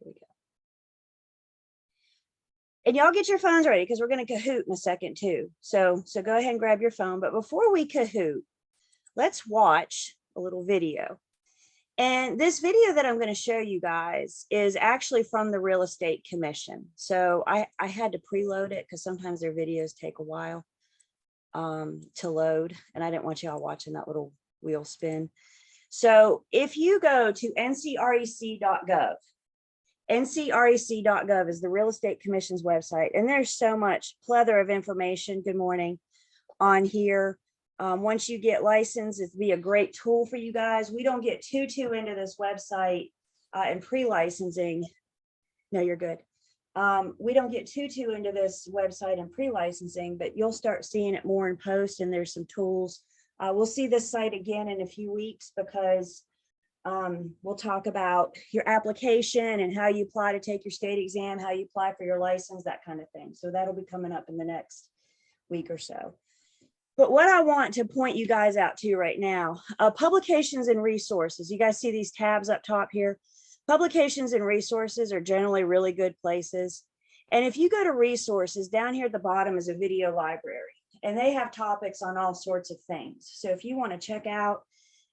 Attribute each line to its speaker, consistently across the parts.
Speaker 1: Here we go. And y'all get your phones ready because we're going to Kahoot in a second too. So go ahead and grab your phone. But before we Kahoot, let's watch a little video. And this video that I'm going to show you guys is actually from the Real Estate Commission. So I had to preload it because sometimes their videos take a while to load. And I didn't want y'all watching that little wheel spin. So if you go to ncrec.gov, ncrec.gov is the Real Estate Commission's website, and there's so much plethora of information. Good morning on here. Once you get licensed, it'd be a great tool for you guys. We don't get too into this website and pre-licensing. No, you're good. We don't get too into this website and pre-licensing, but you'll start seeing it more in post, and there's some tools. We'll see this site again in a few weeks because we'll talk about your application and how you apply to take your state exam, how you apply for your license, that kind of thing. So that'll be coming up in the next week or so. But what I want to point you guys out to right now, publications and resources. You guys see these tabs up top here? Publications and resources are generally really good places. And if you go to resources, down here at the bottom is a video library, and they have topics on all sorts of things. So if you want to check out,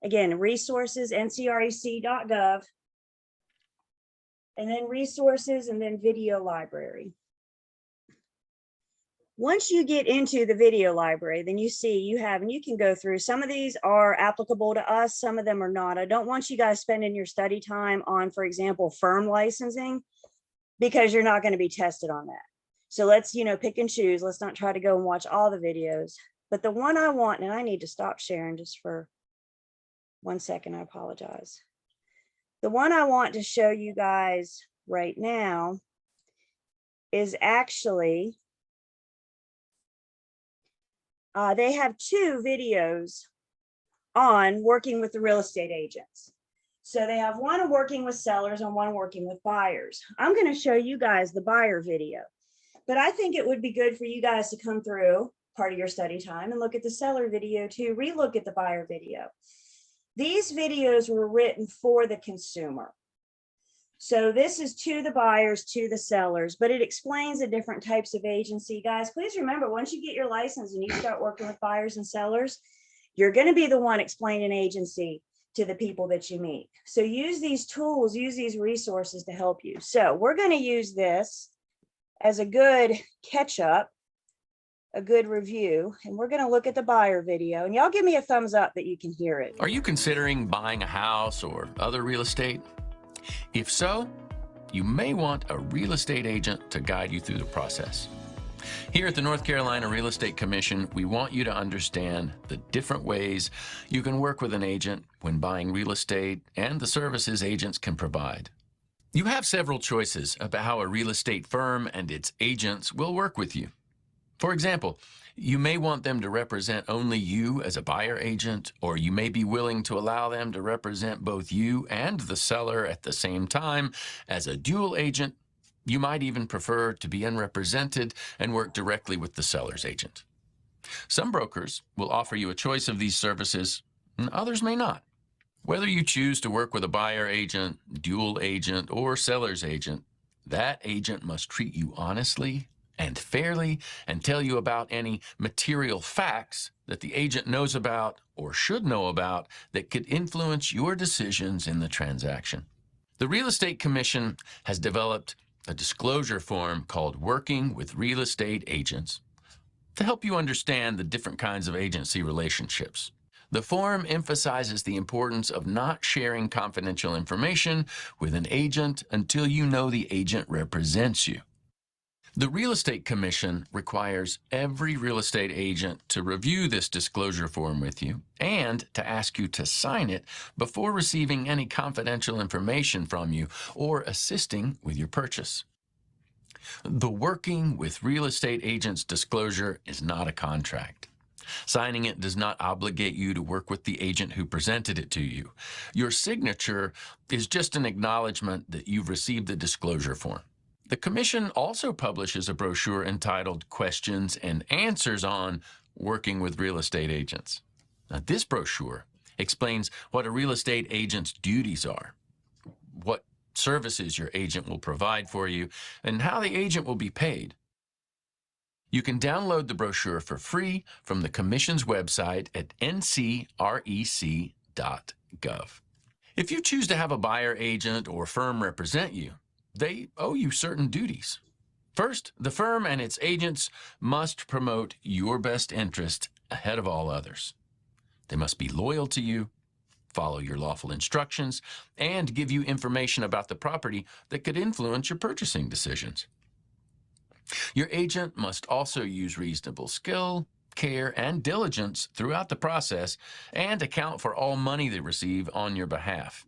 Speaker 1: again, resources, ncrec.gov, and then resources, and then video library. Once you get into the video library, then you see you have, and you can go through, some of these are applicable to us, some of them are not. I don't want you guys spending your study time on, for example, firm licensing, because you're not going to be tested on that. So let's, pick and choose. Let's not try to go and watch all the videos. But the one I want, and I need to stop sharing just for 1 second, I apologize. The one I want to show you guys right now is actually, they have 2 videos on working with the real estate agents. So they have one working with sellers and one working with buyers. I'm going to show you guys the buyer video, but I think it would be good for you guys to come through part of your study time and look at the seller video too, relook at the buyer video. These videos were written for the consumer. So this is to the buyers, to the sellers, but it explains the different types of agency. Guys, please remember, once you get your license and you start working with buyers and sellers, you're going to be the one explaining agency to the people that you meet. So use these tools, use these resources to help you. So we're going to use this as a good catch up, a good review, and we're going to look at the buyer video, and y'all give me a thumbs up that you can hear it.
Speaker 2: Are you considering buying a house or other real estate? If so, you may want a real estate agent to guide you through the process. Here at the North Carolina Real Estate Commission, we want you to understand the different ways you can work with an agent when buying real estate and the services agents can provide. You have several choices about how a real estate firm and its agents will work with you. For example, you may want them to represent only you as a buyer agent, or you may be willing to allow them to represent both you and the seller at the same time as a dual agent. You might even prefer to be unrepresented and work directly with the seller's agent. Some brokers will offer you a choice of these services, and others may not. Whether you choose to work with a buyer agent, dual agent, or seller's agent, that agent must treat you honestly and fairly and tell you about any material facts that the agent knows about or should know about that could influence your decisions in the transaction. The Real Estate Commission has developed a disclosure form called Working with Real Estate Agents to help you understand the different kinds of agency relationships. The form emphasizes the importance of not sharing confidential information with an agent until you know the agent represents you. The Real Estate Commission requires every real estate agent to review this disclosure form with you and to ask you to sign it before receiving any confidential information from you or assisting with your purchase. The Working with Real Estate Agents disclosure is not a contract. Signing it does not obligate you to work with the agent who presented it to you. Your signature is just an acknowledgement that you've received the disclosure form. The Commission also publishes a brochure entitled Questions and Answers on Working with Real Estate Agents. Now, this brochure explains what a real estate agent's duties are, what services your agent will provide for you, and how the agent will be paid. You can download the brochure for free from the Commission's website at ncrec.gov. If you choose to have a buyer agent or firm represent you, they owe you certain duties. First, the firm and its agents must promote your best interest ahead of all others. They must be loyal to you, follow your lawful instructions, and give you information about the property that could influence your purchasing decisions. Your agent must also use reasonable skill, care, and diligence throughout the process and account for all money they receive on your behalf.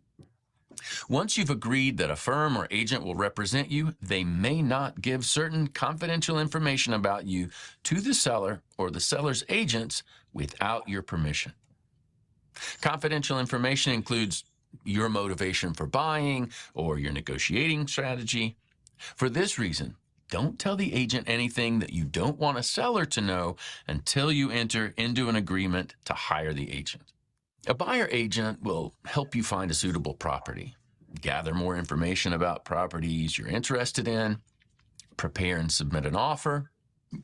Speaker 2: Once you've agreed that a firm or agent will represent you, they may not give certain confidential information about you to the seller or the seller's agents without your permission. Confidential information includes your motivation for buying or your negotiating strategy. For this reason, don't tell the agent anything that you don't want a seller to know until you enter into an agreement to hire the agent. A buyer agent will help you find a suitable property, gather more information about properties you're interested in, prepare and submit an offer,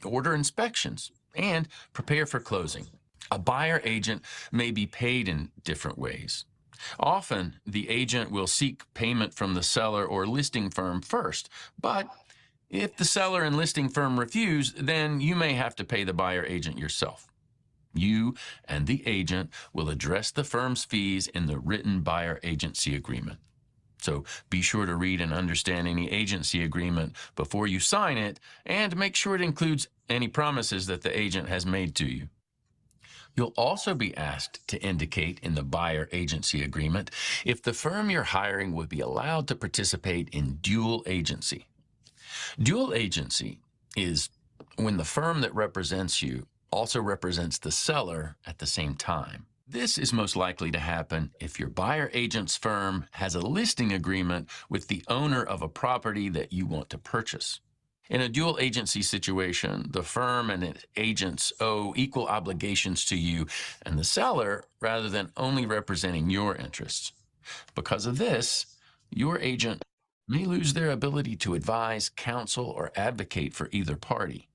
Speaker 2: order inspections, and prepare for closing. A buyer agent may be paid in different ways. Often, the agent will seek payment from the seller or listing firm first, but if the seller and listing firm refuse, then you may have to pay the buyer agent yourself. You and the agent will address the firm's fees in the written buyer agency agreement. So be sure to read and understand any agency agreement before you sign it, and make sure it includes any promises that the agent has made to you. You'll also be asked to indicate in the buyer agency agreement if the firm you're hiring would be allowed to participate in dual agency. Dual agency is when the firm that represents you also represents the seller at the same time. This is most likely to happen if your buyer agent's firm has a listing agreement with the owner of a property that you want to purchase. In a dual agency situation, the firm and its agents owe equal obligations to you and the seller rather than only representing your interests. Because of this, your agent may lose their ability to advise, counsel, or advocate for either party.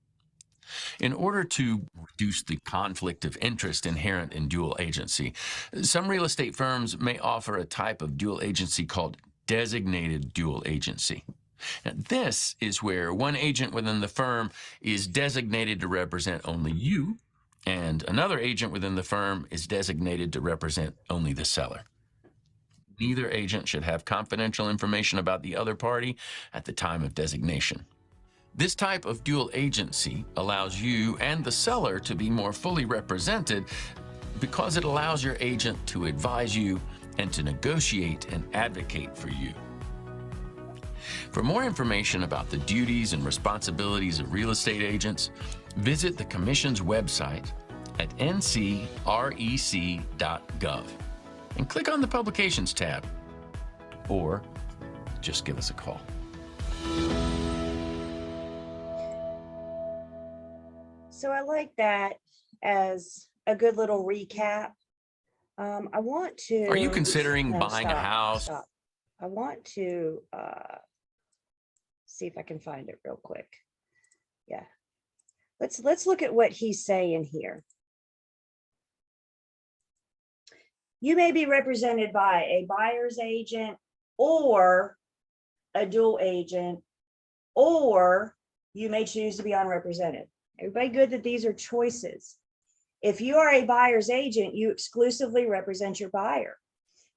Speaker 2: In order to reduce the conflict of interest inherent in dual agency, some real estate firms may offer a type of dual agency called designated dual agency. And this is where one agent within the firm is designated to represent only you, and another agent within the firm is designated to represent only the seller. Neither agent should have confidential information about the other party at the time of designation. This type of dual agency allows you and the seller to be more fully represented because it allows your agent to advise you and to negotiate and advocate for you. For more information about the duties and responsibilities of real estate agents, visit the Commission's website at ncrec.gov and click on the Publications tab, or just give us a call.
Speaker 1: So I like that as a good little recap. I want to.
Speaker 2: Are you considering buying a house?
Speaker 1: Stop. I want to see if I can find it real quick. Yeah. Let's look at what he's saying here. You may be represented by a buyer's agent or a dual agent, or you may choose to be unrepresented. Everybody good that these are choices. If you are a buyer's agent, you exclusively represent your buyer.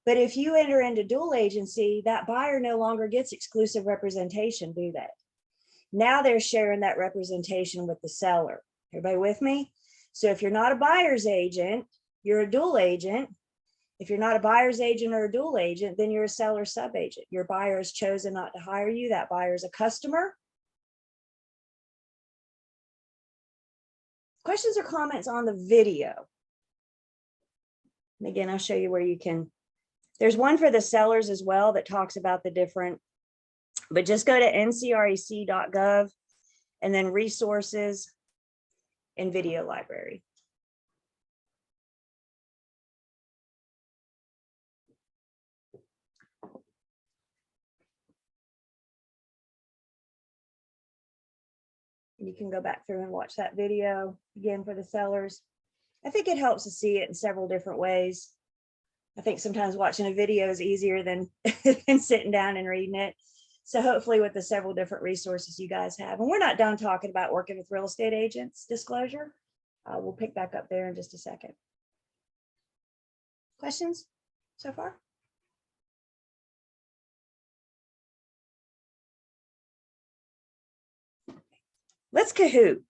Speaker 1: But if you enter into dual agency, that buyer no longer gets exclusive representation, do they? Now they're sharing that representation with the seller. Everybody with me? So if you're not a buyer's agent, you're a dual agent. If you're not a buyer's agent or a dual agent, then you're a seller sub-agent. Your buyer has chosen not to hire you. That buyer is a customer. Questions or comments on the video? And again, I'll show you where you can. There's one for the sellers as well that talks about the different, but just go to ncrec.gov and then resources and video library. You can go back through and watch that video again for the sellers. I think it helps to see it in several different ways. I think sometimes watching a video is easier than, than sitting down and reading it. So hopefully with the several different resources you guys have, and we're not done talking about working with real estate agents disclosure. We'll pick back up there in just a second. Questions so far? Let's Kahoot.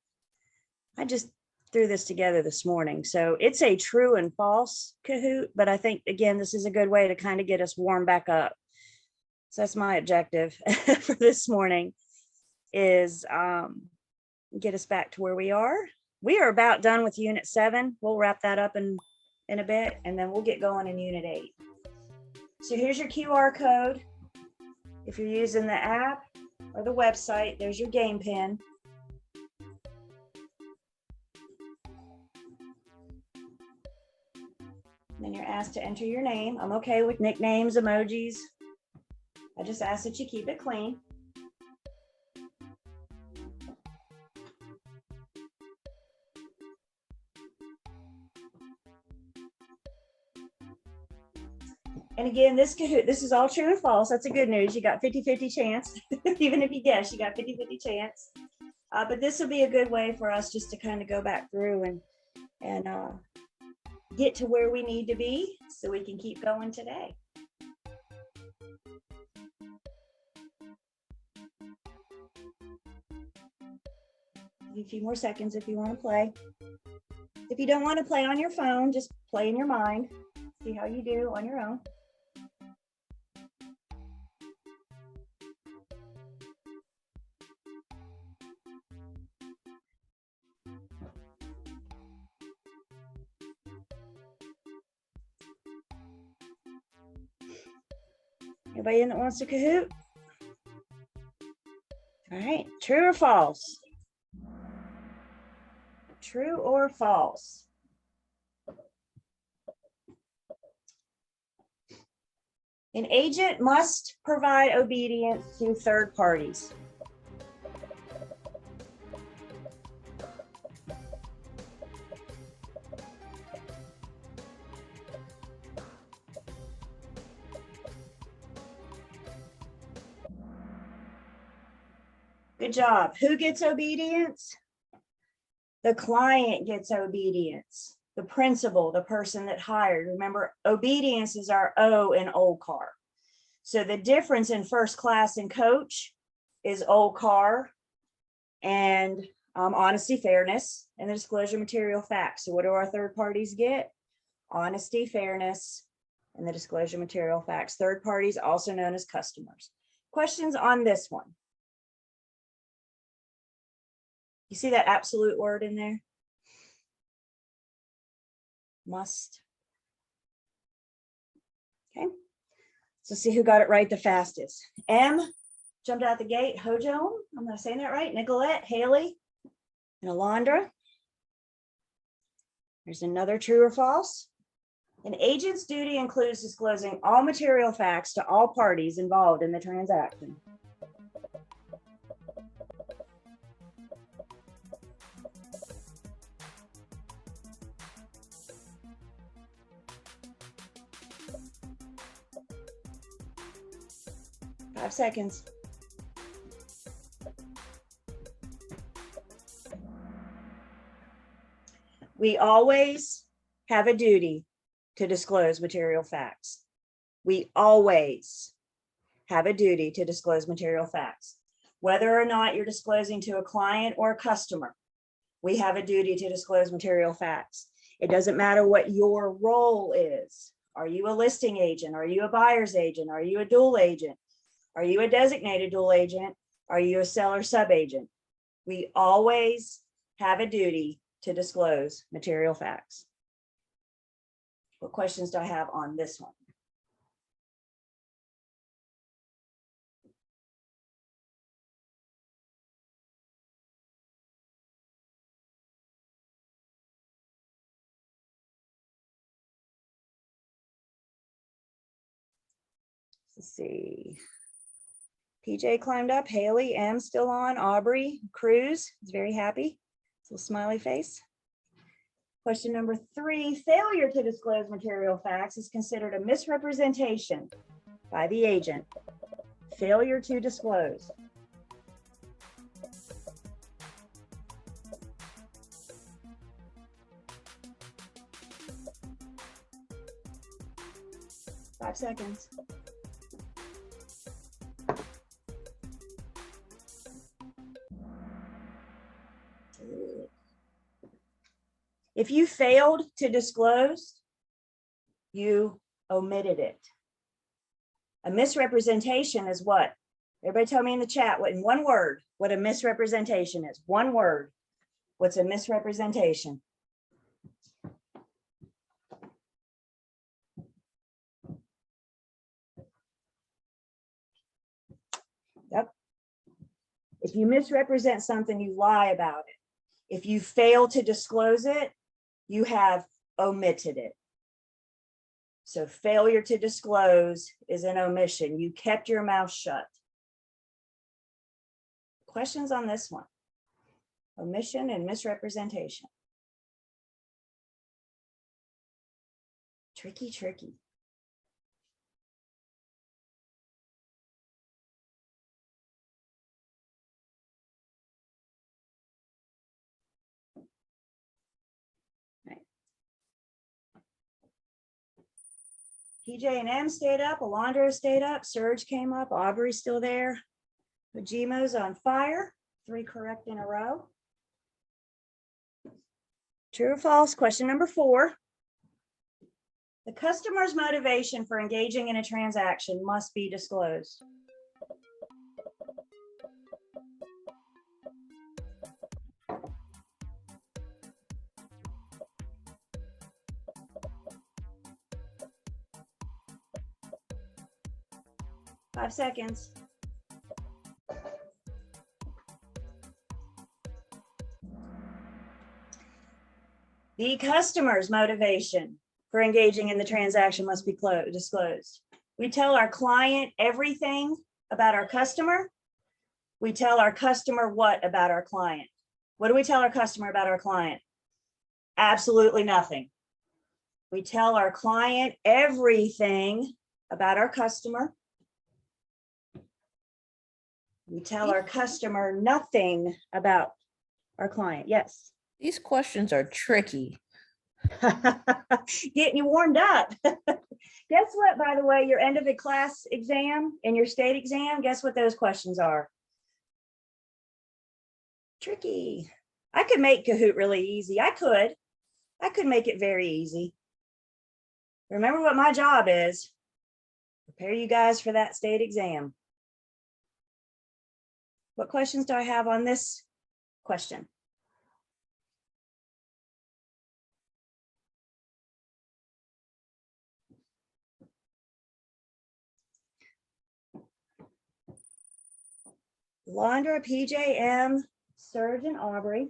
Speaker 1: I just threw this together this morning. So it's a true and false Kahoot, but I think, again, this is a good way to kind of get us warmed back up. So that's my objective for this morning, is get us back to where we are. We are about done with Unit 7. We'll wrap that up in a bit, and then we'll get going in Unit 8. So here's your QR code. If you're using the app or the website, there's your game pin. Then you're asked to enter your name. I'm okay with nicknames, emojis. I just ask that you keep it clean. And again, this Kahoot, this is all true and false. That's a good news. You got 50-50 chance. Even if you guess, you got 50-50 chance. But this will be a good way for us just to kind of go back through and get to where we need to be so we can keep going today. A few more seconds if you want to play. If you don't want to play on your phone, just play in your mind. See how you do on your own. Anybody in that wants to Kahoot? All right, true or false? True or false? An agent must provide obedience to third parties. Good job. Who gets obedience? The client gets obedience. The principal, the person that hired. Remember, obedience is our O in OLCAR. So the difference in first class and coach is OLCAR and honesty, fairness, and the disclosure material facts. So what do our third parties get? Honesty, fairness, and the disclosure material facts. Third parties, also known as customers. Questions on this one? You see that absolute word in there? Must. Okay. So see who got it right the fastest. M jumped out the gate. Hojo, I'm not saying that right. Nicolette, Haley, and Alondra. There's another true or false. An agent's duty includes disclosing all material facts to all parties involved in the transaction. Five seconds. We always have a duty to disclose material facts. We always have a duty to disclose material facts. Whether or not you're disclosing to a client or a customer, we have a duty to disclose material facts. It doesn't matter what your role is. Are you a listing agent? Are you a buyer's agent? Are you a dual agent? Are you a designated dual agent? Are you a seller sub-agent? We always have a duty to disclose material facts. What questions do I have on this one? Let's see. PJ climbed up. Haley M still on. Aubrey Cruz is very happy. Little smiley face. Question number 3, failure to disclose material facts is considered a misrepresentation by the agent. Failure to disclose. Five seconds. If you failed to disclose, you omitted it. A misrepresentation is what? Everybody tell me in the chat what, in one word, what a misrepresentation is. One word. What's a misrepresentation? Yep. If you misrepresent something, you lie about it. If you fail to disclose it, you have omitted it. So failure to disclose is an omission. You kept your mouth shut. Questions on this one? Omission and misrepresentation. Tricky, tricky. PJ and M stayed up, Alondra stayed up, Serge came up, Aubrey's still there. Majimo's on fire, 3 correct in a row. True or false? Question number 4. The customer's motivation for engaging in a transaction must be disclosed. Five seconds. The customer's motivation for engaging in the transaction must be disclosed. We tell our client everything about our customer. We tell our customer what about our client? What do we tell our customer about our client? Absolutely nothing. We tell our client everything about our customer. We tell our customer nothing about our client. Yes.
Speaker 3: These questions are tricky.
Speaker 1: Getting you warmed up. Guess what, by the way, your end of the class exam and your state exam, guess what those questions are? Tricky. I could make Kahoot really easy. I could make it very easy. Remember what my job is. Prepare you guys for that state exam. What questions do I have on this question? Londra, PJM, Serge, and Aubrey.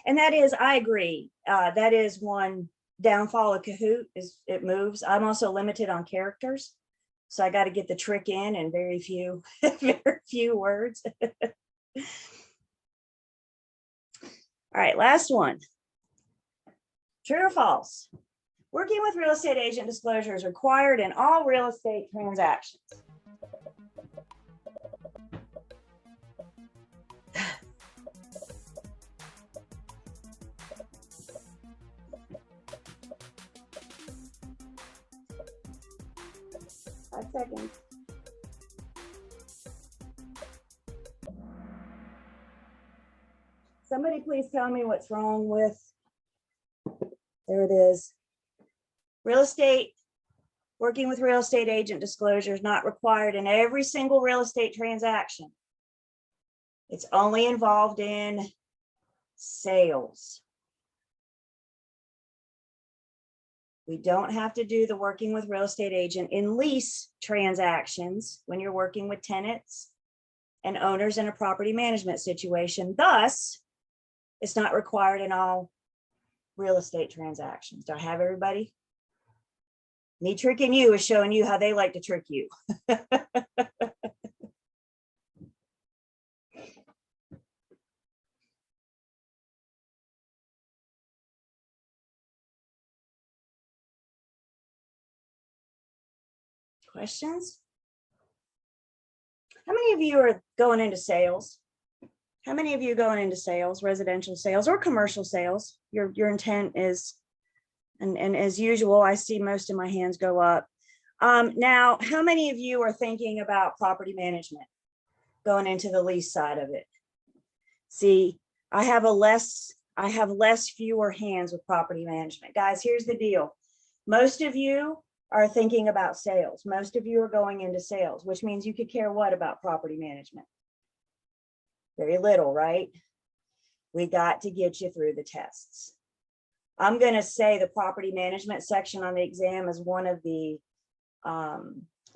Speaker 1: And that is, I agree. That is one downfall of Kahoot, is it moves. I'm also limited on characters. So I got to get the trick in and very few, very few words. All right, last one. True or false? Working with real estate agent disclosure is required in all real estate transactions. Five seconds. Somebody please tell me what's wrong with, there it is. Real estate, working with real estate agent disclosure is not required in every single real estate transaction. It's only involved in sales. We don't have to do the working with real estate agent in lease transactions when you're working with tenants and owners in a property management situation. Thus, it's not required in all real estate transactions. Do I have everybody? Me tricking you is showing you how they like to trick you. Questions? How many of you are going into sales? How many of you are going into sales, residential sales or commercial sales? Your intent is, and as usual, I see most of my hands go up. Now, how many of you are thinking about property management, going into the lease side of it? See, I have fewer hands with property management. Guys, here's the deal. Most of you are thinking about sales. Most of you are going into sales, which means you could care what about property management? Very little, right? We got to get you through the tests. I'm going to say the property management section on the exam is one of the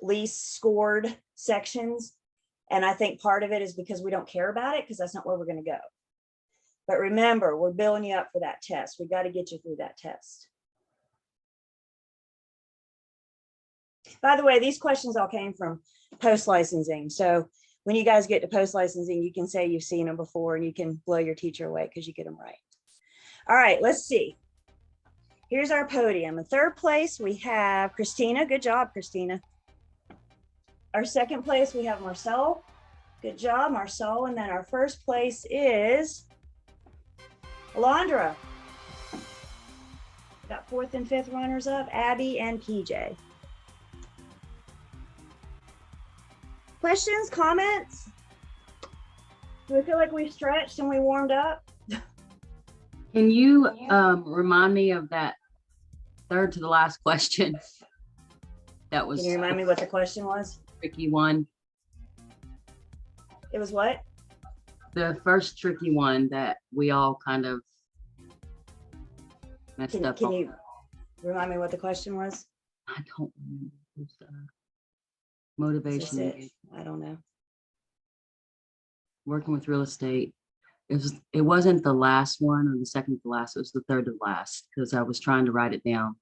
Speaker 1: least scored sections. And I think part of it is because we don't care about it, because that's not where we're going to go. But remember, we're building you up for that test. We got to get you through that test. By the way, these questions all came from post-licensing. So when you guys get to post-licensing, you can say you've seen them before and you can blow your teacher away because you get them right. All right, let's see. Here's our podium. In third place, we have Christina. Good job, Christina. Our second place, we have Marcel. Good job, Marcel. And then our first place is Alondra. Got fourth and fifth runners up, Abby and PJ. Questions, comments? Do we feel like we've stretched and we warmed up?
Speaker 4: Can you remind me of that third to the last question? That was
Speaker 1: Can you remind me what the question was?
Speaker 4: a tricky one.
Speaker 1: It was what?
Speaker 4: The first tricky one that we all kind of messed up
Speaker 1: Can
Speaker 4: on.
Speaker 1: you remind me what the question was?
Speaker 4: I don't remember. It was,
Speaker 1: Is this
Speaker 4: motivation,
Speaker 1: it? I don't know.
Speaker 4: working with real estate. It wasn't the last one or the second to last. It was the third to last because I was trying to write it down.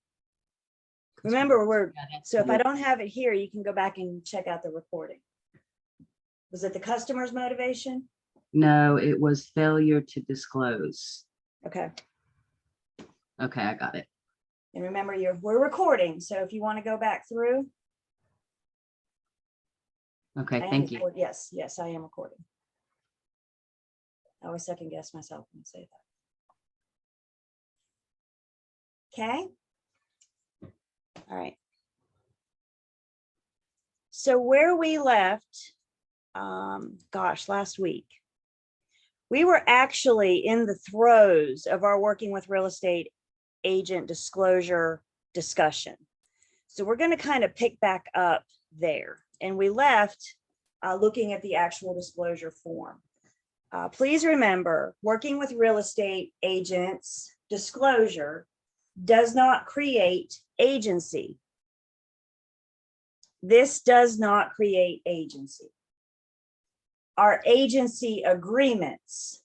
Speaker 1: Remember, so if I
Speaker 4: don't.
Speaker 1: don't have it here, you can go back and check out the recording. Was it the customer's motivation?
Speaker 4: No, it was failure to disclose.
Speaker 1: Okay.
Speaker 4: Okay, I got it.
Speaker 1: And remember, we're recording. So if you want to go back through.
Speaker 4: Okay,
Speaker 1: I am
Speaker 4: thank you.
Speaker 1: Yes, I am recording. I always second guess myself when I say that. Okay. All right. So where we left, last week, we were actually in the throes of our working with real estate agent disclosure discussion. So we're going to kind of pick back up there. And we left looking at the actual disclosure form. Please remember, working with real estate agents, disclosure does not create agency. This does not create agency. Our agency agreements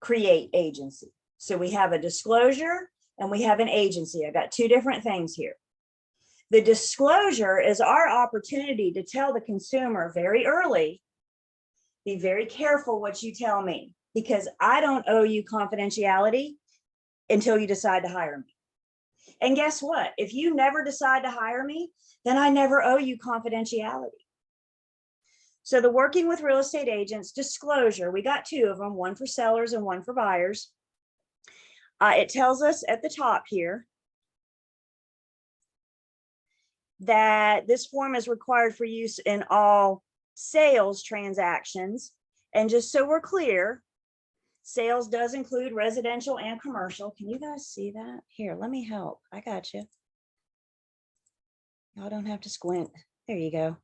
Speaker 1: create agency. So we have a disclosure and we have an agency. I got two different things here. The disclosure is our opportunity to tell the consumer very early, be very careful what you tell me, because I don't owe you confidentiality until you decide to hire me. And guess what? If you never decide to hire me, then I never owe you confidentiality. So the working with real estate agents disclosure, we got two of them, one for sellers and one for buyers. It tells us at the top here that this form is required for use in all sales transactions. And just so we're clear, sales does include residential and commercial. Can you guys see that? Here, let me help. I got you. Y'all don't have to squint. There you go.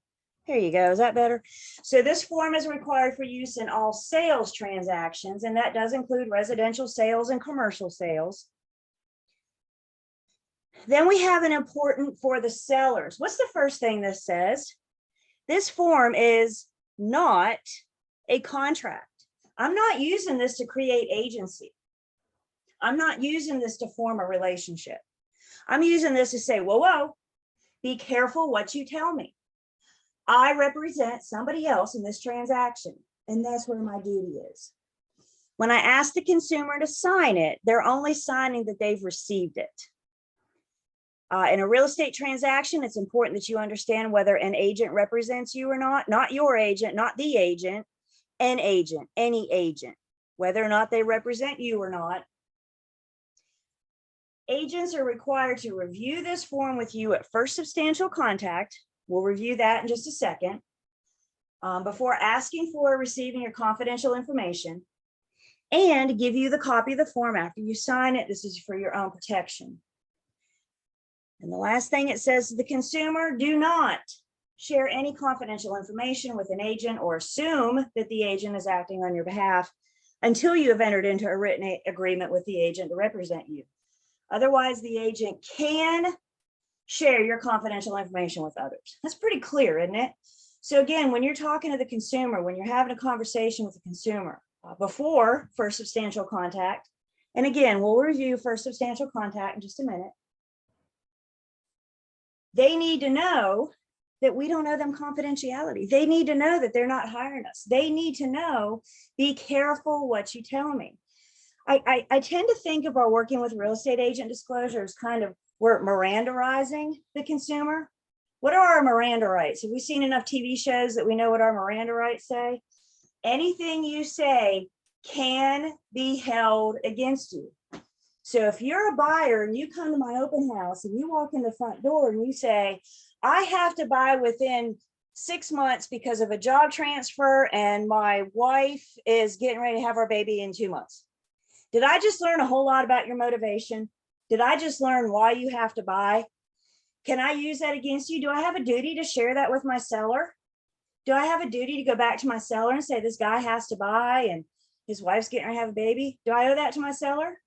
Speaker 1: There you go. Is that better? So this form is required for use in all sales transactions, and that does include residential sales and commercial sales. Then we have an important for the sellers. What's the first thing this says? This form is not a contract. I'm not using this to create agency. I'm not using this to form a relationship. I'm using this to say, whoa, whoa, be careful what you tell me. I represent somebody else in this transaction. And that's where my duty is. When I ask the consumer to sign it, they're only signing that they've received it. In a real estate transaction, it's important that you understand whether an agent represents you or not your agent, not the agent, an agent, any agent, whether or not they represent you or not. Agents are required to review this form with you at first substantial contact. We'll review that in just a second. Before asking for or receiving your confidential information, and give you the copy of the form after you sign it. This is for your own protection. And the last thing it says to the consumer, do not share any confidential information with an agent or assume that the agent is acting on your behalf until you have entered into a written agreement with the agent to represent you. Otherwise, the agent can share your confidential information with others. That's pretty clear, isn't it? So again, when you're talking to the consumer, when you're having a conversation with the consumer before first substantial contact, and again, we'll review first substantial contact in just a minute, they need to know that we don't owe them confidentiality. They need to know that they're not hiring us. They need to know, be careful what you tell me. I tend to think of our working with real estate agent disclosure as kind of, we're Mirandaizing the consumer. What are our Miranda rights? Have we seen enough TV shows that we know what our Miranda rights say? Anything you say can be held against you. So if you're a buyer and you come to my open house and you walk in the front door and you say, I have to buy within 6 months because of a job transfer and my wife is getting ready to have our baby in 2 months. Did I just learn a whole lot about your motivation? Did I just learn why you have to buy? Can I use that against you? Do I have a duty to share that with my seller? Do I have a duty to go back to my seller and say, this guy has to buy and his wife's getting ready to have a baby? Do I owe that to my seller?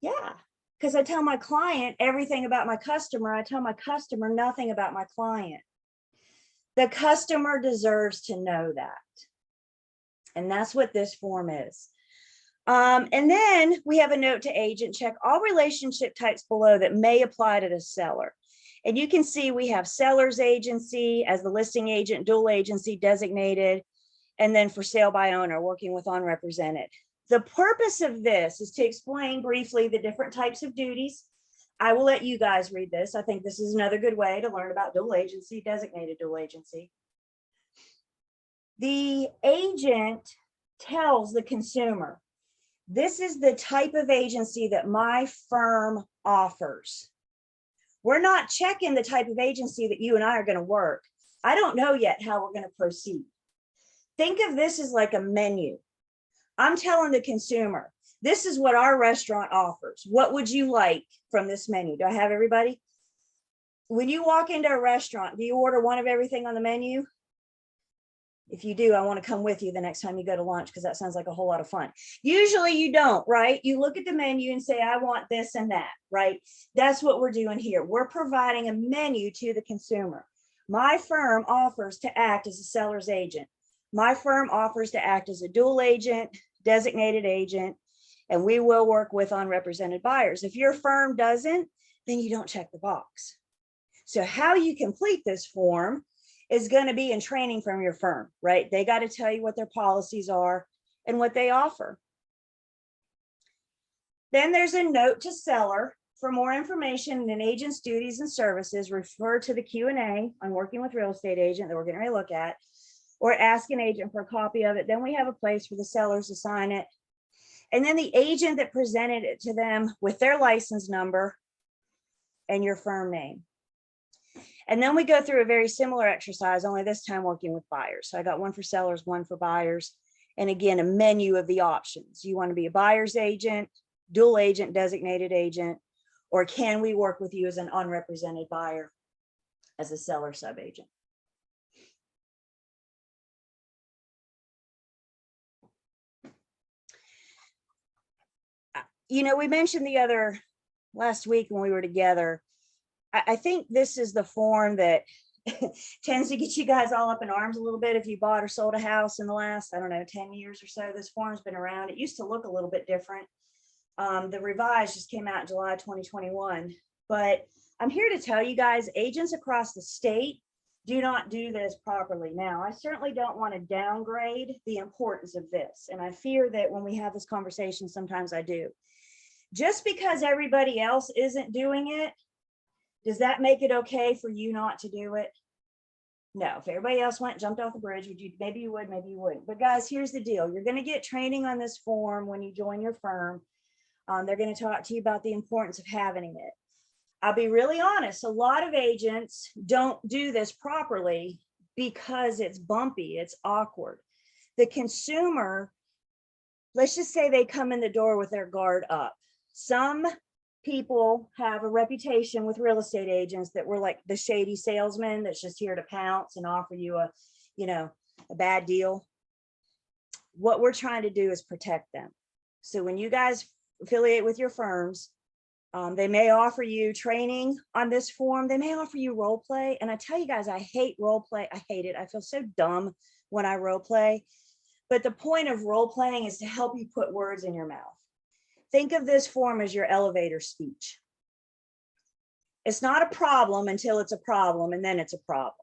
Speaker 1: Yeah, because I tell my client everything about my customer. I tell my customer nothing about my client. The customer deserves to know that. And that's what this form is. And then we have a note to agent, check all relationship types below that may apply to the seller. And you can see we have seller's agency as the listing agent, dual agency, designated, and then for sale by owner, working with unrepresented. The purpose of this is to explain briefly the different types of duties. I will let you guys read this. I think this is another good way to learn about dual agency, designated dual agency. The agent tells the consumer, this is the type of agency that my firm offers. We're not checking the type of agency that you and I are going to work. I don't know yet how we're going to proceed. Think of this as like a menu. I'm telling the consumer, this is what our restaurant offers. What would you like from this menu? Do I have everybody? When you walk into a restaurant, do you order one of everything on the menu? If you do, I want to come with you the next time you go to lunch because that sounds like a whole lot of fun. Usually you don't, right? You look at the menu and say, I want this and that, right? That's what we're doing here. We're providing a menu to the consumer. My firm offers to act as a seller's agent. My firm offers to act as a dual agent, designated agent, and we will work with unrepresented buyers. If your firm doesn't, then you don't check the box. So how you complete this form is going to be in training from your firm, right? They got to tell you what their policies are and what they offer. Then there's a note to seller. For more information on an agent's duties and services, refer to the Q&A on working with real estate agent that we're getting ready to look at, or ask an agent for a copy of it. Then we have a place for the sellers to sign it. And then the agent that presented it to them with their license number and your firm name. And then we go through a very similar exercise, only this time working with buyers. So I got one for sellers, one for buyers. And again, a menu of the options. You want to be a buyer's agent, dual agent, designated agent, or can we work with you as an unrepresented buyer as a seller sub-agent? You know, we mentioned the other last week when we were together, I think this is the form that tends to get you guys all up in arms a little bit if you bought or sold a house in the last, I don't know, 10 years or so. This form's been around. It used to look a little bit different. The revised just came out in July 2021. But I'm here to tell you guys, agents across the state do not do this properly. Now, I certainly don't want to downgrade the importance of this. And I fear that when we have this conversation, sometimes I do. Just because everybody else isn't doing it, does that make it okay for you not to do it? No, if everybody else went, jumped off the bridge, would you? Maybe you would, maybe you wouldn't. But guys, here's the deal. You're going to get training on this form when you join your firm. They're going to talk to you about the importance of having it. I'll be really honest, a lot of agents don't do this properly because it's bumpy, it's awkward. The consumer, let's just say they come in the door with their guard up. Some people have a reputation with real estate agents that we're like the shady salesman that's just here to pounce and offer you a, a bad deal. What we're trying to do is protect them. So when you guys affiliate with your firms, they may offer you training on this form. They may offer you role play. And I tell you guys, I hate role play. I hate it. I feel so dumb when I role play. But the point of role playing is to help you put words in your mouth. Think of this form as your elevator speech. It's not a problem until it's a problem, and then it's a problem.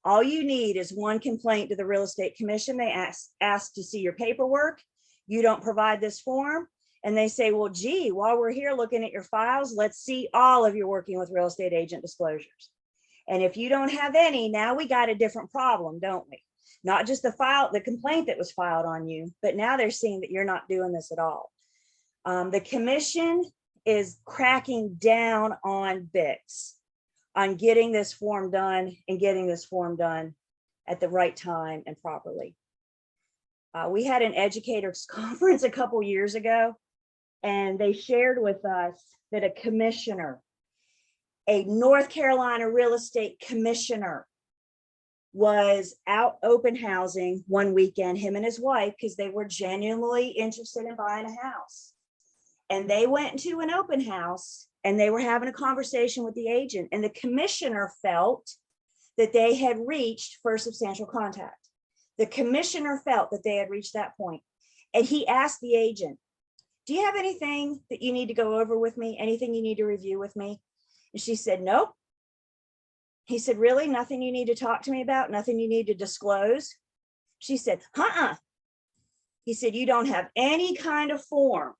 Speaker 1: All you need is one complaint to the real estate commission. They ask to see your paperwork. You don't provide this form. And they say, well, gee, while we're here looking at your files, let's see all of your working with real estate agent disclosures. And if you don't have any, now we got a different problem, don't we? Not just the complaint that was filed on you, but now they're seeing that you're not doing this at all. The commission is cracking down on BICs, on getting this form done and getting this form done at the right time and properly. We had an educators conference a couple years ago, and they shared with us that a commissioner, a North Carolina real estate commissioner, was out open housing one weekend, him and his wife, because they were genuinely interested in buying a house. And they went into an open house and they were having a conversation with the agent, and the commissioner felt that they had reached first substantial contact. The commissioner felt that they had reached that point. And he asked the agent, do you have anything that you need to go over with me? Anything you need to review with me? And she said, nope. He said, really? Nothing you need to talk to me about? Nothing you need to disclose? She said, He said, you don't have any kind of form.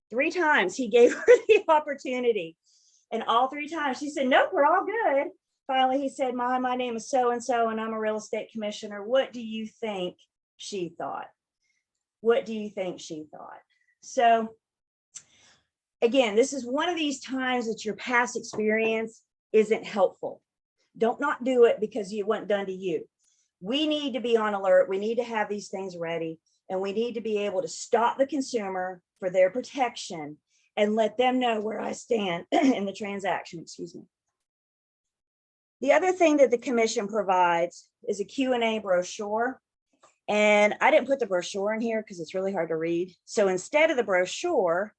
Speaker 1: 3 times he gave her the opportunity. And all 3 times she said, nope, we're all good. Finally, he said, my name is so-and-so, and I'm a real estate commissioner. What do you think she thought? What do you think she thought? So again, this is one of these times that your past experience isn't helpful. Don't not do it because it wasn't done to you. We need to be on alert. We need to have these things ready, and we need to be able to stop the consumer for their protection and let them know where I stand in the transaction, excuse me. The other thing that the commission provides is a Q&A brochure. And I didn't put the brochure in here because it's really hard to read. So instead of the brochure,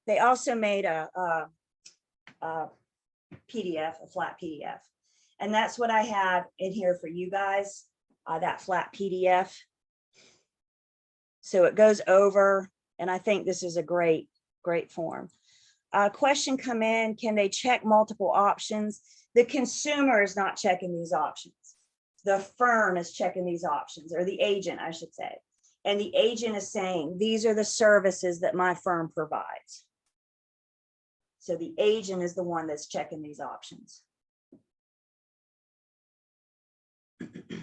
Speaker 1: they also made a PDF, a flat PDF. And that's what I have in here for you guys, that flat PDF. So it goes over, and I think this is a great form. Question come in, can they check multiple options? The consumer is not checking these options. The firm is checking these options, or the agent, I should say. And the agent is saying, these are the services that my firm provides. So the agent is the one that's checking these options. Okay.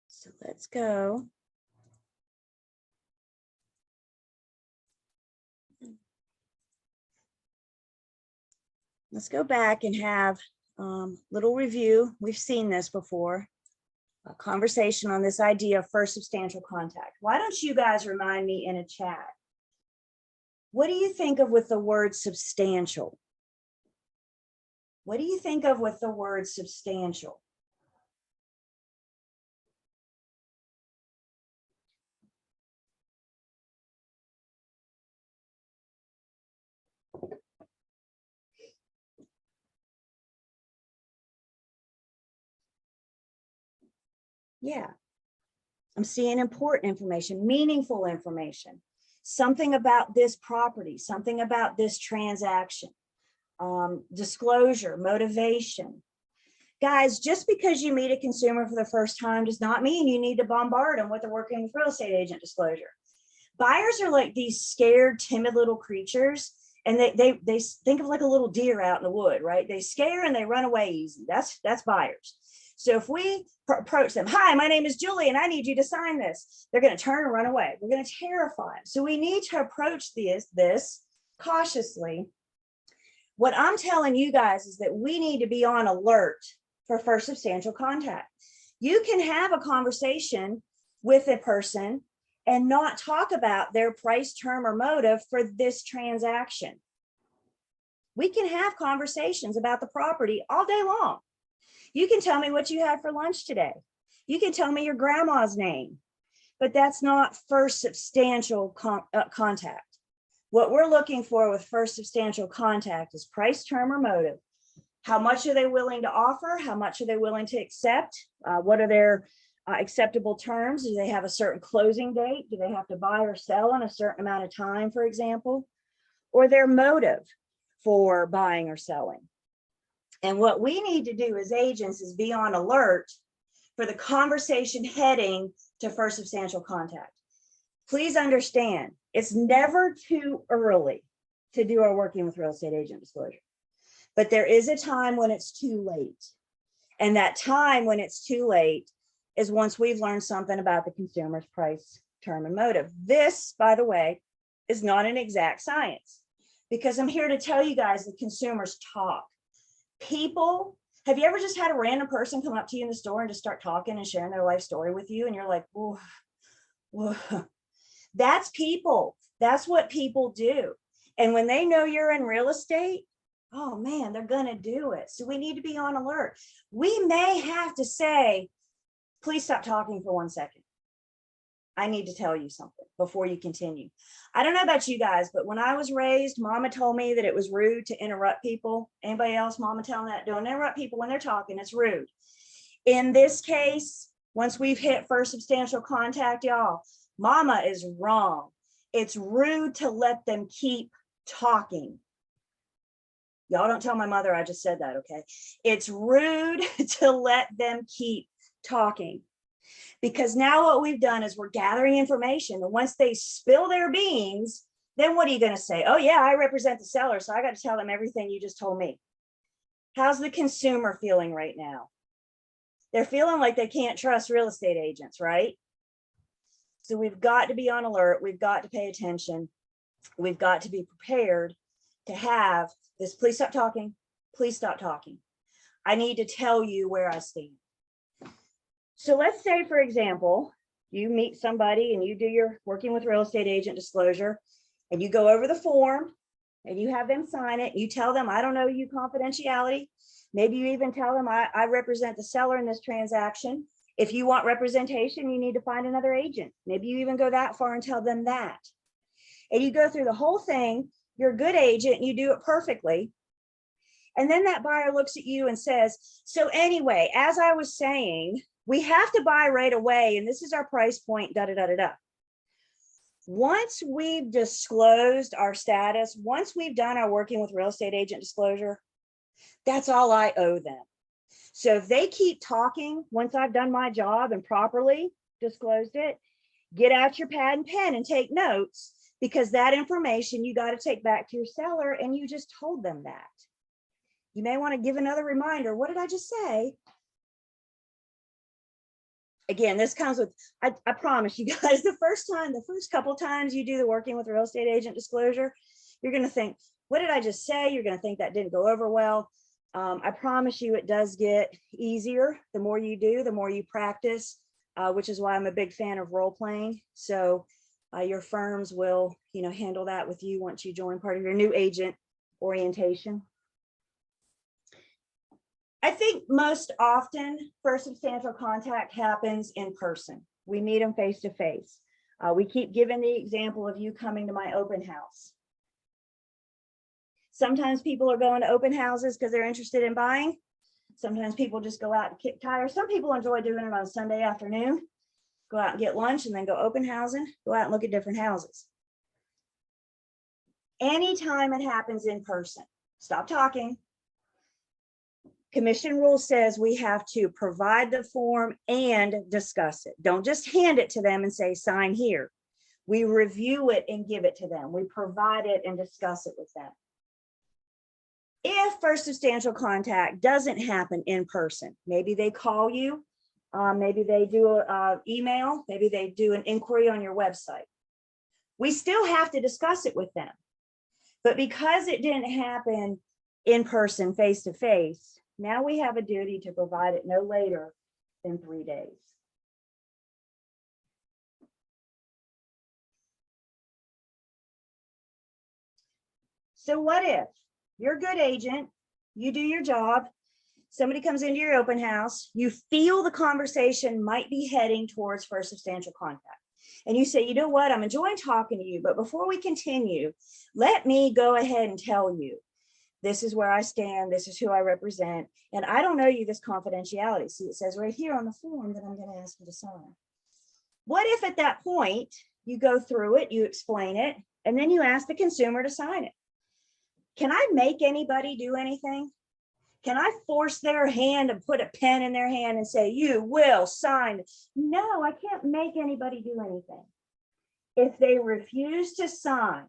Speaker 1: So let's go. Let's go back and have a little review. We've seen this before, a conversation on this idea of first substantial contact. Why don't you guys remind me in a chat? What do you think of with the word substantial? What do you think of with the word substantial? Yeah, I'm seeing important information, meaningful information, something about this property, something about this transaction, disclosure, motivation. Guys, just because you meet a consumer for the first time does not mean you need to bombard them with a working with real estate agent disclosure. Buyers are like these scared, timid little creatures, and they think of like a little deer out in the wood, right? They scare and they run away easy. That's buyers. So if we approach them, hi, my name is Julie, and I need you to sign this, they're going to turn and run away. We're going to terrify them. So we need to approach this cautiously. What I'm telling you guys is that we need to be on alert for first substantial contact. You can have a conversation with a person and not talk about their price, term, or motive for this transaction. We can have conversations about the property all day long. You can tell me what you had for lunch today. You can tell me your grandma's name, but that's not first substantial contact. What we're looking for with first substantial contact is price, term, or motive. How much are they willing to offer? How much are they willing to accept? What are their acceptable terms? Do they have a certain closing date? Do they have to buy or sell in a certain amount of time, for example? Or their motive for buying or selling? And what we need to do as agents is be on alert for the conversation heading to first substantial contact. Please understand, it's never too early to do our working with real estate agent disclosure. But there is a time when it's too late. And that time when it's too late is once we've learned something about the consumer's price, term, and motive. This, by the way, is not an exact science, because I'm here to tell you guys that consumers talk. People, have you ever just had a random person come up to you in the store and just start talking and sharing their life story with you? And you're like, whoa, whoa. That's people. That's what people do. And when they know you're in real estate, oh man, they're going to do it. So we need to be on alert. We may have to say, please stop talking for 1 second. I need to tell you something before you continue. I don't know about you guys, but when I was raised, mama told me that it was rude to interrupt people. Anybody else, mama telling that? Don't interrupt people when they're talking. It's rude. In this case, once we've hit first substantial contact, y'all, mama is wrong. It's rude to let them keep talking. Y'all don't tell my mother I just said that, okay? It's rude to let them keep talking, because now what we've done is we're gathering information, and once they spill their beans, then what are you going to say? Oh yeah, I represent the seller, so I got to tell them everything you just told me. How's the consumer feeling right now? They're feeling like they can't trust real estate agents, right? So we've got to be on alert. We've got to pay attention. We've got to be prepared to have this. Please stop talking. Please stop talking. I need to tell you where I stand. So let's say, for example, you meet somebody and you do your working with real estate agent disclosure, and you go over the form and you have them sign it. You tell them, I don't know you, confidentiality. Maybe you even tell them, I represent the seller in this transaction. If you want representation, you need to find another agent. Maybe you even go that far and tell them that. And you go through the whole thing. You're a good agent and you do it perfectly. And then that buyer looks at you and says, so anyway, as I was saying, we have to buy right away, and this is our price point, da, da, da, da, da. Once we've disclosed our status, once we've done our working with real estate agent disclosure, that's all I owe them. So if they keep talking, once I've done my job and properly disclosed it, get out your pad and pen and take notes, because that information you got to take back to your seller, and you just told them that. You may want to give another reminder. What did I just say? Again, this comes with, I promise you guys, the first couple times you do the working with real estate agent disclosure, you're going to think, what did I just say? You're going to think that didn't go over well. I promise you it does get easier. The more you do, the more you practice, which is why I'm a big fan of role playing. So your firms will, handle that with you once you join part of your new agent orientation. I think most often first substantial contact happens in person. We meet them face to face. We keep giving the example of you coming to my open house. Sometimes people are going to open houses because they're interested in buying. Sometimes people just go out and kick tires. Some people enjoy doing it on a Sunday afternoon. go out and get lunch, and then go open housing, go out and look at different houses. Anytime it happens in person, stop talking. Commission rule says we have to provide the form and discuss it. Don't just hand it to them and say, sign here. We review it and give it to them. We provide it and discuss it with them. If first substantial contact doesn't happen in person, maybe they call you, maybe they do an email, maybe they do an inquiry on your website. We still have to discuss it with them. But because it didn't happen in person, face to face, now we have a duty to provide it no later than 3 days. So what if you're a good agent, you do your job, somebody comes into your open house, you feel the conversation might be heading towards first substantial contact. And you say, you know what, I'm enjoying talking to you, but before we continue, let me go ahead and tell you, this is where I stand, this is who I represent, and I don't know you this confidentiality. See, it says right here on the form that I'm going to ask you to sign. What if at that point, you go through it, you explain it, and then you ask the consumer to sign it? Can I make anybody do anything? Can I force their hand and put a pen in their hand and say, you will sign? No, I can't make anybody do anything. If they refuse to sign,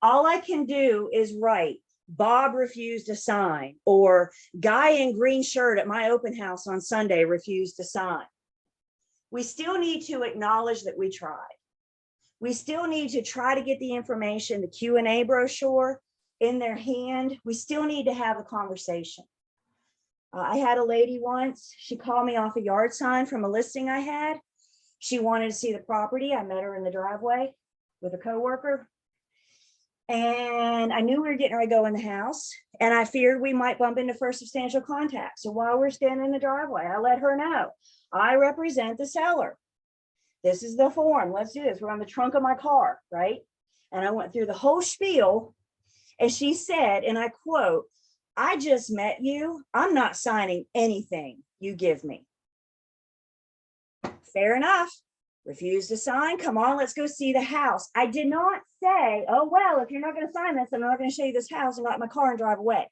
Speaker 1: all I can do is write, Bob refused to sign, or guy in green shirt at my open house on Sunday refused to sign. We still need to acknowledge that we tried. We still need to try to get the information, the Q&A brochure in their hand. We still need to have a conversation. I had a lady once, she called me off a yard sign from a listing I had. She wanted to see the property. I met her in the driveway with a coworker. And I knew we were getting ready to go in the house, and I feared we might bump into first substantial contact. So while we're standing in the driveway, I let her know, I represent the seller. This is the form. Let's do this. We're on the trunk of my car, right? And I went through the whole spiel, and she said, and I quote, I just met you. I'm not signing anything you give me. Fair enough. Refuse to sign. Come on, let's go see the house. I did not say, oh, well, if you're not going to sign this, I'm not going to show you this house and get my car and drive away.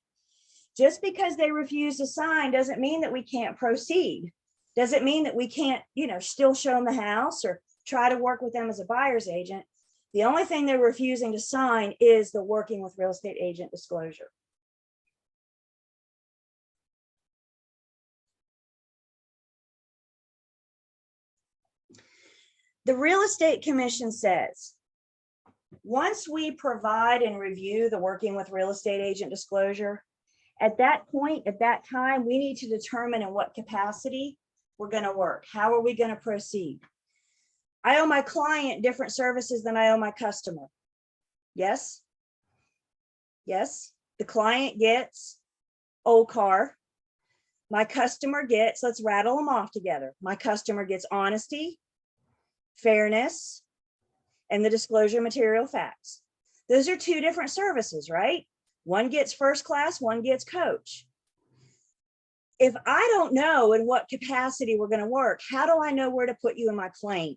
Speaker 1: Just because they refuse to sign doesn't mean that we can't proceed. Doesn't mean that we can't, still show them the house or try to work with them as a buyer's agent. The only thing they're refusing to sign is the working with real estate agent disclosure. The Real Estate Commission says, once we provide and review the working with real estate agent disclosure, at that point, at that time, we need to determine in what capacity we're going to work. How are we going to proceed? I owe my client different services than I owe my customer. Yes. Yes. The client gets old car. My customer gets, let's rattle them off together. My customer gets honesty, fairness, and the disclosure of material facts. Those are two different services, right? One gets first class, one gets coach. If I don't know in what capacity we're going to work, how do I know where to put you in my claim?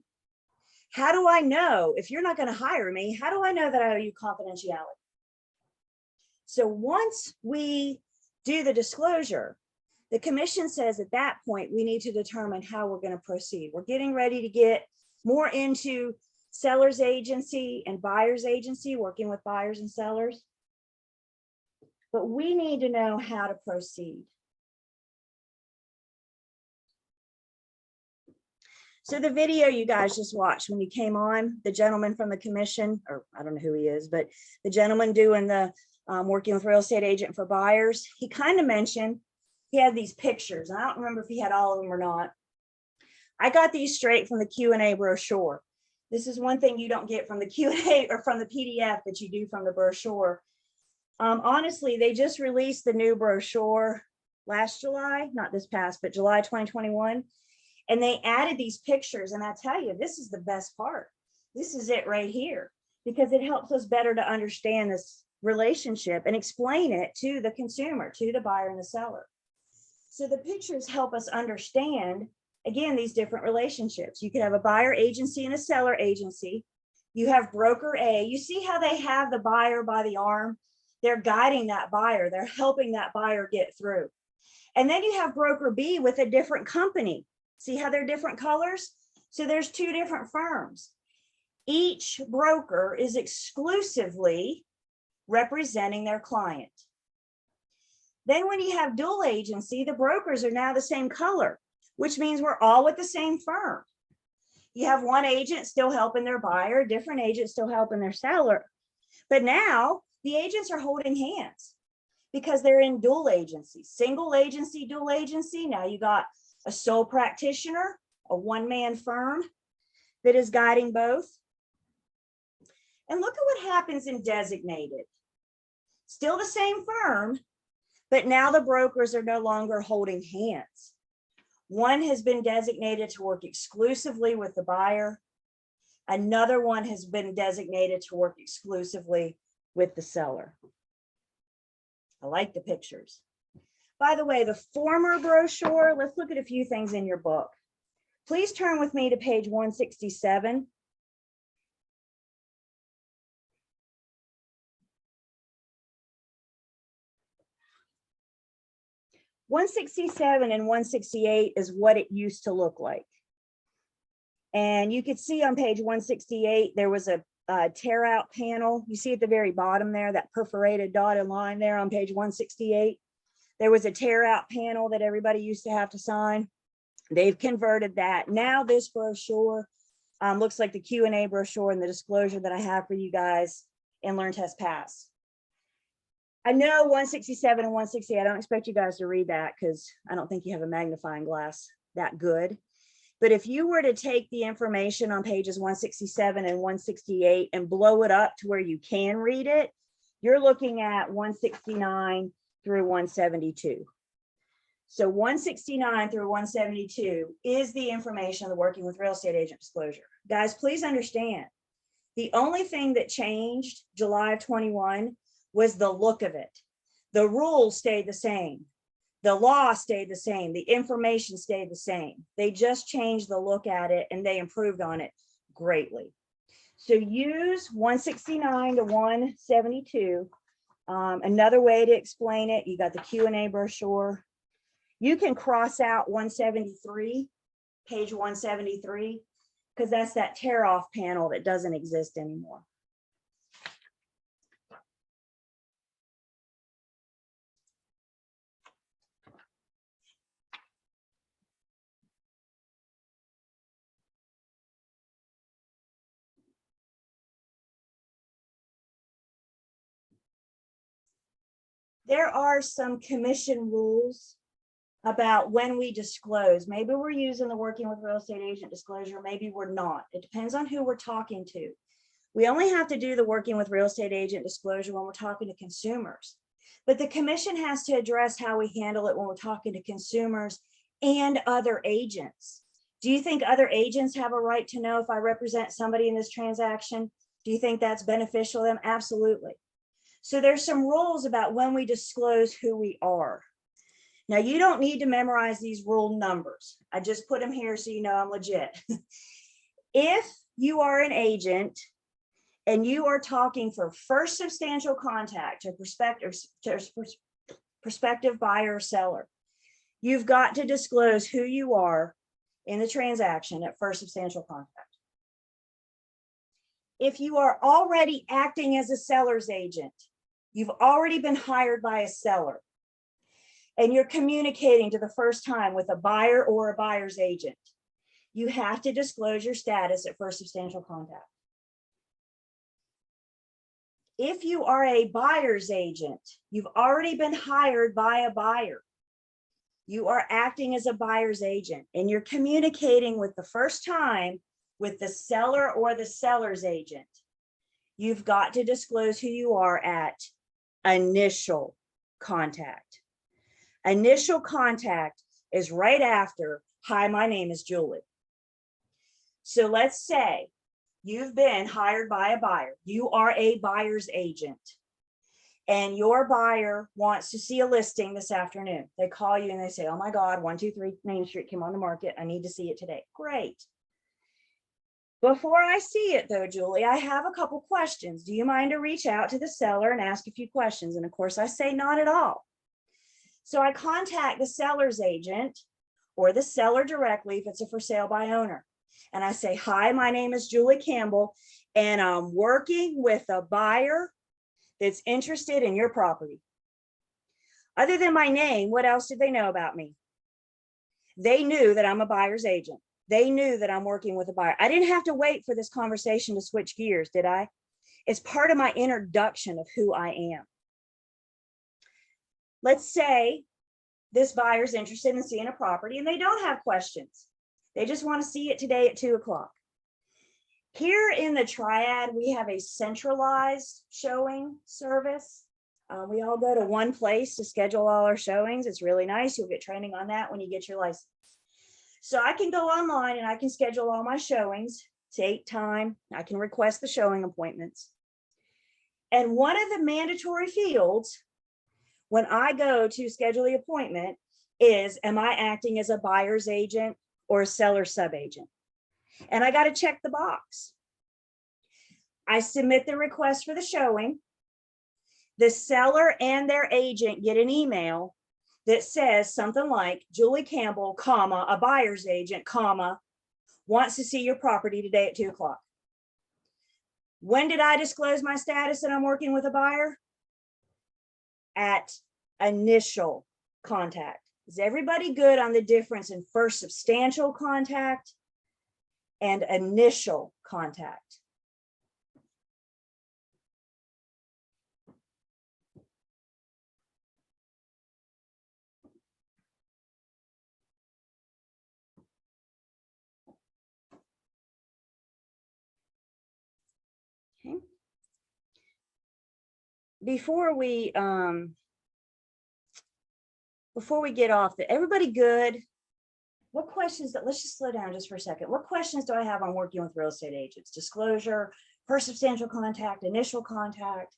Speaker 1: How do I know if you're not going to hire me? How do I know that I owe you confidentiality? So once we do the disclosure, the commission says at that point, we need to determine how we're going to proceed. We're getting ready to get more into seller's agency and buyer's agency, working with buyers and sellers. But we need to know how to proceed. So the video you guys just watched when you came on, the gentleman from the commission, or I don't know who he is, but the gentleman doing the working with real estate agent for buyers, he kind of mentioned he had these pictures. I don't remember if he had all of them or not. I got these straight from the Q&A brochure. This is one thing you don't get from the Q&A or from the PDF that you do from the brochure. Honestly, they just released the new brochure last July, not this past, but July 2021. And they added these pictures. And I tell you, this is the best part. This is it right here, because it helps us better to understand this relationship and explain it to the consumer, to the buyer and the seller. So the pictures help us understand again, these different relationships. You could have a buyer agency and a seller agency. You have broker A. You see how they have the buyer by the arm? They're guiding that buyer. They're helping that buyer get through. And then you have broker B with a different company. See how they're different colors? So there's two different firms. Each broker is exclusively representing their client. Then when you have dual agency, the brokers are now the same color, which means we're all with the same firm. You have one agent still helping their buyer, a different agent still helping their seller. But now the agents are holding hands because they're in dual agency, single agency, dual agency. Now you got a sole practitioner, a one-man firm that is guiding both. And look at what happens in designated. Still the same firm, but now the brokers are no longer holding hands. One has been designated to work exclusively with the buyer. Another one has been designated to work exclusively with the seller. I like the pictures. By the way, the former brochure, let's look at a few things in your book. Please turn with me to page 167. .167 and 168 is what it used to look like. And you could see on page 168, there was a tear out panel. You see at the very bottom there, that perforated dotted line there on page 168. There was a tear out panel that everybody used to have to sign. They've converted that. Now this brochure looks like the Q&A brochure and the disclosure that I have for you guys in Learn, Test, Pass. I know 167 and 168, I don't expect you guys to read that because I don't think you have a magnifying glass that good. But if you were to take the information on pages 167 and 168 and blow it up to where you can read it, you're looking at 169 through 172. So 169 through 172 is the information of the Working with Real Estate Agent disclosure. Guys, please understand, the only thing that changed July of 21 was the look of it. The rules stayed the same. The law stayed the same. The information stayed the same. They just changed the look at it and they improved on it greatly. So use 169 to 172. Another way to explain it, you got the Q&A brochure. You can cross out 173, page 173, because that's that tear off panel that doesn't exist anymore. There are some commission rules about when we disclose. Maybe we're using the Working with Real Estate Agent disclosure, maybe we're not. It depends on who we're talking to. We only have to do the Working with Real Estate Agent disclosure when we're talking to consumers. But the commission has to address how we handle it when we're talking to consumers and other agents. Do you think other agents have a right to know if I represent somebody in this transaction? Do you think that's beneficial to them? Absolutely. So there's some rules about when we disclose who we are. Now, you don't need to memorize these rule numbers. I just put them here so you know I'm legit. If you are an agent and you are talking for first substantial contact to prospective buyer or seller, you've got to disclose who you are in the transaction at first substantial contact. If you are already acting as a seller's agent, you've already been hired by a seller, and you're communicating to the first time with a buyer or a buyer's agent, you have to disclose your status at first substantial contact. If you are a buyer's agent, you've already been hired by a buyer, you are acting as a buyer's agent, and you're communicating with the first time with the seller or the seller's agent, you've got to disclose who you are at initial contact. Initial contact is right after, hi, my name is Julie. So let's say you've been hired by a buyer. You are a buyer's agent. and your buyer wants to see a listing this afternoon. They call you and they say, oh my God, 123 Main Street came on the market. I need to see it today. Great. Before I see it though, Julie, I have a couple questions. Do you mind to reach out to the seller and ask a few questions? And of course I say not at all. So I contact the seller's agent or the seller directly if it's a for sale by owner. And I say, hi, my name is Julie Campbell, and I'm working with a buyer that's interested in your property. Other than my name, what else did they know about me? They knew that I'm a buyer's agent. They knew that I'm working with a buyer. I didn't have to wait for this conversation to switch gears, did I? It's part of my introduction of who I am. Let's say this buyer's interested in seeing a property and they don't have questions. They just want to see it today at 2 o'clock. Here in the Triad, we have a centralized showing service. We all go to one place to schedule all our showings. It's really nice. You'll get training on that when you get your license. So I can go online and I can schedule all my showings, date, time. I can request the showing appointments. And one of the mandatory fields when I go to schedule the appointment is, am I acting as a buyer's agent or a seller sub-agent? And I got to check the box. I submit the request for the showing. The seller and their agent get an email that says something like, Julie Campbell, comma, a buyer's agent, comma, wants to see your property today at 2 o'clock. When did I disclose my status that I'm working with a buyer? At initial contact. Is everybody good on the difference in first substantial contact and initial contact? Okay. Before we get off, everybody good? What questions let's just slow down just for a second. What questions do I have on working with real estate agents? Disclosure, first substantial contact, initial contact.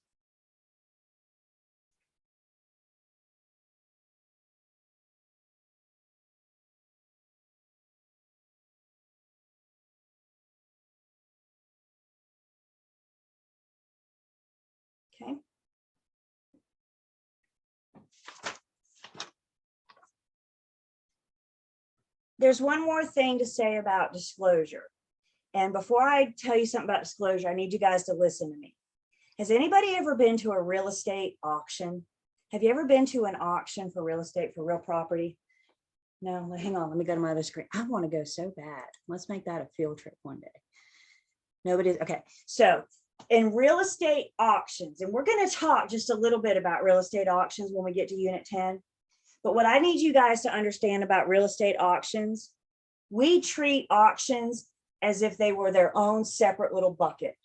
Speaker 1: Okay. There's one more thing to say about disclosure. And before I tell you something about disclosure, I need you guys to listen to me. Has anybody ever been to a real estate auction? Have you ever been to an auction for real estate, for real property? No, hang on, let me go to my other screen. I want to go so bad. Let's make that a field trip one day. Nobody's, okay. So in real estate auctions, and we're going to talk just a little bit about real estate auctions when we get to Unit 10. But what I need you guys to understand about real estate auctions, we treat auctions as if they were their own separate little bucket.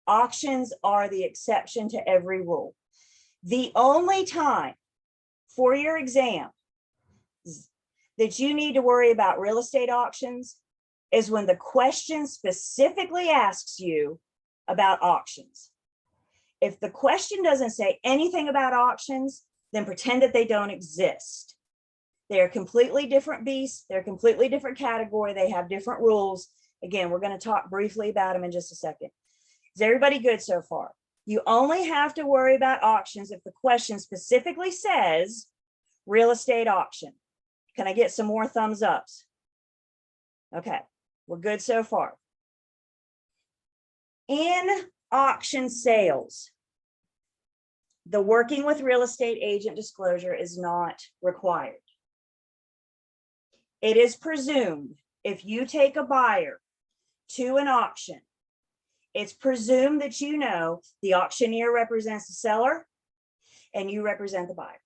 Speaker 1: Auctions are the exception to every rule. The only time for your exam that you need to worry about real estate auctions is when the question specifically asks you about auctions. If the question doesn't say anything about auctions, then pretend that they don't exist. They're completely different beasts. They're a completely different category. They have different rules. Again, we're going to talk briefly about them in just a second. Is everybody good so far? You only have to worry about auctions if the question specifically says real estate auction. Can I get some more thumbs ups? Okay, we're good so far. In auction sales, the working with real estate agent disclosure is not required. It is presumed if you take a buyer to an auction, it's presumed that you know the auctioneer represents the seller and you represent the buyer.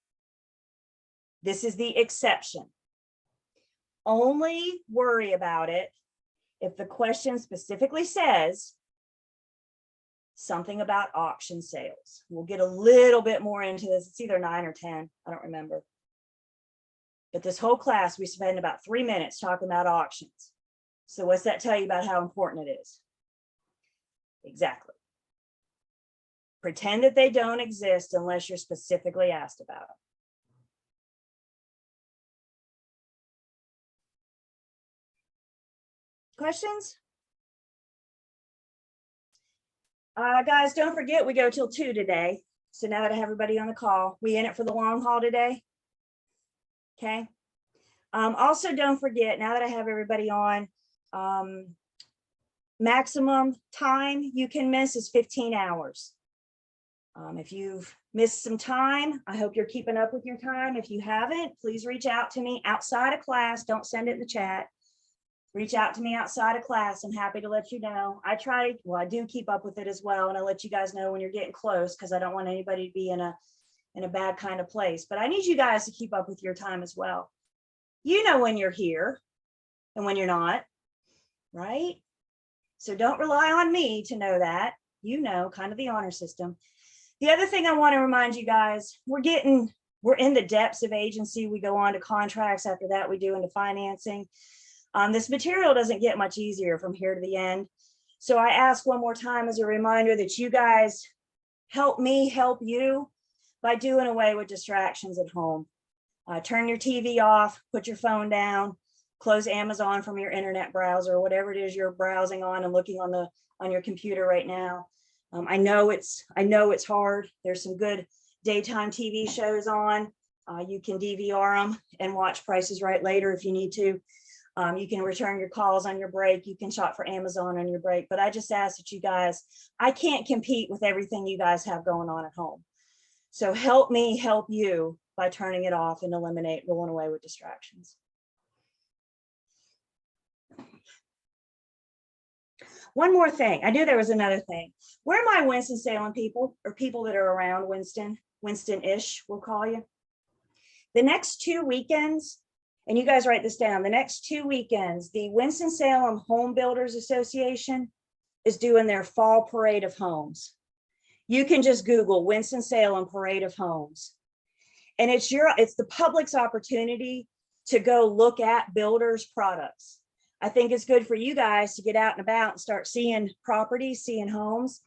Speaker 1: This is the exception. Only worry about it if the question specifically says something about auction sales. We'll get a little bit more into this. It's either 9 or 10. I don't remember. But this whole class, we spend about 3 minutes talking about auctions. So what's that tell you about how important it is? Exactly. Pretend that they don't exist unless you're specifically asked about them. Questions? Guys, don't forget, we go till 2 today. So now that I have everybody on the call, we in it for the long haul today? Okay. Also, don't forget, now that I have everybody on, maximum time you can miss is 15 hours. If you've missed some time, I hope you're keeping up with your time. If you haven't, please reach out to me outside of class. Don't send it in the chat. Reach out to me outside of class. I'm happy to let you know. I do keep up with it as well. And I let you guys know when you're getting close, because I don't want anybody to be in a bad kind of place. But I need you guys to keep up with your time as well. You know when you're here and when you're not, right? So don't rely on me to know that. You know, kind of the honor system. The other thing I want to remind you guys, we're in the depths of agency. We go on to contracts. After that, we do into financing. This material doesn't get much easier from here to the end. So I ask one more time as a reminder that you guys help me help you by doing away with distractions at home. Turn your TV off, put your phone down, close Amazon from your internet browser, or whatever it is you're browsing on and looking on your computer right now. I know it's hard. There's some good daytime TV shows on. You can DVR them and watch Price is Right later if you need to. You can return your calls on your break. You can shop for Amazon on your break. But I just ask that you guys, I can't compete with everything you guys have going on at home. So help me help you by turning it off and rolling away with distractions. One more thing. I knew there was another thing. Where are my Winston-Salem people, or people that are around Winston-ish, we'll call you? The next 2 weekends, and you guys write this down, the next 2 weekends, the Winston-Salem Home Builders Association is doing their fall parade of homes. You can just Google Winston-Salem Parade of Homes. And it's the public's opportunity to go look at builders' products. I think it's good for you guys to get out and about and start seeing properties, seeing homes,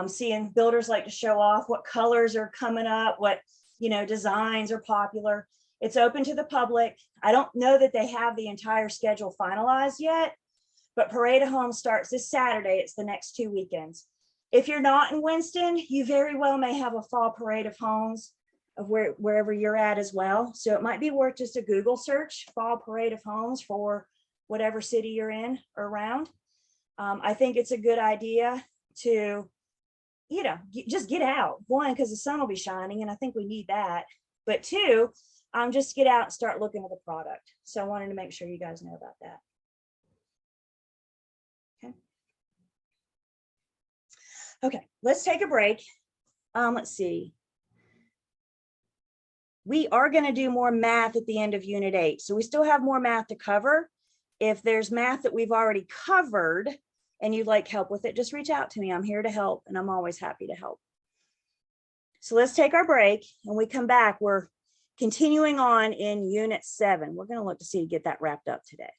Speaker 1: seeing builders like to show off what colors are coming up, what designs are popular. It's open to the public. I don't know that they have the entire schedule finalized yet, but Parade of Homes starts this Saturday. It's the next 2 weekends. If you're not in Winston, you very well may have a fall Parade of Homes of wherever you're at as well. So it might be worth just a Google search, fall Parade of Homes, for whatever city you're in or around. I think it's a good idea to, just get out. One, because the sun will be shining, and I think we need that. But two, just get out and start looking at the product. So I wanted to make sure you guys know about that. Okay, let's take a break. Let's see. We are going to do more math at the end of Unit 8. So we still have more math to cover. If there's math that we've already covered and you'd like help with it, just reach out to me. I'm here to help, and I'm always happy to help. So let's take our break. When we come back, we're continuing on in Unit 7. We're going to look to see to get that wrapped up today.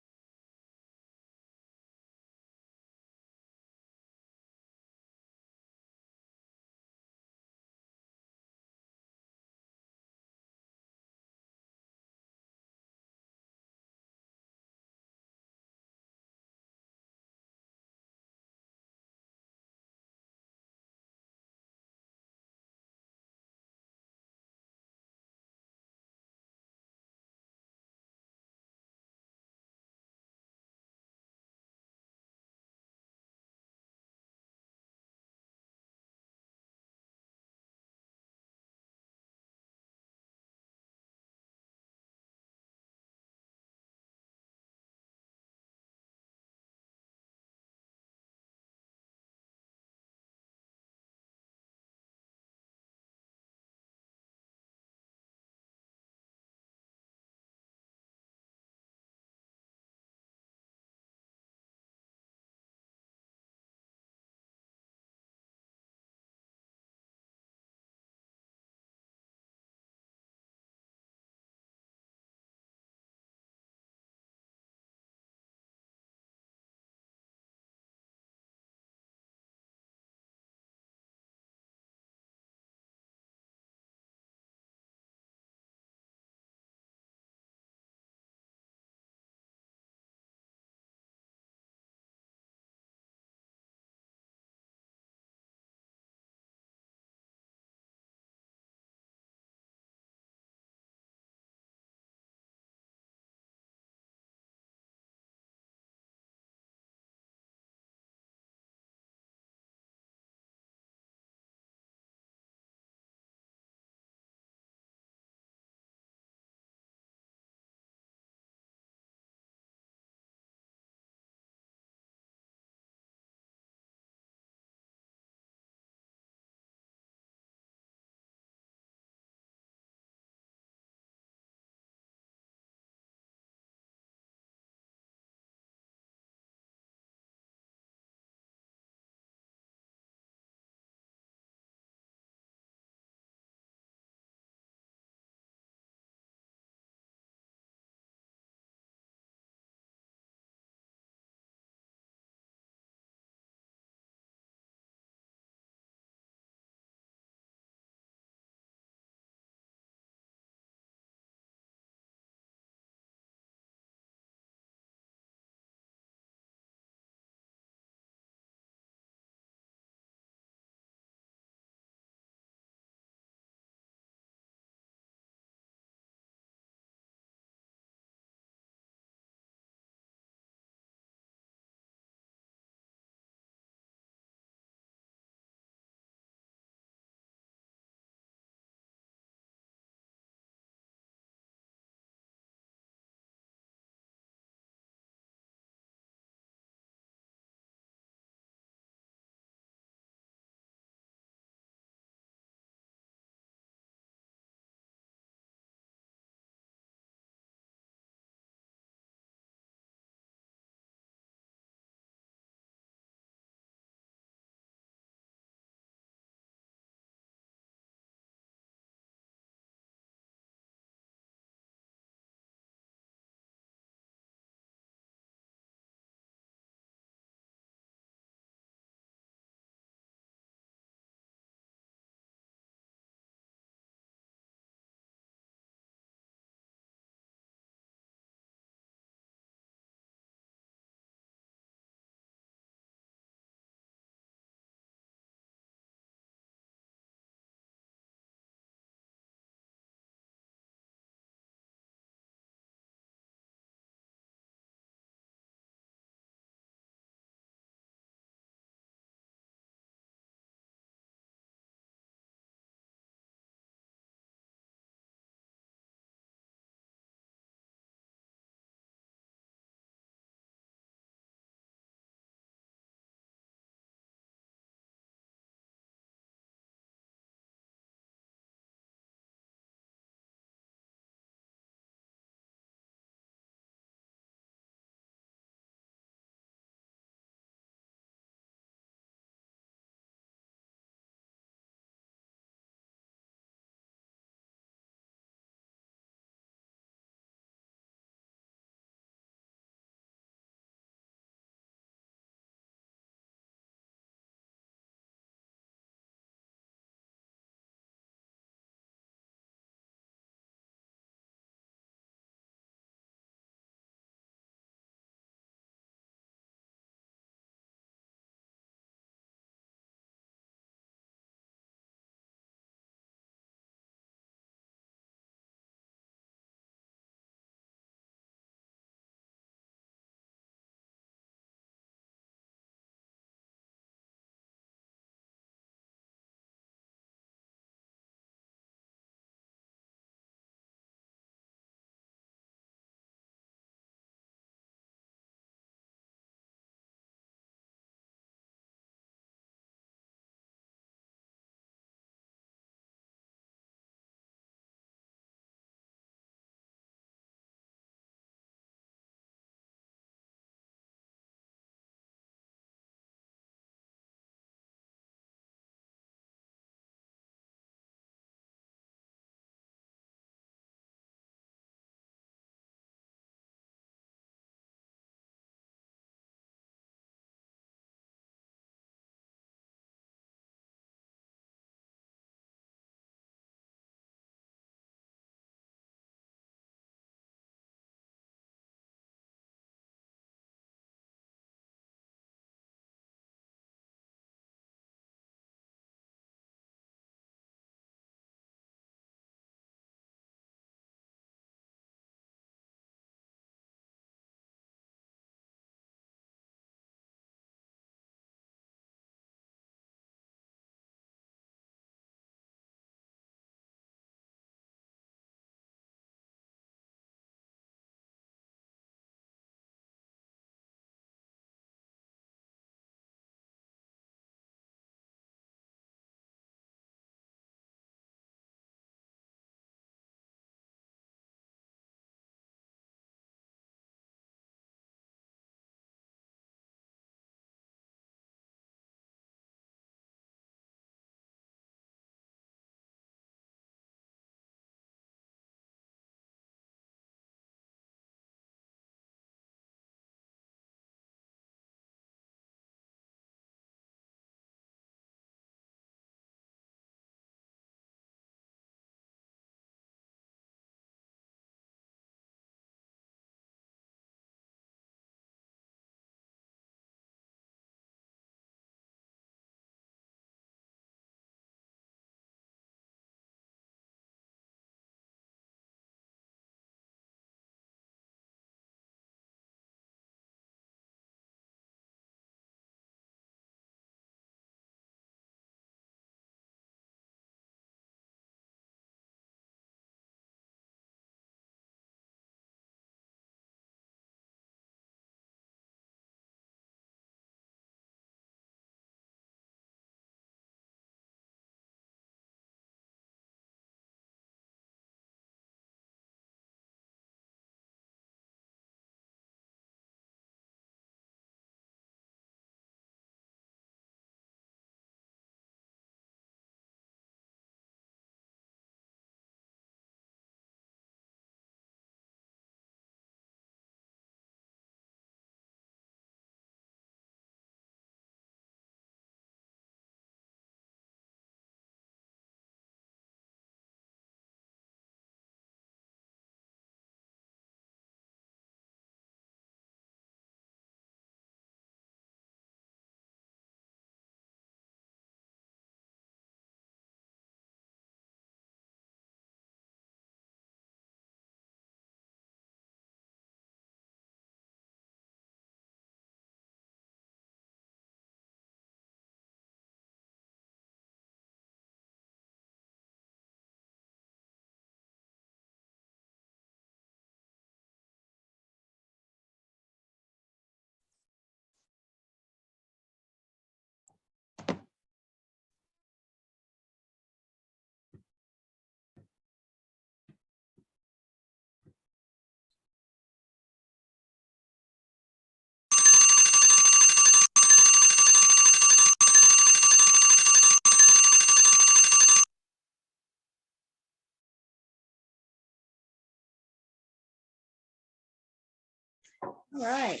Speaker 1: All right.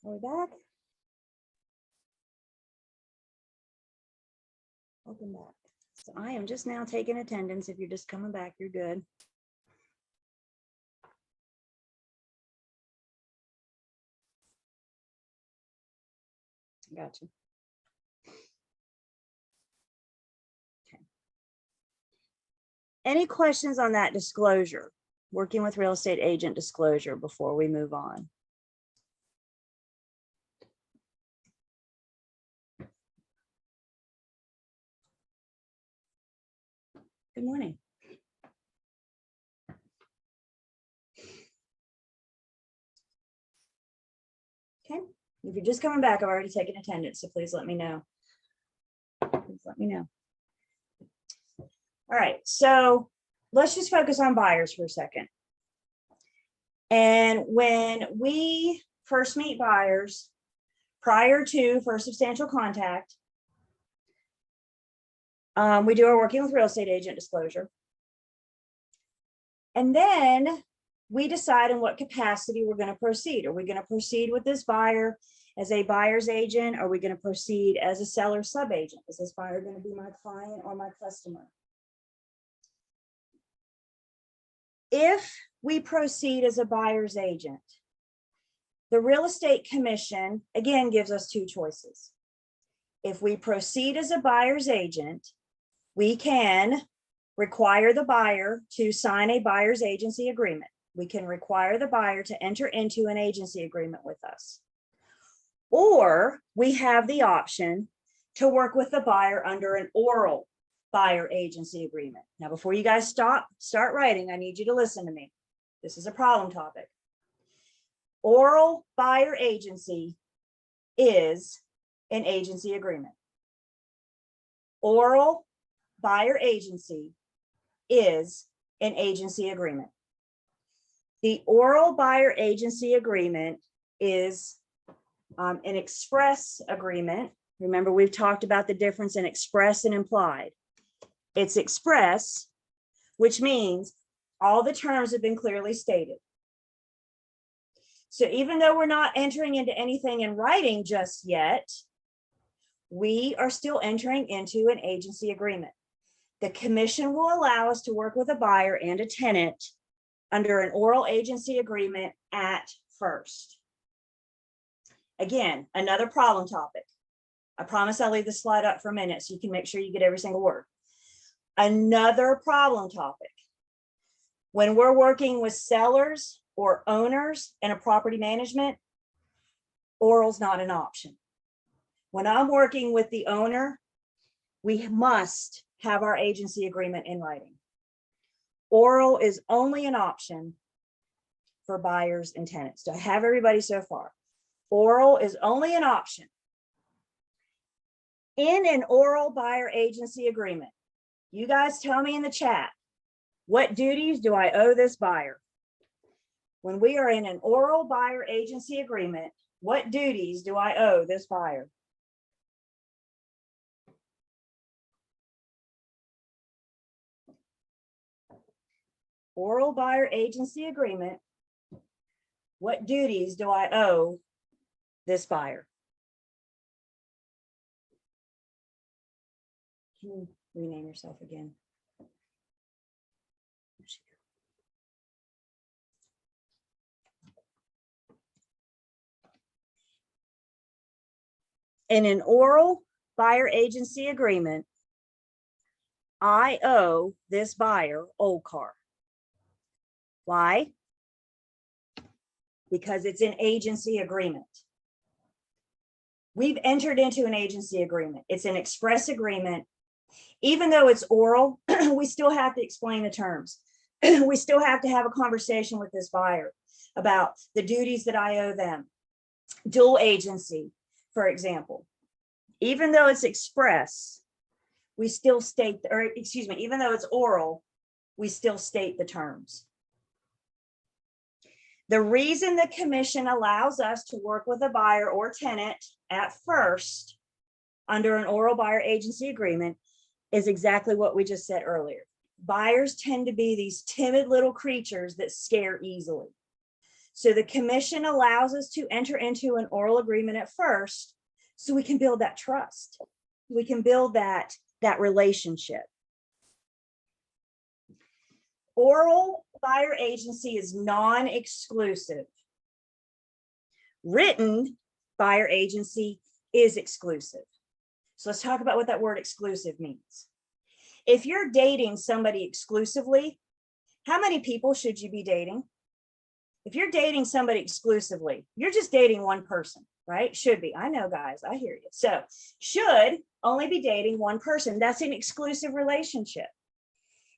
Speaker 1: Are we back? Welcome back. So I am just now taking attendance. If you're just coming back, you're good. Gotcha. Okay. Any questions on that disclosure? Working with real estate agent disclosure before we move on? Good morning. Okay, if you're just coming back, I've already taken attendance, so please let me know. Please let me know. All right, so let's just focus on buyers for a second. And when we first meet buyers, prior to first substantial contact, we do our working with real estate agent disclosure. And then we decide in what capacity we're going to proceed. Are we going to proceed with this buyer as a buyer's agent? Are we going to proceed as a seller sub-agent? Is this buyer going to be my client or my customer? If we proceed as a buyer's agent, the real estate commission, again, gives us two choices. If we proceed as a buyer's agent, we can require the buyer to sign a buyer's agency agreement. We can require the buyer to enter into an agency agreement with us. Or we have the option to work with the buyer under an oral buyer agency agreement. Now, before you guys start writing, I need you to listen to me. This is a problem topic. Oral buyer agency is an agency agreement. Oral buyer agency is an agency agreement. The oral buyer agency agreement is an express agreement. Remember, we've talked about the difference in express and implied. It's express, which means all the terms have been clearly stated. So even though we're not entering into anything in writing just yet, we are still entering into an agency agreement. The commission will allow us to work with a buyer and a tenant under an oral agency agreement at first. Again, another problem topic. I promise I'll leave the slide up for a minute so you can make sure you get every single word. Another problem topic. When we're working with sellers or owners in a property management, oral's not an option. When I'm working with the owner, we must have our agency agreement in writing. Oral is only an option for buyers and tenants. Do I have everybody so far? Oral is only an option. In an oral buyer agency agreement, you guys tell me in the chat, what duties do I owe this buyer? When we are in an oral buyer agency agreement, what duties do I owe this buyer? Oral buyer agency agreement, what duties do I owe this buyer? Can you rename yourself again? In an oral buyer agency agreement, I owe this buyer OLCAR. Why? Because it's an agency agreement. We've entered into an agency agreement. It's an express agreement. Even though it's oral, we still have to explain the terms. We still have to have a conversation with this buyer about the duties that I owe them. Dual agency, for example. Even though it's express, we still state, or excuse me, even though it's oral, we still state the terms. The reason the commission allows us to work with a buyer or tenant at first under an oral buyer agency agreement is exactly what we just said earlier. buyers tend to be these timid little creatures that scare easily. So the commission allows us to enter into an oral agreement at first, so we can build that trust. We can build that relationship. Oral buyer agency is non-exclusive. Written buyer agency is exclusive. So let's talk about what that word exclusive means. If you're dating somebody exclusively, how many people should you be dating? If you're dating somebody exclusively, you're just dating one person, right? Should be. I know, guys, I hear you. So should only be dating one person. That's an exclusive relationship.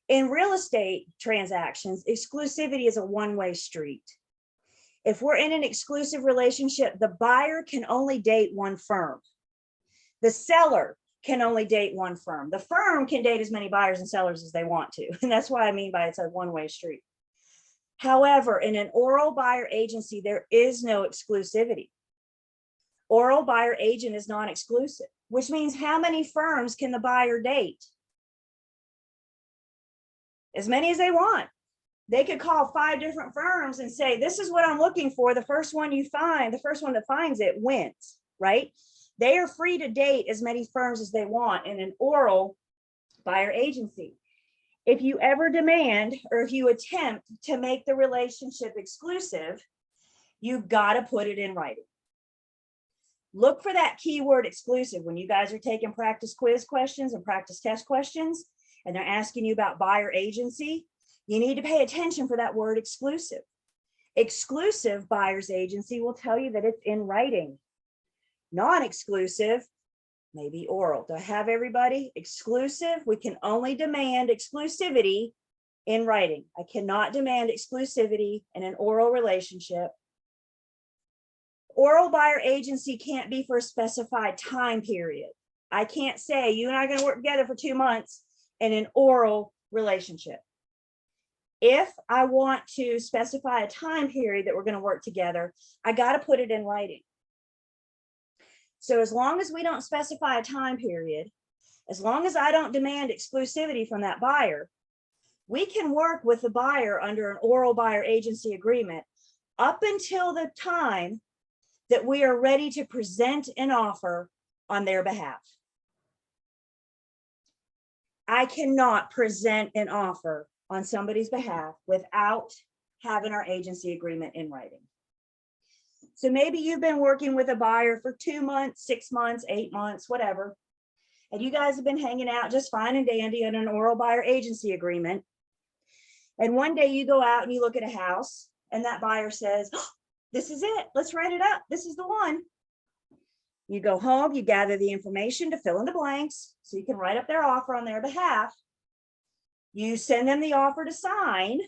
Speaker 1: In real estate transactions, exclusivity is a one-way street. If we're in an exclusive relationship, the buyer can only date one firm. The seller can only date one firm. The firm can date as many buyers and sellers as they want to. And that's why I mean by it's a one-way street. However, in an oral buyer agency, there is no exclusivity. Oral buyer agent is non-exclusive, which means how many firms can the buyer date? As many as they want. They could call 5 different firms and say, this is what I'm looking for. The first one you find, the first one that finds it wins, right? They are free to date as many firms as they want in an oral buyer agency. If you ever demand, or if you attempt to make the relationship exclusive, you've got to put it in writing. Look for that keyword exclusive when you guys are taking practice quiz questions and practice test questions, and they're asking you about buyer agency. You need to pay attention for that word exclusive. Exclusive buyer's agency will tell you that it's in writing. Non-exclusive, maybe oral. Do I have everybody? Exclusive, we can only demand exclusivity in writing. I cannot demand exclusivity in an oral relationship. Oral buyer agency can't be for a specified time period. I can't say you and I are going to work together for 2 months in an oral relationship. If I want to specify a time period that we're going to work together, I got to put it in writing. So as long as we don't specify a time period, as long as I don't demand exclusivity from that buyer, we can work with the buyer under an oral buyer agency agreement up until the time that we are ready to present an offer on their behalf. I cannot present an offer on somebody's behalf without having our agency agreement in writing. So maybe you've been working with a buyer for 2 months, 6 months, 8 months, whatever. And you guys have been hanging out just fine and dandy on an oral buyer agency agreement. And one day you go out and you look at a house and that buyer says, oh, this is it. Let's write it up. This is the one. You go home, you gather the information to fill in the blanks so you can write up their offer on their behalf. You send them the offer to sign.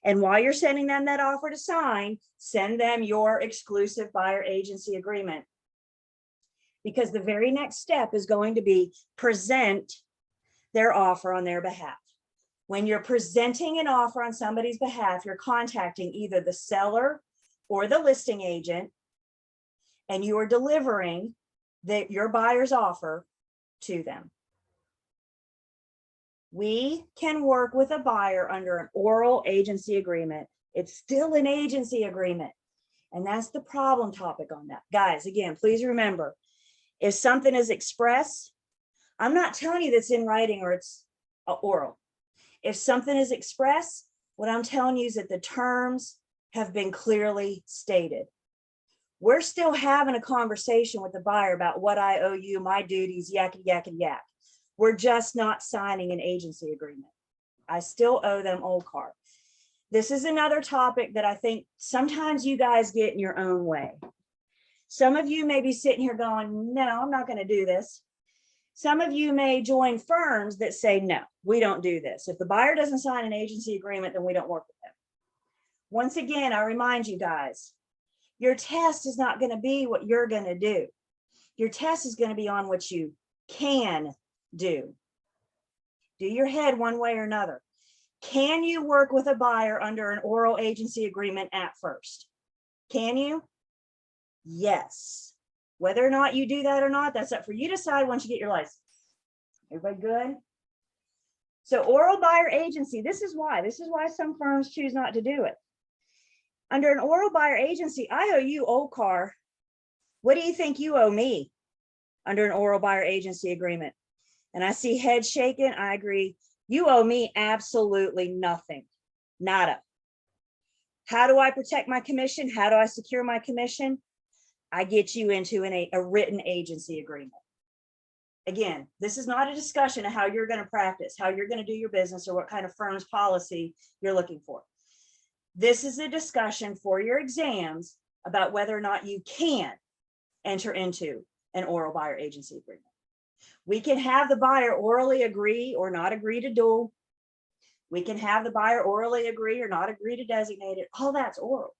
Speaker 1: And while you're sending them that offer to sign, send them your exclusive buyer agency agreement. Because the very next step is going to be present their offer on their behalf. When you're presenting an offer on somebody's behalf, you're contacting either the seller or the listing agent, and you are delivering your buyer's offer to them. We can work with a buyer under an oral agency agreement. It's still an agency agreement. And that's the problem topic on that. Guys, again, please remember, if something is express, I'm not telling you that's in writing or it's oral. If something is express, what I'm telling you is that the terms have been clearly stated. We're still having a conversation with the buyer about what I owe you, my duties, yakety yak and yak. We're just not signing an agency agreement. I still owe them old car. This is another topic that I think sometimes you guys get in your own way. Some of you may be sitting here going, no, I'm not going to do this. Some of you may join firms that say, no, we don't do this. If the buyer doesn't sign an agency agreement, then we don't work with them. Once again, I remind you guys, your test is not going to be what you're going to do. Your test is going to be on what you can do. Do your head one way or another. Can you work with a buyer under an oral agency agreement at first? Can you? Yes. Whether or not you do that or not, that's up for you to decide once you get your license. Everybody good? So oral buyer agency, this is why some firms choose not to do it. Under an oral buyer agency, I owe you, old car. What do you think you owe me under an oral buyer agency agreement? And I see heads shaking. I agree. You owe me absolutely nothing. Nada. How do I protect my commission? How do I secure my commission? I get you into a written agency agreement. Again, this is not a discussion of how you're going to practice, how you're going to do your business, or what kind of firm's policy you're looking for. This is a discussion for your exams about whether or not you can enter into an oral buyer agency agreement. We can have the buyer orally agree or not agree to dual. We can have the buyer orally agree or not agree to designate it. All that's oral.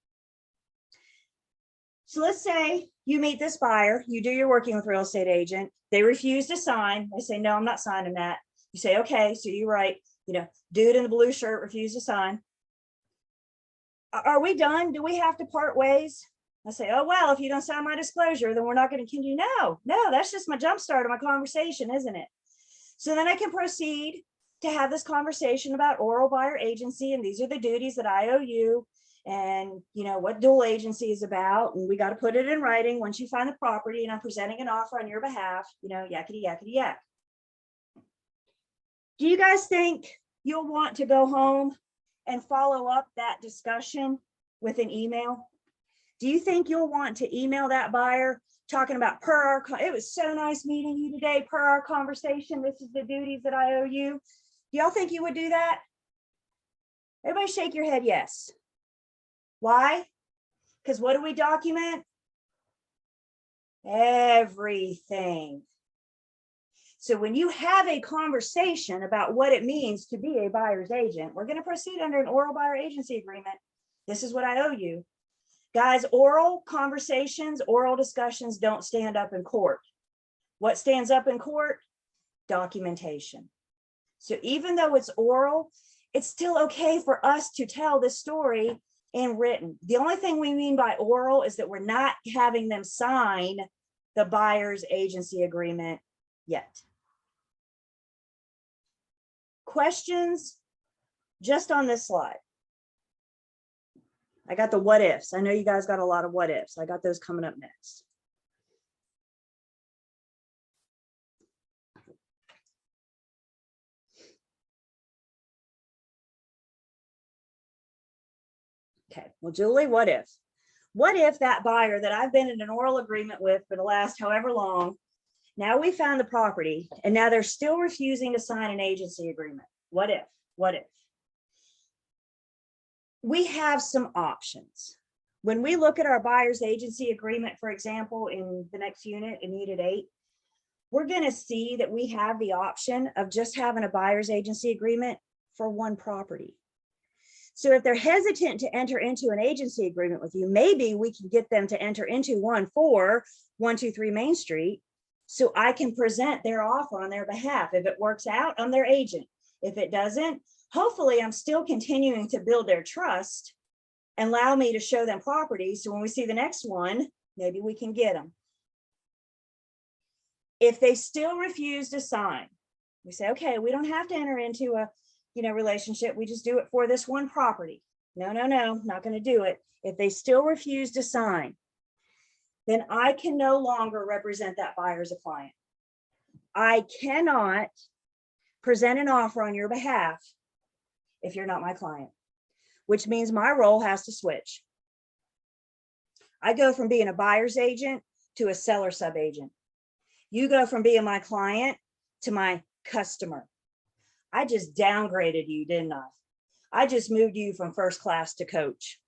Speaker 1: So let's say you meet this buyer, you do your working with real estate agent, they refuse to sign. They say, no, I'm not signing that. You say, okay, so you write, dude in the blue shirt refused to sign. Are we done? Do we have to part ways? I say, oh, well, if you don't sign my disclosure, then we're not going to continue. No, that's just my jump start of my conversation, isn't it? So then I can proceed to have this conversation about oral buyer agency, and these are the duties that I owe you, and what dual agency is about, and we got to put it in writing once you find the property and I'm presenting an offer on your behalf, yakety yakety yak. Do you guys think you'll want to go home and follow up that discussion with an email? Do you think you'll want to email that buyer talking about it was so nice meeting you today, per our conversation, this is the duties that I owe you? Do y'all think you would do that? Everybody shake your head yes. Why? Because what do we document? Everything. So when you have a conversation about what it means to be a buyer's agent, we're going to proceed under an oral buyer agency agreement. This is what I owe you. Guys, oral conversations, oral discussions don't stand up in court. What stands up in court? Documentation. So even though it's oral, it's still okay for us to tell this story in written. The only thing we mean by oral is that we're not having them sign the buyer's agency agreement yet. Questions just on this slide? I got the what ifs. I know you guys got a lot of what ifs. I got those coming up next. Okay, well, Julie, what if? What if that buyer that I've been in an oral agreement with for the last however long, now we found the property and now they're still refusing to sign an agency agreement? What if? What if? We have some options. When we look at our buyer's agency agreement, for example, in the next unit in Unit 8, we're going to see that we have the option of just having a buyer's agency agreement for one property. So if they're hesitant to enter into an agency agreement with you, maybe we can get them to enter into one for 123 Main Street, so I can present their offer on their behalf. If it works out, I'm their agent. If it doesn't, hopefully I'm still continuing to build their trust and allow me to show them property. So when we see the next one, maybe we can get them. If they still refuse to sign, we say, okay, we don't have to enter into a relationship. We just do it for this one property. No, not going to do it. If they still refuse to sign, then I can no longer represent that buyer as a client. I cannot present an offer on your behalf if you're not my client, which means my role has to switch. I go from being a buyer's agent to a seller sub-agent. You go from being my client to my customer. I just downgraded you, didn't I? I just moved you from first class to coach.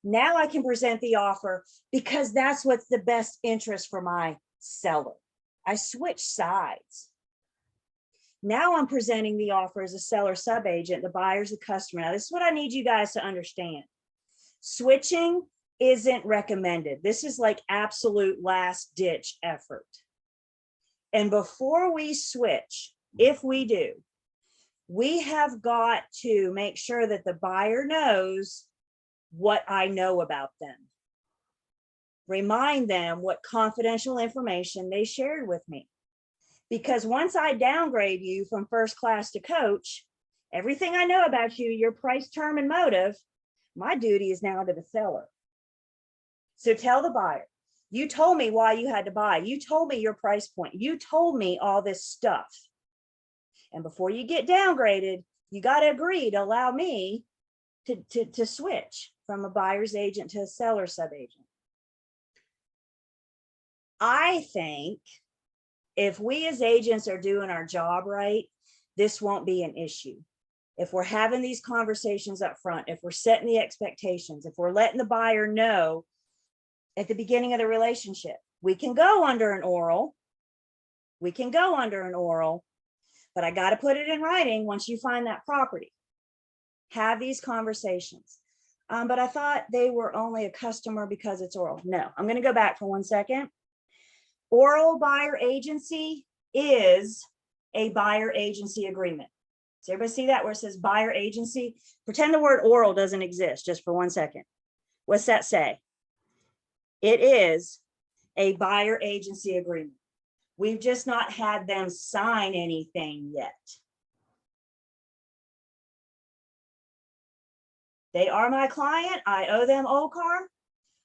Speaker 1: Now I can present the offer because that's what's the best interest for my seller. I switch sides. Now I'm presenting the offer as a seller sub-agent, the buyer's the customer. Now this is what I need you guys to understand. Switching isn't recommended. This is like absolute last ditch effort. And before we switch, if we do, we have got to make sure that the buyer knows what I know about them. Remind them what confidential information they shared with me. Because once I downgrade you from first class to coach, everything I know about you, your price, term, and motive, my duty is now to the seller. So tell the buyer, you told me why you had to buy. You told me your price point. You told me all this stuff. And before you get downgraded, you got to agree to allow me to switch from a buyer's agent to a seller sub-agent. I think if we as agents are doing our job right, this won't be an issue. If we're having these conversations up front, if we're setting the expectations, if we're letting the buyer know at the beginning of the relationship, we can go under an oral. We can go under an oral, but I got to put it in writing once you find that property. Have these conversations. But I thought they were only a customer because it's oral. No, I'm going to go back for 1 second. Oral buyer agency is a buyer agency agreement. Does everybody see that where it says buyer agency? Pretend the word oral doesn't exist just for 1 second. What's that say? It is a buyer agency agreement. We've just not had them sign anything yet. They are my client. I owe them OCAR.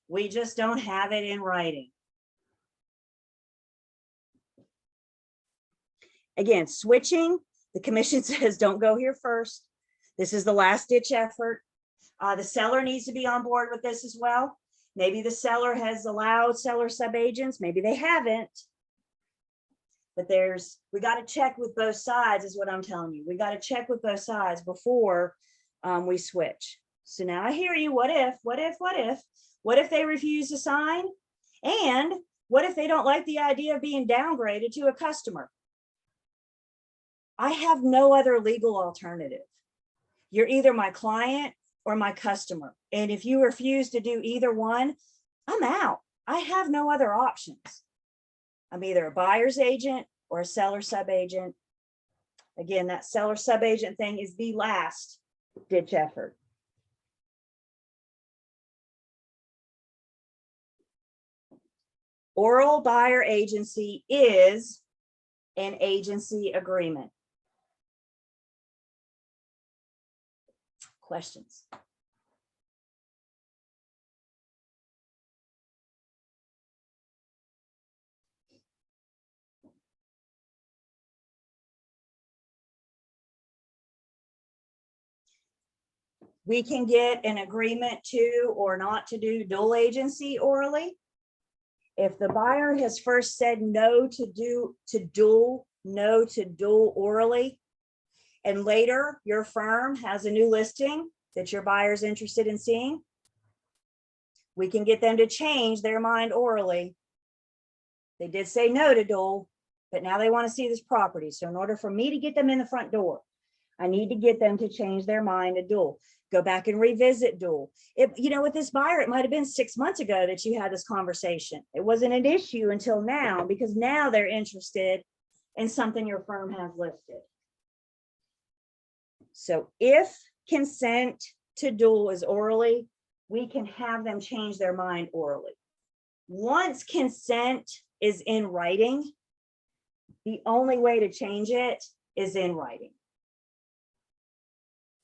Speaker 1: We just don't have it in writing. Again, switching, the commission says don't go here first. This is the last ditch effort. The seller needs to be on board with this as well. Maybe the seller has allowed seller sub-agents, maybe they haven't. But we got to check with both sides is what I'm telling you. We got to check with both sides before we switch. So now I hear you. What if they refuse to sign? And what if they don't like the idea of being downgraded to a customer? I have no other legal alternative. You're either my client or my customer. And if you refuse to do either one, I'm out. I have no other options. I'm either a buyer's agent or a seller sub-agent. Again, that seller sub-agent thing is the last ditch effort. Oral buyer agency is an agency agreement. Questions? We can get an agreement to or not to do dual agency orally. If the buyer has first said no to dual orally, and later your firm has a new listing that your buyer's interested in seeing, we can get them to change their mind orally. They did say no to dual, but now they want to see this property. So in order for me to get them in the front door, I need to get them to change their mind to dual. Go back and revisit dual. With this buyer, it might have been 6 months ago that you had this conversation. It wasn't an issue until now, because now they're interested in something your firm has listed. So if consent to dual is orally, we can have them change their mind orally. Once consent is in writing, the only way to change it is in writing.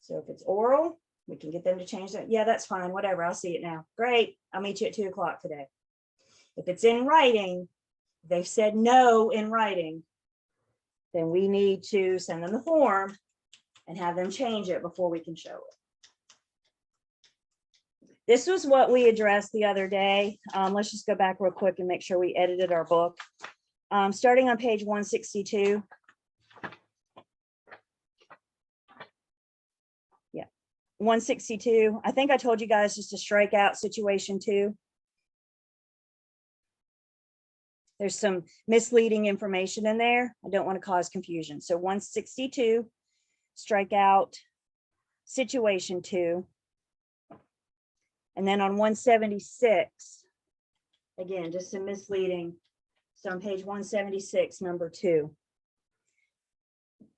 Speaker 1: So if it's oral, we can get them to change that. Yeah, that's fine. Whatever. I'll see it now. Great. I'll meet you at 2 o'clock today. If it's in writing, they've said no in writing, then we need to send them the form and have them change it before we can show it. This was what we addressed the other day. Let's just go back real quick and make sure we edited our book. Starting on page 162. 162. I think I told you guys just to strike out situation 2. There's some misleading information in there. I don't want to cause confusion. So 162, strike out situation 2. And then on 176, again, just some misleading. So on page 176, number 2.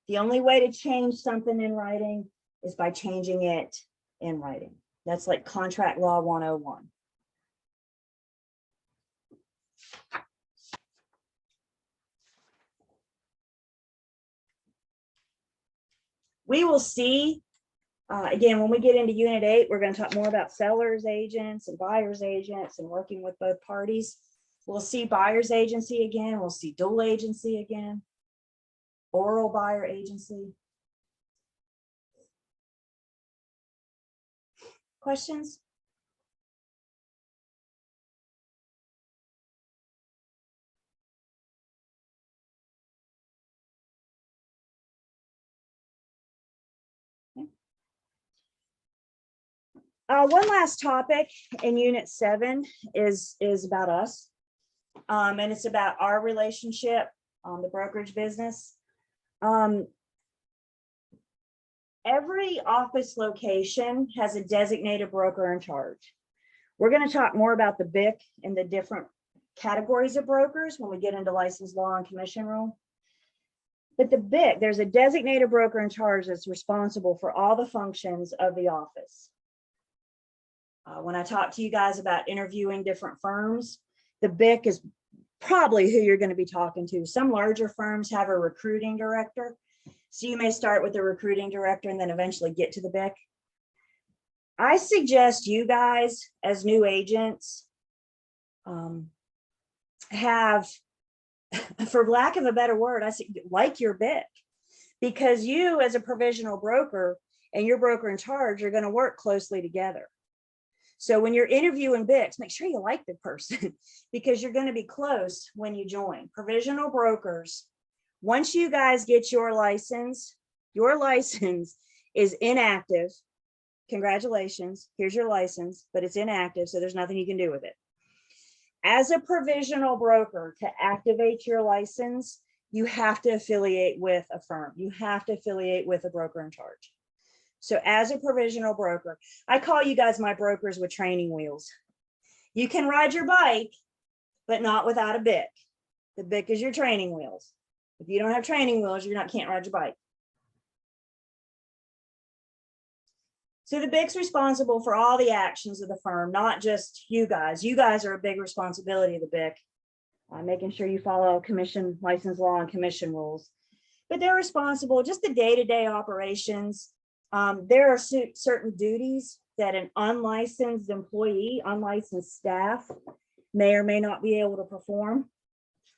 Speaker 1: The only way to change something in writing is by changing it in writing. That's like contract law 101. We will see, again, when we get into Unit 8, we're going to talk more about sellers agents and buyers agents and working with both parties. We'll see buyer's agency again. We'll see dual agency again, oral buyer agency. Questions? One last topic in Unit 7 is about us. And it's about our relationship, the brokerage business. Every office location has a designated broker in charge. We're going to talk more about the BIC and the different categories of brokers when we get into license law and commission rule. But the BIC, there's a designated broker in charge that's responsible for all the functions of the office. When I talk to you guys about interviewing different firms, the BIC is probably who you're going to be talking to. Some larger firms have a recruiting director. So you may start with the recruiting director and then eventually get to the BIC. I suggest you guys as new agents have, for lack of a better word, I say like your BIC, because you as a provisional broker and your broker in charge are going to work closely together. So when you're interviewing BICs, make sure you like the person because you're going to be close when you join. Provisional brokers, once you guys get your license is inactive. Congratulations, here's your license, but it's inactive, so there's nothing you can do with it. As a provisional broker, to activate your license, you have to affiliate with a firm. You have to affiliate with a broker in charge. So as a provisional broker, I call you guys my brokers with training wheels. You can ride your bike, but not without a BIC. The BIC is your training wheels. If you don't have training wheels, can't ride your bike. So the BIC's responsible for all the actions of the firm, not just you guys. You guys are a big responsibility of the BIC, making sure you follow commission license law and commission rules. But they're responsible just the day-to-day operations. There are certain duties that an unlicensed employee, unlicensed staff may or may not be able to perform.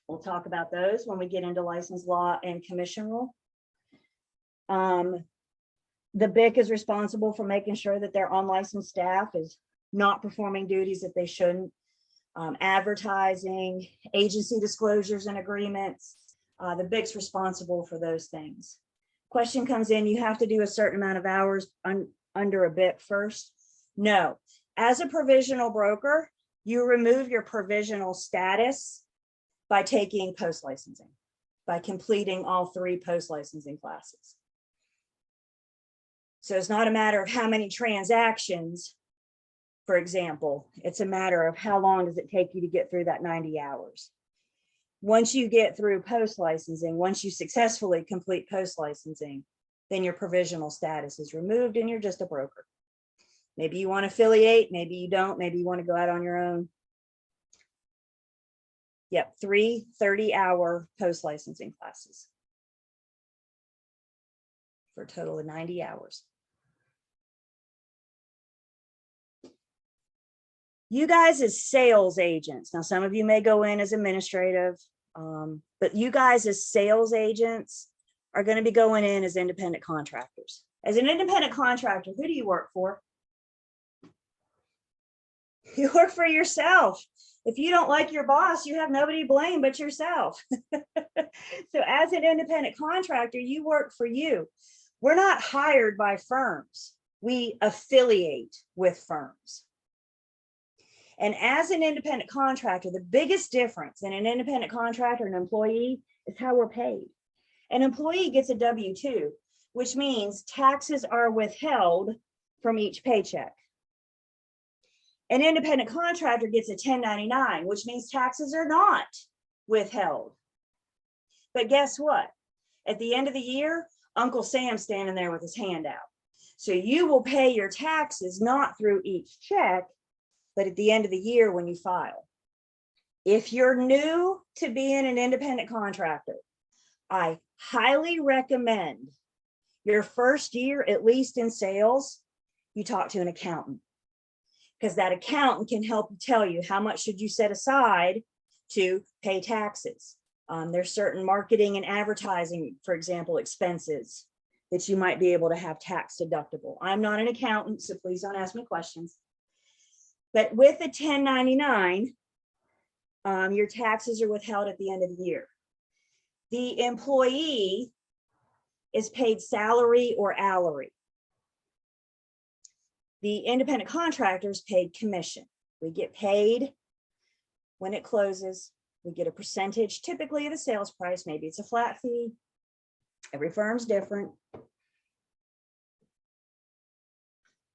Speaker 1: We'll talk about those when we get into license law and commission rule. The BIC is responsible for making sure that their unlicensed staff is not performing duties that they shouldn't. Advertising, agency disclosures and agreements. The BIC's responsible for those things. Question comes in, you have to do a certain amount of hours under a BIC first. No, as a provisional broker, you remove your provisional status by taking post-licensing, by completing all 3 post-licensing classes. So it's not a matter of how many transactions, for example, it's a matter of how long does it take you to get through that 90 hours. Once you get through post-licensing, once you successfully complete post-licensing, then your provisional status is removed and you're just a broker. Maybe you want to affiliate, maybe you don't, maybe you want to go out on your own. Yep, 3 30-hour post-licensing classes for a total of 90 hours. You guys as sales agents, now some of you may go in as administrative, but you guys as sales agents are going to be going in as independent contractors. As an independent contractor, who do you work for? You work for yourself. If you don't like your boss, you have nobody to blame but yourself. So as an independent contractor, you work for you. We're not hired by firms. We affiliate with firms. And as an independent contractor, the biggest difference in an independent contractor and an employee is how we're paid. An employee gets a W-2, which means taxes are withheld from each paycheck. An independent contractor gets a 1099, which means taxes are not withheld. But guess what? At the end of the year, Uncle Sam's standing there with his hand out. So you will pay your taxes not through each check, but at the end of the year when you file. If you're new to being an independent contractor, I highly recommend Your first year, at least in sales, you talk to an accountant, because that accountant can help you tell you how much should you set aside to pay taxes. There's certain marketing and advertising, for example, expenses that you might be able to have tax deductible. I'm not an accountant, so please don't ask me questions. But with a 1099, your taxes are withheld at the end of the year. The employee is paid salary or hourly. The independent contractor is paid commission. We get paid when it closes. We get a percentage, typically of the sales price. Maybe it's a flat fee. Every firm's different.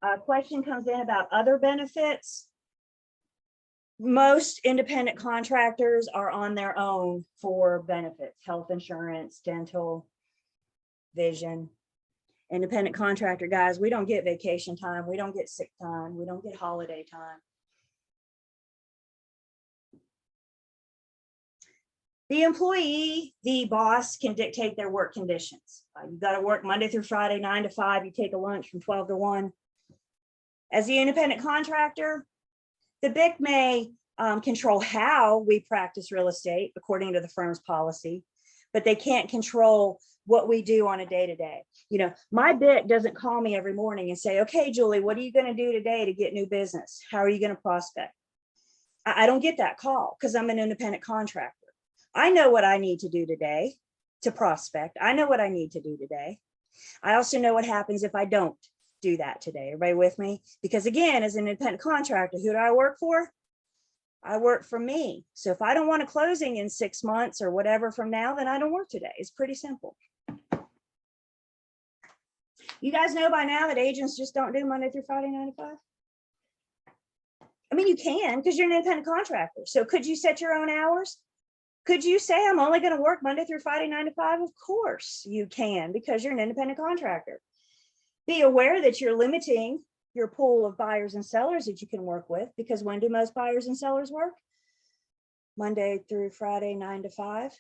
Speaker 1: A question comes in about other benefits. Most independent contractors are on their own for benefits, health insurance, dental, vision. Independent contractor guys, we don't get vacation time. We don't get sick time. We don't get holiday time. The employee, the boss, can dictate their work conditions. You got to work Monday through Friday, 9 to 5. You take a lunch from 12 to 1. As the independent contractor, the BIC may control how we practice real estate according to the firm's policy, but they can't control what we do on a day-to-day. You know, my BIC doesn't call me every morning and say, okay, Julie, what are you going to do today to get new business? How are you going to prospect? I don't get that call because I'm an independent contractor. I know what I need to do today to prospect. I know what I need to do today. I also know what happens if I don't do that today. Everybody with me? Because again, as an independent contractor, who do I work for? I work for me. So if I don't want a closing in 6 months or whatever from now, then I don't work today. It's pretty simple. You guys know by now that agents just don't do Monday through Friday, 9 to 5. I mean, you can because you're an independent contractor. So could you set your own hours? Could you say I'm only going to work Monday through Friday, 9 to 5? Of course you can, because you're an independent contractor. Be aware that you're limiting your pool of buyers and sellers that you can work with, because when do most buyers and sellers work? Monday through Friday, 9 to 5.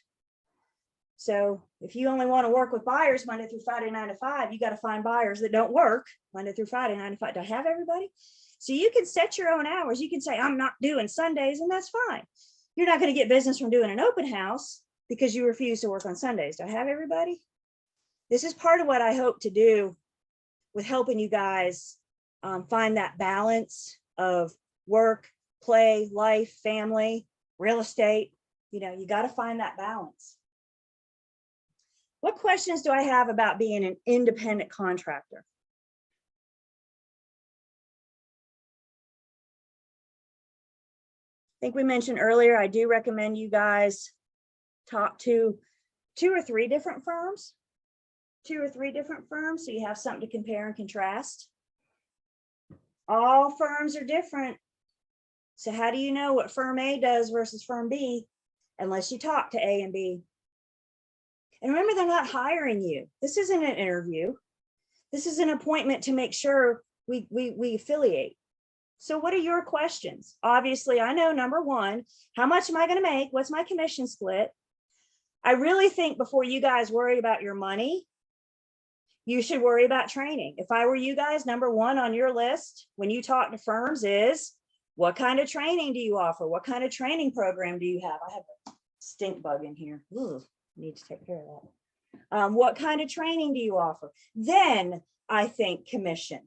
Speaker 1: So if you only want to work with buyers Monday through Friday, 9 to 5, you got to find buyers that don't work Monday through Friday, 9 to 5. Do I have everybody? So you can set your own hours. You can say, I'm not doing Sundays, and that's fine. You're not going to get business from doing an open house because you refuse to work on Sundays. Do I have everybody? This is part of what I hope to do with helping you guys find that balance of work, play, life, family, real estate. You know, you got to find that balance. What questions do I have about being an independent contractor? I think we mentioned earlier, I do recommend you guys talk to 2 or 3 different firms. 2 or 3 different firms, so you have something to compare and contrast. All firms are different. So how do you know what firm A does versus firm B unless you talk to A and B? And remember, they're not hiring you. This isn't an interview. This is an appointment to make sure we affiliate. So what are your questions? Obviously, I know number 1, how much am I going to make? What's my commission split? I really think before you guys worry about your money, you should worry about training. If I were you guys, number 1 on your list when you talk to firms is, what kind of training do you offer? What kind of training program do you have? I have a stink bug in here. Ooh, need to take care of that. What kind of training do you offer? Then I think commission.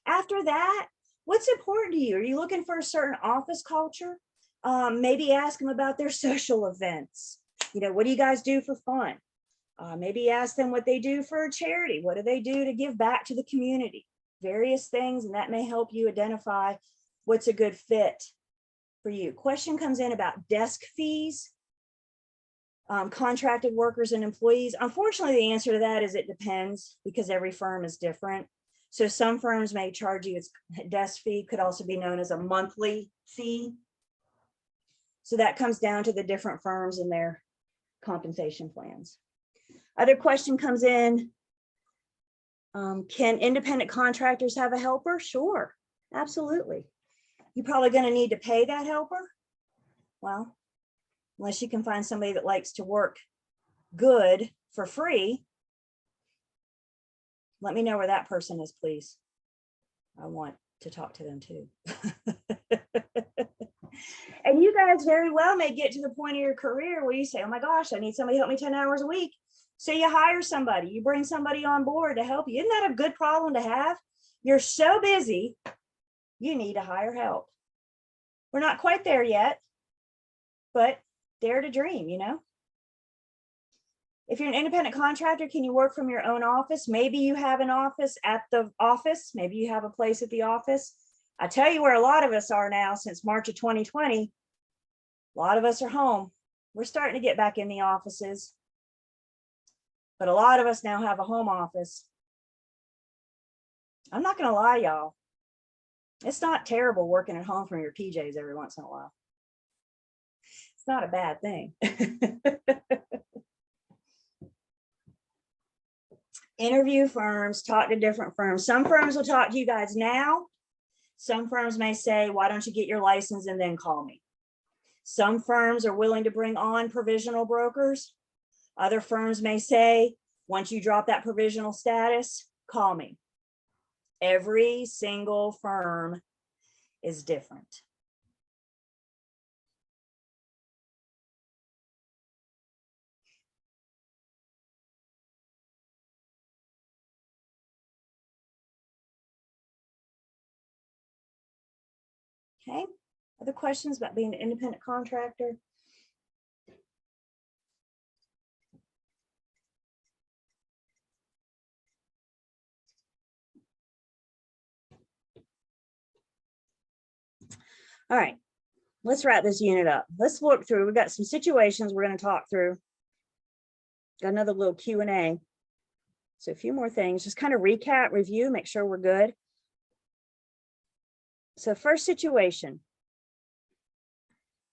Speaker 1: After that, what's important to you? Are you looking for a certain office culture? Maybe ask them about their social events. You know, what do you guys do for fun? Maybe ask them what they do for a charity. What do they do to give back to the community? Various things, and that may help you identify what's a good fit for you. Question comes in about desk fees, contracted workers and employees. Unfortunately, the answer to that is it depends, because every firm is different. So some firms may charge you its desk fee, could also be known as a monthly fee. So that comes down to the different firms and their compensation plans. Other question comes in, can independent contractors have a helper? Sure, absolutely. You're probably going to need to pay that helper. Well, unless you can find somebody that likes to work good for free, Let me know where that person is, please. I want to talk to them too. And you guys very well may get to the point of your career where you say, oh my gosh, I need somebody to help me 10 hours a week. So you hire somebody, you bring somebody on board to help you. Isn't that a good problem to have? You're so busy, you need to hire help. We're not quite there yet, but dare to dream, you know? If you're an independent contractor, can you work from your own office? Maybe you have an office at the office. Maybe you have a place at the office. I tell you where a lot of us are now since March of 2020. A lot of us are home. We're starting to get back in the offices. But a lot of us now have a home office. I'm not going to lie, y'all. It's not terrible working at home from your PJs every once in a while. It's not a bad thing. Interview firms, talk to different firms. Some firms will talk to you guys now. Some firms may say, why don't you get your license and then call me? Some firms are willing to bring on provisional brokers. Other firms may say, once you drop that provisional status, call me. Every single firm is different. Okay, other questions about being an independent contractor? All right, let's wrap this unit up. Let's work through, we've got some situations we're going to talk through. Got another little Q&A. So a few more things, just kind of recap, review, make sure we're good. So first situation,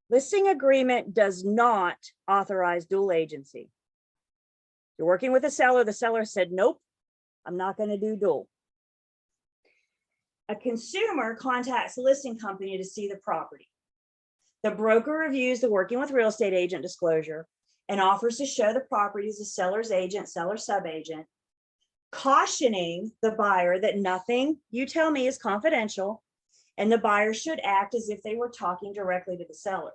Speaker 1: listing agreement does not authorize dual agency. You're working with a seller, the seller said, nope, I'm not going to do dual. A consumer contacts the listing company to see the property. The broker reviews the working with real estate agent disclosure and offers to show the property as a seller's agent, seller subagent, cautioning the buyer that nothing you tell me is confidential and the buyer should act as if they were talking directly to the seller.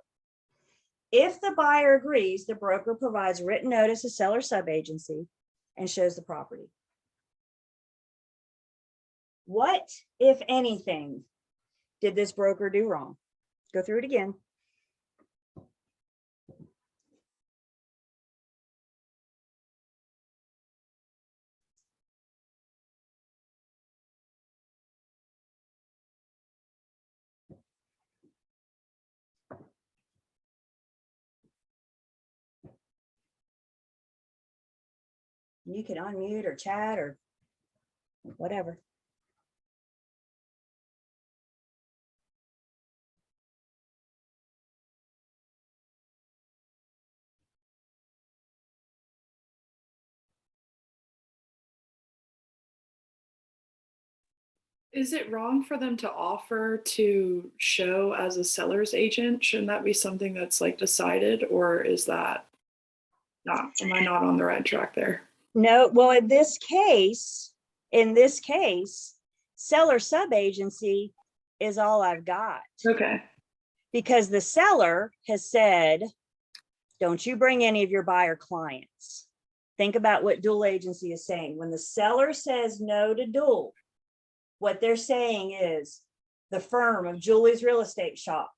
Speaker 1: If the buyer agrees, the broker provides written notice of seller subagency and shows the property. What, if anything, did this broker do wrong? Go through it again. You can unmute or chat or whatever.
Speaker 5: Is it wrong for them to offer to show as a seller's agent? Shouldn't that be something that's like decided, or is that not, am I not on the right track there?
Speaker 1: No, well, in this case, seller subagency is all I've got.
Speaker 5: Okay.
Speaker 1: Because the seller has said, don't you bring any of your buyer clients. Think about what dual agency is saying. When the seller says no to dual, what they're saying is the firm of Julie's Real Estate Shop,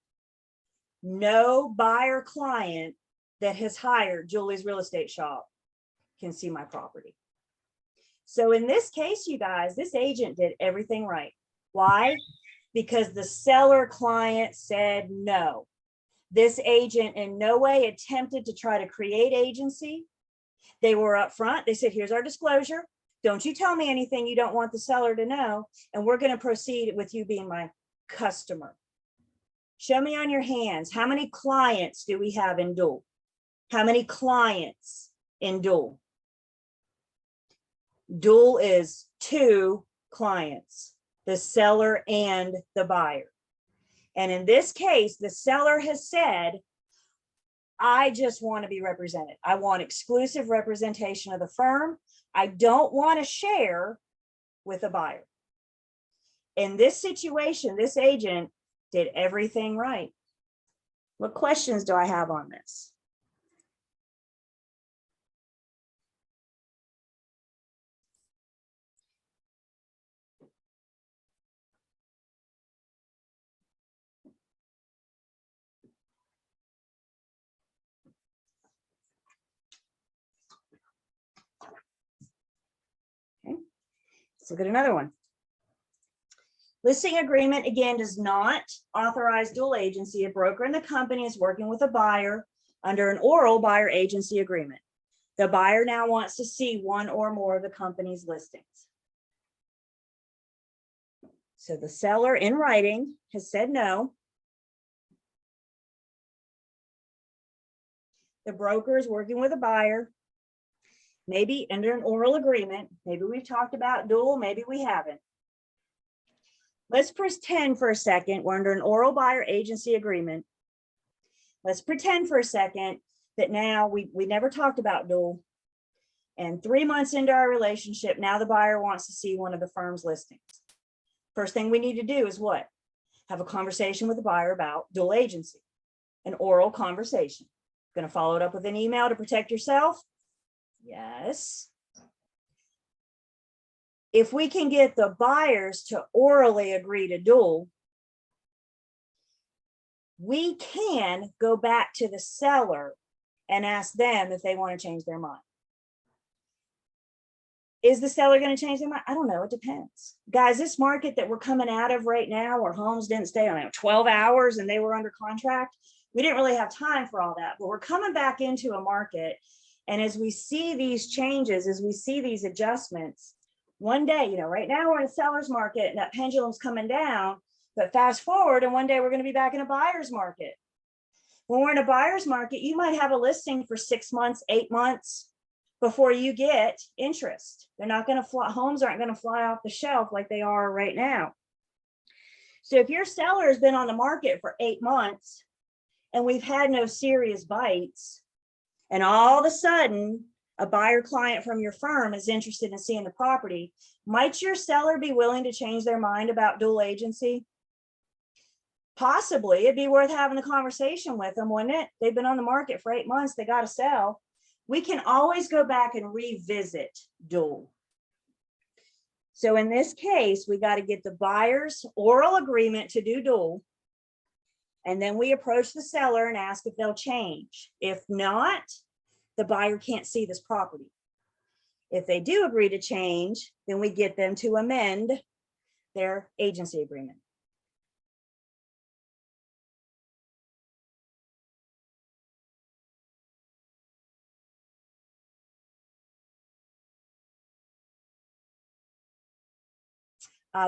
Speaker 1: no buyer client that has hired Julie's Real Estate Shop can see my property. So in this case, you guys, this agent did everything right. Why? Because the seller client said no. This agent in no way attempted to try to create agency. They were upfront. They said, here's our disclosure. Don't you tell me anything you don't want the seller to know. And we're going to proceed with you being my customer. Show me on your hands. How many clients do we have in dual? How many clients in dual? Dual is 2 clients, the seller and the buyer. And in this case, the seller has said, I just want to be represented. I want exclusive representation of the firm. I don't want to share with a buyer. In this situation, this agent did everything right. What questions do I have on this? Okay, let's look at another one. Listing agreement, again, does not authorize dual agency. A broker in the company is working with a buyer under an oral buyer agency agreement. The buyer now wants to see one or more of the company's listings. So the seller in writing has said no. The broker is working with a buyer, maybe under an oral agreement. Maybe we've talked about dual, maybe we haven't. Let's pretend for a second we're under an oral buyer agency agreement. Let's pretend for a second that now we never talked about dual. And 3 months into our relationship, now the buyer wants to see one of the firm's listings. First thing we need to do is what? Have a conversation with the buyer about dual agency, an oral conversation. Going to follow it up with an email to protect yourself? Yes. If we can get the buyers to orally agree to dual, we can go back to the seller and ask them if they want to change their mind. Is the seller going to change their mind? I don't know. It depends. Guys, this market that we're coming out of right now, where homes didn't stay on 12 hours and they were under contract, we didn't really have time for all that, but we're coming back into a market. And as we see these changes, as we see these adjustments, one day, right now we're in a seller's market and that pendulum's coming down, but fast forward and one day we're going to be back in a buyer's market. When we're in a buyer's market, you might have a listing for 6 months, 8 months before you get interest. They're not going to fly, homes aren't going to fly off the shelf like they are right now. So if your seller has been on the market for 8 months and we've had no serious bites, and all of a sudden a buyer client from your firm is interested in seeing the property, might your seller be willing to change their mind about dual agency? Possibly. It'd be worth having a conversation with them, wouldn't it? They've been on the market for 8 months. They got to sell. We can always go back and revisit dual. So in this case, we got to get the buyer's oral agreement to do dual. And then we approach the seller and ask if they'll change. If not, the buyer can't see this property. If they do agree to change, then we get them to amend their agency agreement.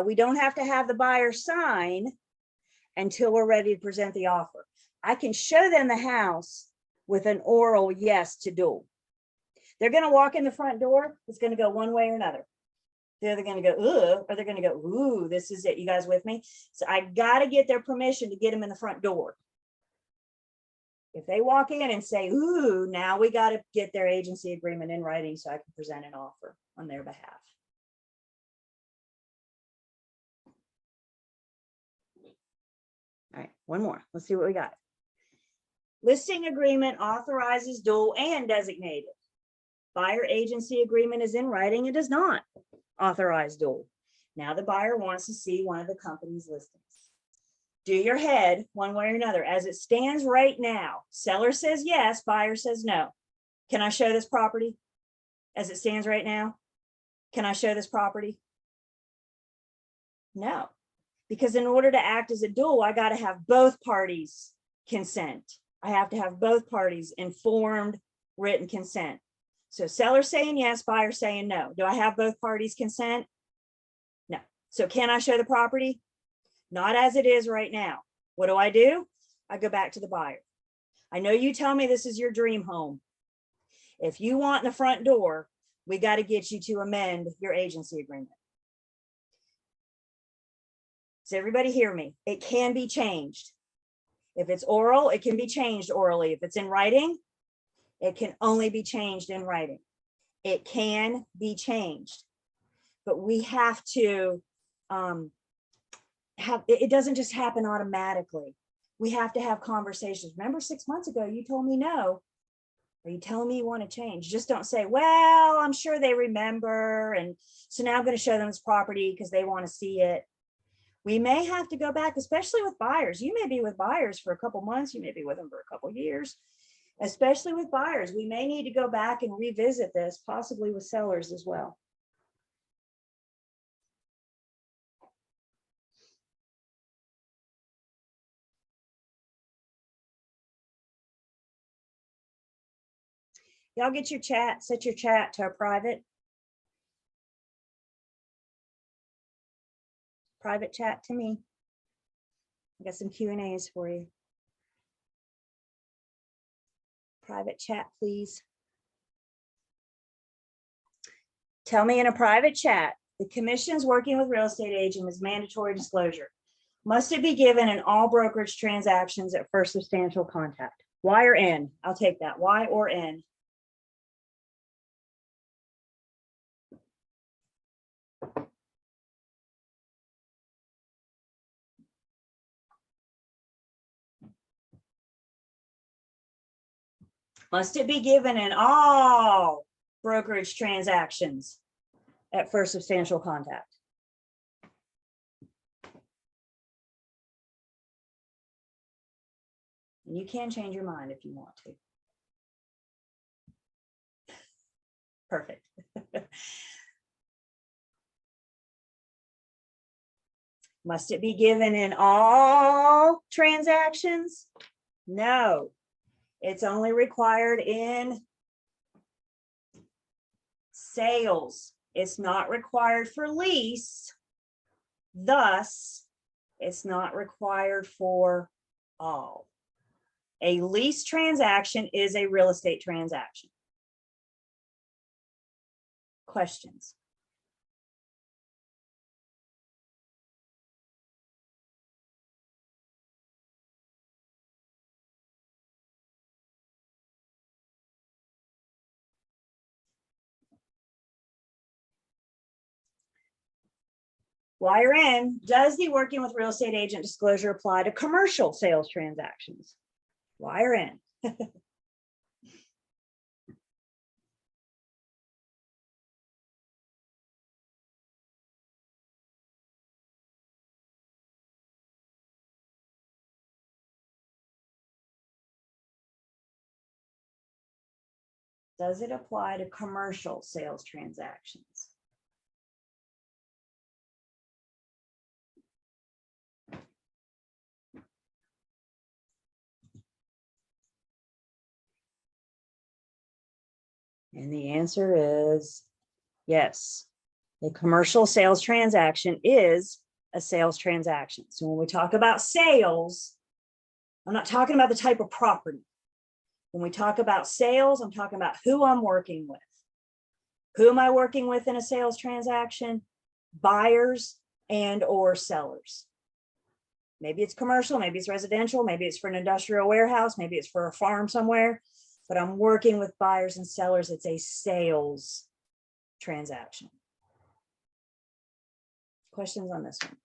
Speaker 1: We don't have to have the buyer sign until we're ready to present the offer. I can show them the house with an oral yes to dual. They're going to walk in the front door. It's going to go one way or another. They're going to go, ugh, or they're going to go, ooh, this is it. You guys with me? So I got to get their permission to get them in the front door. If they walk in and say, ooh, now we got to get their agency agreement in writing so I can present an offer on their behalf. All right, one more. Let's see what we got. Listing agreement authorizes dual and designated. Buyer agency agreement is in writing. It does not authorize dual. Now the buyer wants to see one of the company's listings. Do your head one way or another. As it stands right now, seller says yes, buyer says no. Can I show this property? As it stands right now, can I show this property? No. Because in order to act as a dual, I got to have both parties consent. I have to have both parties informed written consent. So seller saying yes, buyer saying no. Do I have both parties consent? No. So can I show the property? Not as it is right now. What do? I go back to the buyer. I know you tell me this is your dream home. If you want in the front door, we got to get you to amend your agency agreement. Does everybody hear me? It can be changed. If it's oral, it can be changed orally. If it's in writing, it can only be changed in writing. It can be changed. but we have to it doesn't just happen automatically. We have to have conversations. Remember 6 months ago, you told me no. Are you telling me you want to change? Just don't say, well, I'm sure they remember. And so now I'm going to show them this property because they want to see it. We may have to go back, especially with buyers. You may be with buyers for a couple months. You may be with them for a couple years, especially with buyers. We may need to go back and revisit this, possibly with sellers as well. Y'all get your chat, set your chat to a private chat to me. I got some Q&As for you. Private chat, please. Tell me in a private chat, the commission's working with real estate agent is mandatory disclosure. Must it be given in all brokerage transactions at first substantial contact? Y or N? I'll take that. Y or N? Must it be given in all brokerage transactions at first substantial contact? And you can change your mind if you want to. Perfect. Must it be given in all transactions? No. It's only required in sales. It's not required for lease. Thus, it's not required for all. A lease transaction is a real estate transaction. Questions? Y or N, does the working with real estate agent disclosure apply to commercial sales transactions? Y or N? Does it apply to commercial sales transactions? And the answer is yes. A commercial sales transaction is a sales transaction. So when we talk about sales, I'm not talking about the type of property. When we talk about sales, I'm talking about who I'm working with. Who am I working with in a sales transaction? Buyers and or sellers. Maybe it's commercial, maybe it's residential, maybe it's for an industrial warehouse, maybe it's for a farm somewhere, but I'm working with buyers and sellers. It's a sales transaction. Questions on this one?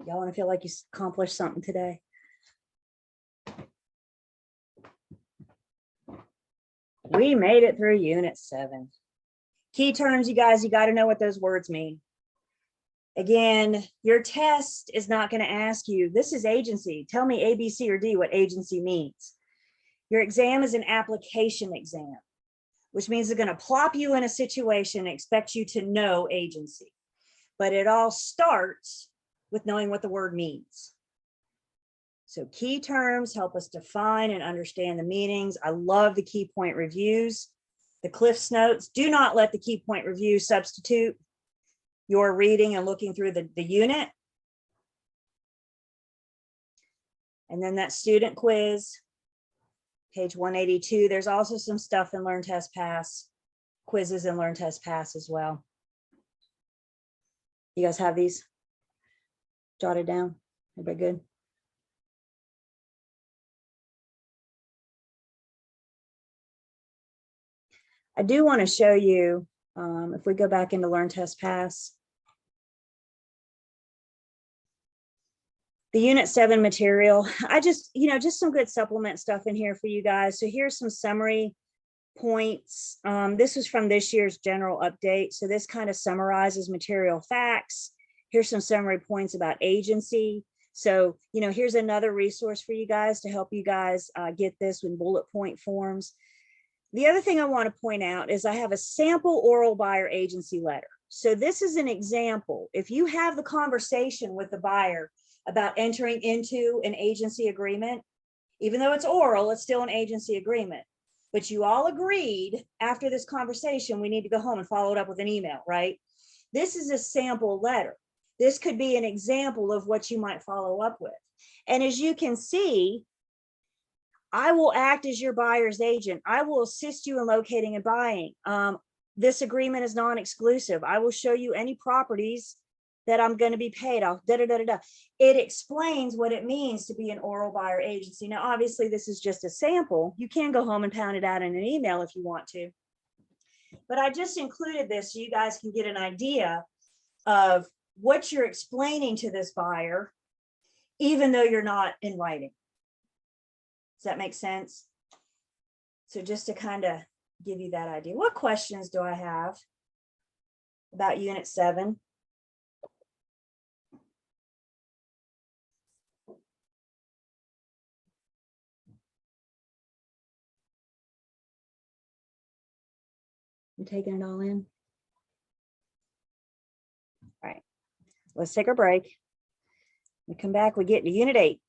Speaker 1: Y'all want to feel like you accomplished something today? We made it through Unit 7. Key terms, you guys, you got to know what those words mean. Again, your test is not going to ask you, this is agency. Tell me A, B, C, or D what agency means. Your exam is an application exam, which means they're going to plop you in a situation and expect you to know agency. But it all starts with knowing what the word means. So key terms help us define and understand the meanings. I love the key point reviews. The Cliff's Notes, do not let the key point review substitute your reading and looking through the unit. And then that student quiz, page 182. There's also some stuff in Learn Test Pass, quizzes in Learn Test Pass as well. You guys have these jotted down? Everybody good? I do want to show you, if we go back into Learn Test Pass, the Unit 7 material. I just, just some good supplement stuff in here for you guys. So here's some summary points. This was from this year's general update. So this kind of summarizes material facts. Here's some summary points about agency. So, here's another resource for you guys to help you guys get this in bullet point forms. The other thing I want to point out is I have a sample oral buyer agency letter. So this is an example. If you have the conversation with the buyer about entering into an agency agreement, even though it's oral, it's still an agency agreement. But you all agreed after this conversation, we need to go home and follow it up with an email, right? This is a sample letter. This could be an example of what you might follow up with. And as you can see, I will act as your buyer's agent. I will assist you in locating and buying. This agreement is non-exclusive. I will show you any properties that I'm going to be paid off. It explains what it means to be an oral buyer agency. Now, obviously, this is just a sample. You can go home and pound it out in an email if you want to. But I just included this so you guys can get an idea of what you're explaining to this buyer, even though you're not in writing. Does that make sense? So just to kind of give you that idea. What questions do I have about Unit 7? You taking it all in? All right, let's take a break. We come back, we get to Unit 8.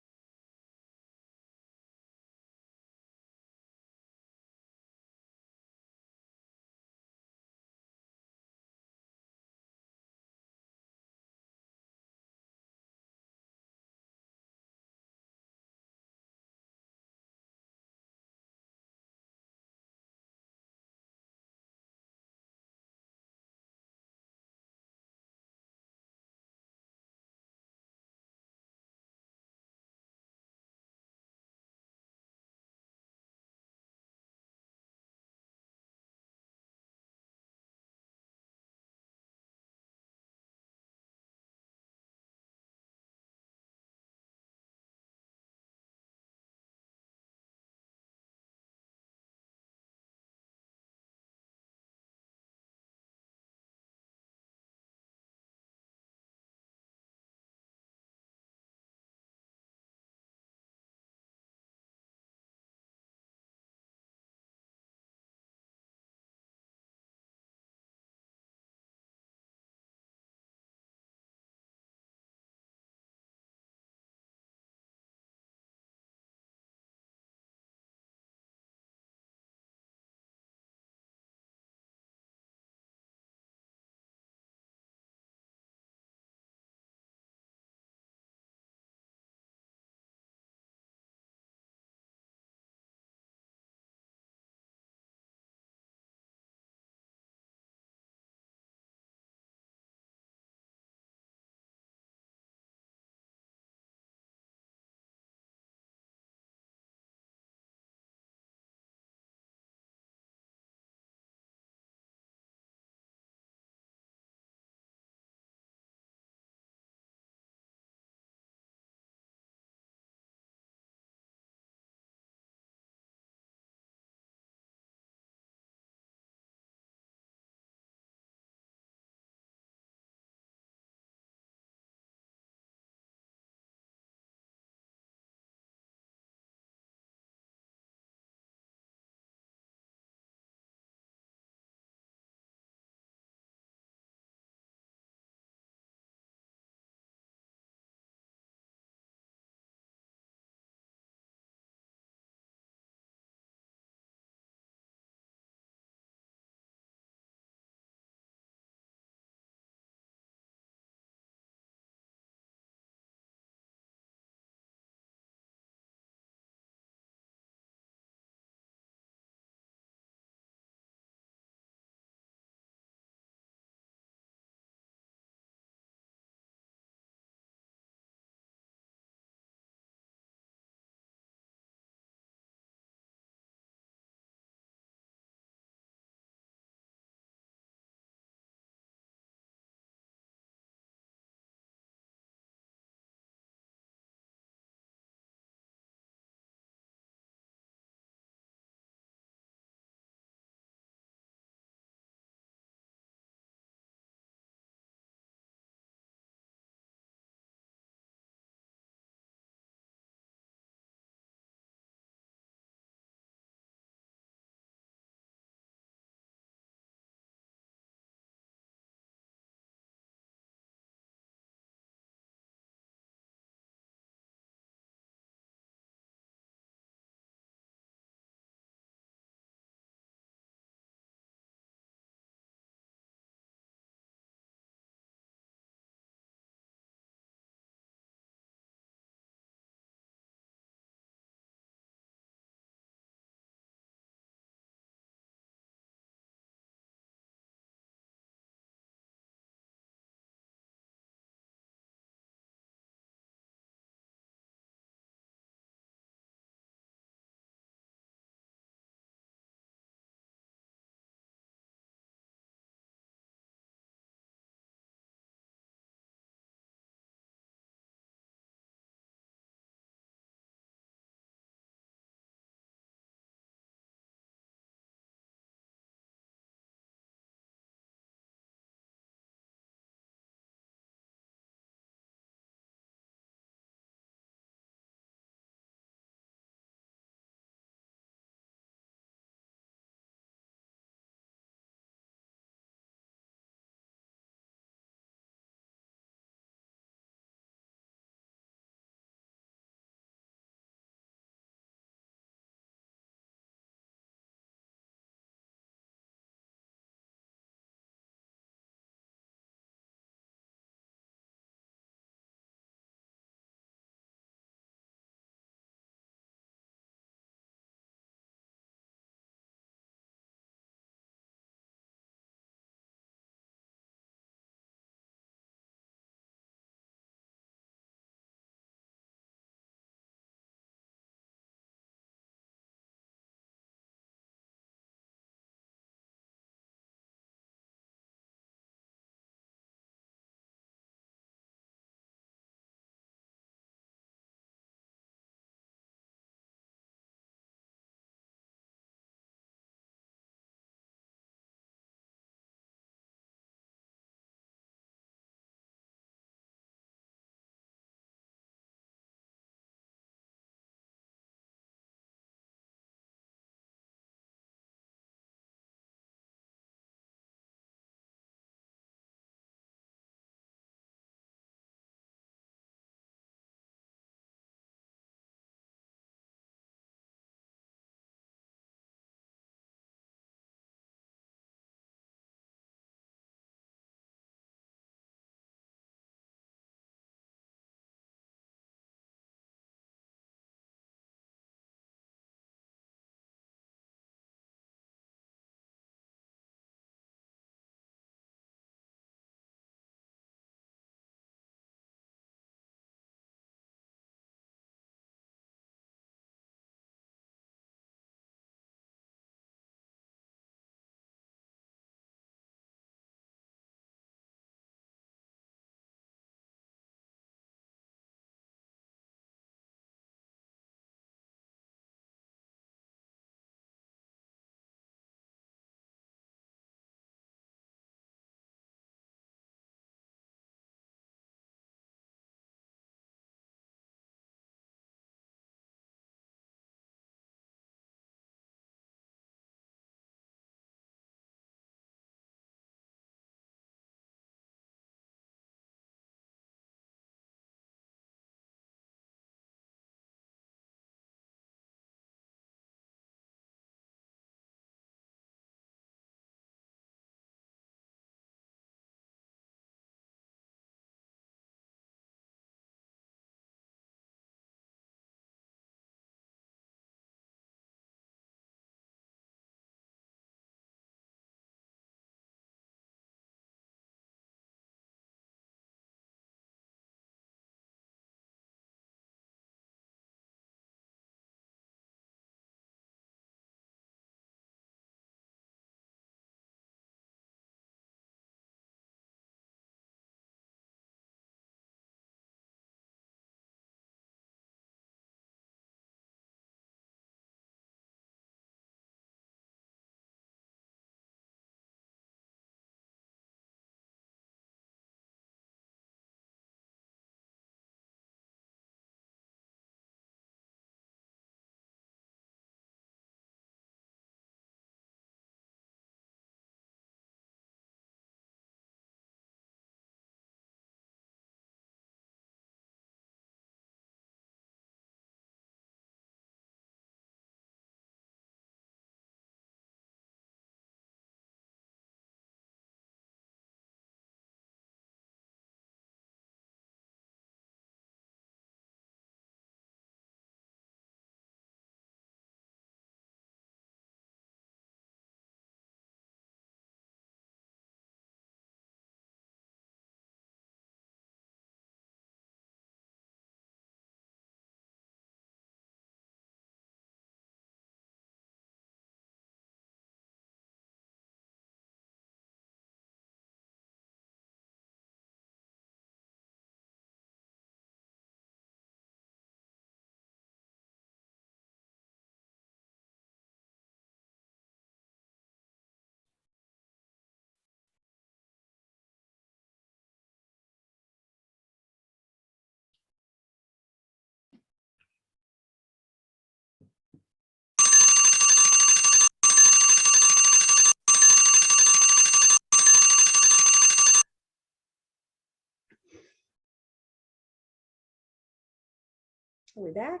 Speaker 1: Are we back?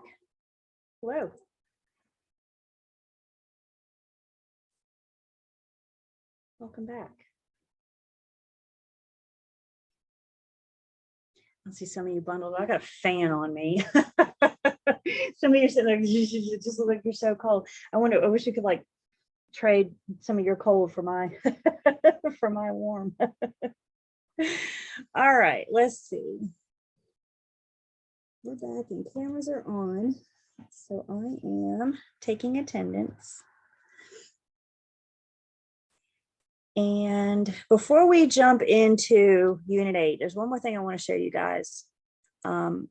Speaker 1: Hello. Welcome back. I see some of you bundled. I got a fan on me. Some of you said, like, you just look like you're so cold. I wish we could like trade some of your cold for my for my warm. All right, let's see. We're back and cameras are on. So I am taking attendance. And before we jump into Unit 8, there's one more thing I want to show you guys. In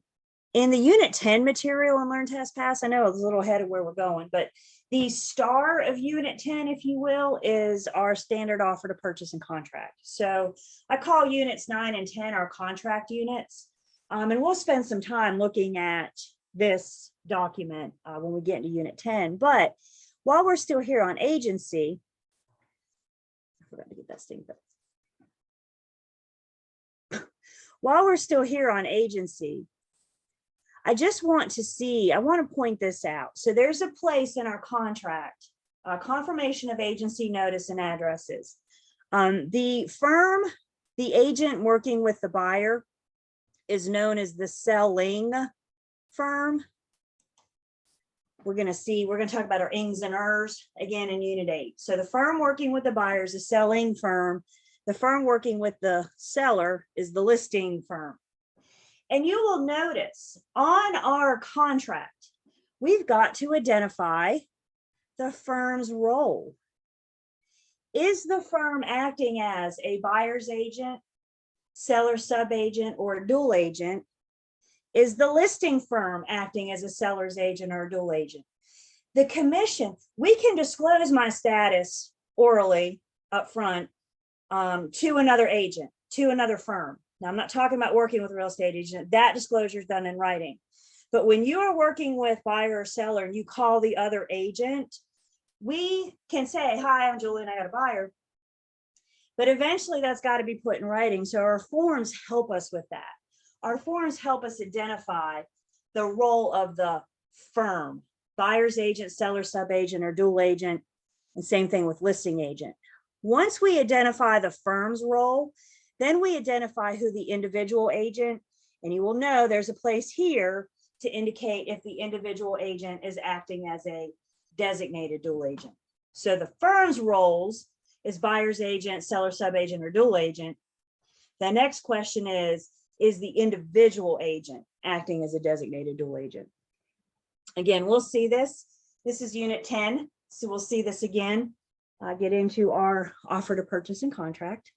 Speaker 1: the Unit 10 material on Learn Test Pass, I know it's a little ahead of where we're going, but the star of Unit 10, if you will, is our standard offer to purchase and contract. So I call Units 9 and 10 our contract units. And we'll spend some time looking at this document when we get into Unit 10. But while we're still here on agency, I forgot to get that sting. While we're still here on agency, I just want to point this out. So there's a place in our contract, confirmation of agency notice and addresses. The firm, the agent working with the buyer is known as the selling firm. We're going to talk about our ings and ers again in Unit 8. So the firm working with the buyer is the selling firm. The firm working with the seller is the listing firm. And you will notice on our contract, we've got to identify the firm's role. Is the firm acting as a buyer's agent, seller subagent, or a dual agent? Is the listing firm acting as a seller's agent or a dual agent? The commission, we can disclose my status orally up front to another agent, to another firm. Now, I'm not talking about working with a real estate agent. That disclosure is done in writing. But when you are working with buyer or seller and you call the other agent, we can say, hi, I'm Julie and I got a buyer. But eventually that's got to be put in writing. So our forms help us with that. Our forms help us identify the role of the firm, buyer's agent, seller subagent, or dual agent, and same thing with listing agent. Once we identify the firm's role, then we identify who the individual agent, and you will know there's a place here to indicate if the individual agent is acting as a designated dual agent. So the firm's roles is buyer's agent, seller subagent, or dual agent. The next question is the individual agent acting as a designated dual agent? Again, we'll see this. This is Unit 10, so we'll see this again. Get into our offer to purchase and contract.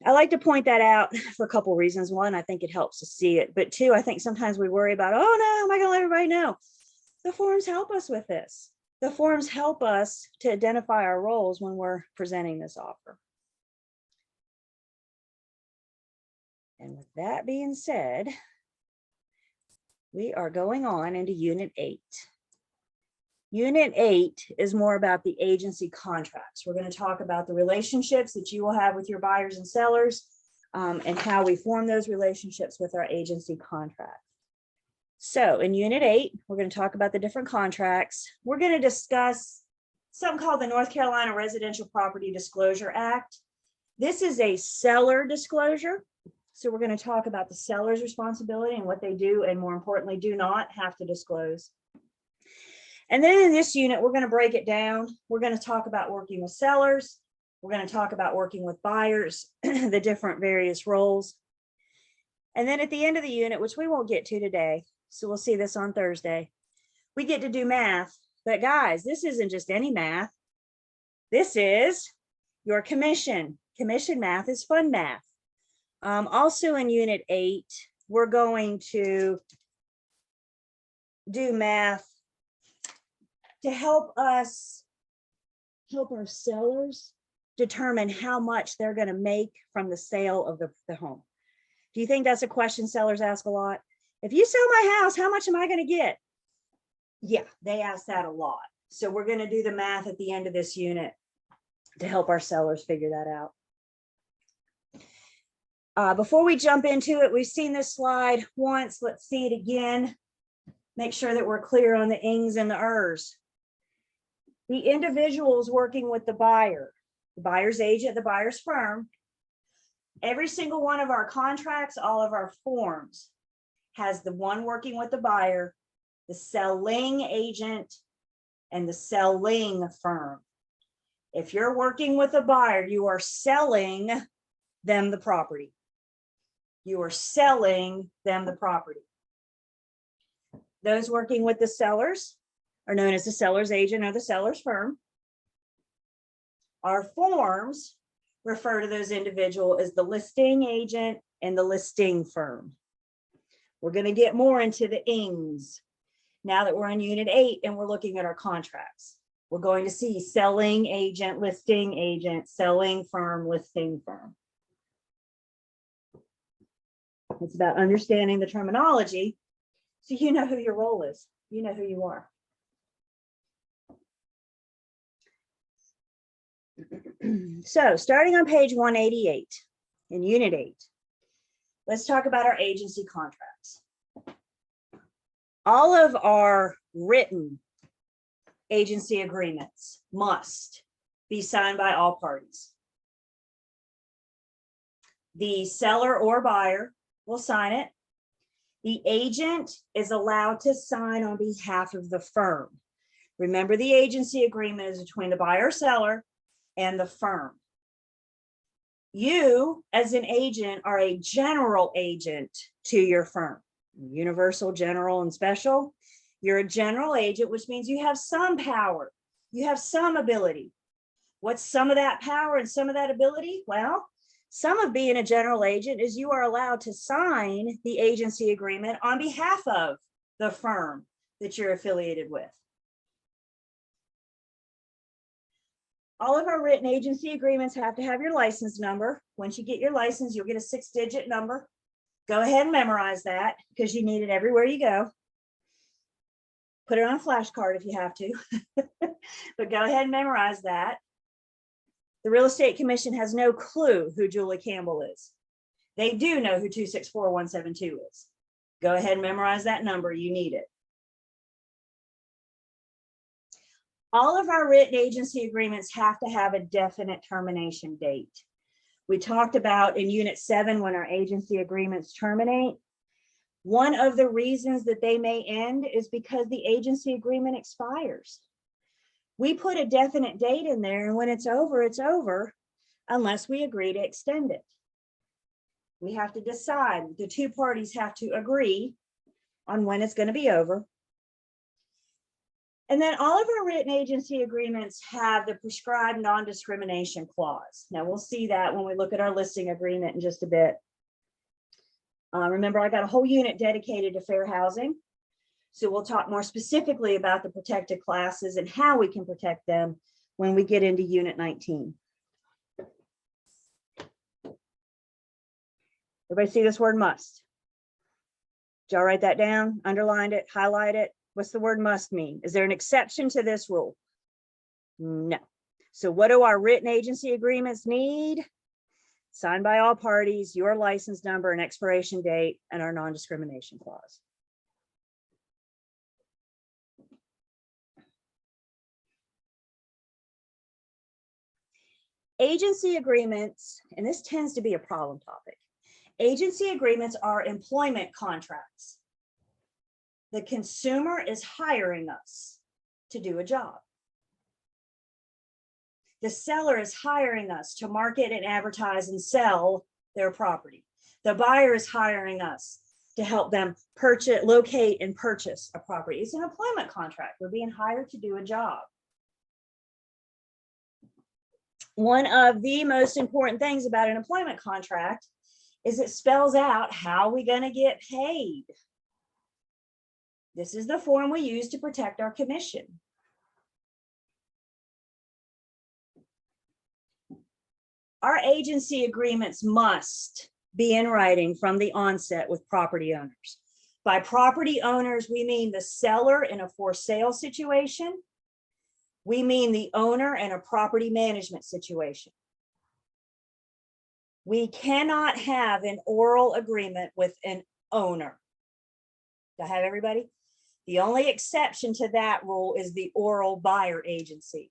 Speaker 1: I like to point that out for a couple of reasons. One, I think it helps to see it, but two, I think sometimes we worry about, oh no, am I gonna let everybody know? The forms help us with this. The forms help us to identify our roles when we're presenting this offer. And with that being said, we are going on into Unit 8. Unit 8 is more about the agency contracts. We're going to talk about the relationships that you will have with your buyers and sellers and how we form those relationships with our agency contract. So in Unit 8, we're going to talk about the different contracts. We're going to discuss something called the North Carolina Residential Property Disclosure Act. This is a seller disclosure. So we're going to talk about the seller's responsibility and what they do, and more importantly, do not have to disclose. And then in this unit, we're going to break it down. We're going to talk about working with sellers. We're going to talk about working with buyers, the different various roles. And then at the end of the unit, which we won't get to today, so we'll see this on Thursday, we get to do math. But guys, this isn't just any math. This is your commission. Commission math is fun math. Also in Unit 8, we're going to do math to help our sellers determine how much they're going to make from the sale of the home. Do you think that's a question sellers ask a lot? If you sell my house, how much am I going to get? Yeah, they ask that a lot. So we're going to do the math at the end of this unit to help our sellers figure that out. Before we jump into it, we've seen this slide once. Let's see it again. Make sure that we're clear on the ings and the ers. The individuals working with the buyer, the buyer's agent, the buyer's firm. Every single one of our contracts, all of our forms has the one working with the buyer, the selling agent, and the selling firm. If you're working with a buyer, you are selling them the property. You are selling them the property. Those working with the sellers are known as the seller's agent or the seller's firm. Our forms refer to those individuals as the listing agent and the listing firm. We're going to get more into the ings now that we're on Unit 8 and we're looking at our contracts. We're going to see selling agent, selling firm, listing firm. It's about understanding the terminology so you know who your role is. You know who you are. So starting on page 188 in Unit 8, let's talk about our agency contracts. All of our written agency agreements must be signed by all parties. The seller or buyer will sign it. The agent is allowed to sign on behalf of the firm. Remember, the agency agreement is between the buyer or seller and the firm. You, as an agent, are a general agent to your firm. Universal, general, and special. You're a general agent, which means you have some power. You have some ability. What's some of that power and some of that ability? Well, some of being a general agent is you are allowed to sign the agency agreement on behalf of the firm that you're affiliated with. All of our written agency agreements have to have your license number. Once you get your license, you'll get a 6-digit number. Go ahead and memorize that because you need it everywhere you go. Put it on a flashcard if you have to, but go ahead and memorize that. The Real Estate Commission has no clue who Julie Campbell is. They do know who 264-172 is. Go ahead and memorize that number. You need it. All of our written agency agreements have to have a definite termination date. We talked about in Unit 7 when our agency agreements terminate. One of the reasons that they may end is because the agency agreement expires. We put a definite date in there, and when it's over, unless we agree to extend it. We have to decide, the two parties have to agree on when it's going to be over. And then all of our written agency agreements have the prescribed non-discrimination clause. Now we'll see that when we look at our listing agreement in just a bit. Remember, I got a whole unit dedicated to fair housing. So we'll talk more specifically about the protected classes and how we can protect them when we get into Unit 19. Everybody see this word must? Did y'all write that down, underlined it, highlight it? What's the word must mean? Is there an exception to this rule? No. So what do our written agency agreements need? Signed by all parties, your license number and expiration date, and our non-discrimination clause. Agency agreements, and this tends to be a problem topic. Agency agreements are employment contracts. The consumer is hiring us to do a job. The seller is hiring us to market and advertise and sell their property. The buyer is hiring us to help them purchase, locate and purchase a property. It's an employment contract. We're being hired to do a job. One of the most important things about an employment contract is it spells out how we're going to get paid. This is the form we use to protect our commission. Our agency agreements must be in writing from the onset with property owners. By property owners, we mean the seller in a for sale situation. We mean the owner in a property management situation. We cannot have an oral agreement with an owner. Do I have everybody? The only exception to that rule is the oral buyer agency.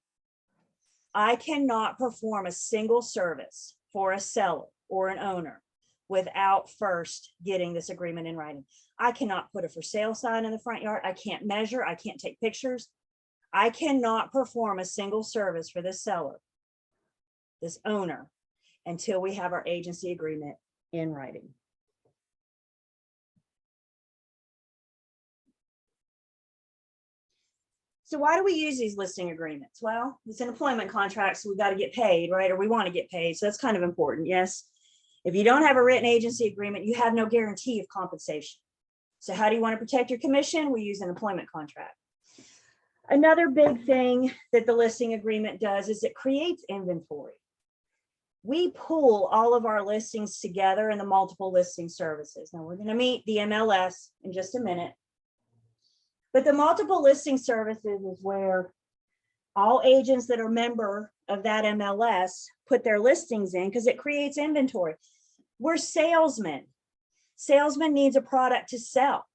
Speaker 1: I cannot perform a single service for a seller or an owner without first getting this agreement in writing. I cannot put a for sale sign in the front yard. I can't measure. I can't take pictures. I cannot perform a single service for this seller, this owner, until we have our agency agreement in writing. So why do we use these listing agreements? Well, it's an employment contract, so we've got to get paid, right? Or we want to get paid. So that's kind of important. Yes. If you don't have a written agency agreement, you have no guarantee of compensation. So how do you want to protect your commission? We use an employment contract. Another big thing that the listing agreement does is it creates inventory. We pull all of our listings together in the multiple listing services. Now we're going to meet the MLS in just a minute. But the multiple listing services is where all agents that are member of that MLS put their listings in because it creates inventory. We're salesmen. Salesman needs a product to sell.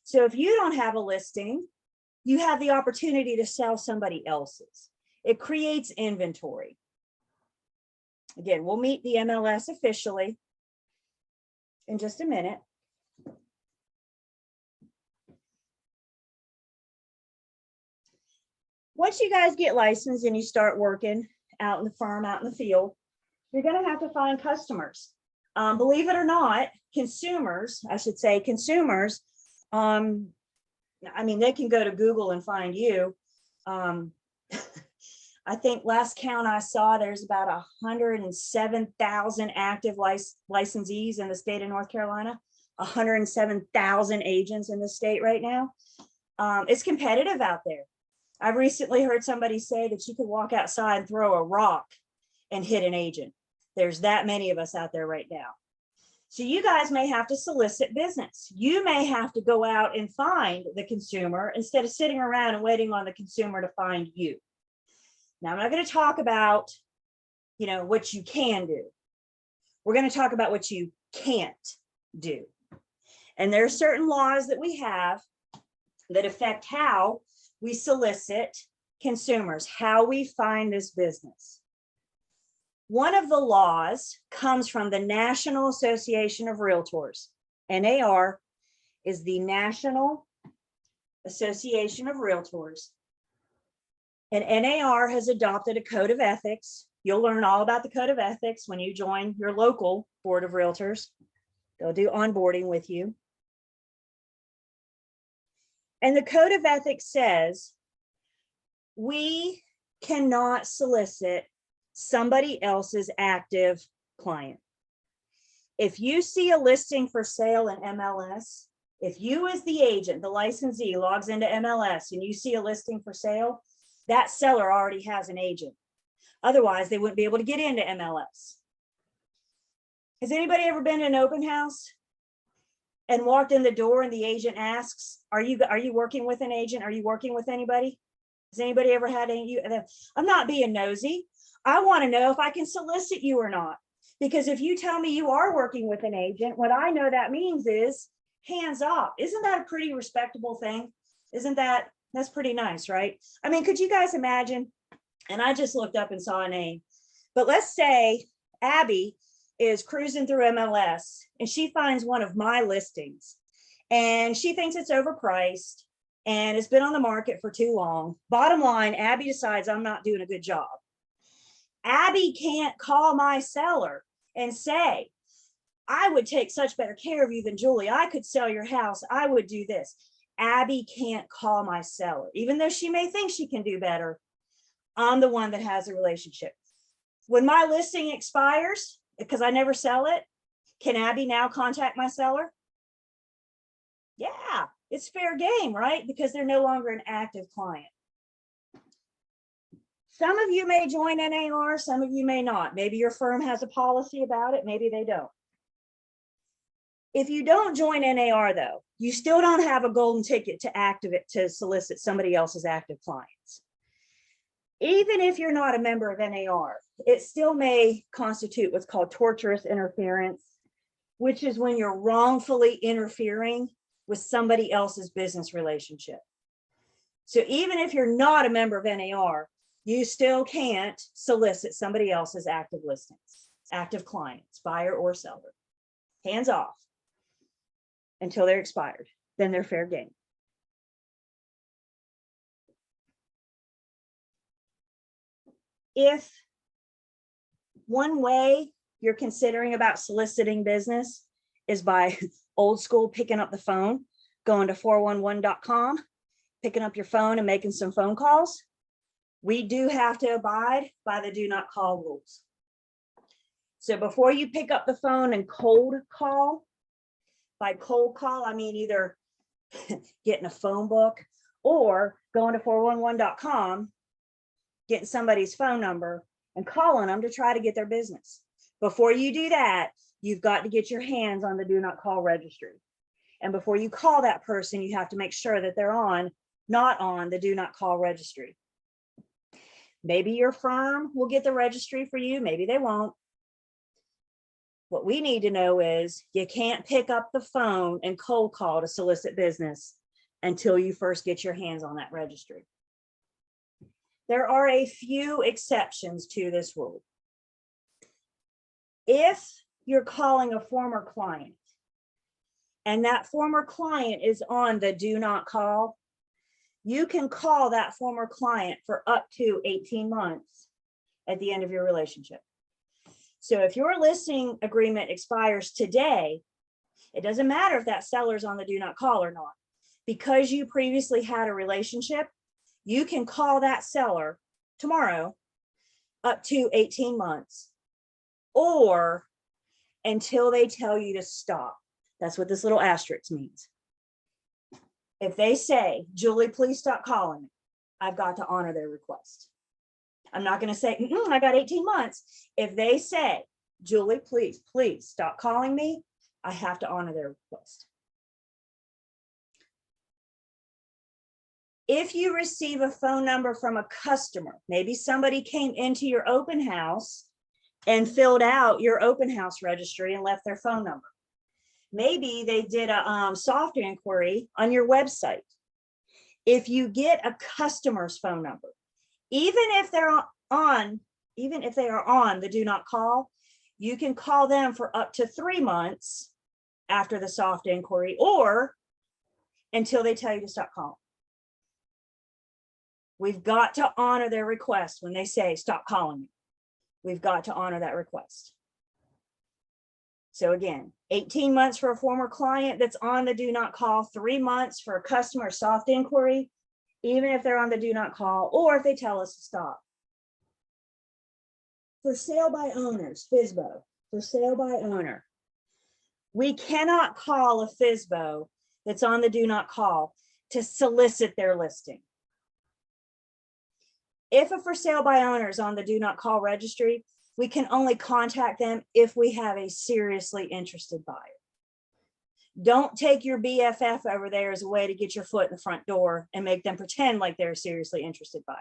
Speaker 1: So if you don't have a listing, you have the opportunity to sell somebody else's. It creates inventory. Again, we'll meet the MLS officially in just a minute. Once you guys get licensed and you start working out in the firm, out in the field, you're going to have to find customers. Believe it or not, consumers, I should say consumers, I mean, they can go to Google and find you. I think last count I saw, there's about 107,000 active licensees in the state of North Carolina, 107,000 agents in the state right now. It's competitive out there. I've recently heard somebody say that you could walk outside and throw a rock and hit an agent. There's that many of us out there right now. So you guys may have to solicit business. You may have to go out and find the consumer instead of sitting around and waiting on the consumer to find you. Now, I'm not going to talk about, what you can do. We're going to talk about what you can't do. And there are certain laws that we have that affect how we solicit consumers, how we find this business. One of the laws comes from the National Association of Realtors. NAR is the National Association of Realtors. And NAR has adopted a code of ethics. You'll learn all about the code of ethics when you join your local board of realtors. They'll do onboarding with you. And the code of ethics says we cannot solicit somebody else's active client. If you see a listing for sale in MLS, if you as the agent, the licensee, logs into MLS and you see a listing for sale, that seller already has an agent. Otherwise, they wouldn't be able to get into MLS. Has anybody ever been to an open house and walked in the door and the agent asks, are you working with an agent? Are you working with anybody? Has anybody ever had any? I'm not being nosy. I want to know if I can solicit you or not. Because if you tell me you are working with an agent, what I know that means is hands off. Isn't that a pretty respectable thing? That's pretty nice, right? I mean, could you guys imagine? And I just looked up and saw a name, but let's say Abby is cruising through MLS and she finds one of my listings and she thinks it's overpriced and it's been on the market for too long. Bottom line, Abby decides I'm not doing a good job. Abby can't call my seller and say, I would take such better care of you than Julie. I could sell your house. I would do this. Abby can't call my seller, even though she may think she can do better. I'm the one that has a relationship. When my listing expires, because I never sell it, can Abby now contact my seller? Yeah, it's fair game, right? Because they're no longer an active client. Some of you may join NAR, some of you may not. Maybe your firm has a policy about it, maybe they don't. If you don't join NAR though, you still don't have a golden ticket to activate, to solicit somebody else's active clients. Even if you're not a member of NAR, it still may constitute what's called tortious interference, which is when you're wrongfully interfering with somebody else's business relationship. So even if you're not a member of NAR, you still can't solicit somebody else's active listings, active clients, buyer or seller. Hands off until they're expired, then they're fair game. If one way you're considering about soliciting business is by old school picking up the phone, going to 411.com, picking up your phone and making some phone calls, we do have to abide by the do not call rules. So before you pick up the phone and cold call, by cold call, I mean either getting a phone book or going to 411.com, getting somebody's phone number and calling them to try to get their business. Before you do that, you've got to get your hands on the do not call registry. And before you call that person, you have to make sure that they're not on the do not call registry. Maybe your firm will get the registry for you, maybe they won't. What we need to know is you can't pick up the phone and cold call to solicit business until you first get your hands on that registry. There are a few exceptions to this rule. If you're calling a former client and that former client is on the do not call, you can call that former client for up to 18 months at the end of your relationship. So if your listing agreement expires today, it doesn't matter if that seller's on the do not call or not. Because you previously had a relationship, you can call that seller tomorrow up to 18 months or until they tell you to stop. That's what this little asterisk means. If they say, Julie, please stop calling me, I've got to honor their request. I'm not going to say, I got 18 months. If they say, Julie, please stop calling me, I have to honor their request. If you receive a phone number from a customer, maybe somebody came into your open house and filled out your open house registry and left their phone number. Maybe they did a soft inquiry on your website. If you get a customer's phone number, even if they are on the do not call, you can call them for up to 3 months after the soft inquiry or until they tell you to stop calling. We've got to honor their request when they say, stop calling me. We've got to honor that request. So again, 18 months for a former client that's on the do not call, 3 months for a customer soft inquiry, even if they're on the do not call, or if they tell us to stop. For sale by owners, FSBO, for sale by owner, we cannot call a FSBO that's on the do not call to solicit their listing. If a for sale by owner is on the do not call registry, we can only contact them if we have a seriously interested buyer. Don't take your BFF over there as a way to get your foot in the front door and make them pretend like they're a seriously interested buyer.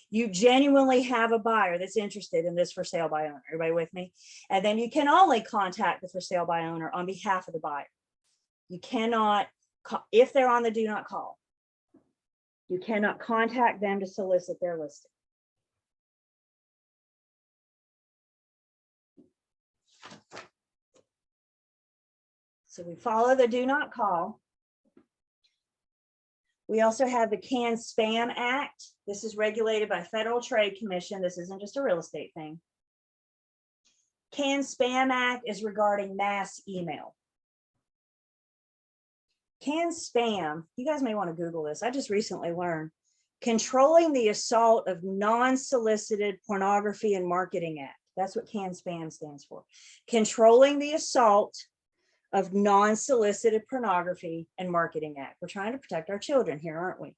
Speaker 1: You genuinely have a buyer that's interested in this for sale by owner. Everybody with me? And then you can only contact the for sale by owner on behalf of the buyer. You cannot, if they're on the do not call, you cannot contact them to solicit their listing. So we follow the do not call. We also have the CAN-SPAM Act. This is regulated by Federal Trade Commission. This isn't just a real estate thing. CAN-SPAM Act is regarding mass email. CAN-SPAM, you guys may want to Google this. I just recently learned. Controlling the Assault of Non-Solicited Pornography and Marketing Act. That's what CAN-SPAM stands for. Controlling the Assault of Non-Solicited Pornography and Marketing Act. We're trying to protect our children here, aren't we?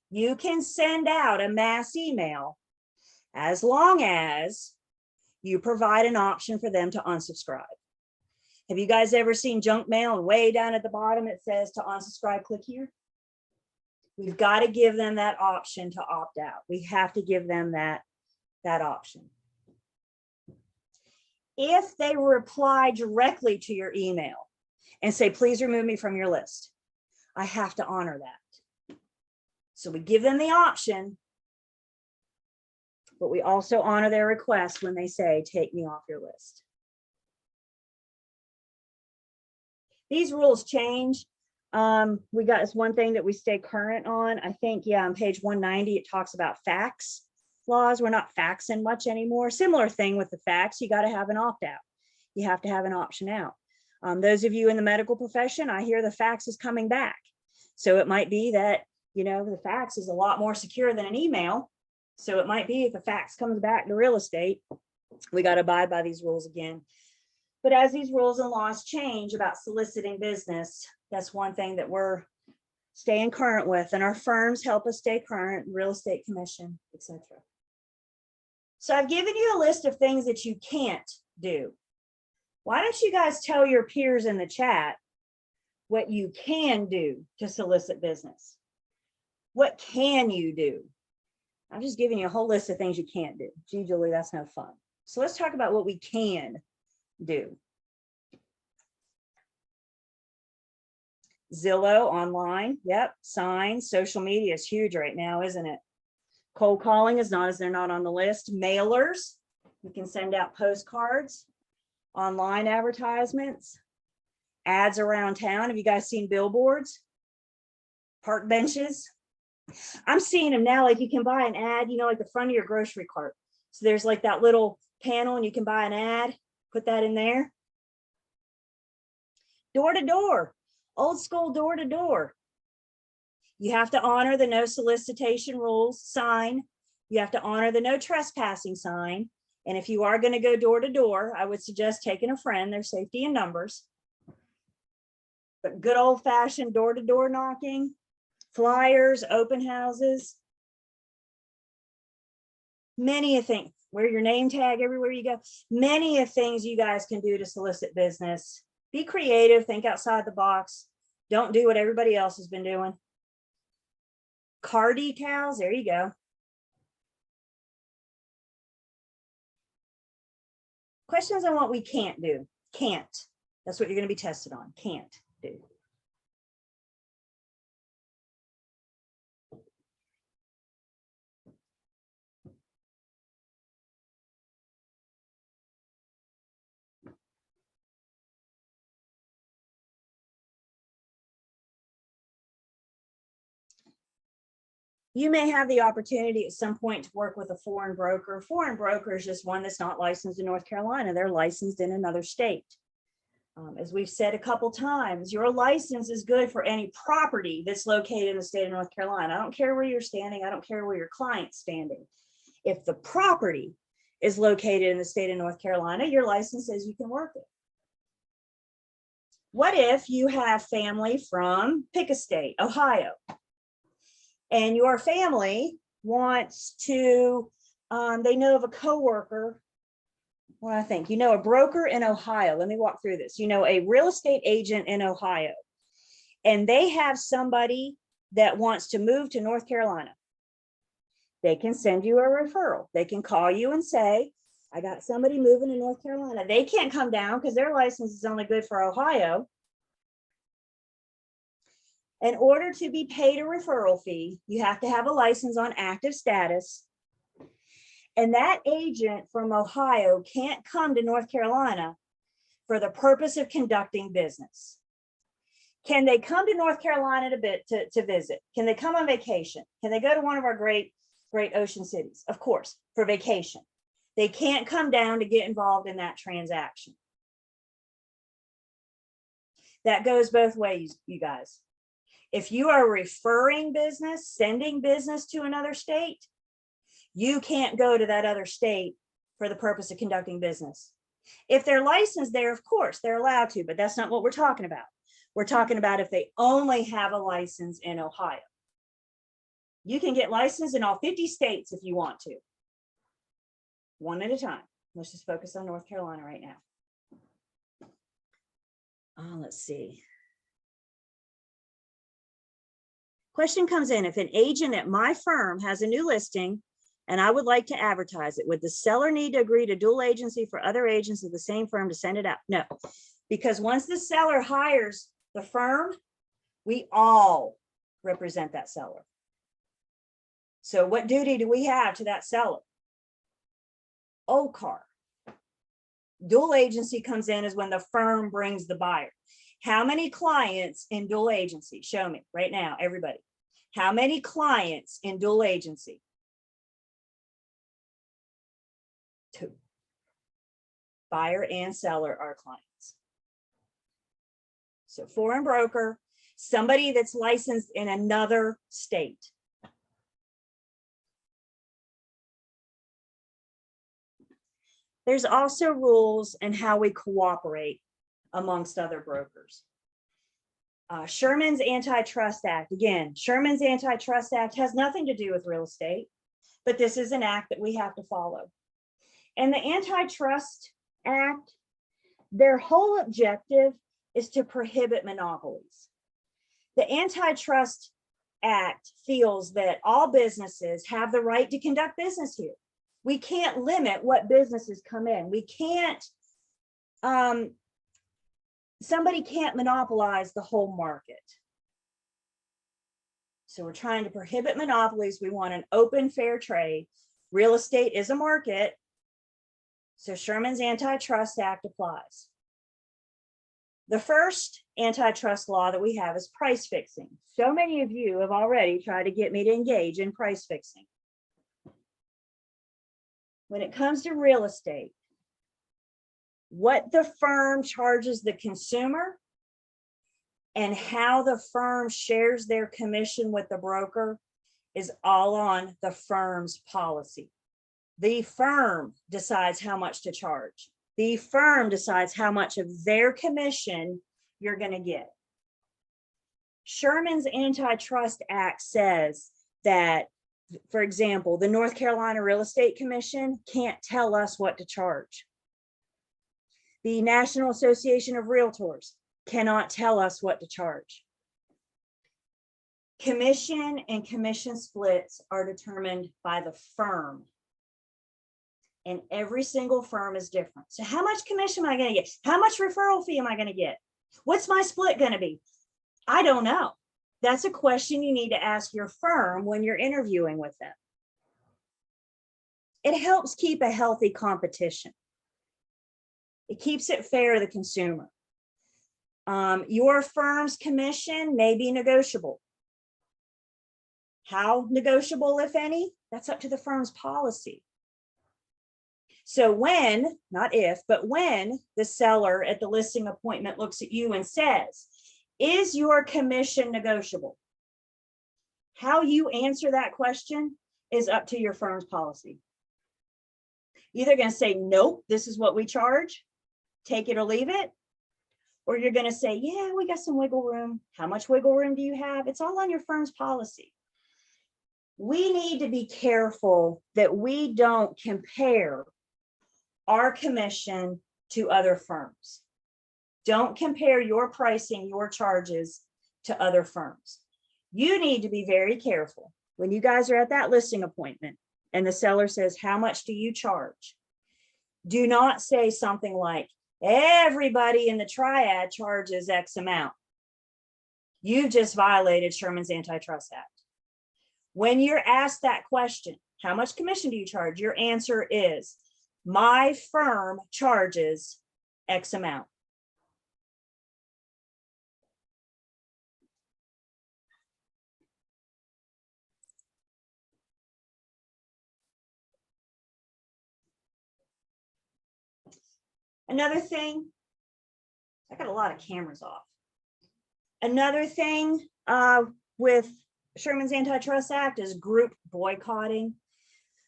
Speaker 1: You can send out a mass email as long as you provide an option for them to unsubscribe. Have you guys ever seen junk mail and way down at the bottom it says to unsubscribe, click here? We've got to give them that option to opt out. We have to give them that option. If they reply directly to your email and say, please remove me from your list, I have to honor that. So we give them the option, but we also honor their request when they say, take me off your list. These rules change. We got this one thing that we stay current on. I think, yeah, on page 190, it talks about fax laws. We're not faxing much anymore. Similar thing with the fax. You got to have an opt-out. You have to have an option out. Those of you in the medical profession, I hear the fax is coming back. So it might be that, you know, the fax is a lot more secure than an email. So it might be if the fax comes back to real estate, we got to abide by these rules again. But as these rules and laws change about soliciting business, that's one thing that we're staying current with, and our firms help us stay current, real estate commission, etc. So I've given you a list of things that you can't do. Why don't you guys tell your peers in the chat what you can do to solicit business? What can you do? I'm just giving you a whole list of things you can't do. Gee, Julie, that's no fun. So let's talk about what we can do. Zillow online, yep. Signs, social media is huge right now, isn't it? Cold calling is not, as they're not on the list. Mailers, you can send out postcards. Online advertisements, ads around town. Have you guys seen billboards? Park benches? I'm seeing them now, like you can buy an ad, you know, like the front of your grocery cart. So there's like that little panel and you can buy an ad, put that in there. Door to door, old school door to door. You have to honor the no solicitation rules sign. You have to honor the no trespassing sign. And if you are going to go door to door, I would suggest taking a friend. There's safety in numbers. But good old fashioned door to door knocking, flyers, open houses. Many a thing, wear your name tag everywhere you go. Many of things you guys can do to solicit business. Be creative, think outside the box. Don't do what everybody else has been doing. Car decals, there you go. Questions on what we can't do. Can't. That's what you're going to be tested on. Can't do. You may have the opportunity at some point to work with a foreign broker. Foreign broker is just one that's not licensed in North Carolina. They're licensed in another state. As we've said a couple times, your license is good for any property that's located in the state of North Carolina. I don't care where you're standing. I don't care where your client's standing. If the property is located in the state of North Carolina, your license says you can work it. What if you have family from, pick a state, Ohio, and your family wants to, they know of a coworker. Well, I think, you know, a broker in Ohio. Let me walk through this. You know, a real estate agent in Ohio, and they have somebody that wants to move to North Carolina. They can send you a referral. They can call you and say, I got somebody moving to North Carolina. They can't come down because their license is only good for Ohio. In order to be paid a referral fee, you have to have a license on active status. And that agent from Ohio can't come to North Carolina for the purpose of conducting business. Can they come to North Carolina to visit? Can they come on vacation? Can they go to one of our great ocean cities? Of course, for vacation. They can't come down to get involved in that transaction. That goes both ways, you guys. If you are referring business, sending business to another state, you can't go to that other state for the purpose of conducting business. If they're licensed there, of course, they're allowed to, but that's not what we're talking about. We're talking about if they only have a license in Ohio. You can get licensed in all 50 states if you want to. One at a time. Let's just focus on North Carolina right now. Let's see. Question comes in, if an agent at my firm has a new listing and I would like to advertise it, would the seller need to agree to dual agency for other agents of the same firm to send it out? No, because once the seller hires the firm, we all represent that seller. So what duty do we have to that seller? OCAR. Dual agency comes in is when the firm brings the buyer. How many clients in dual agency? Show me right now, everybody. How many clients in dual agency? 2. Buyer and seller are clients. So foreign broker, somebody that's licensed in another state. There's also rules and how we cooperate amongst other brokers. Sherman's Antitrust Act. Again, Sherman's Antitrust Act has nothing to do with real estate, but this is an act that we have to follow. And the Antitrust Act, their whole objective is to prohibit monopolies. The Antitrust Act feels that all businesses have the right to conduct business here. We can't limit what businesses come in. We can't, somebody can't monopolize the whole market. So we're trying to prohibit monopolies. We want an open, fair trade. Real estate is a market. So Sherman's Antitrust Act applies. The first antitrust law that we have is price fixing. So many of you have already tried to get me to engage in price fixing. When it comes to real estate, what the firm charges the consumer and how the firm shares their commission with the broker is all on the firm's policy. The firm decides how much to charge. The firm decides how much of their commission you're going to get. Sherman's Antitrust Act says that, for example, the North Carolina Real Estate Commission can't tell us what to charge. The National Association of Realtors cannot tell us what to charge. Commission and commission splits are determined by the firm. And every single firm is different. So how much commission am I going to get? How much referral fee am I going to get? What's my split going to be? I don't know. That's a question you need to ask your firm when you're interviewing with them. It helps keep a healthy competition. It keeps it fair to the consumer. Your firm's commission may be negotiable. How negotiable, if any? That's up to the firm's policy. So when, not if, but when the seller at the listing appointment looks at you and says, is your commission negotiable? How you answer that question is up to your firm's policy. You're either going to say, nope, this is what we charge, take it or leave it. Or you're going to say, yeah, we got some wiggle room. How much wiggle room do you have? It's all on your firm's policy. We need to be careful that we don't compare our commission to other firms. Don't compare your pricing, your charges to other firms. You need to be very careful when you guys are at that listing appointment and the seller says, how much do you charge? Do not say something like, everybody in the triad charges X amount. You've just violated Sherman's Antitrust Act. When you're asked that question, how much commission do you charge? Your answer is, my firm charges X amount. Another thing, I got a lot of cameras off. Another thing with Sherman's Antitrust Act is group boycotting.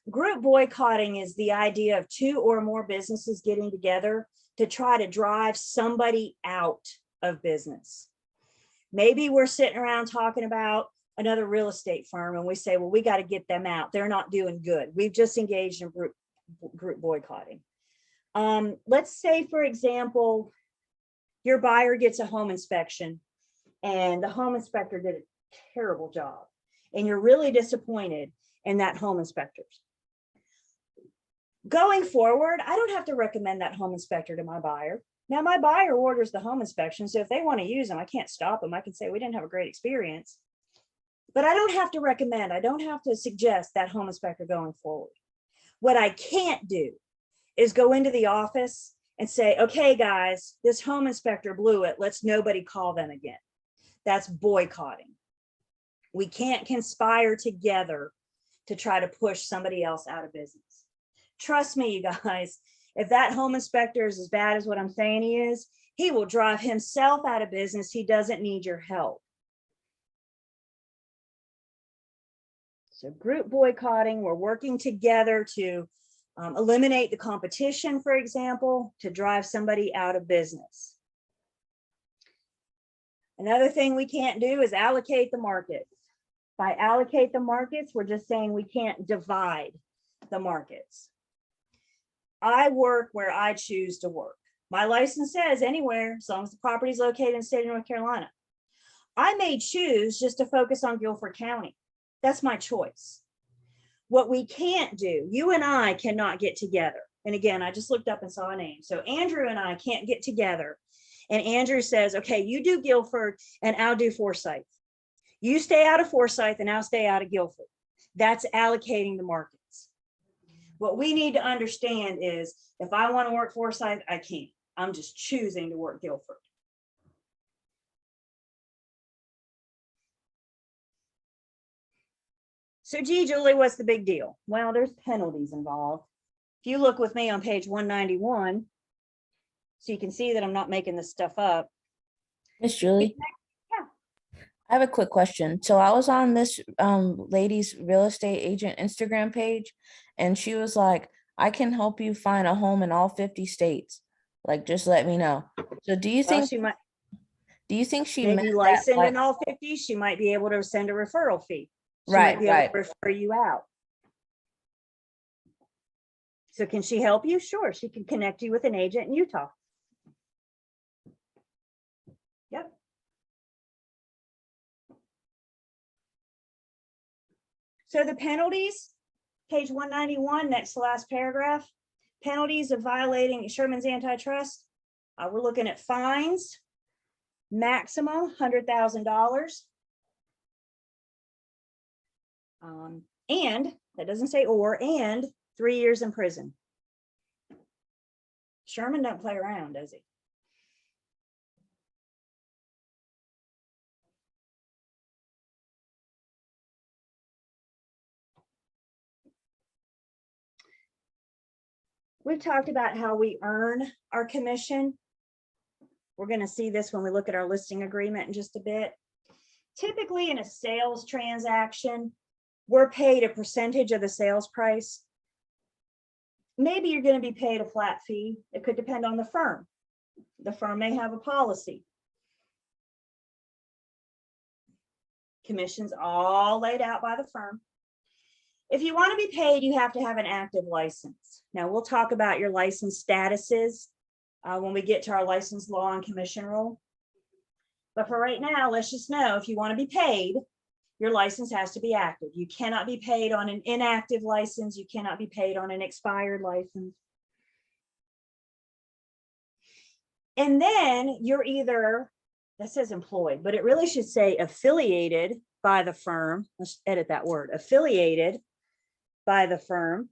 Speaker 1: Group boycotting is the idea of 2 or more businesses getting together to try to drive somebody out of business. Maybe we're sitting around talking about another real estate firm and we say, well, we got to get them out. They're not doing good. We've just engaged in group boycotting. Let's say, for example, your buyer gets a home inspection and the home inspector did a terrible job. And you're really disappointed in that home inspectors. Going forward, I don't have to recommend that home inspector to my buyer. Now, my buyer orders the home inspection, so if they want to use them, I can't stop them. I can say we didn't have a great experience. But I don't have to recommend, I don't have to suggest that home inspector going forward. What I can't do is go into the office and say, okay, guys, this home inspector blew it. Let's nobody call them again. That's boycotting. We can't conspire together to try to push somebody else out of business. Trust me, you guys, if that home inspector is as bad as what I'm saying he is, he will drive himself out of business. He doesn't need your help. So group boycotting, we're working together to eliminate the competition, for example, to drive somebody out of business. Another thing we can't do is allocate the market. By allocate the markets, we're just saying we can't divide the markets. I work where I choose to work. My license says anywhere, as long as the property is located in the state of North Carolina. I may choose just to focus on Guilford County. That's my choice. What we can't do, you and I cannot get together. And again, I just looked up and saw a name. So Andrew and I can't get together. And Andrew says, okay, you do Guilford and I'll do Forsyth. You stay out of Forsyth and I'll stay out of Guilford. That's allocating the markets. What we need to understand is if I want to work Forsyth, I can't. I'm just choosing to work Guilford. So gee, Julie, what's the big deal? Well, there's penalties involved. If you look with me on page 191, so you can see that I'm not making this stuff up.
Speaker 3: Miss Julie?
Speaker 1: Yeah.
Speaker 3: I have a quick question. So I was on this lady's real estate agent Instagram page, and she was like, I can help you find a home in all 50 states. Like, just let me know. So do you
Speaker 1: Well,
Speaker 3: think
Speaker 1: she might
Speaker 3: she
Speaker 1: maybe
Speaker 3: meant that,
Speaker 1: licensed
Speaker 3: like,
Speaker 1: in all 50. She might be able to send a referral fee. She
Speaker 3: Right,
Speaker 1: might be able
Speaker 3: right.
Speaker 1: to refer you out. So can she help you? Sure, she can connect you with an agent in Utah. Yep. So the penalties, page 191, next to last paragraph, penalties of violating Sherman's antitrust. We're looking at fines, maximum $100,000. And that doesn't say or, and 3 years in prison. Sherman don't play around, does he? We've talked about how we earn our commission. We're going to see this when we look at our listing agreement in just a bit. Typically in a sales transaction, we're paid a percentage of the sales price. Maybe you're going to be paid a flat fee. It could depend on the firm. The firm may have a policy. Commissions all laid out by the firm. If you want to be paid, you have to have an active license. Now we'll talk about your license statuses when we get to our license law and commission rule. But for right now, let's just know if you want to be paid, your license has to be active. You cannot be paid on an inactive license. You cannot be paid on an expired license. And then you're either, that says employed, but it really should say affiliated by the firm. Let's edit that word, affiliated by the firm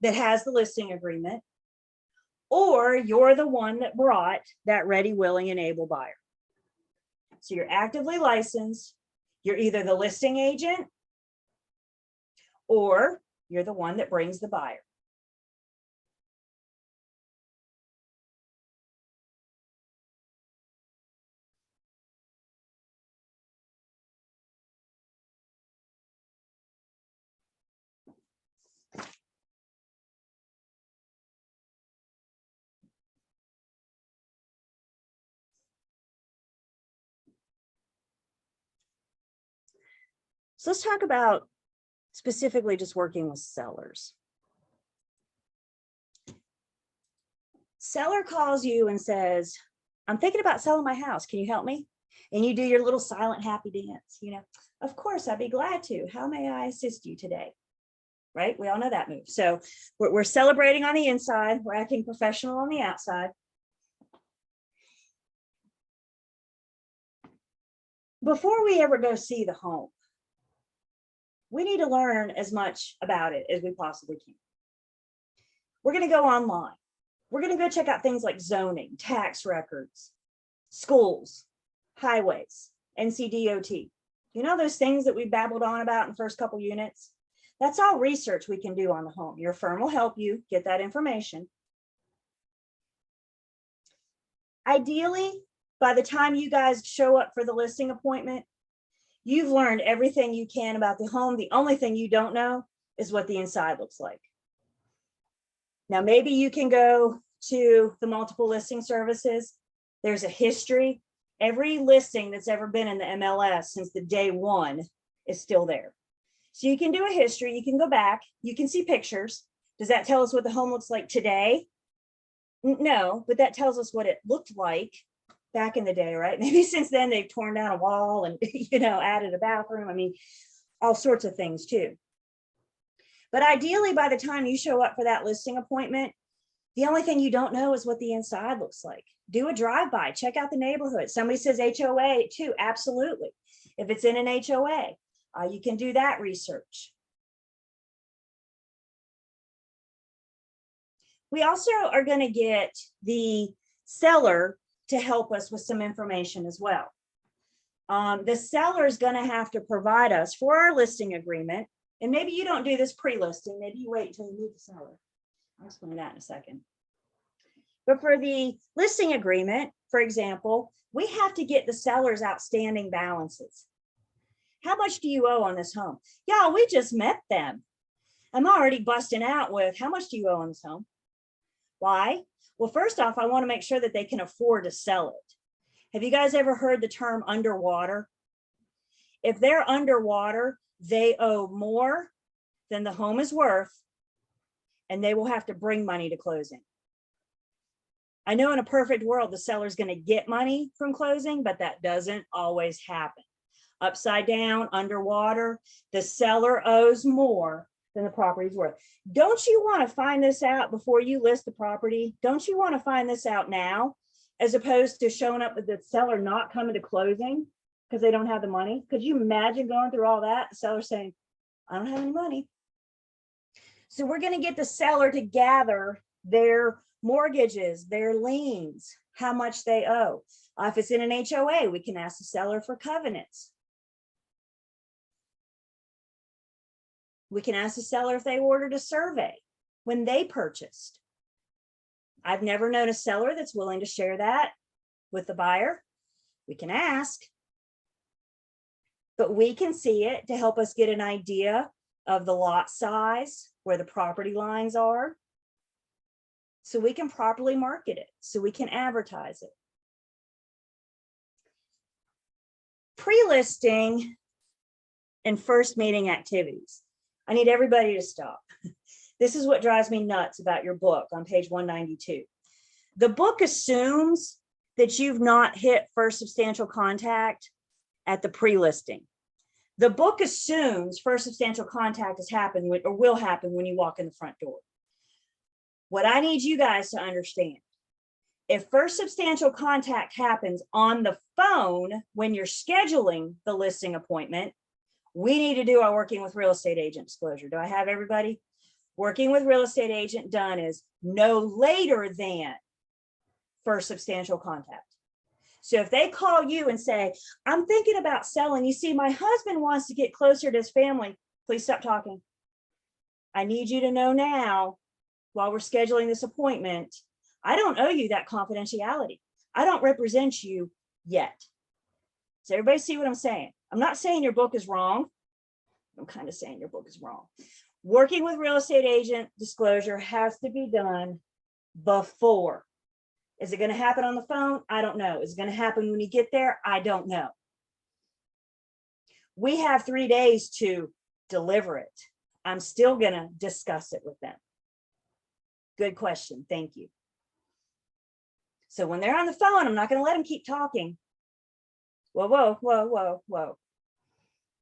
Speaker 1: that has the listing agreement, or you're the one that brought that ready, willing, and able buyer. So you're actively licensed. You're either the listing agent or you're the one that brings the buyer. So let's talk about specifically just working with sellers. Seller calls you and says, I'm thinking about selling my house. Can you help me? And you do your little silent happy dance, you know, of course, I'd be glad to. How may I assist you today? Right? We all know that move. So we're celebrating on the inside, we're acting professional on the outside. Before we ever go see the home, we need to learn as much about it as we possibly can. We're going to go online. We're going to go check out things like zoning, tax records, schools, highways, NCDOT. You know, those things that we babbled on about in the first couple units? That's all research we can do on the home. Your firm will help you get that information. Ideally, by the time you guys show up for the listing appointment, you've learned everything you can about the home. The only thing you don't know is what the inside looks like. Now, maybe you can go to the multiple listing services. There's a history. Every listing that's ever been in the MLS since the day one is still there. So you can do a history, you can go back, you can see pictures. Does that tell us what the home looks like today? No, but that tells us what it looked like back in the day, right? Maybe since then they've torn down a wall and, you know, added a bathroom. I mean, all sorts of things too. But ideally, by the time you show up for that listing appointment, the only thing you don't know is what the inside looks like. Do a drive-by, check out the neighborhood. Somebody says HOA too, absolutely. If it's in an HOA, you can do that research. We also are going to get the seller to help us with some information as well. The seller is going to have to provide us for our listing agreement. And maybe you don't do this pre-listing, maybe you wait until you meet the seller. I'll explain that in a second. But for the listing agreement, for example, we have to get the seller's outstanding balances. How much do you owe on this home? Y'all, we just met them. I'm already busting out with, how much do you owe on this home? Why? Well, first off, I want to make sure that they can afford to sell it. Have you guys ever heard the term underwater? If they're underwater, they owe more than the home is worth, and they will have to bring money to closing. I know in a perfect world, the seller's going to get money from closing, but that doesn't always happen. Upside down, underwater, the seller owes more than the property's worth. Don't you want to find this out before you list the property? Don't you want to find this out now, as opposed to showing up with the seller not coming to closing because they don't have the money? Could you imagine going through all that? The seller saying, I don't have any money. So we're going to get the seller to gather their mortgages, their liens, how much they owe. If it's in an HOA, we can ask the seller for covenants. We can ask the seller if they ordered a survey when they purchased. I've never known a seller that's willing to share that with the buyer. We can ask, but we can see it to help us get an idea of the lot size, where the property lines are, so we can properly market it, so we can advertise it. Pre-listing and first meeting activities. I need everybody to stop. This is what drives me nuts about your book on page 192. The book assumes that you've not hit first substantial contact at the pre-listing. The book assumes first substantial contact has happened or will happen when you walk in the front door. What I need you guys to understand, if first substantial contact happens on the phone when you're scheduling the listing appointment, we need to do our working with real estate agent disclosure. Do I have everybody? Working with real estate agent done is no later than first substantial contact. So if they call you and say, I'm thinking about selling, you see, my husband wants to get closer to his family, please stop talking. I need you to know now, while we're scheduling this appointment, I don't owe you that confidentiality. I don't represent you yet. Does everybody see what I'm saying? I'm not saying your book is wrong. I'm kind of saying your book is wrong. Working with real estate agent disclosure has to be done before. Is it going to happen on the phone? I don't know. Is it going to happen when you get there? I don't know. We have 3 days to deliver it. I'm still going to discuss it with them. Good question. Thank you. So when they're on the phone, I'm not going to let them keep talking. Whoa, whoa, whoa, whoa, whoa.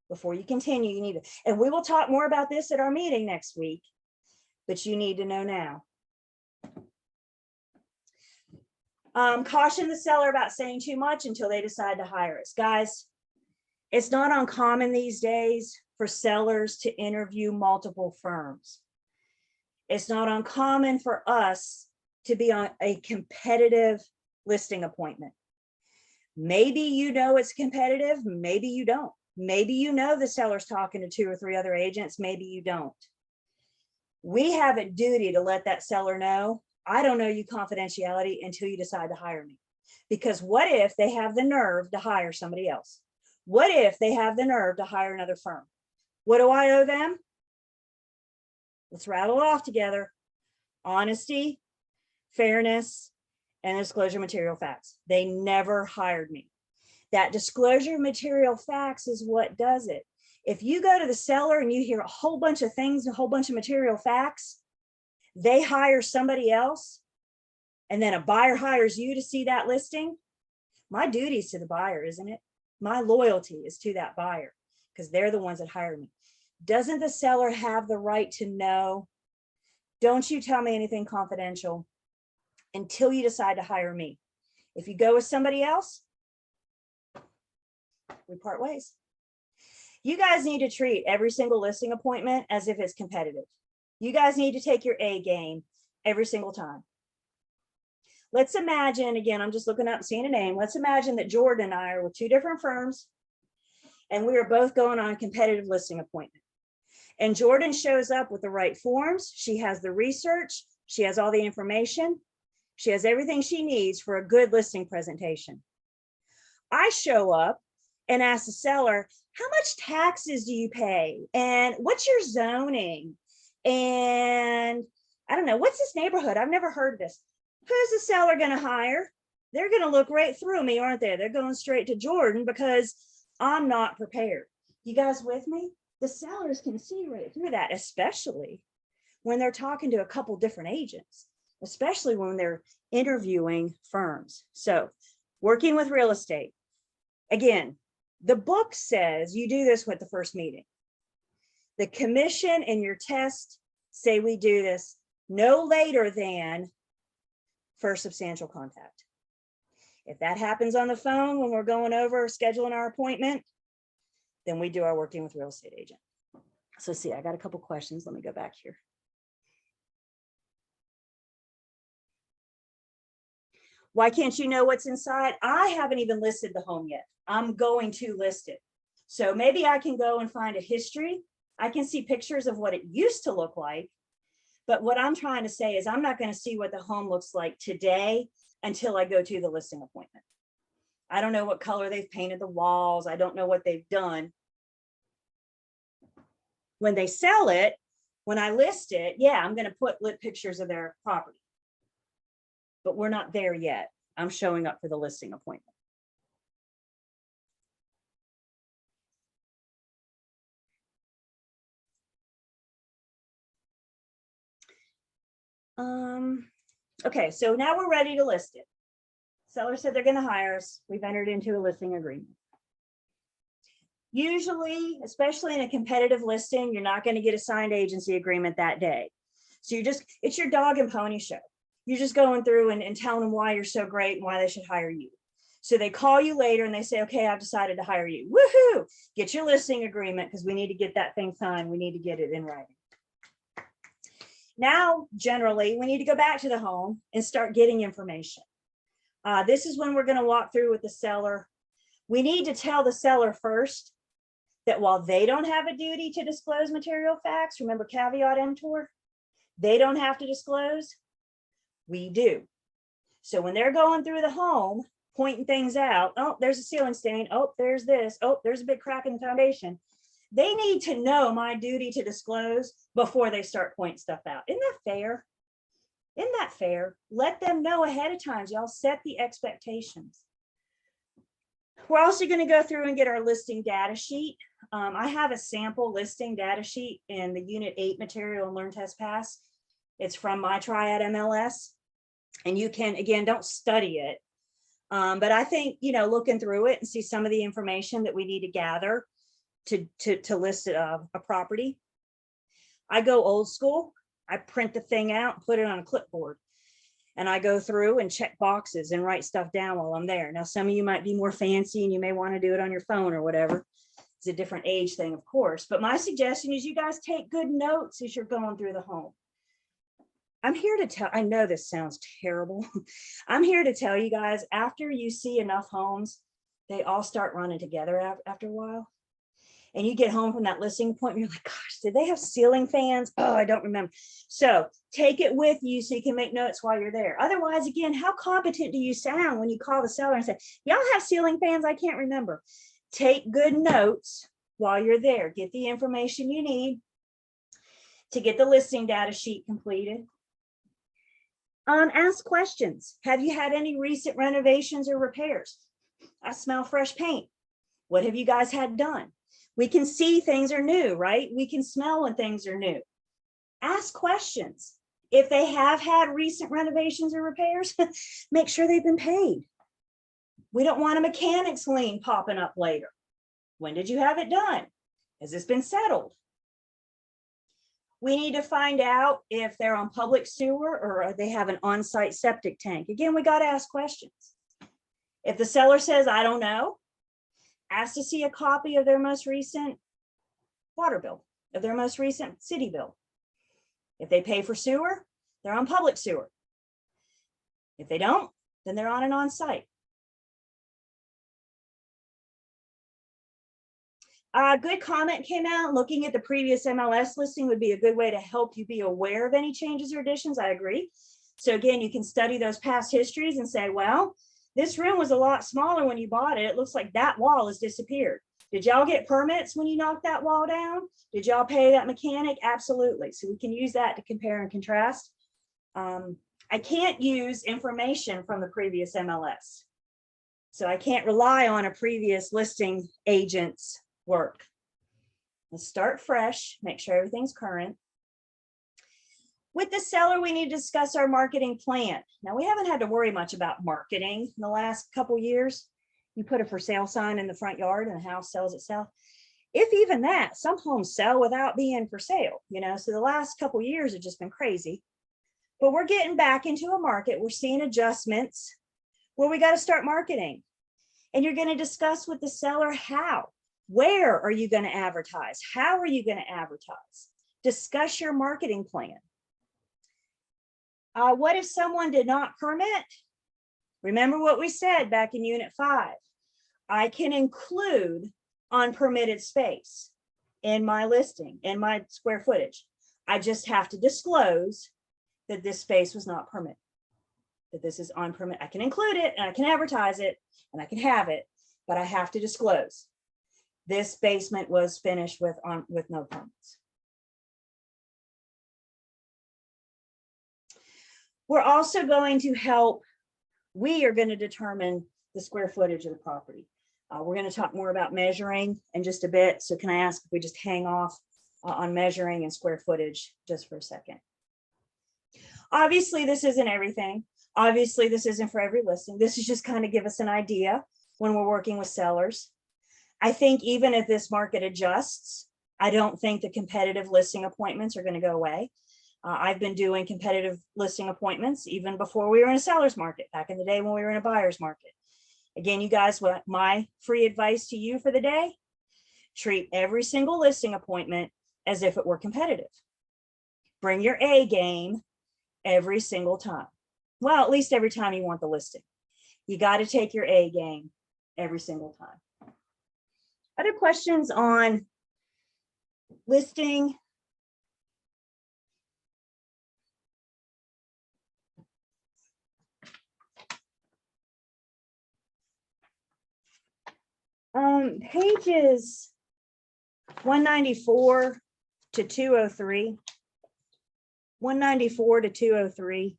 Speaker 1: Before you continue, you need to, and we will talk more about this at our meeting next week, but you need to know now. Caution the seller about saying too much until they decide to hire us. Guys, it's not uncommon these days for sellers to interview multiple firms. It's not uncommon for us to be on a competitive listing appointment. Maybe you know it's competitive, maybe you don't. Maybe you know the seller's talking to 2 or 3 other agents, maybe you don't. We have a duty to let that seller know, I don't know you confidentiality until you decide to hire me. Because what if they have the nerve to hire somebody else? What if they have the nerve to hire another firm? What do I owe them? Let's rattle it off together. Honesty, fairness, and disclosure material facts. They never hired me. That disclosure material facts is what does it. If you go to the seller and you hear a whole bunch of things, a whole bunch of material facts, they hire somebody else, and then a buyer hires you to see that listing, my duty is to the buyer, isn't it? My loyalty is to that buyer because they're the ones that hire me. Doesn't the seller have the right to know? Don't you tell me anything confidential until you decide to hire me. If you go with somebody else, we part ways. You guys need to treat every single listing appointment as if it's competitive. You guys need to take your A game every single time. Let's imagine, again, I'm just looking up and seeing a name. Let's imagine that Jordan and I are with 2 different firms and we are both going on a competitive listing appointment. And Jordan shows up with the right forms. She has the research. She has all the information. She has everything she needs for a good listing presentation. I show up and ask the seller, how much taxes do you pay? And what's your zoning? And I don't know, what's this neighborhood? I've never heard of this. Who's the seller going to hire? They're going to look right through me, aren't they? They're going straight to Jordan because I'm not prepared. You guys with me? The sellers can see right through that, especially when they're talking to a couple different agents, especially when they're interviewing firms. So working with real estate. Again, the book says you do this with the first meeting. The commission and your test say we do this no later than first substantial contact. If that happens on the phone when we're going over scheduling our appointment, then we do our working with real estate agent. So see, I got a couple questions. Let me go back here. Why can't you know what's inside? I haven't even listed the home yet. I'm going to list it. So maybe I can go and find a history. I can see pictures of what it used to look like. But what I'm trying to say is I'm not going to see what the home looks like today until I go to the listing appointment. I don't know what color they've painted the walls. I don't know what they've done. When they sell it, when I list it, yeah, I'm going to put lit pictures of their property. But we're not there yet. I'm showing up for the listing appointment. Okay, so now we're ready to list it. Seller said they're going to hire us. We've entered into a listing agreement. Usually, especially in a competitive listing, you're not going to get a signed agency agreement that day. So it's your dog and pony show. You're just going through and telling them why you're so great and why they should hire you. So they call you later and they say, okay, I've decided to hire you. Woohoo! Get your listing agreement because we need to get that thing signed. We need to get it in writing. Now, generally, we need to go back to the home and start getting information. This is when we're going to walk through with the seller. We need to tell the seller first that while they don't have a duty to disclose material facts, remember caveat emptor, they don't have to disclose. We do. So when they're going through the home, pointing things out, oh, there's a ceiling stain. Oh, there's this. Oh, there's a big crack in the foundation. They need to know my duty to disclose before they start pointing stuff out. Isn't that fair? Isn't that fair? Let them know ahead of time. Y'all set the expectations. We're also going to go through and get our listing data sheet. I have a sample listing data sheet in the Unit 8 material and Learn Test Pass. It's from my Triad MLS. And you can, again, don't study it. But I think, looking through it and see some of the information that we need to gather to list a property. I go old school. I print the thing out, put it on a clipboard, and I go through and check boxes and write stuff down while I'm there. Now, some of you might be more fancy and you may want to do it on your phone or whatever. It's a different age thing, of course, but my suggestion is you guys take good notes as you're going through the home. I'm here to tell, I know this sounds terrible. I'm here to tell you guys, after you see enough homes, they all start running together after a while. And you get home from that listing appointment, you're like, gosh, did they have ceiling fans? Oh, I don't remember. So take it with you so you can make notes while you're there. Otherwise, again, how competent do you sound when you call the seller and say, y'all have ceiling fans? I can't remember. Take good notes while you're there. Get the information you need to get the listing data sheet completed. Ask questions. Have you had any recent renovations or repairs? I smell fresh paint. What have you guys had done? We can see things are new, right? We can smell when things are new. Ask questions. If they have had recent renovations or repairs, make sure they've been paid. We don't want a mechanics lien popping up later. When did you have it done? Has this been settled? We need to find out if they're on public sewer or they have an on-site septic tank. Again, we got to ask questions. If the seller says, I don't know, ask to see a copy of their most recent water bill, of their most recent city bill. If they pay for sewer, they're on public sewer. If they don't, then they're on an on-site. A good comment came out. Looking at the previous MLS listing would be a good way to help you be aware of any changes or additions. I agree. So again, you can study those past histories and say, well, this room was a lot smaller when you bought it. It looks like that wall has disappeared. Did y'all get permits when you knocked that wall down? Did y'all pay that mechanic? Absolutely. So we can use that to compare and contrast. I can't use information from the previous MLS. So I can't rely on a previous listing agent's work. Let's start fresh, make sure everything's current. With the seller, we need to discuss our marketing plan. Now, we haven't had to worry much about marketing in the last couple years. You put a for sale sign in the front yard and the house sells itself. If even that, some homes sell without being for sale, so the last couple years have just been crazy. But we're getting back into a market. We're seeing adjustments where we got to start marketing. And you're going to discuss with the seller how. Where are you going to advertise? How are you going to advertise? Discuss your marketing plan. What if someone did not permit? Remember what we said back in Unit 5. I can include unpermitted space in my listing, in my square footage. I just have to disclose that this space was not permitted, that this is unpermitted. I can include it and I can advertise it and I can have it, but I have to disclose this basement was finished with no permits. We're also going to help. We are going to determine the square footage of the property. We're going to talk more about measuring in just a bit. So can I ask if we just hang off on measuring and square footage just for a second? Obviously, this isn't everything. Obviously, this isn't for every listing. This is just kind of give us an idea when we're working with sellers. I think even if this market adjusts, I don't think the competitive listing appointments are going to go away. I've been doing competitive listing appointments even before we were in a seller's market, back in the day when we were in a buyer's market. Again, you guys, what my free advice to you for the day, treat every single listing appointment as if it were competitive. Bring your A game every single time. Well, at least every time you want the listing. You got to take your A game every single time. Other questions on listing? Pages 194 to 203. 194 to 203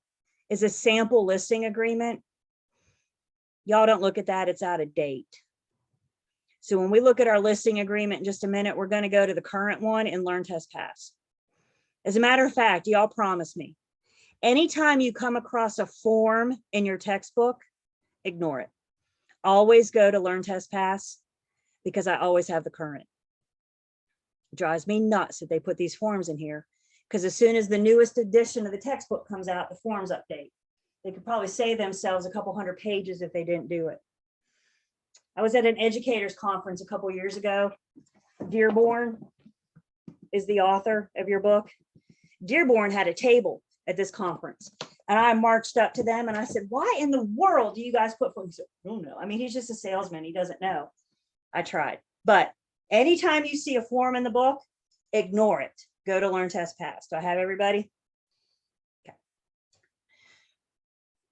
Speaker 1: is a sample listing agreement. Y'all don't look at that, it's out of date. So when we look at our listing agreement in just a minute, we're going to go to the current one and learn test pass. As a matter of fact, y'all promise me, anytime you come across a form in your textbook, ignore it. always go to Learn Test Pass because I always have the current. It drives me nuts that they put these forms in here, because as soon as the newest edition of the textbook comes out, the forms update. They could probably save themselves a couple hundred pages if they didn't do it. I was at an educators conference a couple years ago. Dearborn is the author of your book. Dearborn had a table at this conference, and I marched up to them and I said, "Why in the world do you guys put forms?" He said, "I don't know. I mean, he's just a salesman. He doesn't know." I tried, but anytime you see a form in the book, ignore it. Go to Learn Test Pass. Do I have everybody? Okay.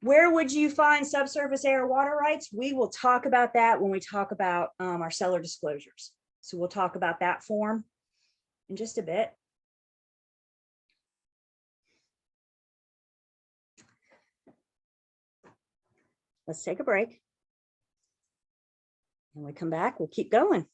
Speaker 1: Where would you find subsurface air water rights? We will talk about that when we talk about our seller disclosures. So we'll talk about that form in just a bit. Let's take a break. When we come back, we'll keep going.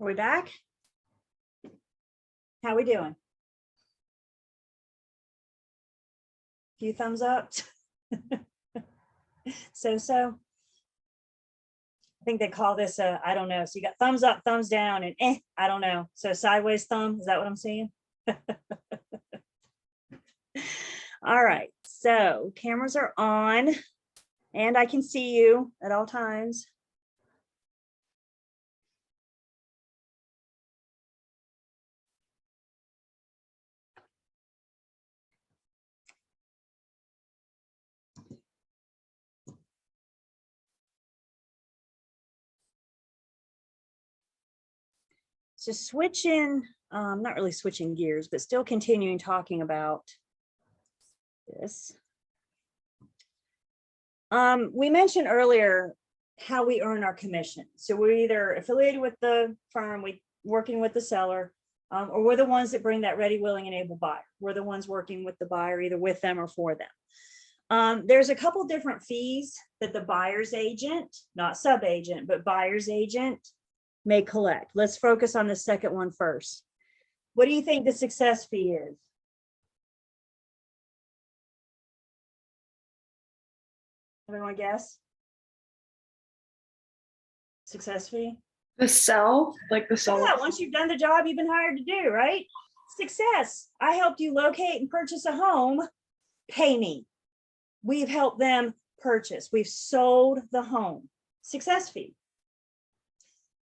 Speaker 1: Are we back? How we doing? Few thumbs up. So. I think they call this a, I don't know. So you got thumbs up, thumbs down, and I don't know. So sideways thumb, is that what I'm seeing? All right, so cameras are on and I can see you at all times. So switching, not really switching gears, but still continuing talking about this. We mentioned earlier how we earn our commission. So we're either affiliated with the firm, we working with the seller, or we're the ones that bring that ready, willing, and able buyer. We're the ones working with the buyer, either with them or for them. There's a couple different fees that the buyer's agent, not sub-agent, but buyer's agent may collect. Let's focus on the second one first. What do you think the success fee is? Everyone guess? Success fee?
Speaker 5: The sell, like the sell.
Speaker 1: Yeah, once you've done the job you've been hired to do, right? Success. I helped you locate and purchase a home. Pay me. We've helped them purchase. We've sold the home. Success fee.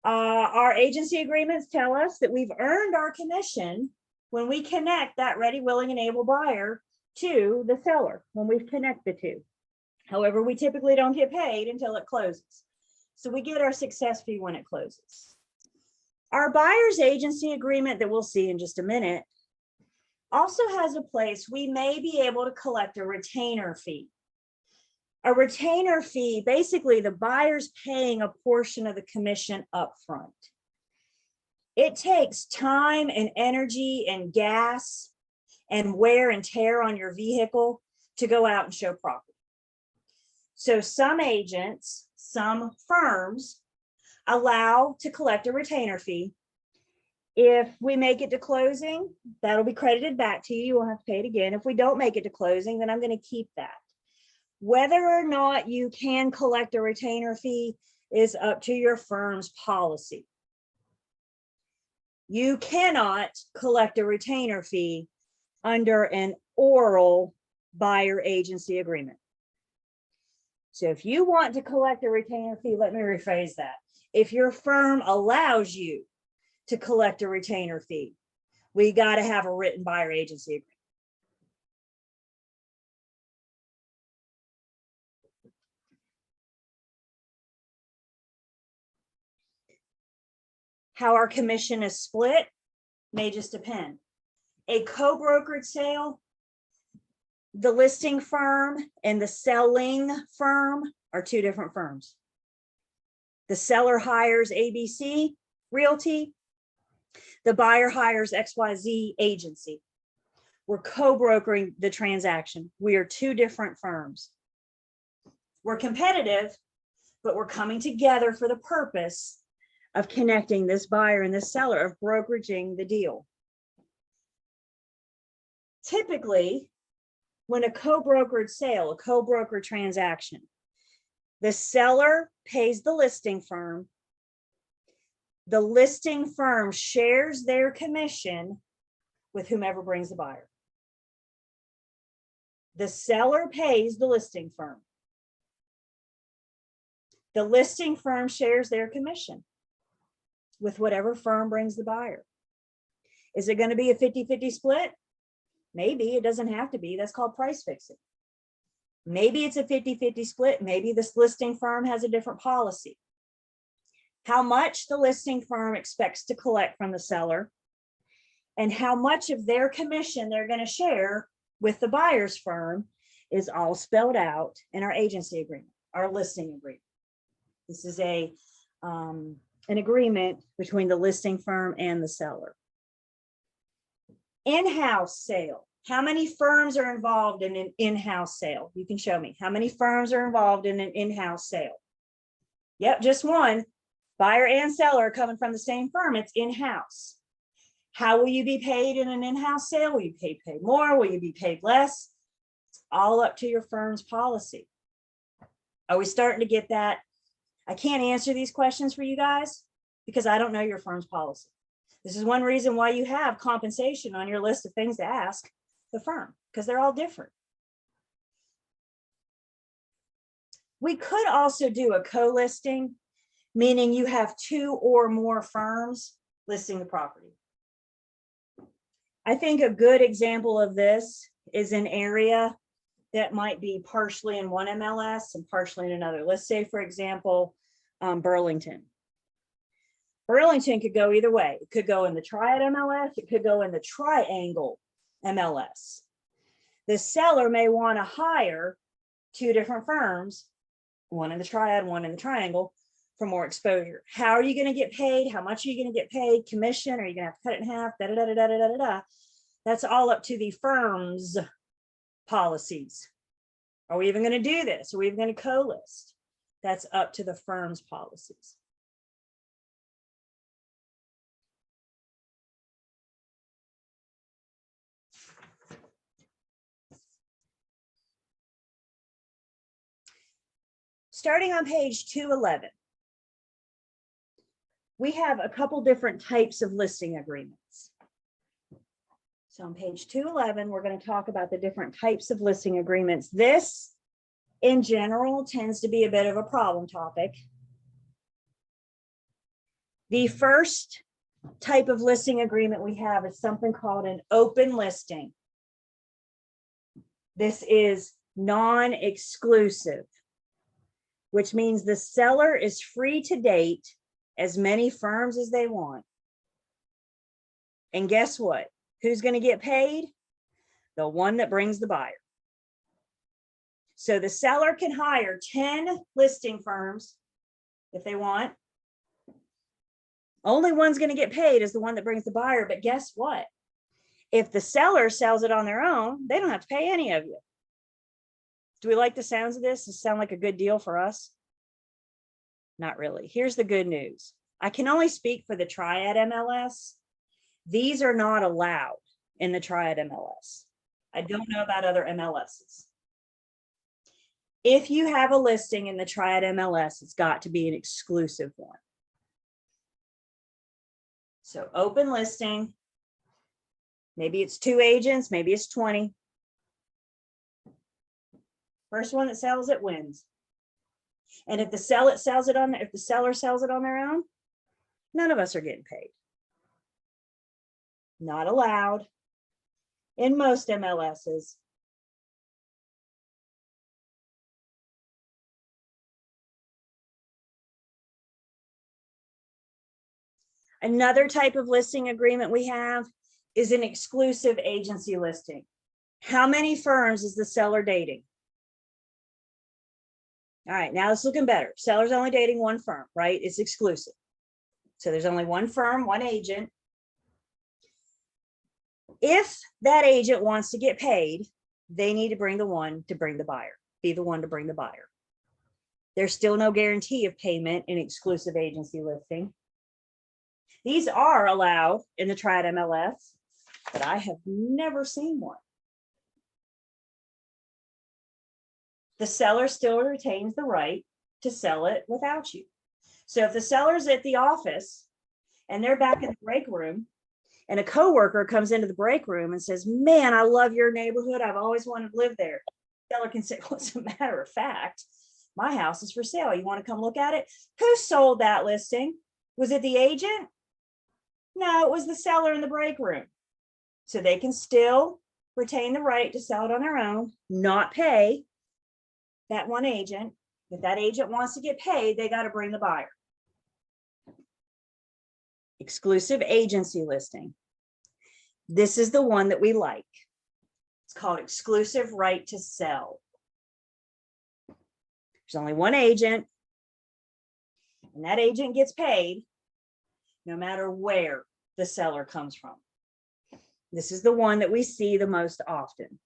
Speaker 1: Our agency agreements tell us that we've earned our commission when we connect that ready, willing, and able buyer to the seller, when we connect the two. However, we typically don't get paid until it closes. So we get our success fee when it closes. Our buyer's agency agreement that we'll see in just a minute also has a place we may be able to collect a retainer fee. A retainer fee, basically the buyer's paying a portion of the commission up front. It takes time and energy and gas and wear and tear on your vehicle to go out and show property. So some agents, some firms allow to collect a retainer fee. If we make it to closing, that'll be credited back to you. You won't have to pay it again. If we don't make it to closing, then I'm going to keep that. Whether or not you can collect a retainer fee is up to your firm's policy. You cannot collect a retainer fee under an oral buyer agency agreement. So if you want to collect a retainer fee, let me rephrase that. If your firm allows you to collect a retainer fee, we got to have a written buyer agency agreement. How our commission is split may just depend. A co-brokered sale, the listing firm and the selling firm are two different firms. The seller hires ABC Realty. The buyer hires XYZ agency. We're co-brokering the transaction. We are two different firms. We're competitive, but we're coming together for the purpose of connecting this buyer and this seller, of brokeraging the deal. Typically, when a co-brokered sale, a co-brokered transaction, the seller pays the listing firm. The listing firm shares their commission with whomever brings the buyer. The seller pays the listing firm. The listing firm shares their commission with whatever firm brings the buyer. Is it going to be a 50-50 split? Maybe. It doesn't have to be. That's called price fixing. Maybe it's a 50-50 split. Maybe this listing firm has a different policy. How much the listing firm expects to collect from the seller and how much of their commission they're going to share with the buyer's firm is all spelled out in our agency agreement, our listing agreement. This is an agreement between the listing firm and the seller. In-house sale. How many firms are involved in an in-house sale? You can show me. How many firms are involved in an in-house sale? Yep, just one. Buyer and seller are coming from the same firm. It's in-house. How will you be paid in an in-house sale? Will you be paid more? Will you be paid less? It's all up to your firm's policy. Are we starting to get that? I can't answer these questions for you guys because I don't know your firm's policy. This is one reason why you have compensation on your list of things to ask the firm, because they're all different. We could also do a co-listing, meaning you have 2 or more firms listing the property. I think a good example of this is an area that might be partially in one MLS and partially in another. Let's say, for example, Burlington. Burlington could go either way. It could go in the Triad MLS. It could go in the Triangle MLS. The seller may want to hire 2 different firms, one in the Triad, one in the Triangle, for more exposure. How are you going to get paid? How much are you going to get paid? Commission? Are you going to have to cut it in half? Da, da, da, da, da, da, da. That's all up to the firm's policies. Are we even going to do this? Are we even going to co-list? That's up to the firm's policies. Starting on page 211, we have a couple different types of listing agreements. So on page 211, we're going to talk about the different types of listing agreements. This, in general, tends to be a bit of a problem topic. The first type of listing agreement we have is something called an open listing. This is non-exclusive, which means the seller is free to date as many firms as they want. And guess what? Who's going to get paid? The one that brings the buyer. So the seller can hire 10 listing firms if they want. Only one's going to get paid is the one that brings the buyer. But guess what? If the seller sells it on their own, they don't have to pay any of you. Do we like the sounds of this? Does it sound like a good deal for us? Not really. Here's the good news. I can only speak for the Triad MLS. These are not allowed in the Triad MLS. I don't know about other MLSs. If you have a listing in the Triad MLS, it's got to be an exclusive one. So open listing, maybe it's 2 agents, maybe it's 20. First one that sells it wins. And if the seller sells it on their own, none of us are getting paid. Not allowed in most MLSs. Another type of listing agreement we have is an exclusive agency listing. How many firms is the seller dating? All right, now it's looking better. Seller's only dating 1 firm, right? It's exclusive. So there's only 1 firm, 1 agent. If that agent wants to get paid, they need to bring the one to bring the buyer, be the one to bring the buyer. There's still no guarantee of payment in exclusive agency listing. These are allowed in the Triad MLS, but I have never seen one. The seller still retains the right to sell it without you. So if the seller's at the office and they're back in the break room and a coworker comes into the break room and says, man, I love your neighborhood. I've always wanted to live there. The seller can say, well, as a matter of fact, my house is for sale. You want to come look at it? Who sold that listing? Was it the agent? No, it was the seller in the break room. So they can still retain the right to sell it on their own, not pay that one agent. If that agent wants to get paid, they got to bring the buyer. Exclusive agency listing. This is the one that we like. It's called exclusive right to sell. There's only 1 agent, and that agent gets paid no matter where the seller comes from. This is the one that we see the most often.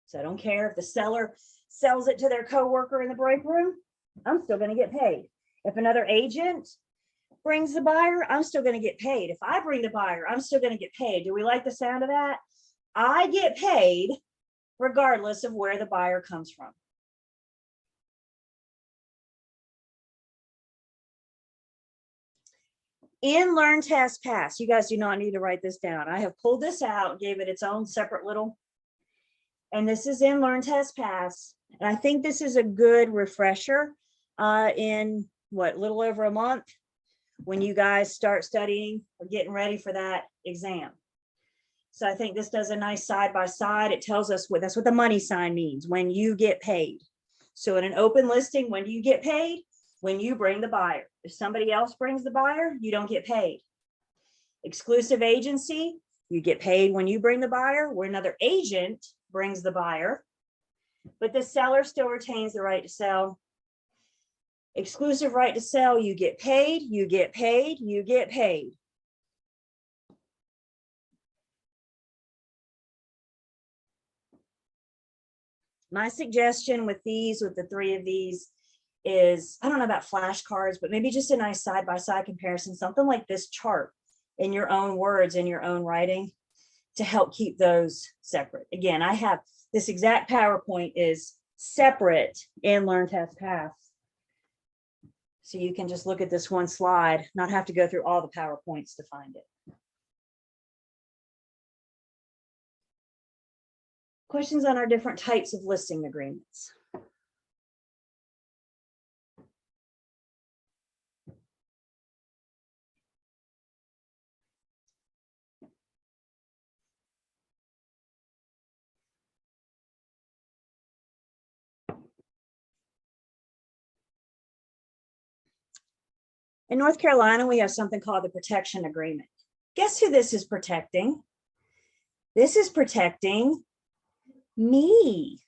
Speaker 1: So I don't care if the seller sells it to their coworker in the break room, I'm still going to get paid. If another agent brings the buyer, I'm still going to get paid. If I bring the buyer, I'm still going to get paid. Do we like the sound of that? I get paid regardless of where the buyer comes from. In Learn, Test, Pass, you guys do not need to write this down. I have pulled this out, gave it its own separate little, and this is in Learn, Test, Pass. And I think this is a good refresher in what, little over a month when you guys start studying or getting ready for that exam. So I think this does a nice side by side. It tells us that's what the money sign means, when you get paid. So in an open listing, when do you get paid? When you bring the buyer. If somebody else brings the buyer, you don't get paid. Exclusive agency, you get paid when you bring the buyer, where another agent brings the buyer, but the seller still retains the right to sell. Exclusive right to sell, you get paid, you get paid, you get paid. My suggestion with the three of these is, I don't know about flashcards, but maybe just a nice side-by-side comparison, something like this chart in your own words, in your own writing, to help keep those separate. Again, I have this exact PowerPoint is separate in Learn, Test, Pass. So you can just look at this one slide, not have to go through all the PowerPoints to find it. Questions on our different types of listing agreements? In North Carolina, we have something called the protection agreement. Guess who this is protecting? This is protecting me.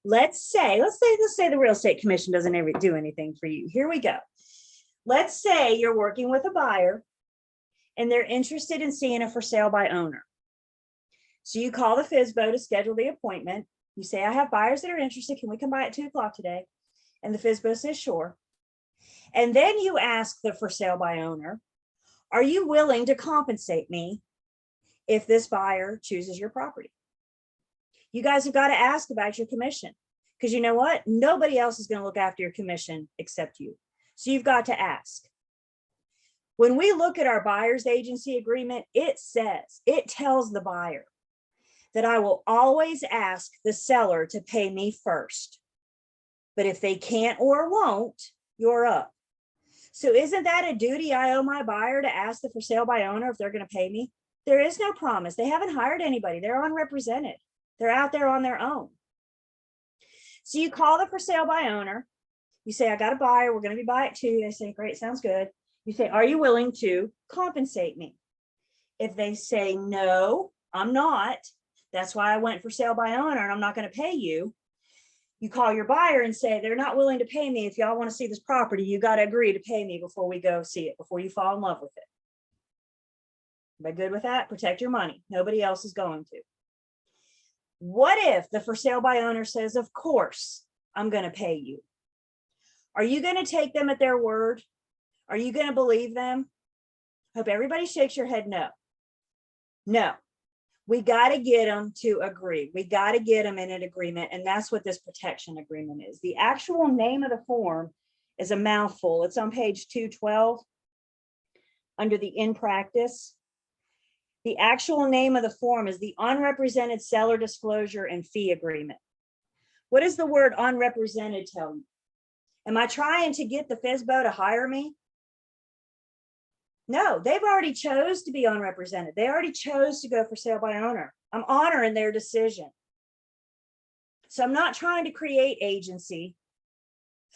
Speaker 1: Let's say the real estate commission doesn't ever do anything for you. Here we go. Let's say you're working with a buyer and they're interested in seeing a for sale by owner. So you call the FSBO to schedule the appointment. You say, I have buyers that are interested. Can we come by at 2 o'clock today? And the FSBO says, sure. And then you ask the for sale by owner, are you willing to compensate me if this buyer chooses your property? You guys have got to ask about your commission, because you know what? Nobody else is going to look after your commission except you. So you've got to ask. When we look at our buyer's agency agreement, it tells the buyer that I will always ask the seller to pay me first. But if they can't or won't, you're up. So isn't that a duty I owe my buyer, to ask the for sale by owner if they're going to pay me? There is no promise. They haven't hired anybody. They're unrepresented. They're out there on their own. So you call the for sale by owner. You say, I got a buyer. We're going to be by at 2. They say, great, sounds good. You say, are you willing to compensate me? If they say, no, I'm not. That's why I went for sale by owner and I'm not going to pay you. You call your buyer and say, they're not willing to pay me. If y'all want to see this property, you got to agree to pay me before we go see it, before you fall in love with it. Am I good with that? Protect your money. Nobody else is going to. What if the for sale by owner says, of course, I'm going to pay you? Are you going to take them at their word? Are you going to believe them? Hope everybody shakes your head no. No. We got to get them to agree. We got to get them in an agreement. And that's what this protection agreement is. The actual name of the form is a mouthful. It's on page 212 under the in practice. The actual name of the form is the unrepresented seller disclosure and fee agreement. What does the word unrepresented tell you? Am I trying to get the FSBO to hire me? No, they've already chose to be unrepresented. They already chose to go for sale by owner. I'm honoring their decision. So I'm not trying to create agency.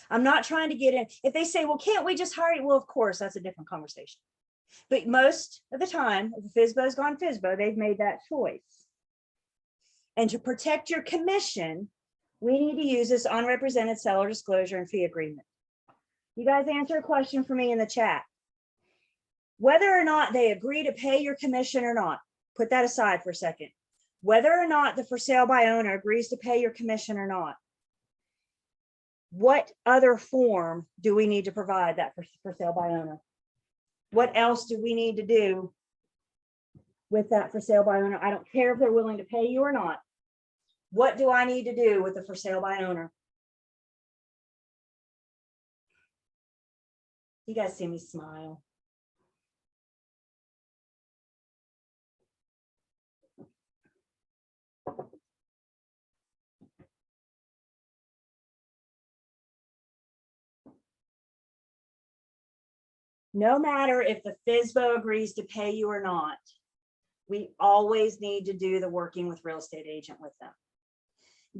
Speaker 1: I'm not trying to get in. If they say, well, can't we just hire you? Well, of course, that's a different conversation. But most of the time, if the FSBO's gone FSBO, they've made that choice. And to protect your commission, we need to use this unrepresented seller disclosure and fee agreement. You guys answer a question for me in the chat. Whether or not they agree to pay your commission or not, put that aside for a second. whether or not the for sale by owner agrees to pay your commission or not, what other form do we need to provide that for sale by owner? What else do we need to do with that for sale by owner? I don't care if they're willing to pay you or not. What do I need to do with the for sale by owner? You guys see me smile. No matter if the FSBO agrees to pay you or not, we always need to do the working with real estate agent with them.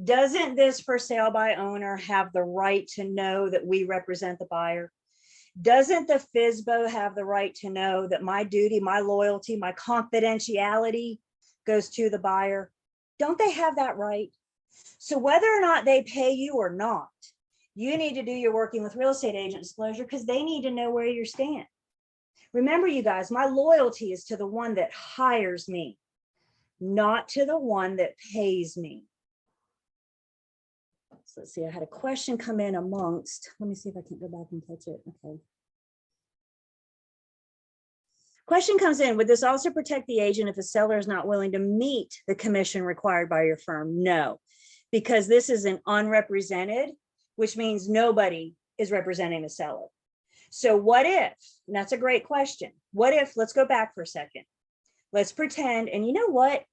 Speaker 1: Doesn't this for sale by owner have the right to know that we represent the buyer? Doesn't the FSBO have the right to know that my duty, my loyalty, my confidentiality goes to the buyer? Don't they have that right? So whether or not they pay you or not, you need to do your working with real estate agent disclosure because they need to know where you stand. Remember, you guys, my loyalty is to the one that hires me, not to the one that pays me. So let's see, I had a question come in amongst, let me see if I can go back and touch it. Okay. Question comes in, would this also protect the agent if the seller is not willing to meet the commission required by your firm? No, because this is an unrepresented, which means nobody is representing the seller. So what if, and that's a great question. What if, let's go back for a second. Let's pretend, and you know what?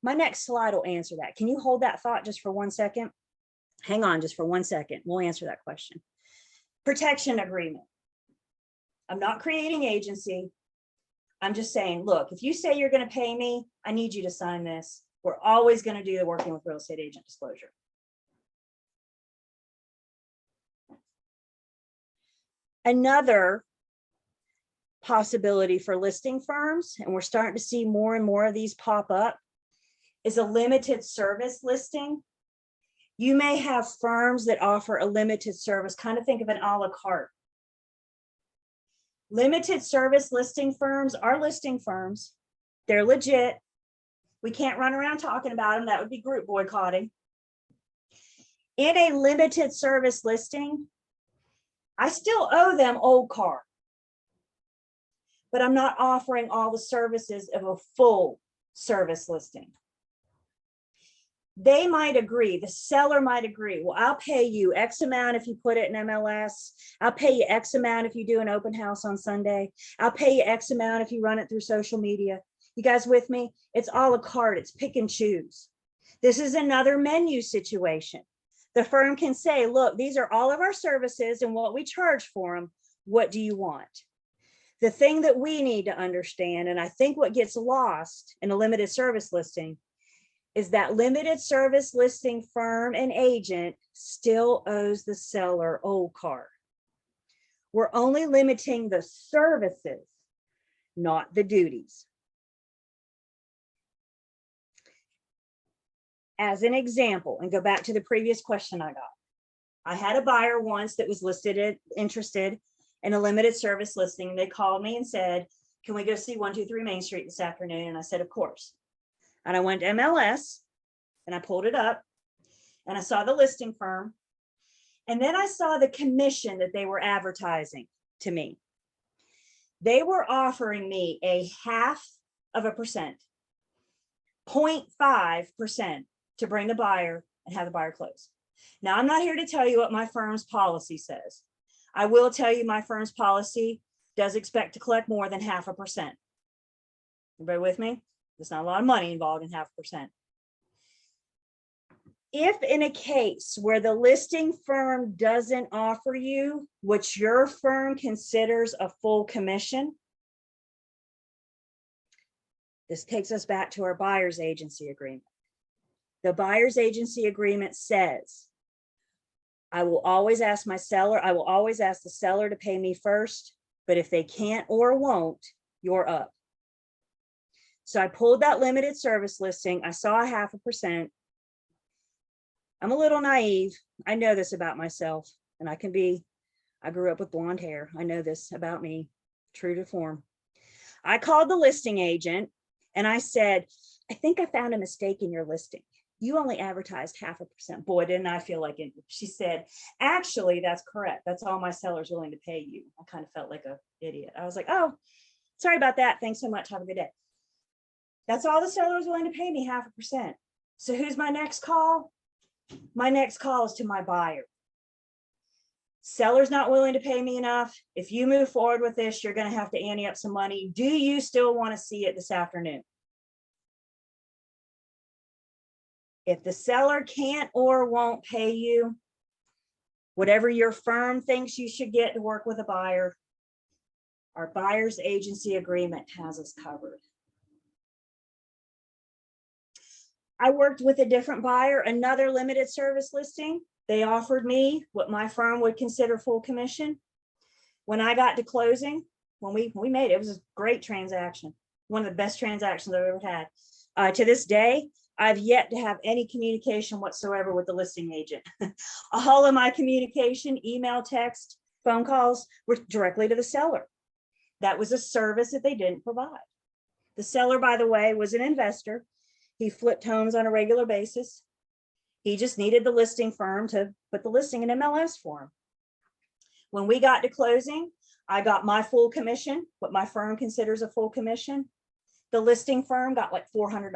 Speaker 1: My next slide will answer that. Can you hold that thought just for 1 second? Hang on just for 1 second. We'll answer that question. Protection agreement. I'm not creating agency. I'm just saying, look, if you say you're going to pay me, I need you to sign this. We're always going to do the working with real estate agent disclosure. Another possibility for listing firms, and we're starting to see more and more of these pop up, is a limited service listing. You may have firms that offer a limited service, kind of think of an a la carte. Limited service listing firms are listing firms. They're legit. We can't run around talking about them. That would be group boycotting. In a limited service listing, I still owe them old car, but I'm not offering all the services of a full service listing. They might agree, the seller might agree, well, I'll pay you X amount if you put it in MLS. I'll pay you X amount if you do an open house on Sunday. I'll pay you X amount if you run it through social media. You guys with me? It's a la carte, it's pick and choose. This is another menu situation. The firm can say, look, these are all of our services and what we charge for them. What do you want? The thing that we need to understand, and I think what gets lost in a limited service listing, is that limited service listing firm and agent still owes the seller old car. We're only limiting the services, not the duties. As an example, and go back to the previous question I got. I had a buyer once that was interested in a limited service listing. They called me and said, can we go see 123 Main Street this afternoon? And I said, of course. And I went to MLS and I pulled it up and I saw the listing firm. And then I saw the commission that they were advertising to me. They were offering me a 0.5%, 0.5% to bring the buyer and have the buyer close. Now, I'm not here to tell you what my firm's policy says. I will tell you my firm's policy does expect to collect more than 0.5%. Everybody with me? There's not a lot of money involved in 0.5%. If in a case where the listing firm doesn't offer you what your firm considers a full commission, this takes us back to our buyer's agency agreement. The buyer's agency agreement says, I will always ask my seller, I will always ask the seller to pay me first, but if they can't or won't, you're up. So I pulled that limited service listing. I saw 0.5%. I'm a little naive. I know this about myself, and I grew up with blonde hair. I know this about me, true to form. I called the listing agent and I said, I think I found a mistake in your listing. You only advertised 0.5%. Boy, didn't I feel like it. She said, actually, that's correct. That's all my seller's willing to pay you. I kind of felt like an idiot. I was like, oh, sorry about that. Thanks so much. Have a good day. That's all the seller was willing to pay me, 0.5%. So who's my next call? My next call is to my buyer. Seller's not willing to pay me enough. If you move forward with this, you're going to have to ante up some money. Do you still want to see it this afternoon? If the seller can't or won't pay you, whatever your firm thinks you should get to work with a buyer, our buyer's agency agreement has us covered. I worked with a different buyer, another limited service listing. They offered me what my firm would consider full commission. When I got to closing, when we made it, it was a great transaction. One of the best transactions I've ever had. To this day, I've yet to have any communication whatsoever with the listing agent. All of my communication, email, text, phone calls were directly to the seller. That was a service that they didn't provide. The seller, by the way, was an investor. He flipped homes on a regular basis. He just needed the listing firm to put the listing in MLS for him. When we got to closing, I got my full commission, what my firm considers a full commission. The listing firm got like $400.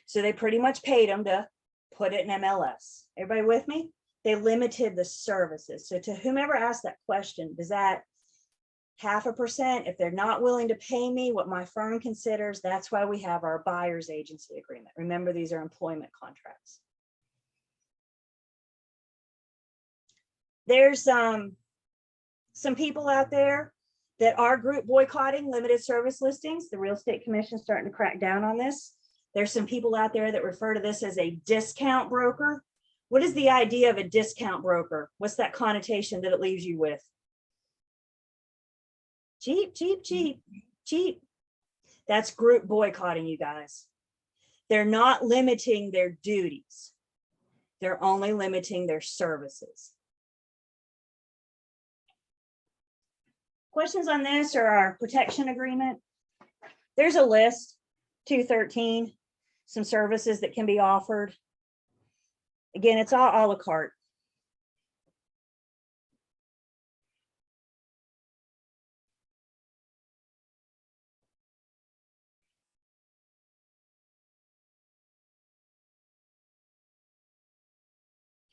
Speaker 1: So they pretty much paid him to put it in MLS. Everybody with me? They limited the services. So to whomever asked that question, does that 0.5%? If they're not willing to pay me what my firm considers, that's why we have our buyer's agency agreement. Remember, these are employment contracts. There's some people out there that are group boycotting limited service listings. The Real Estate Commission is starting to crack down on this. There's some people out there that refer to this as a discount broker. What is the idea of a discount broker? What's that connotation that it leaves you with? Cheap, cheap, cheap, cheap. That's group boycotting, you guys. They're not limiting their duties. They're only limiting their services. Questions on this or our protection agreement? There's a list, 213, some services that can be offered. Again, it's all a la carte.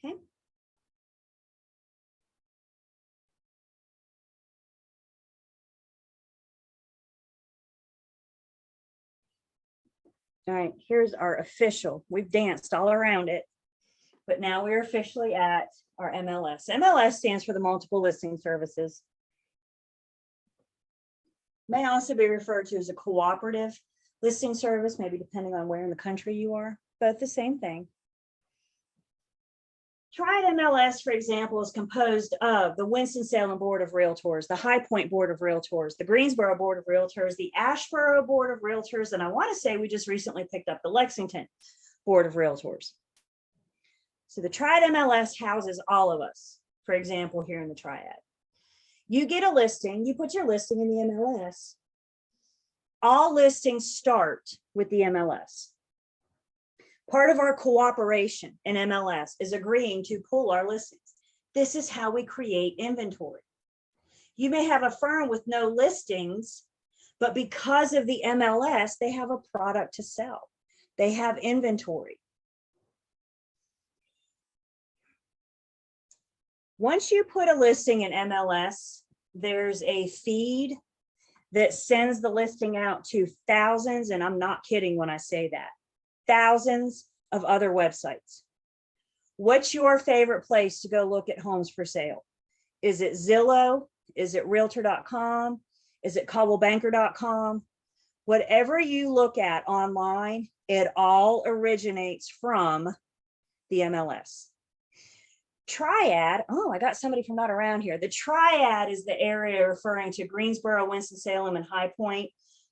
Speaker 1: Okay. All right, here's our official. We've danced all around it, but now we're officially at our MLS. MLS stands for the multiple listing services. May also be referred to as a cooperative listing service, maybe depending on where in the country you are, but the same thing. Triad MLS, for example, is composed of the Winston-Salem Board of Realtors, the High Point Board of Realtors, the Greensboro Board of Realtors, the Asheboro Board of Realtors, and I want to say we just recently picked up the Lexington Board of Realtors. So the Triad MLS houses all of us, for example, here in the Triad. You get a listing, you put your listing in the MLS. All listings start with the MLS. Part of our cooperation in MLS is agreeing to pull our listings. This is how we create inventory. You may have a firm with no listings, but because of the MLS, they have a product to sell. They have inventory. Once you put a listing in MLS, there's a feed that sends the listing out to thousands, and I'm not kidding when I say that, thousands of other websites. What's your favorite place to go look at homes for sale? Is it Zillow? Is it Realtor.com? Is it ColdwellBanker.com? Whatever you look at online, it all originates from the MLS. Triad, oh, I got somebody from not around here. The Triad is the area referring to Greensboro, Winston-Salem, and High Point,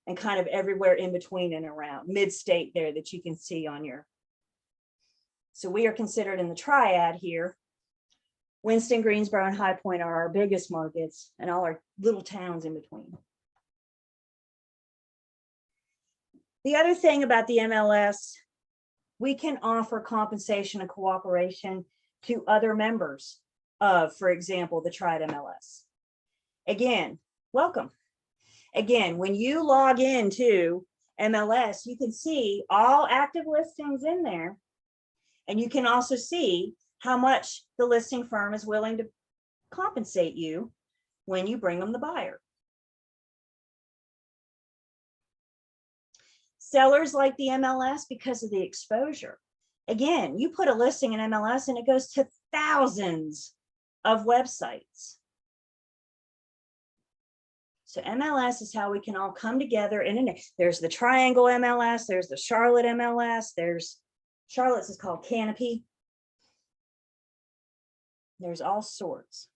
Speaker 1: and kind of everywhere in between and around, mid-state there that you can see on your. So we are considered in the Triad here. Winston, Greensboro, and High Point are our biggest markets, and all our little towns in between. The other thing about the MLS, we can offer compensation and cooperation to other members of, for example, the Triad MLS. Again, welcome. Again, when you log into MLS, you can see all active listings in there. And you can also see how much the listing firm is willing to compensate you when you bring them the buyer. Sellers like the MLS because of the exposure. Again, you put a listing in MLS and it goes to thousands of websites. So MLS is how we can all come together. And there's the Triangle MLS, there's the Charlotte MLS, there's Charlotte's is called Canopy. There's all sorts.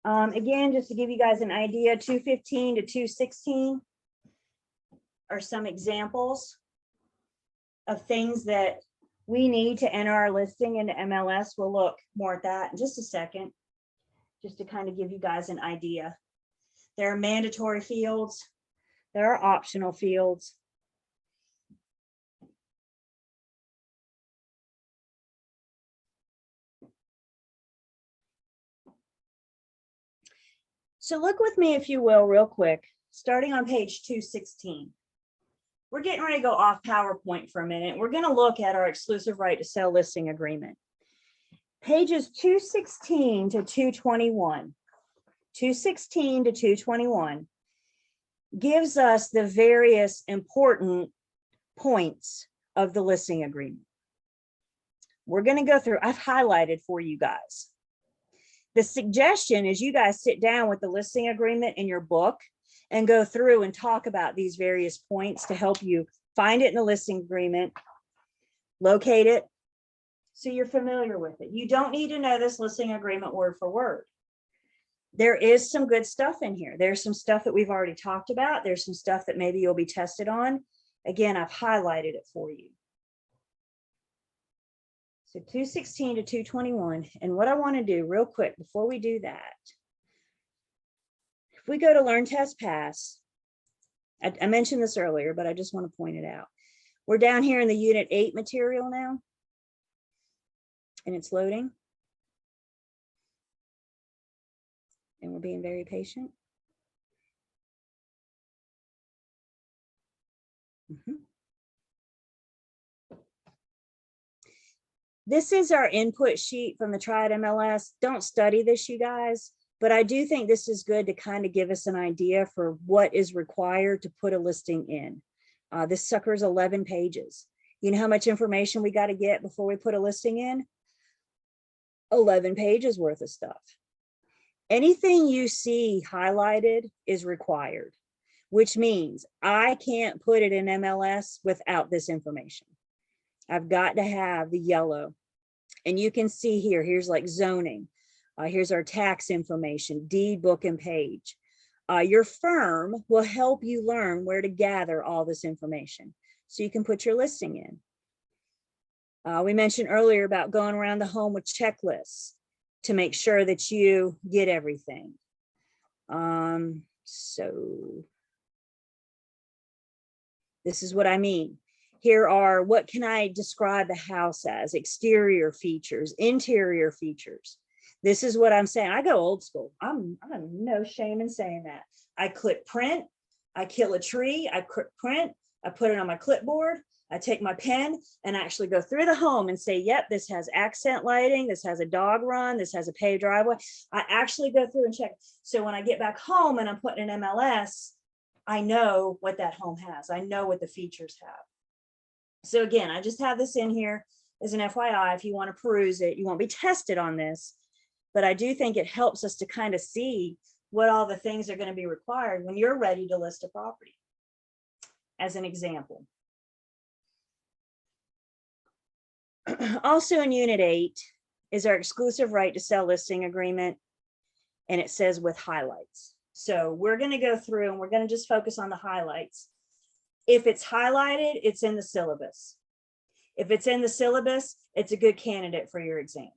Speaker 1: Again, just to give you guys an idea, 215 to 216 are some examples of things that we need to enter our listing into MLS. We'll look more at that in just a second, just to kind of give you guys an idea. There are mandatory fields. There are optional fields. So look with me, if you will, real quick, starting on page 216. We're getting ready to go off PowerPoint for a minute. We're going to look at our exclusive right to sell listing agreement. Pages 216 to 221. 216 to 221 gives us the various important points of the listing agreement. We're going to go through, I've highlighted for you guys. The suggestion is you guys sit down with the listing agreement in your book and go through and talk about these various points to help you find it in the listing agreement, locate it, so you're familiar with it. You don't need to know this listing agreement word for word. There is some good stuff in here. There's some stuff that we've already talked about. There's some stuff that maybe you'll be tested on. Again, I've highlighted it for you. So 216 to 221. And what I want to do real quick before we do that, if we go to Learn, Test, Pass, I mentioned this earlier, but I just want to point it out. We're down here in the Unit 8 material now, and it's loading. And we're being very patient. This is our input sheet from the Triad MLS. Don't study this, you guys, but I do think this is good to kind of give us an idea for what is required to put a listing in. This sucker is 11 pages. You know how much information we got to get before we put a listing in? 11 pages worth of stuff. Anything you see highlighted is required, which means I can't put it in MLS without this information. I've got to have the yellow. And you can see here, here's like zoning. Here's our tax information, deed, book, and page. Your firm will help you learn where to gather all this information so you can put your listing in. We mentioned earlier about going around the home with checklists to make sure that you get everything. So this is what I mean. Here are, what can I describe the house as? Exterior features, interior features. This is what I'm saying. I go old school. I'm no shame in saying that. I click print, I kill a tree, I click print, I put it on my clipboard, I take my pen and actually go through the home and say, yep, this has accent lighting, this has a dog run, this has a paved driveway. I actually go through and check. So when I get back home and I'm putting an MLS, I know what that home has. I know what the features have. So again, I just have this in here as an FYI. If you want to peruse it, you won't be tested on this, but I do think it helps us to kind of see what all the things are going to be required when you're ready to list a property, as an example. Also in Unit 8 is our exclusive right to sell listing agreement, and it says with highlights. So we're going to go through and we're going to just focus on the highlights. If it's highlighted, it's in the syllabus. If it's in the syllabus, it's a good candidate for your exam.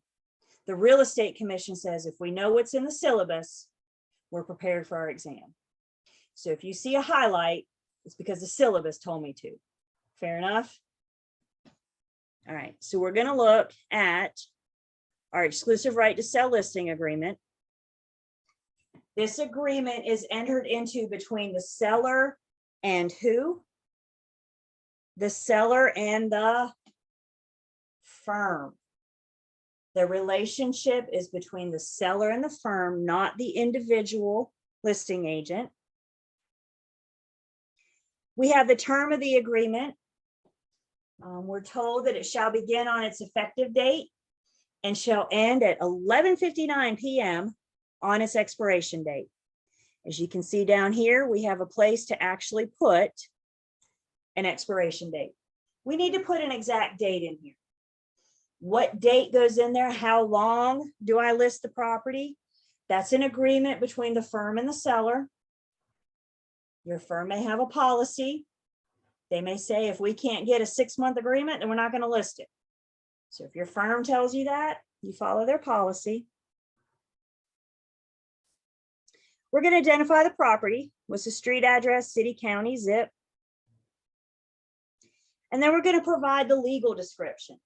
Speaker 1: The Real Estate Commission says if we know what's in the syllabus, we're prepared for our exam. So if you see a highlight, it's because the syllabus told me to. Fair enough? All right, so we're going to look at our exclusive right to sell listing agreement. This agreement is entered into between the seller and who? The seller and the firm. The relationship is between the seller and the firm, not the individual listing agent. We have the term of the agreement. We're told that it shall begin on its effective date and shall end at 11:59 p.m. on its expiration date. As you can see down here, we have a place to actually put an expiration date. We need to put an exact date in here. What date goes in there? How long do I list the property? That's an agreement between the firm and the seller. Your firm may have a policy. They may say, if we can't get a 6-month agreement, then we're not going to list it. So if your firm tells you that, you follow their policy. We're going to identify the property. What's the street address, city, county, zip. And then we're going to provide the legal description.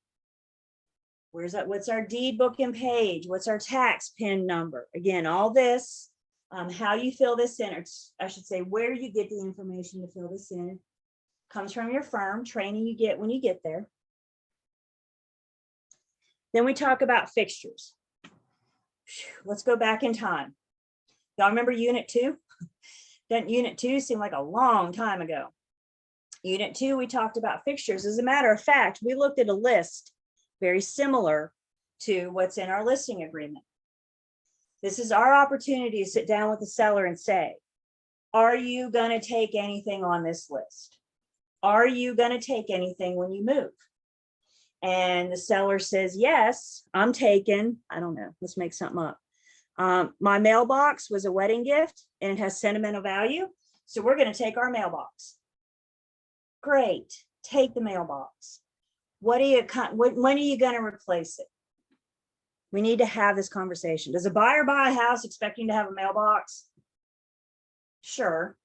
Speaker 1: Where's that? What's our deed book and page? What's our tax PIN number? Again, all this, how you fill this in, or I should say, where you get the information to fill this in, comes from your firm, training you get when you get there. Then we talk about fixtures. Let's go back in time. Y'all remember Unit 2? Doesn't Unit 2 seem like a long time ago? Unit 2, we talked about fixtures. As a matter of fact, we looked at a list very similar to what's in our listing agreement. This is our opportunity to sit down with the seller and say, are you going to take anything on this list? Are you going to take anything when you move? And the seller says, yes, I'm taking, I don't know, let's make something up. My mailbox was a wedding gift and it has sentimental value. So we're going to take our mailbox. Great, take the mailbox. When are you going to replace it? We need to have this conversation. Does a buyer buy a house expecting to have a mailbox? Sure.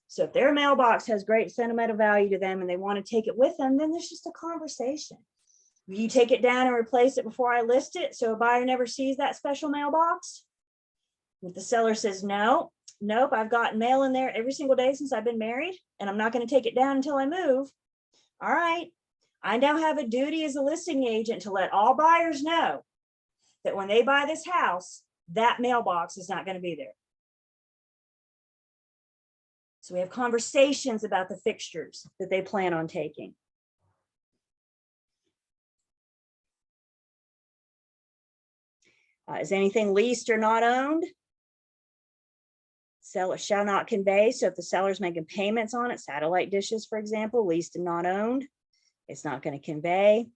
Speaker 1: So if their mailbox has great sentimental value to them and they want to take it with them, then there's just a conversation. Will you take it down and replace it before I list it so a buyer never sees that special mailbox? If the seller says, no, nope, I've gotten mail in there every single day since I've been married and I'm not going to take it down until I move. All right, I now have a duty as a listing agent to let all buyers know that when they buy this house, that mailbox is not going to be there. So we have conversations about the fixtures that they plan on taking. Is anything leased or not owned? Seller shall not convey. So if the seller's making payments on it, satellite dishes, for example, leased and not owned, it's not going to convey.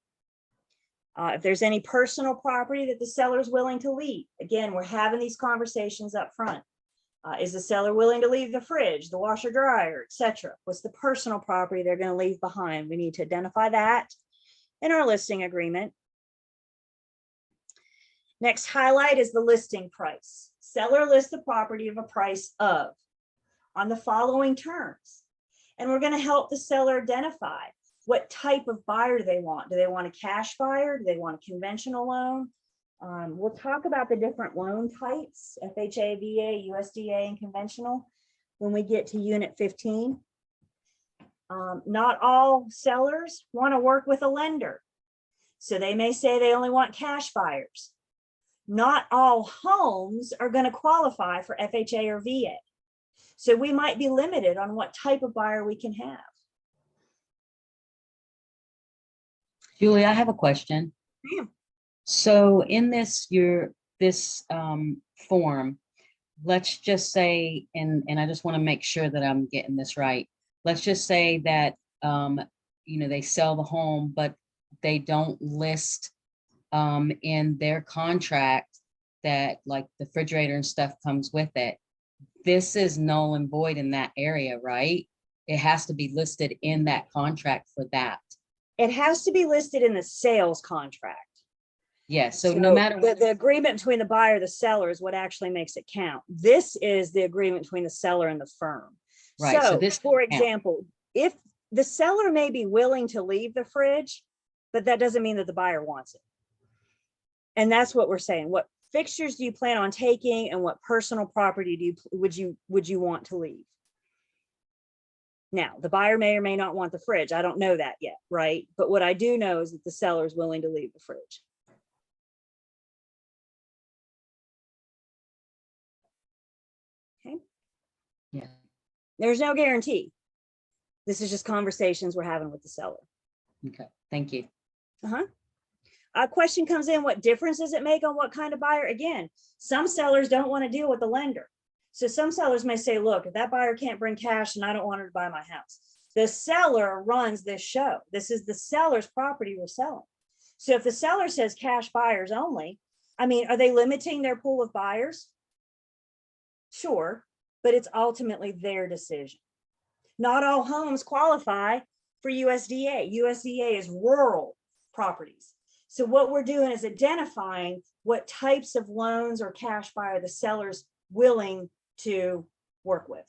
Speaker 1: If there's any personal property that the seller is willing to leave, again, we're having these conversations up front. Is the seller willing to leave the fridge, the washer dryer, etc.? What's the personal property they're going to leave behind? We need to identify that in our listing agreement. Next highlight is the listing price. Seller lists the property of a price of on the following terms. And we're going to help the seller identify what type of buyer do they want. Do they want a cash buyer? Do they want a conventional loan? We'll talk about the different loan types, FHA, VA, USDA, and conventional when we get to Unit 15. Not all sellers want to work with a lender. So they may say they only want cash buyers. Not all homes are going to qualify for FHA or VA. So we might be limited on what type of buyer we can have.
Speaker 4: Julie, I have a question.
Speaker 1: Yeah.
Speaker 4: So in this form, let's just say, and I just want to make sure that I'm getting this right. Let's just say that, they sell the home, but they don't list in their contract that like the refrigerator and stuff comes with it. This is null and void in that area, right? It has to be listed in that contract for that.
Speaker 1: It has to be listed in the sales contract.
Speaker 4: Yes, so no matter,
Speaker 1: The agreement between the buyer and the seller is what actually makes it count. This is the agreement between the seller and the firm.
Speaker 4: Right, so
Speaker 1: So,
Speaker 4: this
Speaker 1: for
Speaker 4: doesn't count.
Speaker 1: example, if the seller may be willing to leave the fridge, but that doesn't mean that the buyer wants it. And that's what we're saying. What fixtures do you plan on taking, and what personal property would you want to leave? Now, the buyer may or may not want the fridge. I don't know that yet, right? But what I do know is that the seller is willing to leave the fridge. Okay.
Speaker 4: Yeah.
Speaker 1: There's no guarantee. This is just conversations we're having with the seller.
Speaker 4: Okay, thank you.
Speaker 1: A question comes in, what difference does it make on what kind of buyer? Again, some sellers don't want to deal with the lender. So some sellers may say, look, if that buyer can't bring cash and I don't want her to buy my house. The seller runs this show. This is the seller's property we're selling. So if the seller says cash buyers only, I mean, are they limiting their pool of buyers? Sure, but it's ultimately their decision. Not all homes qualify for USDA. USDA is rural properties. So what we're doing is identifying what types of loans or cash buyer the seller's willing to work with.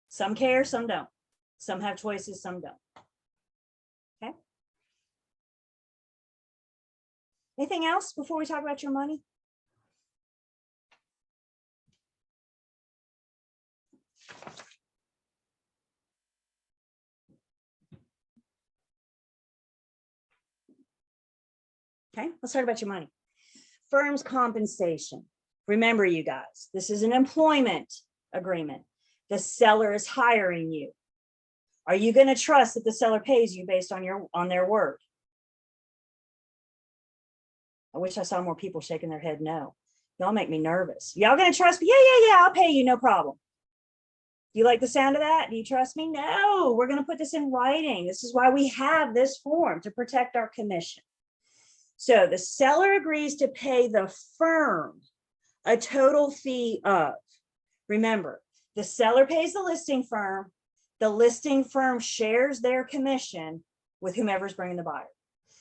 Speaker 1: Some care, some don't. Some have choices, some don't. Okay. Anything else before we talk about your money? Okay, let's talk about your money. Firm's compensation. Remember, you guys, this is an employment agreement. The seller is hiring you. Are you going to trust that the seller pays you based on their word? I wish I saw more people shaking their head no. Y'all make me nervous. Y'all going to trust me? Yeah, I'll pay you, no problem. Do you like the sound of that? Do you trust me? No, we're going to put this in writing. This is why we have this form, to protect our commission. So the seller agrees to pay the firm a total fee of, remember, the seller pays the listing firm shares their commission with whomever's bringing the buyer.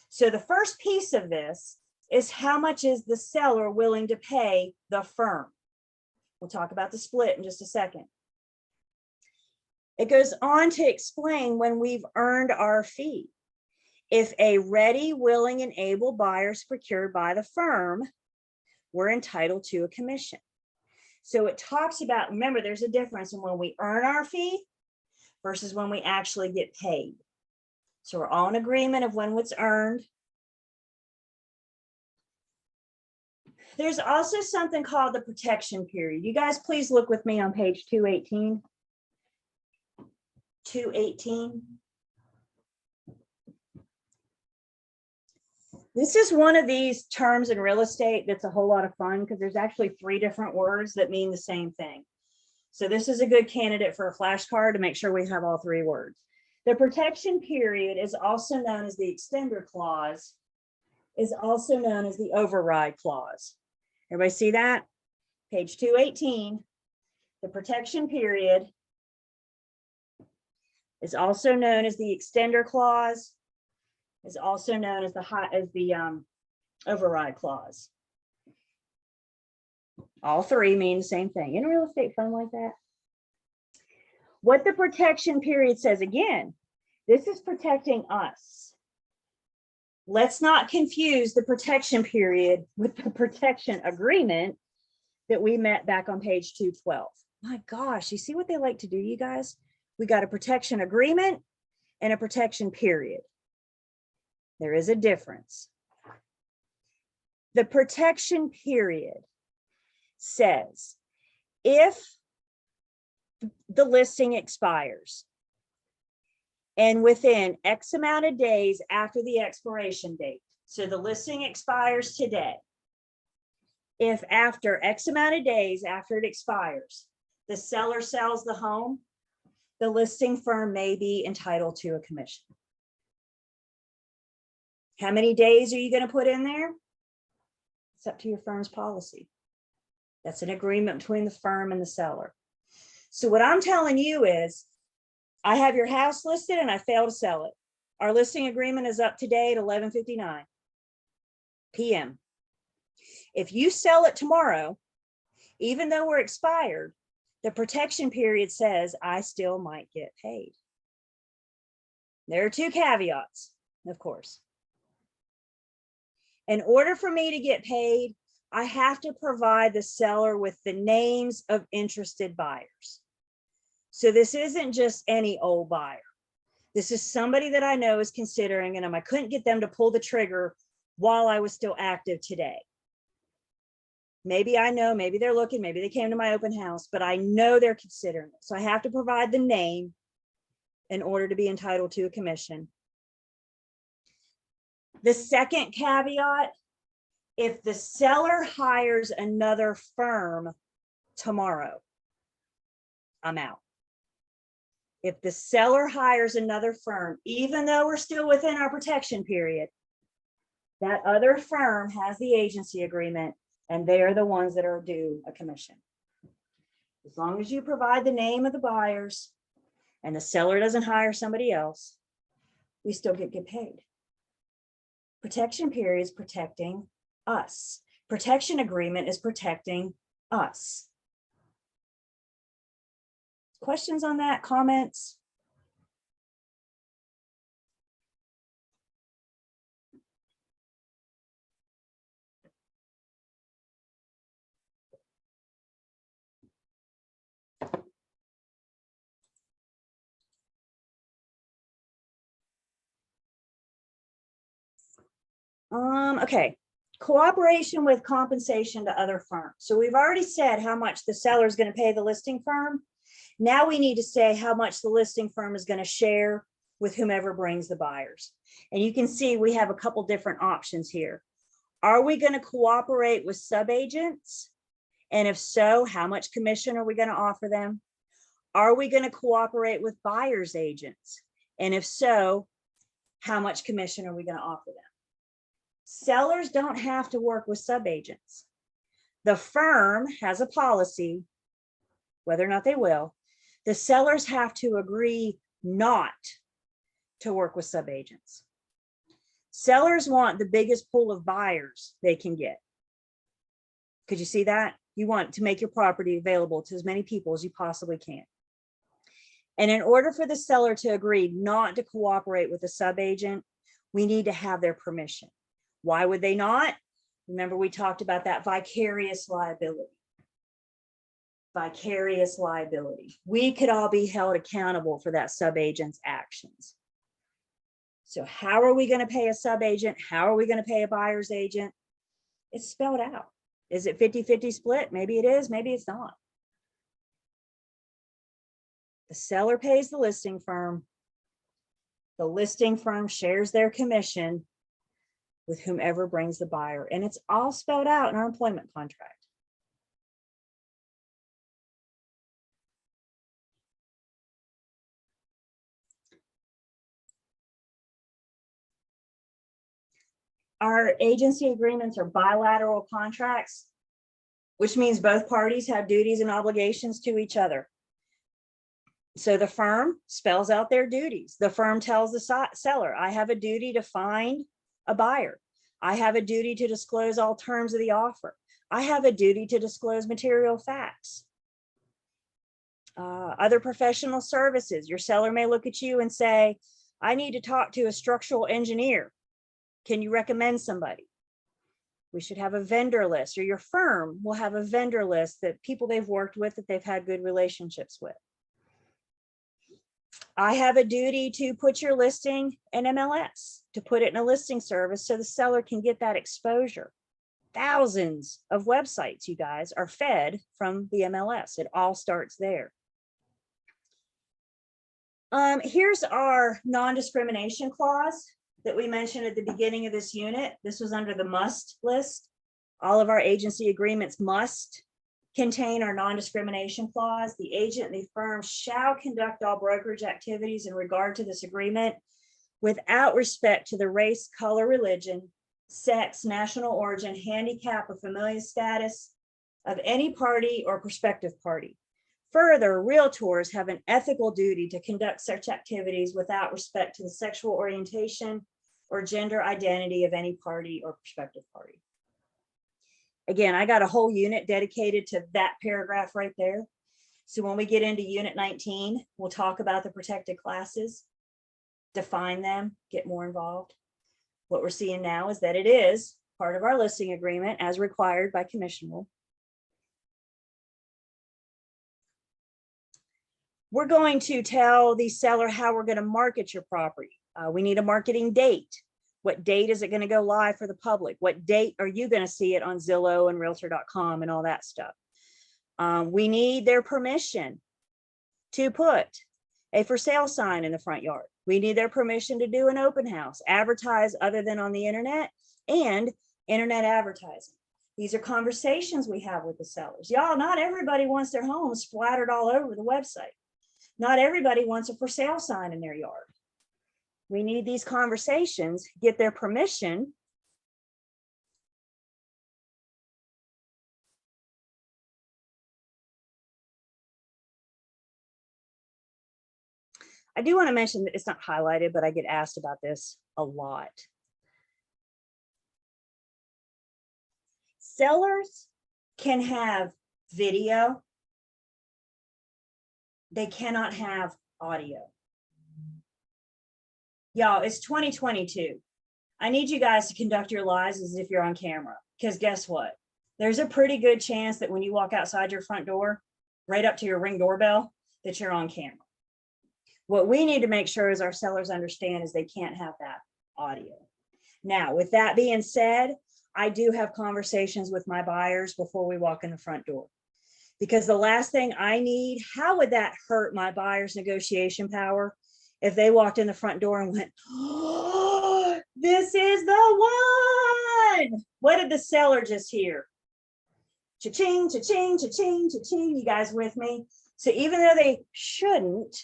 Speaker 1: So the first piece of this is, how much is the seller willing to pay the firm? We'll talk about the split in just a second. It goes on to explain when we've earned our fee. If a ready, willing, and able buyer is procured by the firm, we're entitled to a commission. So it talks about, remember, there's a difference in when we earn our fee versus when we actually get paid. So we're all in agreement of when it's earned. There's also something called the protection period. You guys, please look with me on page 218. 218. This is one of these terms in real estate that's a whole lot of fun, because there's actually 3 different words that mean the same thing. So this is a good candidate for a flashcard to make sure we have all 3 words. The protection period is also known as the extender clause, is also known as the override clause. Everybody see that? Page 218, the protection period is also known as the extender clause, is also known as the override clause. All 3 mean the same thing. In real estate, fun like that. What the protection period says, again, this is protecting us. Let's not confuse the protection period with the protection agreement that we met back on page 212. My gosh, you see what they like to do, you guys? We got a protection agreement and a protection period. There is a difference. The protection period says, if the listing expires and within X amount of days after the expiration date, so the listing expires today, if after X amount of days after it expires, the seller sells the home, the listing firm may be entitled to a commission. How many days are you going to put in there? It's up to your firm's policy. That's an agreement between the firm and the seller. So what I'm telling you is, I have your house listed and I fail to sell it. Our listing agreement is up today at 11:59. p.m. If you sell it tomorrow, even though we're expired, the protection period says I still might get paid. There are two caveats, of course. In order for me to get paid, I have to provide the seller with the names of interested buyers. So this isn't just any old buyer. This is somebody that I know is considering, and I couldn't get them to pull the trigger while I was still active today. Maybe I know, maybe they're looking, maybe they came to my open house, but I know they're considering it. So I have to provide the name in order to be entitled to a commission. The second caveat, if the seller hires another firm tomorrow, I'm out. If the seller hires another firm, even though we're still within our protection period, that other firm has the agency agreement and they are the ones that are due a commission. As long as you provide the name of the buyers and the seller doesn't hire somebody else, we still get paid. Protection period is protecting us. Protection agreement is protecting us. Questions on that? Comments? Okay. Cooperation with compensation to other firms. So we've already said how much the seller is going to pay the listing firm. Now we need to say how much the listing firm is going to share with whomever brings the buyers. And you can see we have a couple different options here. Are we going to cooperate with subagents? And if so, how much commission are we going to offer them? Are we going to cooperate with buyer's agents? And if so, how much commission are we going to offer them? Sellers don't have to work with subagents. The firm has a policy, whether or not they will. The sellers have to agree not to work with subagents. Sellers want the biggest pool of buyers they can get. Could you see that? You want to make your property available to as many people as you possibly can. And in order for the seller to agree not to cooperate with a subagent, we need to have their permission. Why would they not? Remember, we talked about that vicarious liability. Vicarious liability. We could all be held accountable for that subagent's actions. So how are we going to pay a subagent? How are we going to pay a buyer's agent? It's spelled out. Is it 50-50 split? Maybe it is, maybe it's not. The seller pays the listing firm. The listing firm shares their commission with whomever brings the buyer. And it's all spelled out in our employment contract. Our agency agreements are bilateral contracts, which means both parties have duties and obligations to each other. So the firm spells out their duties. The firm tells the seller, I have a duty to find a buyer. I have a duty to disclose all terms of the offer. I have a duty to disclose material facts. Other professional services, your seller may look at you and say, I need to talk to a structural engineer. Can you recommend somebody? We should have a vendor list, or your firm will have a vendor list that people they've worked with, that they've had good relationships with. I have a duty to put your listing in MLS, to put it in a listing service so the seller can get that exposure. Thousands of websites, you guys, are fed from the MLS. It all starts there. Here's our non-discrimination clause that we mentioned at the beginning of this unit. This was under the must list. All of our agency agreements must contain our non-discrimination clause. The agent and the firm shall conduct all brokerage activities in regard to this agreement without respect to the race, color, religion, sex, national origin, handicap, or familial status of any party or prospective party. Further, realtors have an ethical duty to conduct such activities without respect to the sexual orientation, or gender identity of any party or prospective party. Again, I got a whole unit dedicated to that paragraph right there. So when we get into unit 19, we'll talk about the protected classes, define them, get more involved. What we're seeing now is that it is part of our listing agreement as required by commission rule. We're going to tell the seller how we're going to market your property. We need a marketing date. What date is it going to go live for the public? What date are you going to see it on Zillow and Realtor.com and all that stuff? We need their permission to put a for sale sign in the front yard. We need their permission to do an open house, advertise other than on the internet, and internet advertising. These are conversations we have with the sellers. Y'all, not everybody wants their homes splattered all over the website. Not everybody wants a for sale sign in their yard. We need these conversations, get their permission. I do want to mention that it's not highlighted, but I get asked about this a lot. Sellers can have video. They cannot have audio. Y'all, it's 2022. I need you guys to conduct your lives as if you're on camera, because guess what? There's a pretty good chance that when you walk outside your front door, right up to your Ring doorbell, that you're on camera. What we need to make sure is our sellers understand is they can't have that audio. Now, with that being said, I do have conversations with my buyers before we walk in the front door. Because the last thing I need, how would that hurt my buyer's negotiation power if they walked in the front door and went, oh, this is the one? What did the seller just hear? Cha-ching, cha-ching, cha-ching, cha-ching. You guys with me? So even though they shouldn't,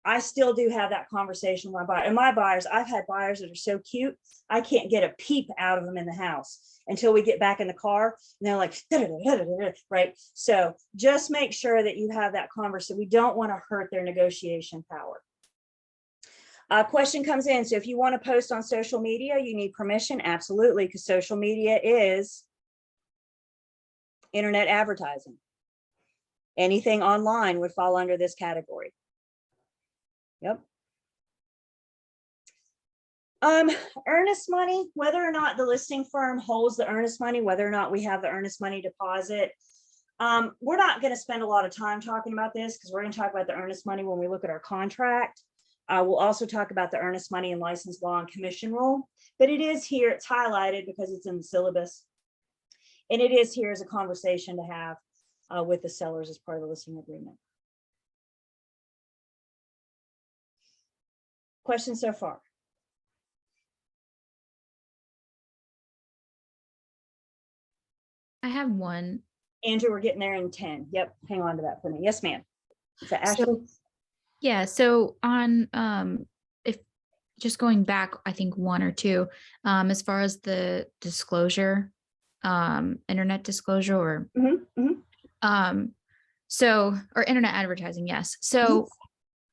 Speaker 1: I still do have that conversation with my buyer. And my buyers, I've had buyers that are so cute, I can't get a peep out of them in the house until we get back in the car. And they're like, right? So just make sure that you have that conversation. We don't want to hurt their negotiation power. A question comes in. So if you want to post on social media, you need permission. Absolutely, because social media is internet advertising. Anything online would fall under this category. Yep. Earnest money, whether or not the listing firm holds the earnest money, whether or not we have the earnest money deposit. We're not going to spend a lot of time talking about this because we're going to talk about the earnest money when we look at our contract. We'll also talk about the earnest money and license law and commission rule, but it is here, it's highlighted because it's in the syllabus. And it is here as a conversation to have with the sellers as part of the listing agreement. Questions so far?
Speaker 6: I have one.
Speaker 1: Andrew, we're getting there in 10. Yep, hang on to that for me. Yes, ma'am. So Ashley?
Speaker 6: Yeah, so on if just going back, I think one or two, as far as the disclosure, internet disclosure or or internet advertising, yes. So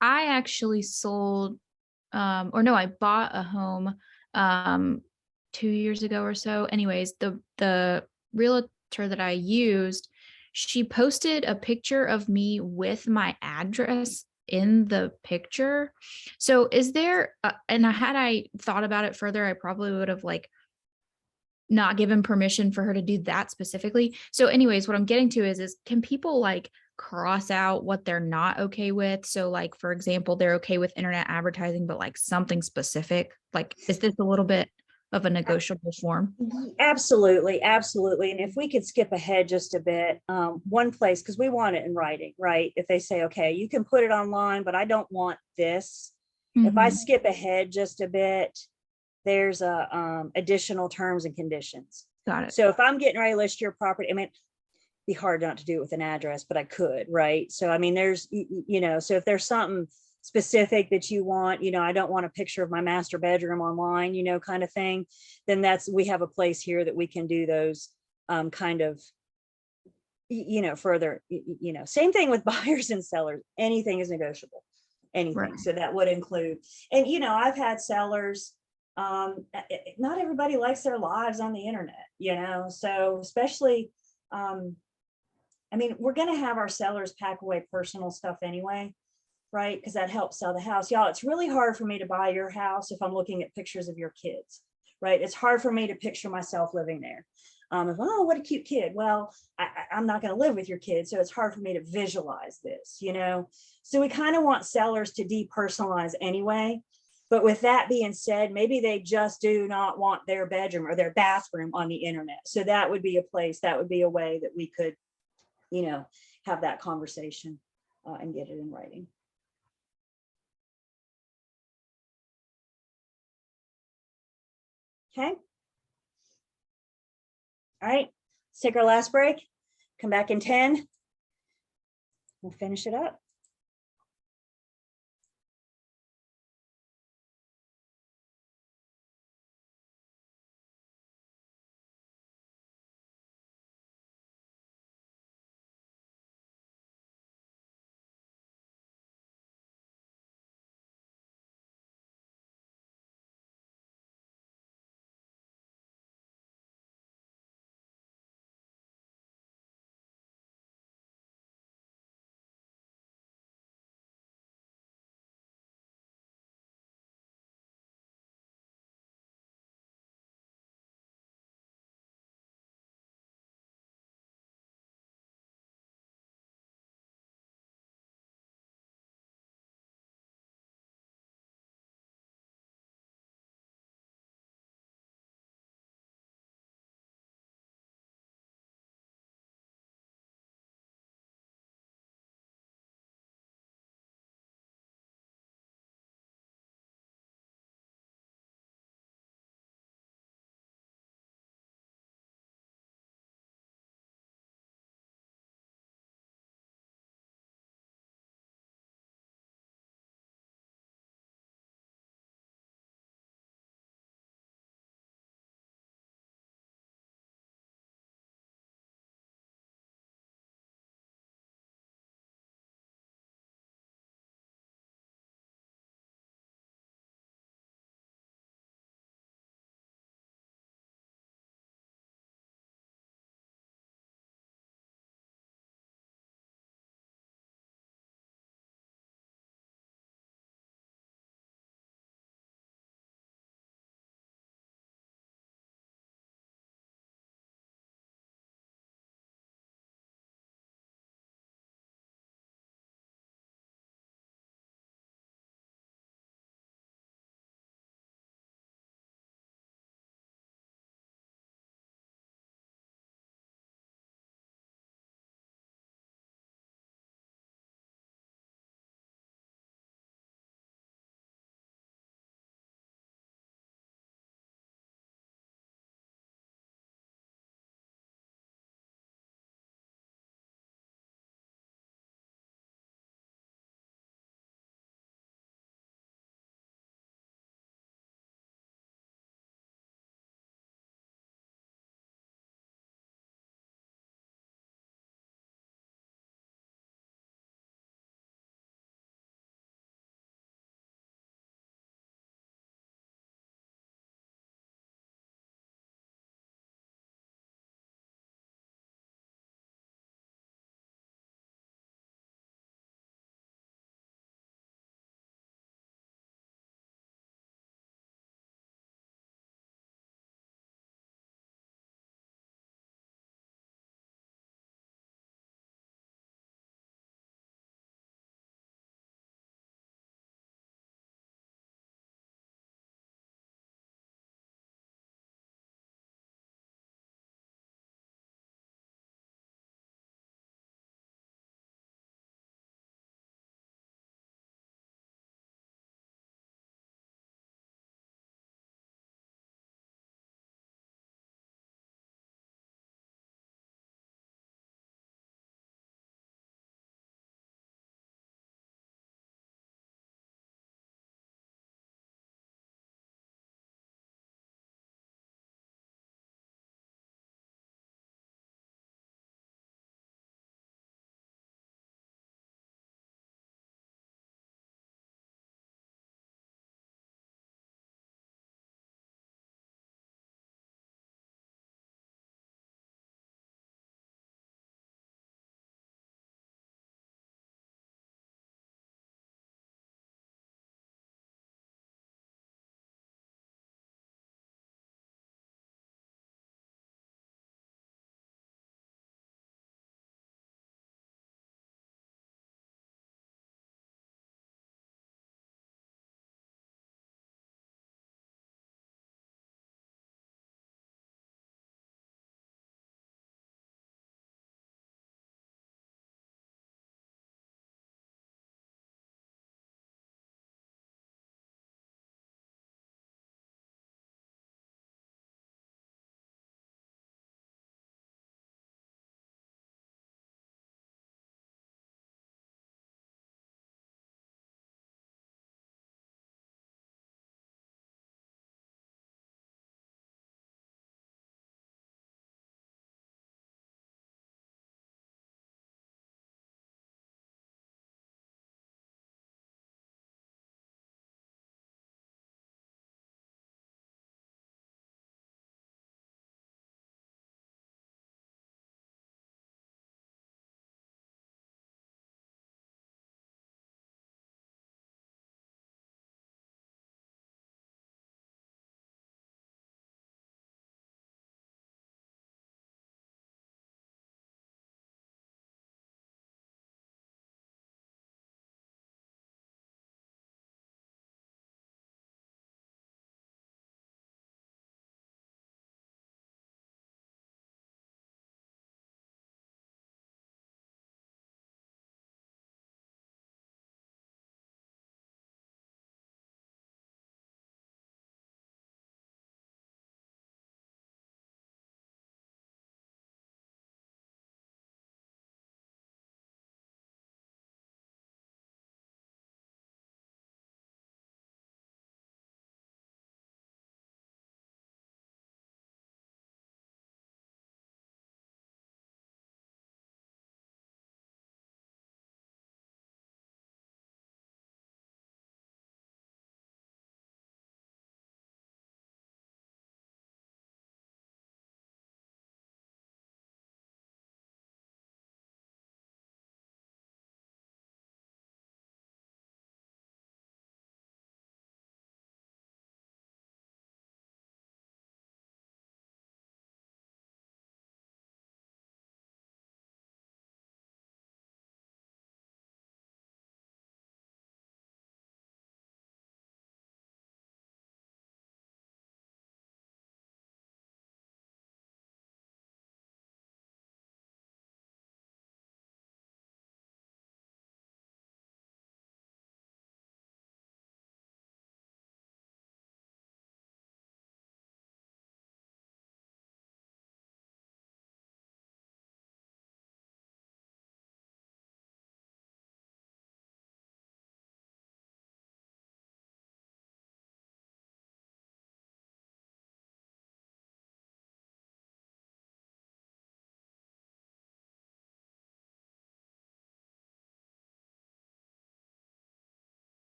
Speaker 6: I actually sold I bought a home 2 years ago or so. Anyways, the realtor that I used, she posted a picture of me with my address in the picture. So is there, and had I thought about it further, I probably would have like not given permission for her to do that specifically. So anyways, what I'm getting to is can people like cross out what they're not okay with? So like, for example, they're okay with internet advertising, but like something specific, like, is this a little bit of a negotiable form?
Speaker 1: Absolutely, absolutely. And if we could skip ahead just a bit, one place, because we want it in writing, right? If they say, okay, you can put it online, but I don't want this. If I skip ahead just a bit, there's a additional terms and conditions.
Speaker 6: Got it.
Speaker 1: So if I'm getting ready to list your property, I mean, it'd be hard not to do it with an address, but I could, right? So, I mean, there's, so if there's something specific that you want, I don't want a picture of my master bedroom online, kind of thing, then we have a place here that we can do those kind of, further, same thing with buyers and sellers, anything is negotiable, anything. Right. So that would include, and, I've had sellers Not everybody likes their lives on the internet, so especially, I mean, we're going to have our sellers pack away personal stuff anyway, right? Because that helps sell the house. Y'all, it's really hard for me to buy your house if I'm looking at pictures of your kids, right? It's hard for me to picture myself living there. Oh, what a cute kid. Well, I'm not going to live with your kid, so it's hard for me to visualize this, So we kind of want sellers to depersonalize anyway. But with that being said, maybe they just do not want their bedroom or their bathroom on the internet. So that would be a place, that would be a way that we could, have that conversation and get it in writing. Okay. All right, let's take our last break. Come back in 10. We'll finish it up.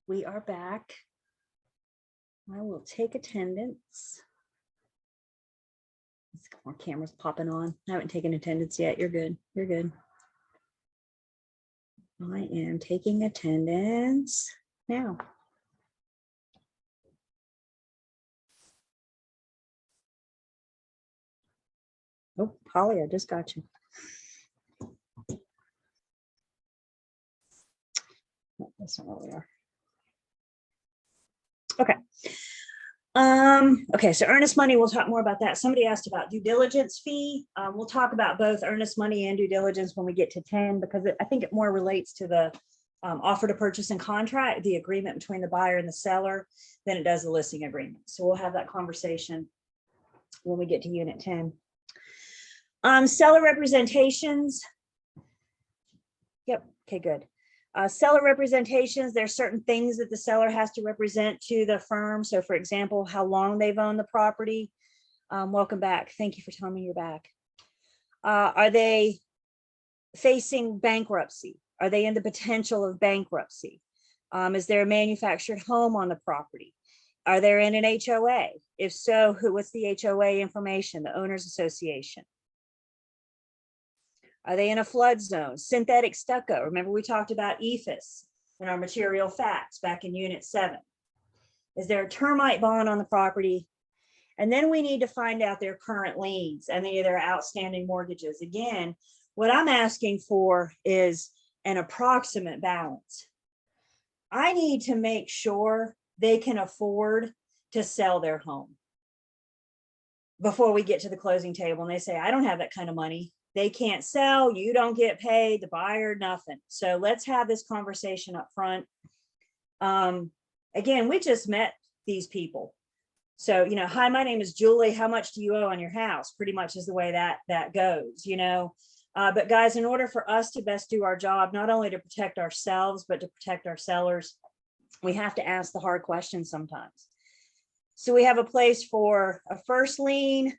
Speaker 1: we are back. I will take attendance. Let's get more cameras popping on. I haven't taken attendance yet. You're good. You're good. I am taking attendance now. Oh, Polly, I just got you. No, that's not where we are. Okay. Okay, so earnest money, we'll talk more about that. Somebody asked about due diligence fee. We'll talk about both earnest money and due diligence when we get to 10, because I think it more relates to the offer to purchase and contract, the agreement between the buyer and the seller, than it does the listing agreement. So we'll have that conversation when we get to unit 10. Seller representations. Yep, okay, good. Seller representations, there's certain things that the seller has to represent to the firm. So for example, how long they've owned the property. Welcome back. Thank you for telling me you're back. Are they facing bankruptcy? Are they in the potential of bankruptcy? Is there a manufactured home on the property? Are they in an HOA? If so, what's the HOA information? The owners association. Are they in a flood zone? Synthetic stucco. Remember we talked about EFS in our material facts back in unit 7. Is there a termite bond on the property? And then we need to find out their current liens and their outstanding mortgages. Again, what I'm asking for is an approximate balance. I need to make sure they can afford to sell their home before we get to the closing table and they say, I don't have that kind of money. They can't sell, you don't get paid, the buyer, nothing. So let's have this conversation up front. Again, we just met these people. So, you know, hi, my name is Julie. How much do you owe on your house? Pretty much is the way that goes, you know. But guys, in order for us to best do our job, not only to protect ourselves, but to protect our sellers, we have to ask the hard questions sometimes. So we have a place for a first lien,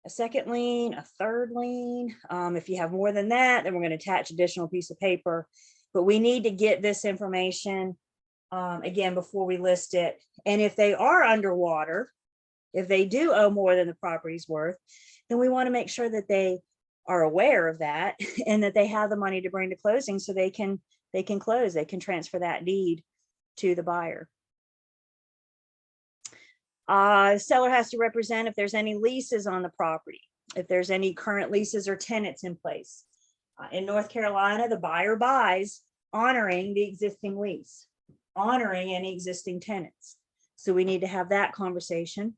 Speaker 1: a second lien, a third lien. If you have more than that, then we're going to attach additional piece of paper. But we need to get this information again before we list it. And if they are underwater, if they do owe more than the property's worth, then we want to make sure that they are aware of that and that they have the money to bring to closing so they can close, they can transfer that deed to the buyer. Seller has to represent if there's any leases on the property, if there's any current leases or tenants in place. In North Carolina, the buyer buys honoring the existing lease, honoring any existing tenants. So we need to have that conversation.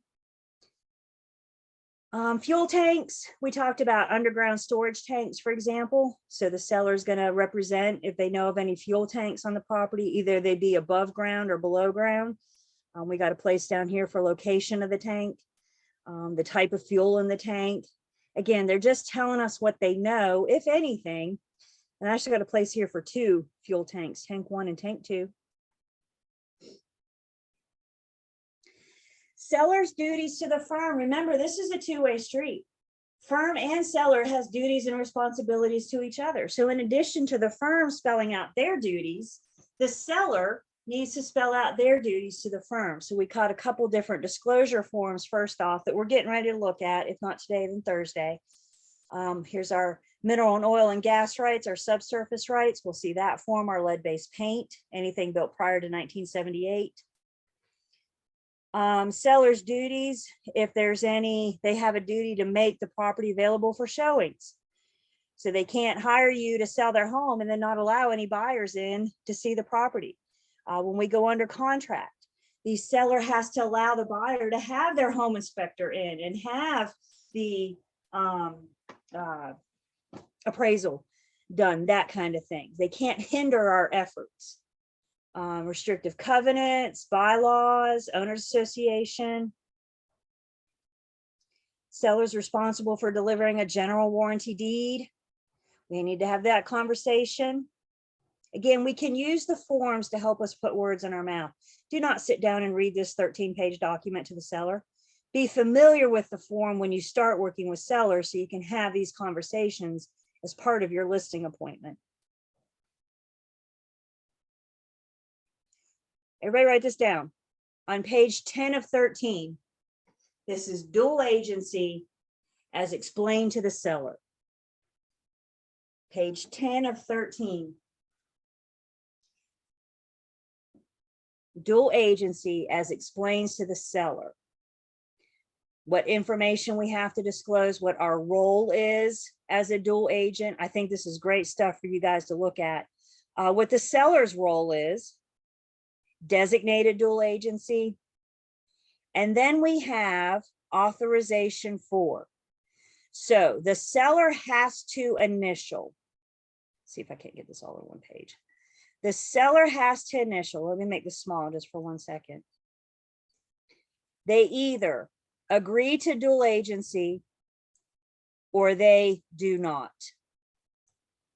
Speaker 1: Fuel tanks, we talked about underground storage tanks, for example. So the seller is going to represent if they know of any fuel tanks on the property, either they be above ground or below ground. We got a place down here for location of the tank, the type of fuel in the tank. Again, they're just telling us what they know, if anything. And I actually got a place here for 2 fuel tanks, tank 1 and tank 2. Seller's duties to the firm. Remember, this is a two-way street. Firm and seller has duties and responsibilities to each other. So in addition to the firm spelling out their duties, the seller needs to spell out their duties to the firm. So we caught a couple different disclosure forms first off that we're getting ready to look at, if not today, then Thursday. Here's our mineral and oil and gas rights, our subsurface rights. We'll see that form, our lead-based paint, anything built prior to 1978. Seller's duties, if there's any, they have a duty to make the property available for showings. So they can't hire you to sell their home and then not allow any buyers in to see the property. When we go under contract, the seller has to allow the buyer to have their home inspector in and have the appraisal done, that kind of thing. They can't hinder our efforts. Restrictive covenants, bylaws, owners association. Seller's responsible for delivering a general warranty deed. We need to have that conversation. Again, we can use the forms to help us put words in our mouth. Do not sit down and read this 13-page document to the seller. Be familiar with the form when you start working with sellers so you can have these conversations as part of your listing appointment. Everybody write this down. On page 10 of 13, this is dual agency as explained to the seller. Page 10 of 13. Dual agency as explains to the seller. What information we have to disclose, what our role is as a dual agent. I think this is great stuff for you guys to look at. What the seller's role is, designated dual agency. And then we have authorization for. So the seller has to initial. See if I can't get this all on one page. The seller has to initial. Let me make this small just for 1 second. They either agree to dual agency or they do not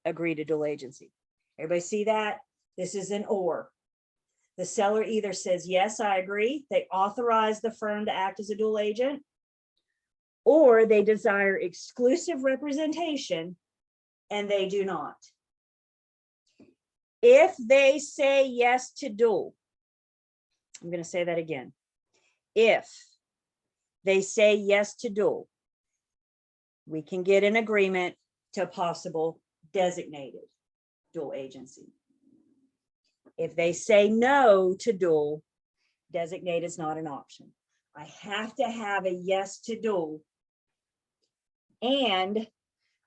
Speaker 1: agree to dual agency. Everybody see that? This is an or. The seller either says, yes, I agree. They authorize the firm to act as a dual agent, or they desire exclusive representation and they do not. If they say yes to dual, I'm going to say that again. If they say yes to dual, we can get an agreement to possible designated dual agency. If they say no to dual, designated is not an option. I have to have a yes to dual. And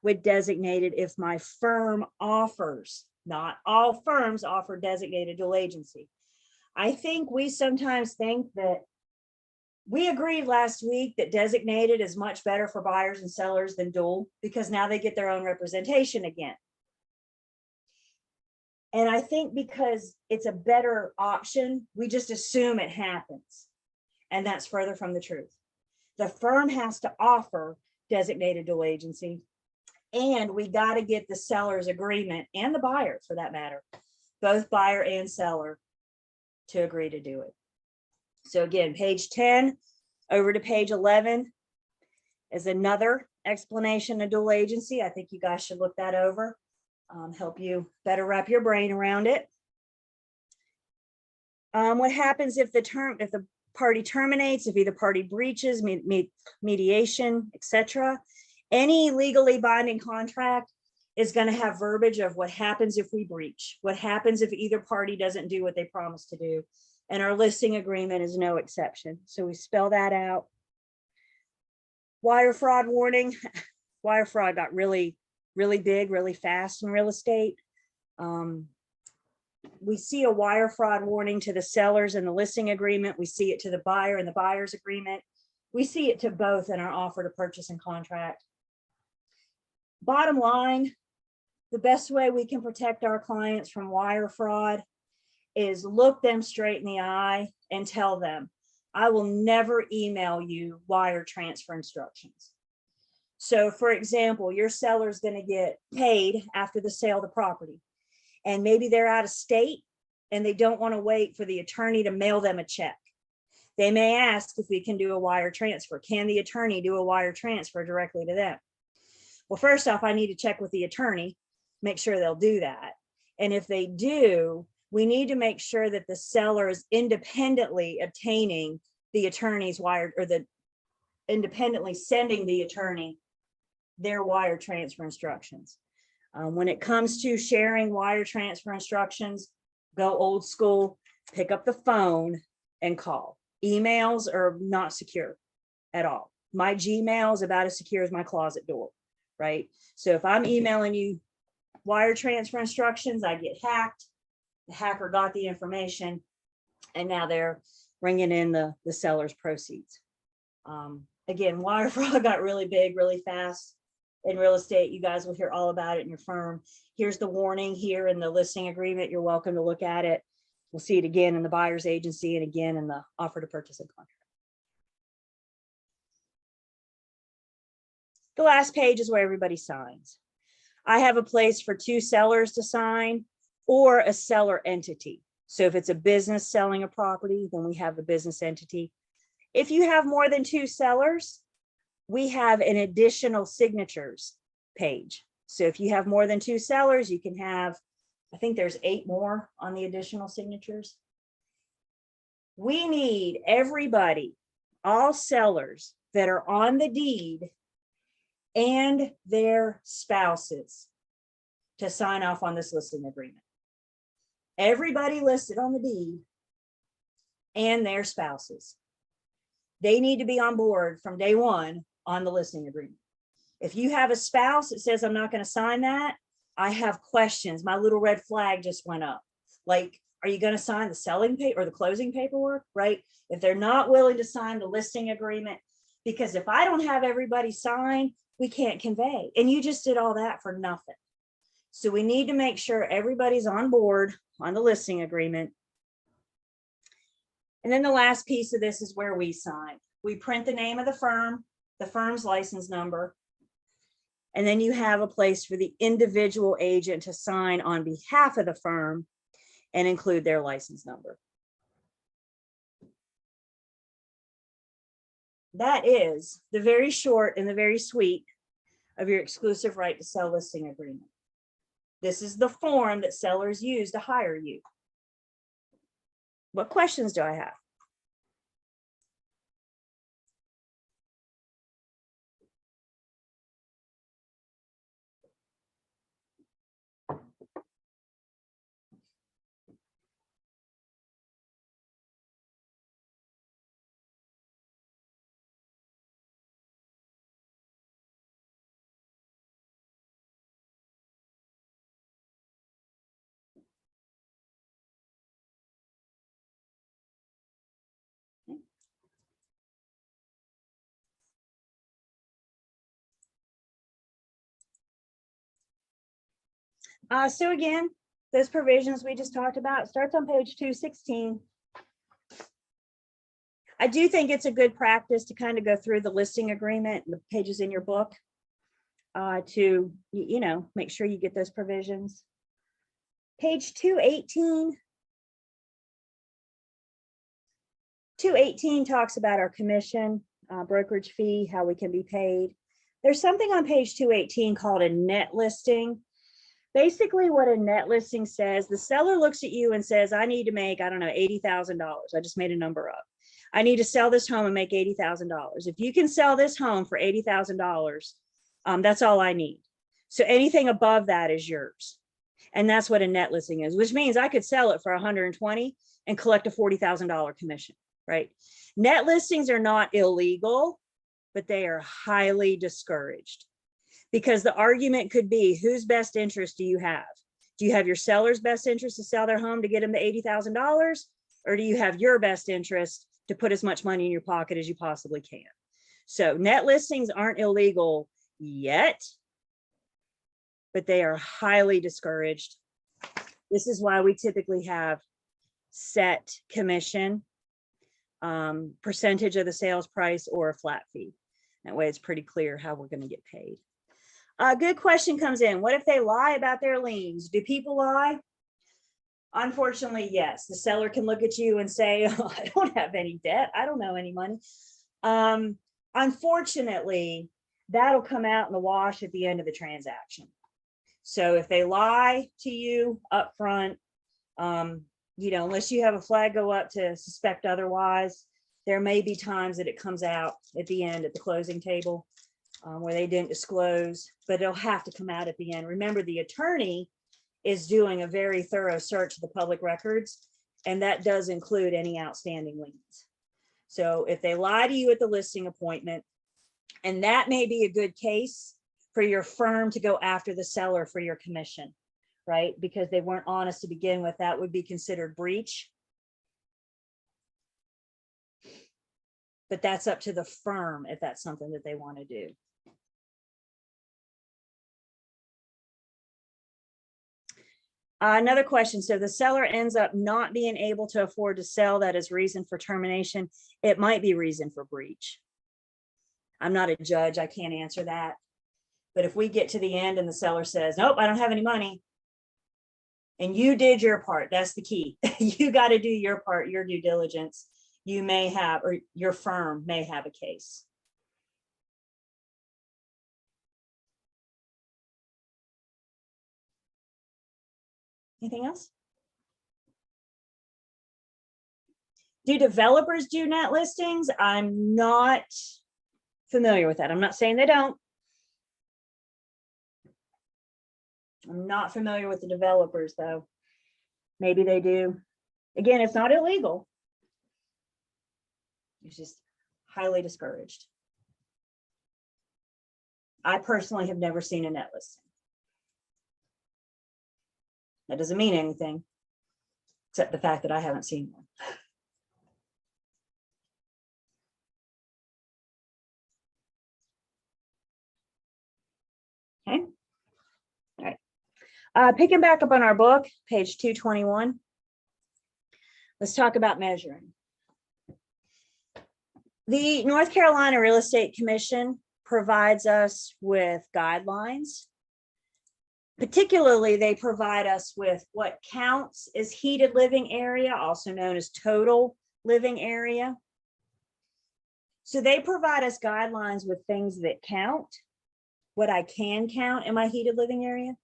Speaker 1: with designated, if my firm offers, not all firms offer designated dual agency. I think we sometimes think that we agreed last week that designated is much better for buyers and sellers than dual because now they get their own representation again. And I think because it's a better option, we just assume it happens. And that's further from the truth. The firm has to offer designated dual agency, and we got to get the seller's agreement, and the buyer for that matter, both buyer and seller, to agree to do it. So again, page 10 over to page 11 is another explanation of dual agency. I think you guys should look that over, help you better wrap your brain around it. What happens if the party terminates, if either party breaches, mediation, etc. Any legally binding contract is going to have verbiage of what happens if we breach, what happens if either party doesn't do what they promised to do. And our listing agreement is no exception. So we spell that out. Wire fraud warning. Wire fraud got really, really big, really fast in real estate. We see a wire fraud warning to the sellers in the listing agreement. We see it to the buyer in the buyer's agreement. We see it to both in our offer to purchase and contract. Bottom line, the best way we can protect our clients from wire fraud is look them straight in the eye and tell them, I will never email you wire transfer instructions. So for example, your seller is going to get paid after the sale of the property, and maybe they're out of state and they don't want to wait for the attorney to mail them a check. They may ask if we can do a wire transfer. Can the attorney do a wire transfer directly to them? Well, first off, I need to check with the attorney, make sure they'll do that. And if they do, we need to make sure that the seller is independently obtaining the attorney's wire, or independently sending the attorney their wire transfer instructions. When it comes to sharing wire transfer instructions, go old school, pick up the phone and call. Emails are not secure at all. My Gmail is about as secure as my closet door, right? So if I'm emailing you wire transfer instructions, I get hacked. The hacker got the information, and now they're bringing in the seller's proceeds. Again, wire fraud got really big, really fast in real estate. You guys will hear all about it in your firm. Here's the warning here in the listing agreement. You're welcome to look at it. We'll see it again in the buyer's agency and again in the offer to purchase and contract. The last page is where everybody signs. I have a place for 2 sellers to sign, or a seller entity. So if it's a business selling a property, then we have the business entity. If you have more than 2 sellers, we have an additional signatures page. So if you have more than 2 sellers, you can have, I think there's 8 more on the additional signatures. We need everybody, all sellers that are on the deed and their spouses to sign off on this listing agreement. Everybody listed on the deed and their spouses. They need to be on board from day one on the listing agreement. If you have a spouse that says, I'm not going to sign that, I have questions. My little red flag just went up. Like, are you going to sign the selling paper or the closing paperwork, right? If they're not willing to sign the listing agreement, because if I don't have everybody sign, we can't convey. And you just did all that for nothing. So we need to make sure everybody's on board on the listing agreement. And then the last piece of this is where we sign. We print the name of the firm's license number. And then you have a place for the individual agent to sign on behalf of the firm and include their license number. That is the very short and the very sweet of your exclusive right to sell listing agreement. This is the form that sellers use to hire you. What questions do I have? So again, those provisions we just talked about starts on page 216. I do think it's a good practice to kind of go through the listing agreement, the pages in your book, to, make sure you get those provisions. Page 218. 218 talks about our commission, brokerage fee, how we can be paid. There's something on page 218 called a net listing. Basically what a net listing says, the seller looks at you and says, I need to make, I don't know, $80,000. I just made a number up. I need to sell this home and make $80,000. If you can sell this home for $80,000, that's all I need. So anything above that is yours. And that's what a net listing is, which means I could sell it for 120 and collect a $40,000 commission, right? Net listings are not illegal, but they are highly discouraged. Because the argument could be, whose best interest do you have? Do you have your seller's best interest to sell their home to get them the $80,000? Or do you have your best interest to put as much money in your pocket as you possibly can? So net listings aren't illegal yet, but they are highly discouraged. This is why we typically have set commission, percentage of the sales price, or a flat fee. That way it's pretty clear how we're going to get paid. A good question comes in. What if they lie about their liens? Do people lie? Unfortunately, yes. The seller can look at you and say, oh, I don't have any debt. I don't owe any money. Unfortunately, that'll come out in the wash at the end of the transaction. So if they lie to you up front, unless you have a flag go up to suspect otherwise, there may be times that it comes out at the end at the closing table. Where they didn't disclose, but it'll have to come out at the end. Remember, the attorney is doing a very thorough search of the public records, and that does include any outstanding liens. So if they lie to you at the listing appointment, and that may be a good case for your firm to go after the seller for your commission, right? Because they weren't honest to begin with, that would be considered breach. But that's up to the firm if that's something that they want to do. Another question. So the seller ends up not being able to afford to sell. That is reason for termination. It might be reason for breach. I'm not a judge. I can't answer that. But if we get to the end and the seller says, nope, I don't have any money, and you did your part, that's the key. You got to do your part, your due diligence. You may have, or your firm may have a case. Anything else? Do developers do net listings? I'm not familiar with that. I'm not saying they don't. I'm not familiar with the developers though. Maybe they do. Again, it's not illegal. It's just highly discouraged. I personally have never seen a net listing. That doesn't mean anything, except the fact that I haven't seen one. Okay. All right. Picking back up on our book, page 221. Let's talk about measuring. The North Carolina Real Estate Commission provides us with guidelines. Particularly, they provide us with what counts as heated living area, also known as total living area. So they provide us guidelines with things that count, what I can count in my heated living area.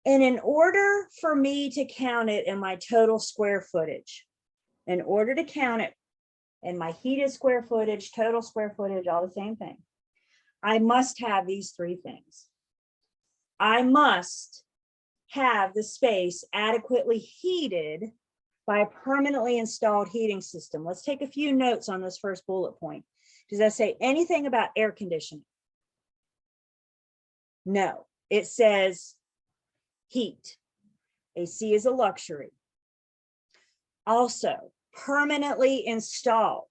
Speaker 1: And in order for me to count it in my total square footage, in order to count it in my heated square footage, total square footage, all the same thing, I must have these three things. I must have the space adequately heated by a permanently installed heating system. Let's take a few notes on this first bullet point. Does that say anything about air conditioning? No, it says heat. AC is a luxury. Also, permanently installed.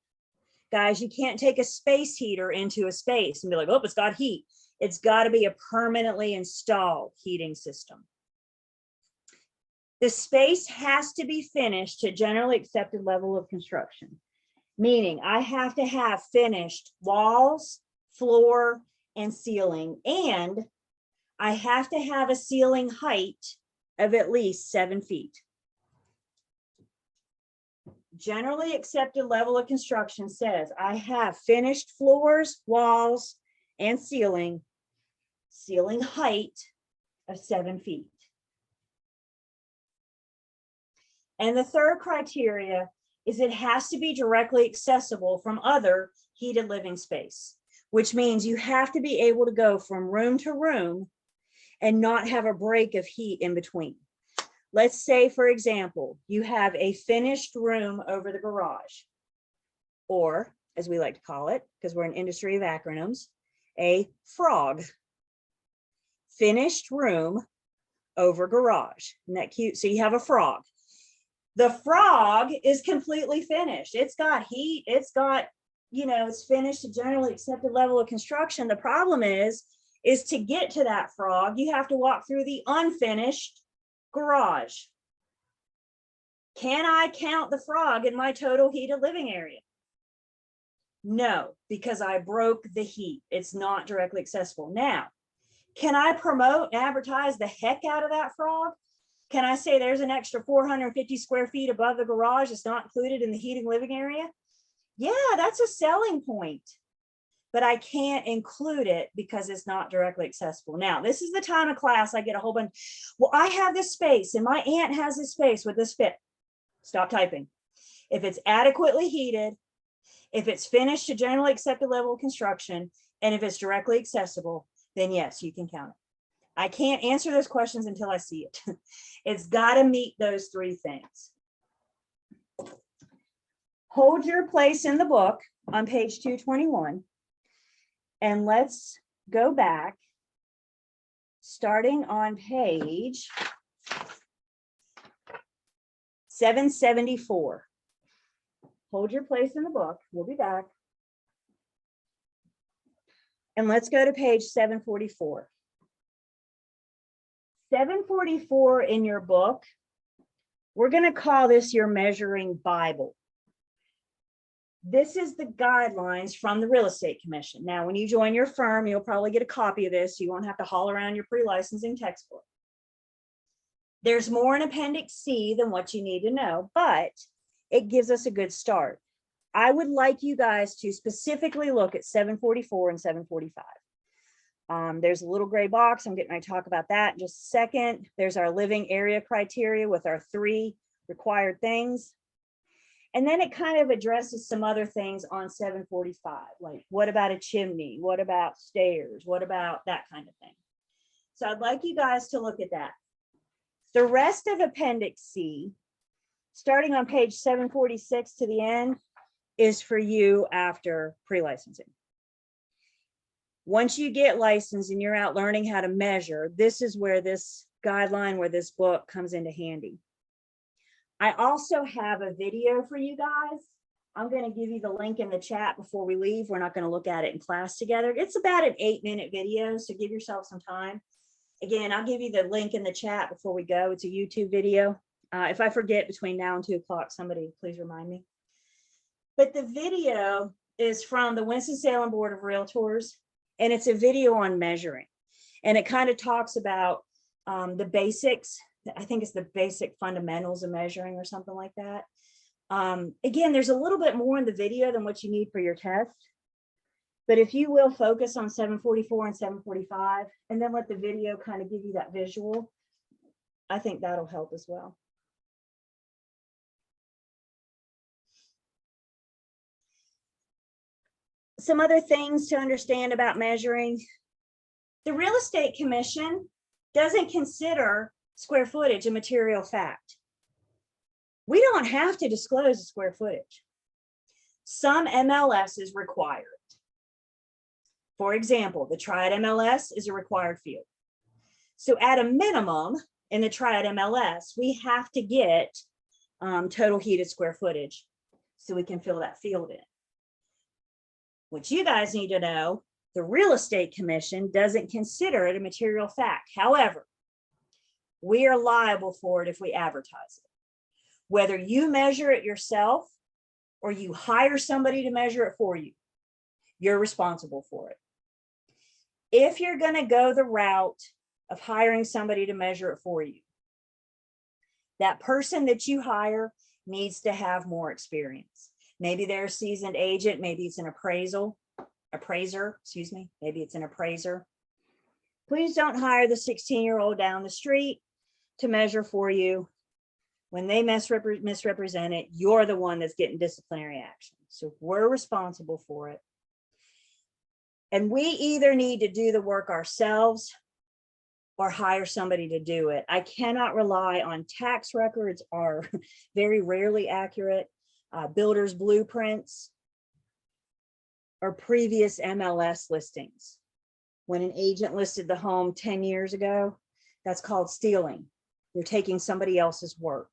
Speaker 1: Guys, you can't take a space heater into a space and be like, oh, it's got heat. It's got to be a permanently installed heating system. The space has to be finished to generally accepted level of construction, meaning I have to have finished walls, floor, and ceiling, and I have to have a ceiling height of at least 7 feet. Generally accepted level of construction says I have finished floors, walls, and ceiling height of 7 feet. And the third criteria is it has to be directly accessible from other heated living space, which means you have to be able to go from room to room and not have a break of heat in between. Let's say, for example, you have a finished room over the garage, or as we like to call it, because we're an industry of acronyms, a frog. Finished room over garage. Isn't that cute? So you have a frog. The frog is completely finished. It's got heat. It's got, it's finished to generally accepted level of construction. The problem is to get to that frog, you have to walk through the unfinished garage. Can I count the frog in my total heated living area? No, because I broke the heat. It's not directly accessible. Now, can I promote and advertise the heck out of that frog? Can I say there's an extra 450 square feet above the garage that's not included in the heating living area? Yeah, that's a selling point. But I can't include it because it's not directly accessible. Now, this is the time of class I get a whole bunch. Well, I have this space and my aunt has this space. Would this fit? Stop typing. If it's adequately heated, if it's finished to generally accepted level of construction, and if it's directly accessible, then yes, you can count it. I can't answer those questions until I see it. It's got to meet those three things. Hold your place in the book on page 221. And let's go back, starting on page 774. Hold your place in the book. We'll be back. And let's go to page 744. 744 in your book, we're going to call this your measuring Bible. This is the guidelines from the Real Estate Commission. Now, when you join your firm, you'll probably get a copy of this. You won't have to haul around your pre-licensing textbook. There's more in Appendix C than what you need to know, but it gives us a good start. I would like you guys to specifically look at 744 and 745. There's a little gray box. I'm getting ready to talk about that in just a second. There's our living area criteria with our 3 required things. And then it kind of addresses some other things on 745, like what about a chimney? What about stairs? What about that kind of thing? So I'd like you guys to look at that. The rest of Appendix C, starting on page 746 to the end, is for you after pre-licensing. Once you get licensed and you're out learning how to measure, this is where this guideline, where this book comes into handy. I also have a video for you guys. I'm going to give you the link in the chat before we leave. We're not going to look at it in class together. It's about an 8-minute video, so give yourself some time. Again, I'll give you the link in the chat before we go. It's a YouTube video. If I forget between now and 2 o'clock, somebody please remind me. But the video is from the Winston-Salem Board of Realtors, and it's a video on measuring. And it kind of talks about the basics. I think it's the basic fundamentals of measuring or something like that. Again, there's a little bit more in the video than what you need for your test. But if you will focus on 744 and 745, and then let the video kind of give you that visual, I think that'll help as well. Some other things to understand about measuring. The Real Estate Commission doesn't consider square footage a material fact. We don't have to disclose the square footage. Some MLSs require it. For example, the Triad MLS is a required field. So at a minimum in the Triad MLS, we have to get total heated square footage so we can fill that field in. What you guys need to know, the Real Estate Commission doesn't consider it a material fact. However, we are liable for it if we advertise it. Whether you measure it yourself or you hire somebody to measure it for you, you're responsible for it. If you're going to go the route of hiring somebody to measure it for you, that person that you hire needs to have more experience. Maybe they're a seasoned agent, maybe it's an appraiser, excuse me, maybe it's an appraiser. Please don't hire the 16-year-old down the street to measure for you. When they misrepresent it, you're the one that's getting disciplinary action. So we're responsible for it. And we either need to do the work ourselves or hire somebody to do it. I cannot rely on tax records, are very rarely accurate, builders' blueprints, or previous MLS listings. When an agent listed the home 10 years ago, that's called stealing. You're taking somebody else's work.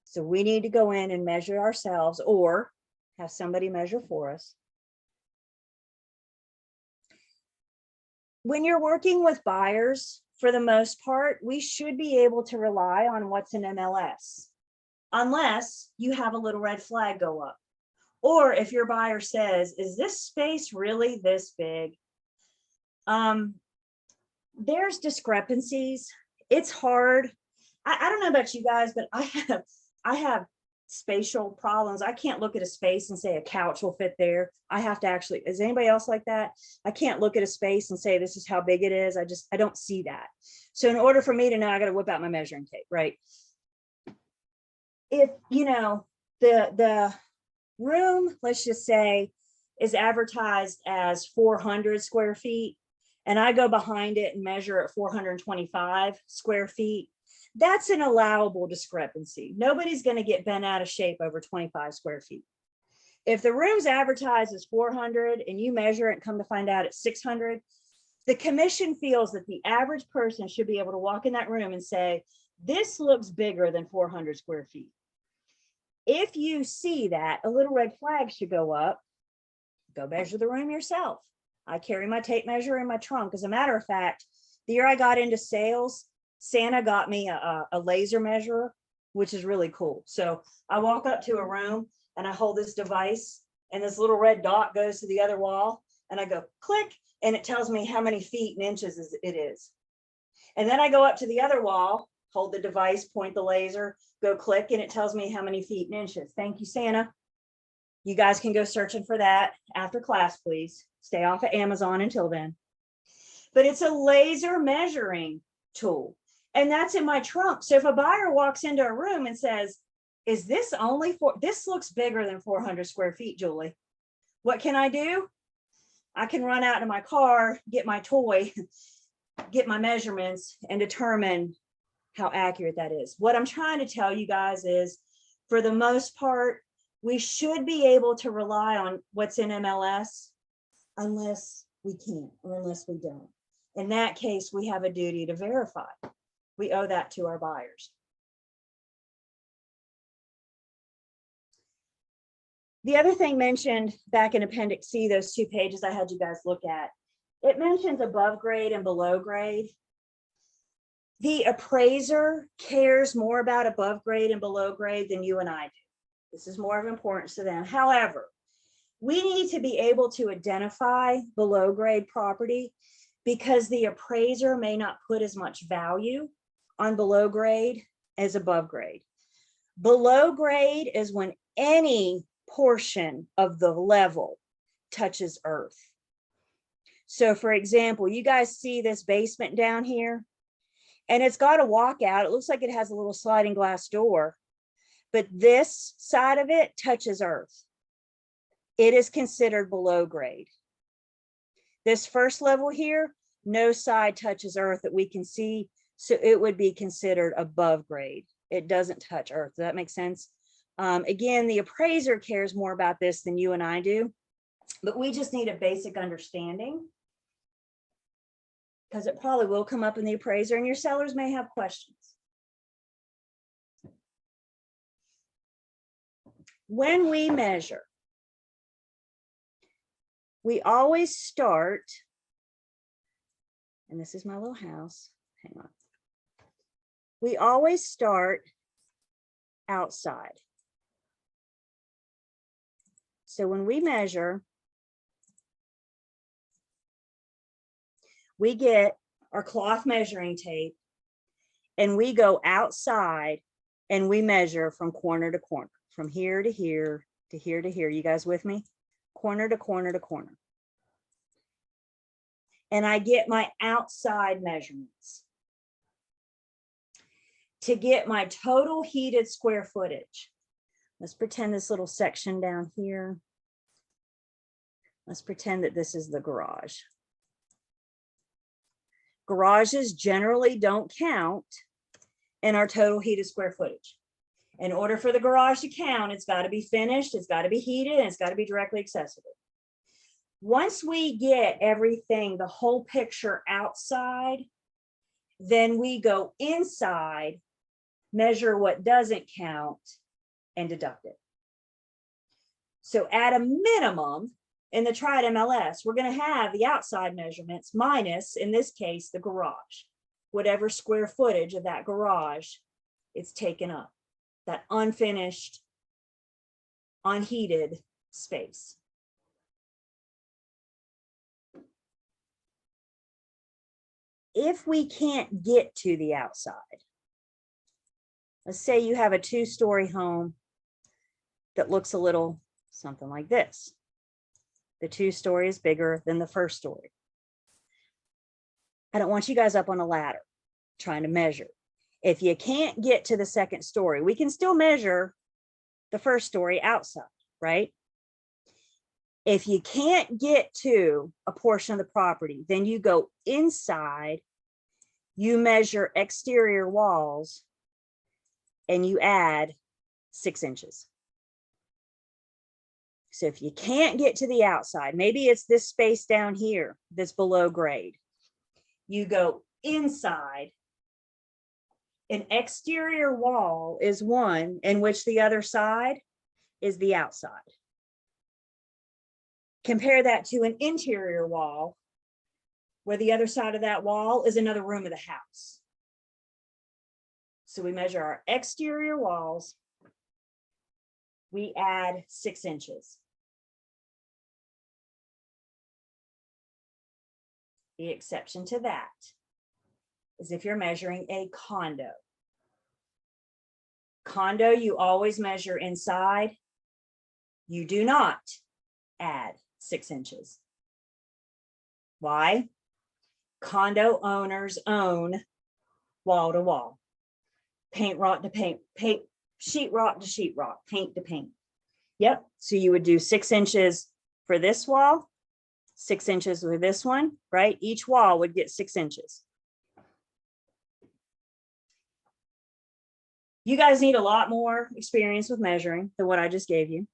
Speaker 1: So we need to go in and measure ourselves or have somebody measure for us. When you're working with buyers, for the most part, we should be able to rely on what's in MLS, unless you have a little red flag go up. Or if your buyer says, is this space really this big? There's discrepancies. It's hard. I don't know about you guys, but I have spatial problems. I can't look at a space and say a couch will fit there. I have to actually, is anybody else like that? I can't look at a space and say this is how big it is. I don't see that. So in order for me to know, I got to whip out my measuring tape, right? If, you know, the room, let's just say, is advertised as 400 square feet, and I go behind it and measure at 425 square feet, that's an allowable discrepancy. Nobody's going to get bent out of shape over 25 square feet. If the room's advertised as 400 and you measure it and come to find out it's 600, the commission feels that the average person should be able to walk in that room and say, this looks bigger than 400 square feet. If you see that, a little red flag should go up. Go measure the room yourself. I carry my tape measure in my trunk. As a matter of fact, the year I got into sales, Santa got me a laser measurer, which is really cool. So I walk up to a room and I hold this device and this little red dot goes to the other wall and I go click and it tells me how many feet and inches it is. And then I go up to the other wall, hold the device, point the laser, go click, and it tells me how many feet and inches. Thank you, Santa. You guys can go searching for that after class, please. Stay off of Amazon until then. But it's a laser measuring tool. And that's in my trunk. So if a buyer walks into a room and says, is this only for, this looks bigger than 400 square feet, Julie. What can I do? I can run out to my car, get my toy, get my measurements, and determine how accurate that is. What I'm trying to tell you guys is, for the most part, we should be able to rely on what's in MLS unless we can't, or unless we don't. In that case, we have a duty to verify. We owe that to our buyers. The other thing mentioned back in Appendix C, those 2 pages I had you guys look at, it mentions above grade and below grade. The appraiser cares more about above grade and below grade than you and I do. This is more of importance to them. However, we need to be able to identify below grade property because the appraiser may not put as much value on below grade as above grade. Below grade is when any portion of the level touches earth. So for example, you guys see this basement down here, and it's got a walkout. It looks like it has a little sliding glass door, but this side of it touches earth. It is considered below grade. This first level here, no side touches earth that we can see, so it would be considered above grade. It doesn't touch earth. Does that make sense? Again, the appraiser cares more about this than you and I do, but we just need a basic understanding, because it probably will come up in the appraiser and your sellers may have questions. When we measure, we always start, and this is my little house, hang on. We always start outside. So when we measure, we get our cloth measuring tape and we go outside and we measure from corner to corner, from here to here to here to here. You guys with me? Corner to corner to corner. And I get my outside measurements. To get my total heated square footage, let's pretend this little section down here. Let's pretend that this is the garage. Garages generally don't count in our total heated square footage. In order for the garage to count, it's got to be finished, it's got to be heated, and it's got to be directly accessible. Once we get everything, the whole picture outside, then we go inside, measure what doesn't count, and deduct it. So at a minimum, in the Triad MLS, we're going to have the outside measurements minus, in this case, the garage. Whatever square footage of that garage it's taken up, that unfinished, unheated space. If we can't get to the outside, let's say you have a 2-story home that looks a little something like this. The 2-story is bigger than the 1st story. I don't want you guys up on a ladder trying to measure. If you can't get to the 2nd story, we can still measure the 1st story outside, right? If you can't get to a portion of the property, then you go inside, you measure exterior walls, and you add 6 inches. So if you can't get to the outside, maybe it's this space down here that's below grade, you go inside. An exterior wall is one in which the other side is the outside. Compare that to an interior wall where the other side of that wall is another room of the house. So we measure our exterior walls, we add 6 inches. The exception to that is if you're measuring a condo. Condo, you always measure inside. You do not add 6 inches. Why? Condo owners own wall to wall, paint rot to paint sheetrock to sheetrock, paint to paint. Yep, so you would do 6 inches for this wall, 6 inches with this one, right? Each wall would get 6 inches. You guys need a lot more experience with measuring than what I just gave you.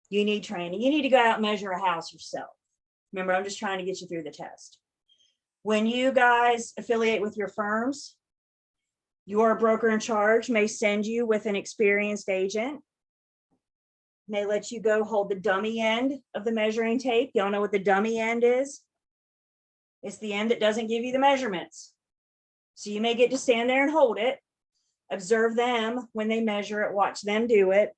Speaker 1: You need training. You need to go out and measure a house yourself. Remember, I'm just trying to get you through the test. When you guys affiliate with your firms, your broker in charge may send you with an experienced agent. May let you go hold the dummy end of the measuring tape. Y'all know what the dummy end is? It's the end that doesn't give you the measurements. So you may get to stand there and hold it, observe them when they measure it, watch them do it.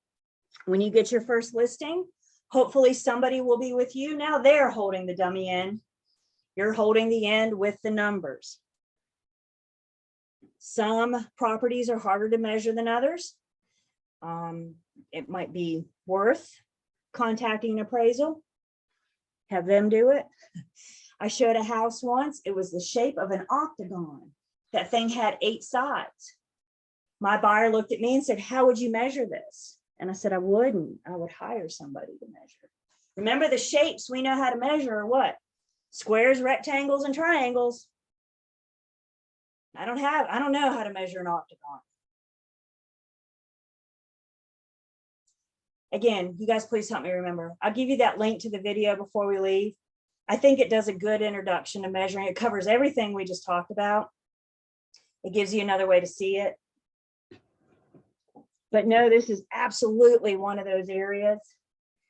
Speaker 1: When you get your first listing, hopefully somebody will be with you. Now they're holding the dummy end. You're holding the end with the numbers. Some properties are harder to measure than others. It might be worth contacting an appraisal, have them do it. I showed a house once. It was the shape of an octagon. That thing had 8 sides. My buyer looked at me and said, how would you measure this? And I said, I wouldn't. I would hire somebody to measure. Remember, the shapes we know how to measure are what? Squares, rectangles, and triangles. I don't know how to measure an octagon. Again, you guys please help me remember. I'll give you that link to the video before we leave. I think it does a good introduction to measuring. It covers everything we just talked about. It gives you another way to see it. But no, this is absolutely one of those areas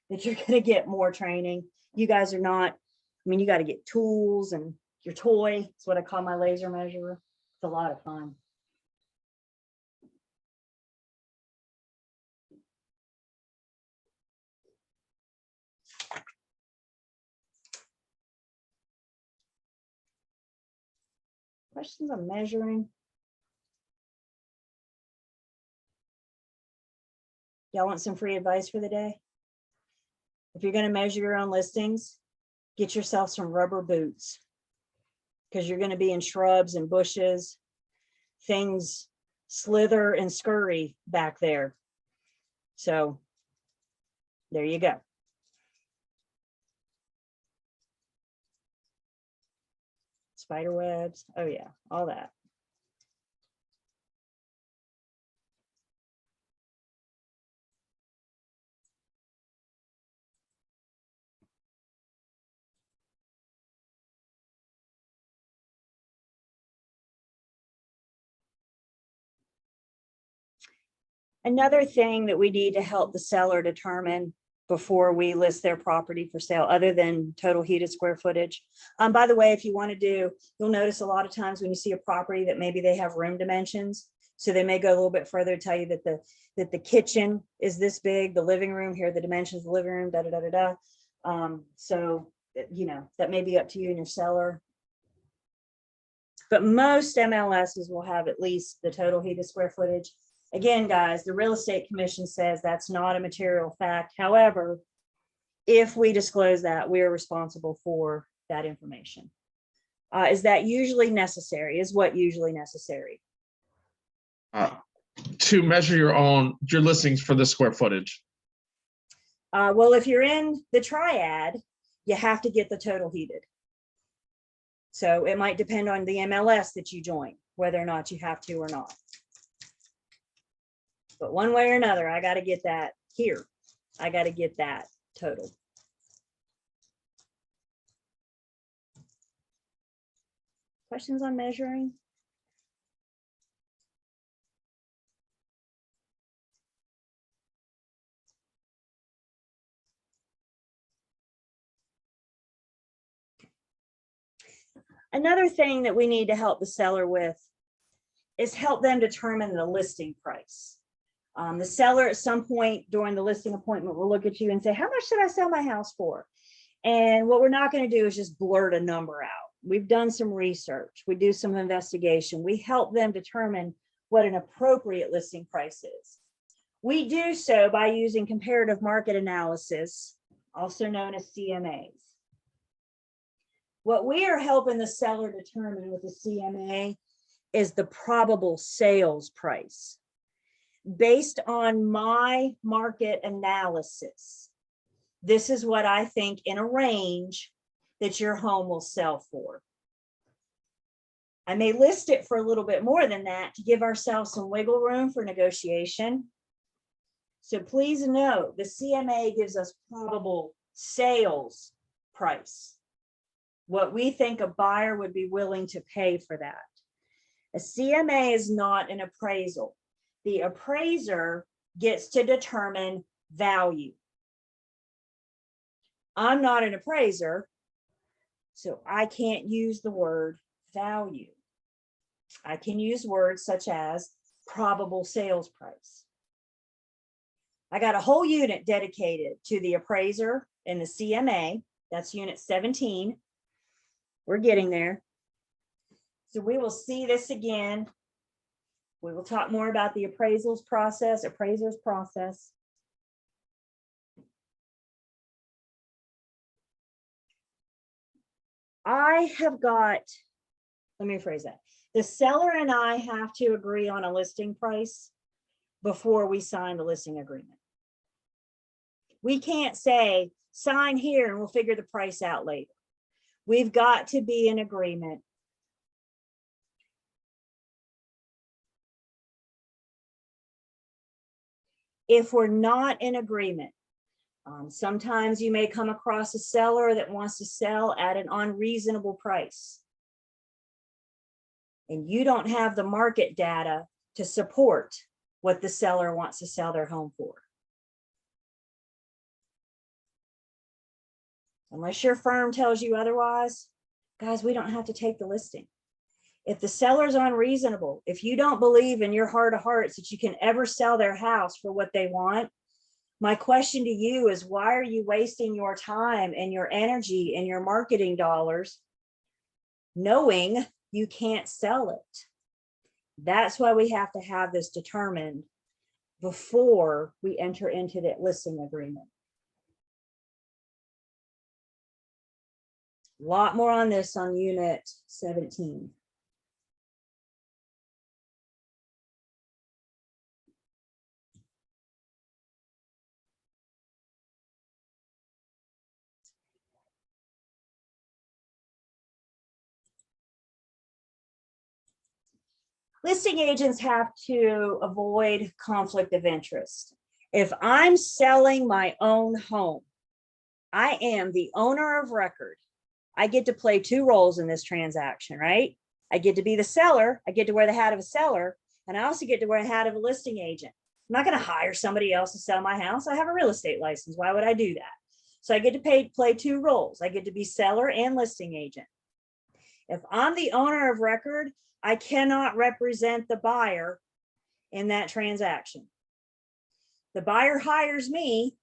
Speaker 1: that you're going to get more training. You guys are not, I mean, you got to get tools and your toy. It's what I call my laser measurer. It's a lot of fun. Questions on measuring? Y'all want some free advice for the day? If you're going to measure your own listings, get yourself some rubber boots, because you're going to be in shrubs and bushes. Things slither and scurry back there. So there you go. Spider webs. Oh yeah, all that. Another thing that we need to help the seller determine before we list their property for sale, other than total heated square footage. By the way, if you want to do, you'll notice a lot of times when you see a property that maybe they have room dimensions. So they may go a little bit further, tell you that the kitchen is this big, the living room, here are the dimensions of the living room, da da da da da. So, you know, that may be up to you and your seller. But most MLSs will have at least the total heated square footage. Again, guys, the Real Estate Commission says that's not a material fact. However, if we disclose that, we are responsible for that information. Is that usually necessary? Is what usually necessary?
Speaker 7: To measure your listings for the square footage.
Speaker 1: Well, if you're in the triad, you have to get the total heated. So it might depend on the MLS that you join, whether or not you have to or not. But one way or another, I got to get that here. I got to get that total. Questions on measuring? Another thing that we need to help the seller with is help them determine the listing price. The seller at some point during the listing appointment will look at you and say, how much should I sell my house for? And what we're not going to do is just blurt a number out. We've done some research. We do some investigation. We help them determine what an appropriate listing price is. We do so by using comparative market analysis, also known as CMAs. What we are helping the seller determine with the CMA is the probable sales price. based on my market analysis, this is what I think in a range that your home will sell for. I may list it for a little bit more than that to give ourselves some wiggle room for negotiation. So please note, the CMA gives us probable sales price, what we think a buyer would be willing to pay for that. A CMA is not an appraisal. The appraiser gets to determine value. I'm not an appraiser, so I can't use the word value. I can use words such as probable sales price. I got a whole unit dedicated to the appraiser and the CMA. That's unit 17. We're getting there. So we will see this again. We will talk more about the appraiser's process. I have got, let me rephrase that. The seller and I have to agree on a listing price before we sign the listing agreement. We can't say, sign here and we'll figure the price out later. We've got to be in agreement. If we're not in agreement, sometimes you may come across a seller that wants to sell at an unreasonable price. And you don't have the market data to support what the seller wants to sell their home for. Unless your firm tells you otherwise, guys, we don't have to take the listing. If the seller's unreasonable, if you don't believe in your heart of hearts that you can ever sell their house for what they want, my question to you is, why are you wasting your time and your energy and your marketing dollars knowing you can't sell it? That's why we have to have this determined before we enter into that listing agreement. A lot more on this on unit 17. Listing agents have to avoid conflict of interest. If I'm selling my own home, I am the owner of record. I get to play two roles in this transaction, right? I get to be the seller. I get to wear the hat of a seller. And I also get to wear the hat of a listing agent. I'm not going to hire somebody else to sell my house. I have a real estate license. Why would I do that? So I get to play two roles. I get to be seller and listing agent. If I'm the owner of record, I cannot represent the buyer in that transaction. The buyer hires me.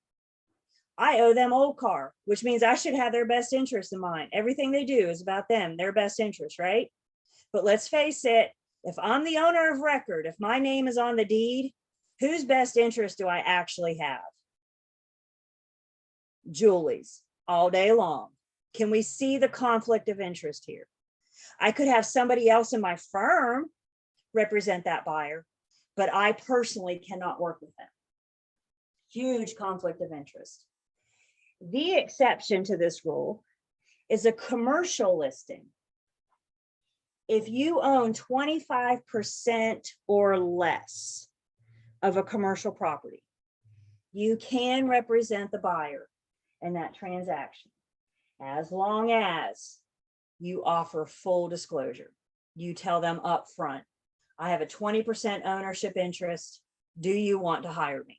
Speaker 1: I owe them old car, which means I should have their best interest in mind. Everything they do is about them, their best interest, right? But let's face it, if I'm the owner of record, if my name is on the deed, whose best interest do I actually have? Julie's, all day long. Can we see the conflict of interest here? I could have somebody else in my firm represent that buyer, but I personally cannot work with them. Huge conflict of interest. The exception to this rule is a commercial listing. If you own 25% or less of a commercial property, you can represent the buyer in that transaction, as long as you offer full disclosure. You tell them up front, I have a 20% ownership interest. Do you want to hire me?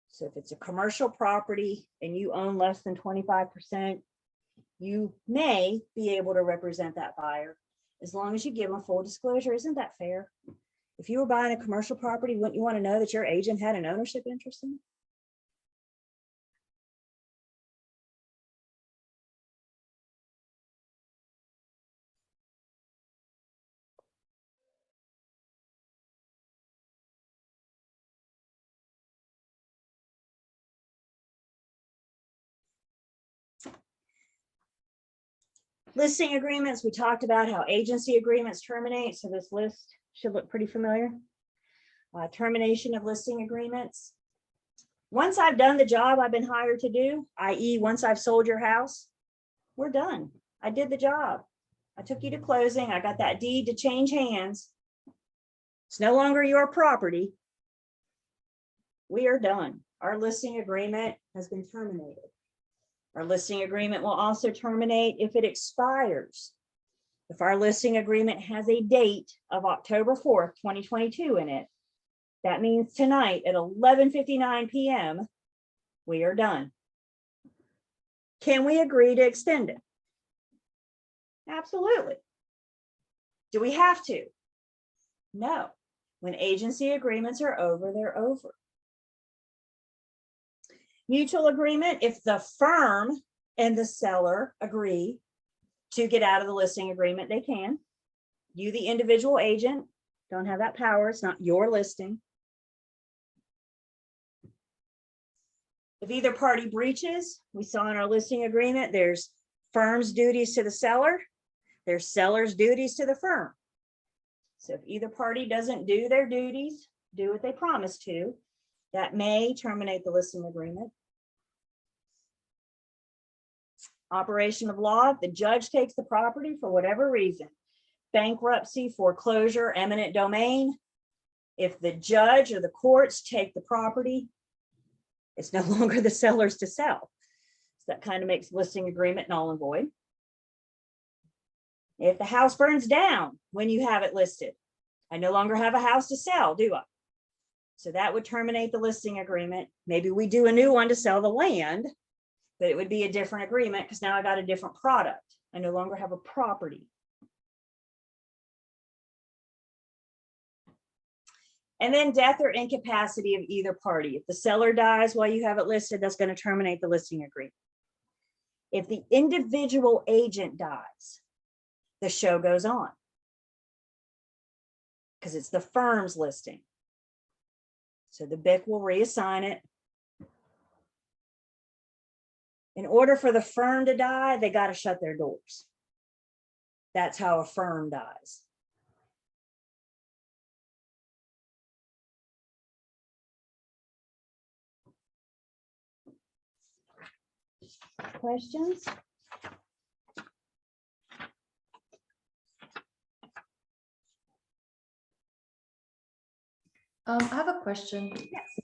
Speaker 1: So if it's a commercial property and you own less than 25%, you may be able to represent that buyer as long as you give them full disclosure. Isn't that fair? If you were buying a commercial property, wouldn't you want to know that your agent had an ownership interest in it? Listing agreements, we talked about how agency agreements terminate, so this list should look pretty familiar. Termination of listing agreements. Once I've done the job I've been hired to do, i.e. once I've sold your house, we're done. I did the job. I took you to closing. I got that deed to change hands. It's no longer your property. We are done. Our listing agreement has been terminated. Our listing agreement will also terminate if it expires. If our listing agreement has a date of October 4th, 2022 in it, that means tonight at 11:59 p.m., we are done. Can we agree to extend it? Absolutely. Do we have to? No. When agency agreements are over, they're over. Mutual agreement, if the firm and the seller agree to get out of the listing agreement, they can. You, the individual agent, don't have that power. It's not your listing. If either party breaches, we saw in our listing agreement, there's firm's duties to the seller, there's seller's duties to the firm. So if either party doesn't do their duties, do what they promised to, that may terminate the listing agreement. Operation of law, if the judge takes the property for whatever reason, bankruptcy, foreclosure, eminent domain, if the judge or the courts take the property, it's no longer the seller's to sell. So that kind of makes listing agreement null and void. If the house burns down when you have it listed, I no longer have a house to sell, do I? So that would terminate the listing agreement. Maybe we do a new one to sell the land, but it would be a different agreement because now I got a different product. I no longer have a property. And then death or incapacity of either party. If the seller dies while you have it listed, that's going to terminate the listing agreement. If the individual agent dies, the show goes on because it's the firm's listing. So the BIC will reassign it. In order for the firm to die, they got to shut their doors. That's how a firm dies. Questions?
Speaker 8: I have a question.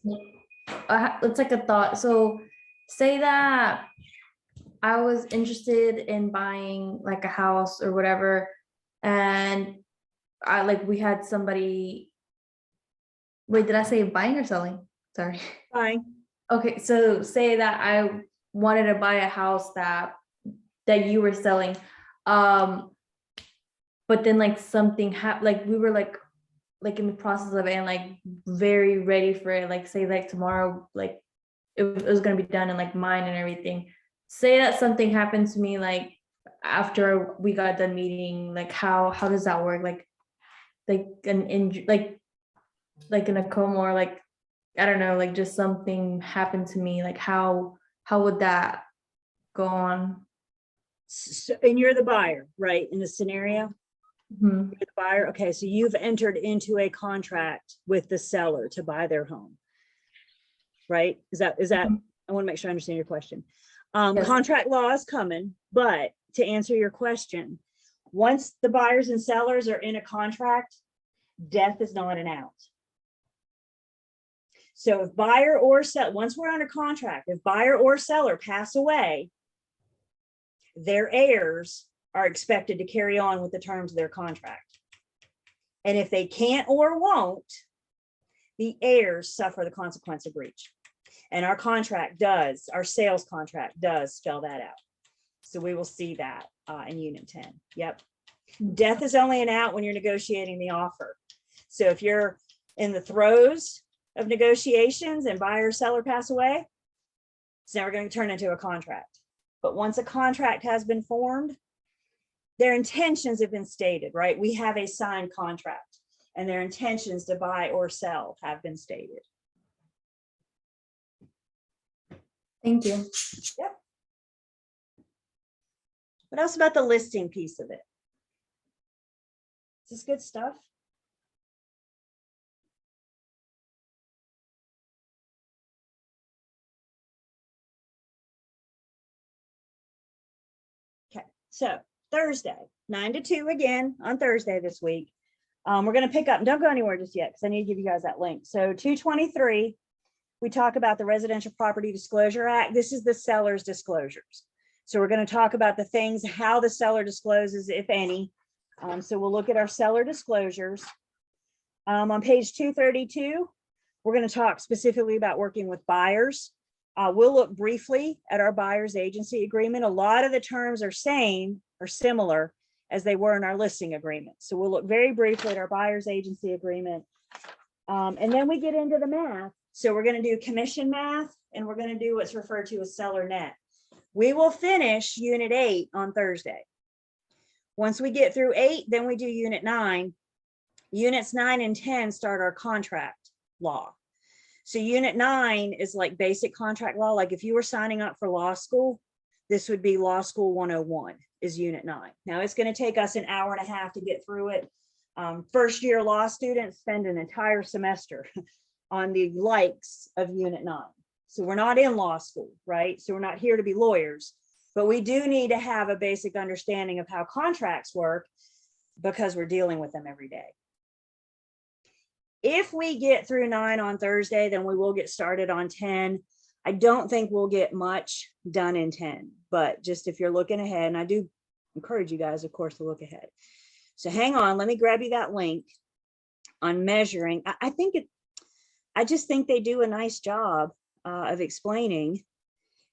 Speaker 8: It's like a thought. So say that I was interested in buying like a house or whatever, and we had somebody. Wait, did I say buying or selling? Sorry.
Speaker 1: Fine.
Speaker 8: Okay, so say that I wanted to buy a house that you were selling, but then like something happened, like we were like in the process of it and like very ready for it, like say like tomorrow, like it was going to be done and like mine and everything. Say that something happened to me like after we got done meeting, like how does that work? Like an injury, like in a coma, or like I don't know, like just something happened to me, like how would that go on?
Speaker 1: So, and you're the buyer, right? In the scenario,
Speaker 8: Mhm.
Speaker 1: you're the buyer. Okay, so you've entered into a contract with the seller to buy their home, right? Is that?
Speaker 8: Mhm.
Speaker 1: I want to make sure I understand your question.
Speaker 8: Yes.
Speaker 1: Contract law is coming, but to answer your question, once the buyers and sellers are in a contract, death is not an out. So if buyer or seller, once we're under contract, if buyer or seller pass away, their heirs are expected to carry on with the terms of their contract. And if they can't or won't, the heirs suffer the consequence of breach. And our contract does, our sales contract does spell that out. So we will see that in Unit 10. Yep. Death is only an out when you're negotiating the offer. So if you're in the throes of negotiations and buyer or seller pass away, it's never going to turn into a contract. But once a contract has been formed, their intentions have been stated, right? We have a signed contract and their intentions to buy or sell have been stated.
Speaker 8: Thank you.
Speaker 1: Yep. What else about the listing piece of it? Is this good stuff? So Thursday, 9 to 2 again on Thursday this week. We're going to pick up, don't go anywhere just yet because I need to give you guys that link. So 223, we talk about the Residential Property Disclosure Act. This is the seller's disclosures. So we're going to talk about the things, how the seller discloses, if any. So we'll look at our seller disclosures. On page 232, we're going to talk specifically about working with buyers. We'll look briefly at our buyer's agency agreement. A lot of the terms are same or similar as they were in our listing agreement. So we'll look very briefly at our buyer's agency agreement. And then we get into the math. So we're going to do commission math, and we're going to do what's referred to as seller net. We will finish unit 8 on Thursday. Once we get through 8, then we do unit 9. Units 9 and 10 start our contract law. So unit 9 is like basic contract law. Like if you were signing up for law school, this would be law school 101 is unit 9. Now it's going to take us an hour and a half to get through it. First year law students spend an entire semester on the likes of unit 9. So we're not in law school, right? So we're not here to be lawyers, but we do need to have a basic understanding of how contracts work because we're dealing with them every day. If we get through 9 on Thursday, then we will get started on 10. I don't think we'll get much done in 10, but just if you're looking ahead, and I do encourage you guys, of course, to look ahead. So hang on, let me grab you that link on measuring. I just think they do a nice job of explaining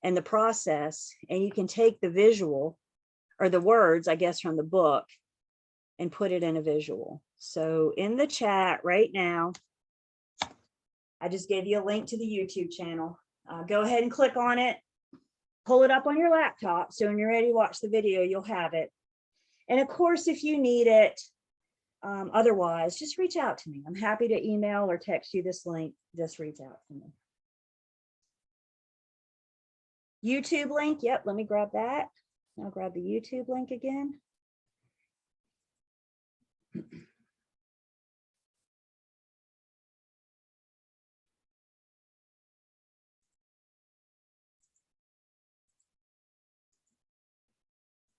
Speaker 1: and the process, and you can take the visual or the words, I guess, from the book and put it in a visual. So in the chat right now, I just gave you a link to the YouTube channel. Go ahead and click on it, pull it up on your laptop. So when you're ready to watch the video, you'll have it. And of course, if you need it, otherwise, just reach out to me. I'm happy to email or text you this link. Just reach out to me. YouTube link. Yep, let me grab that. I'll grab the YouTube link again.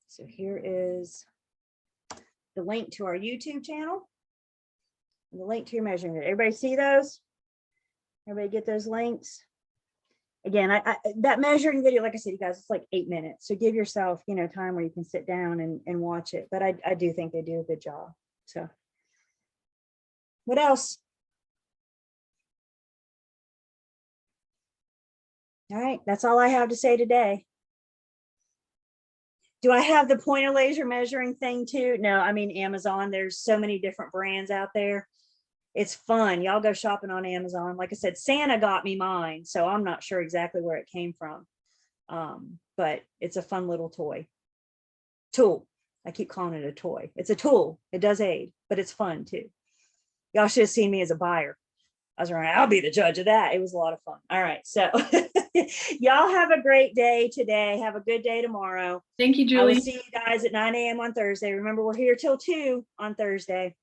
Speaker 1: So here is the link to our YouTube channel and the link to your measuring video. Everybody see those? Everybody get those links? Again, that measuring video, like I said, you guys, it's like 8 minutes. So give yourself, time where you can sit down and watch it. But I do think they do a good job. So what else? All right, that's all I have to say today. Do I have the pointer laser measuring thing too? No, I mean, Amazon, there's so many different brands out there. It's fun. Y'all go shopping on Amazon. Like I said, Santa got me mine, so I'm not sure exactly where it came from. But it's a fun little tool. I keep calling it a toy. It's a tool. It does aid, but it's fun too. Y'all should have seen me as a buyer. I was around, I'll be the judge of that. It was a lot of fun. All right. So y'all have a great day today. Have a good day tomorrow.
Speaker 5: Thank you,
Speaker 1: I will
Speaker 5: Julie.
Speaker 1: see you guys at 9 a.m. on Thursday. Remember, we're here till 2 on Thursday.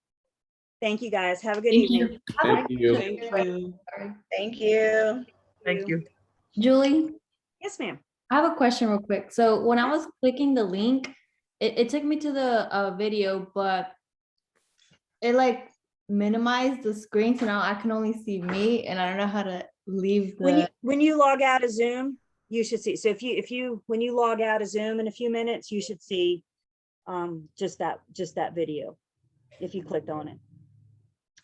Speaker 1: Thank you guys. Have a good
Speaker 5: Thank
Speaker 1: evening.
Speaker 5: you.
Speaker 7: Thank you.
Speaker 3: Thank you.
Speaker 1: Thank you.
Speaker 7: Thank you.
Speaker 8: Julie,
Speaker 1: Yes, ma'am.
Speaker 8: I have a question real quick. So when I was clicking the link, it took me to the video, but it like minimized the screen. So now I can only see me and I don't know how to leave the.
Speaker 1: When you log out of Zoom, you should see. So when you log out of Zoom in a few minutes, you should see just that video if you clicked on it.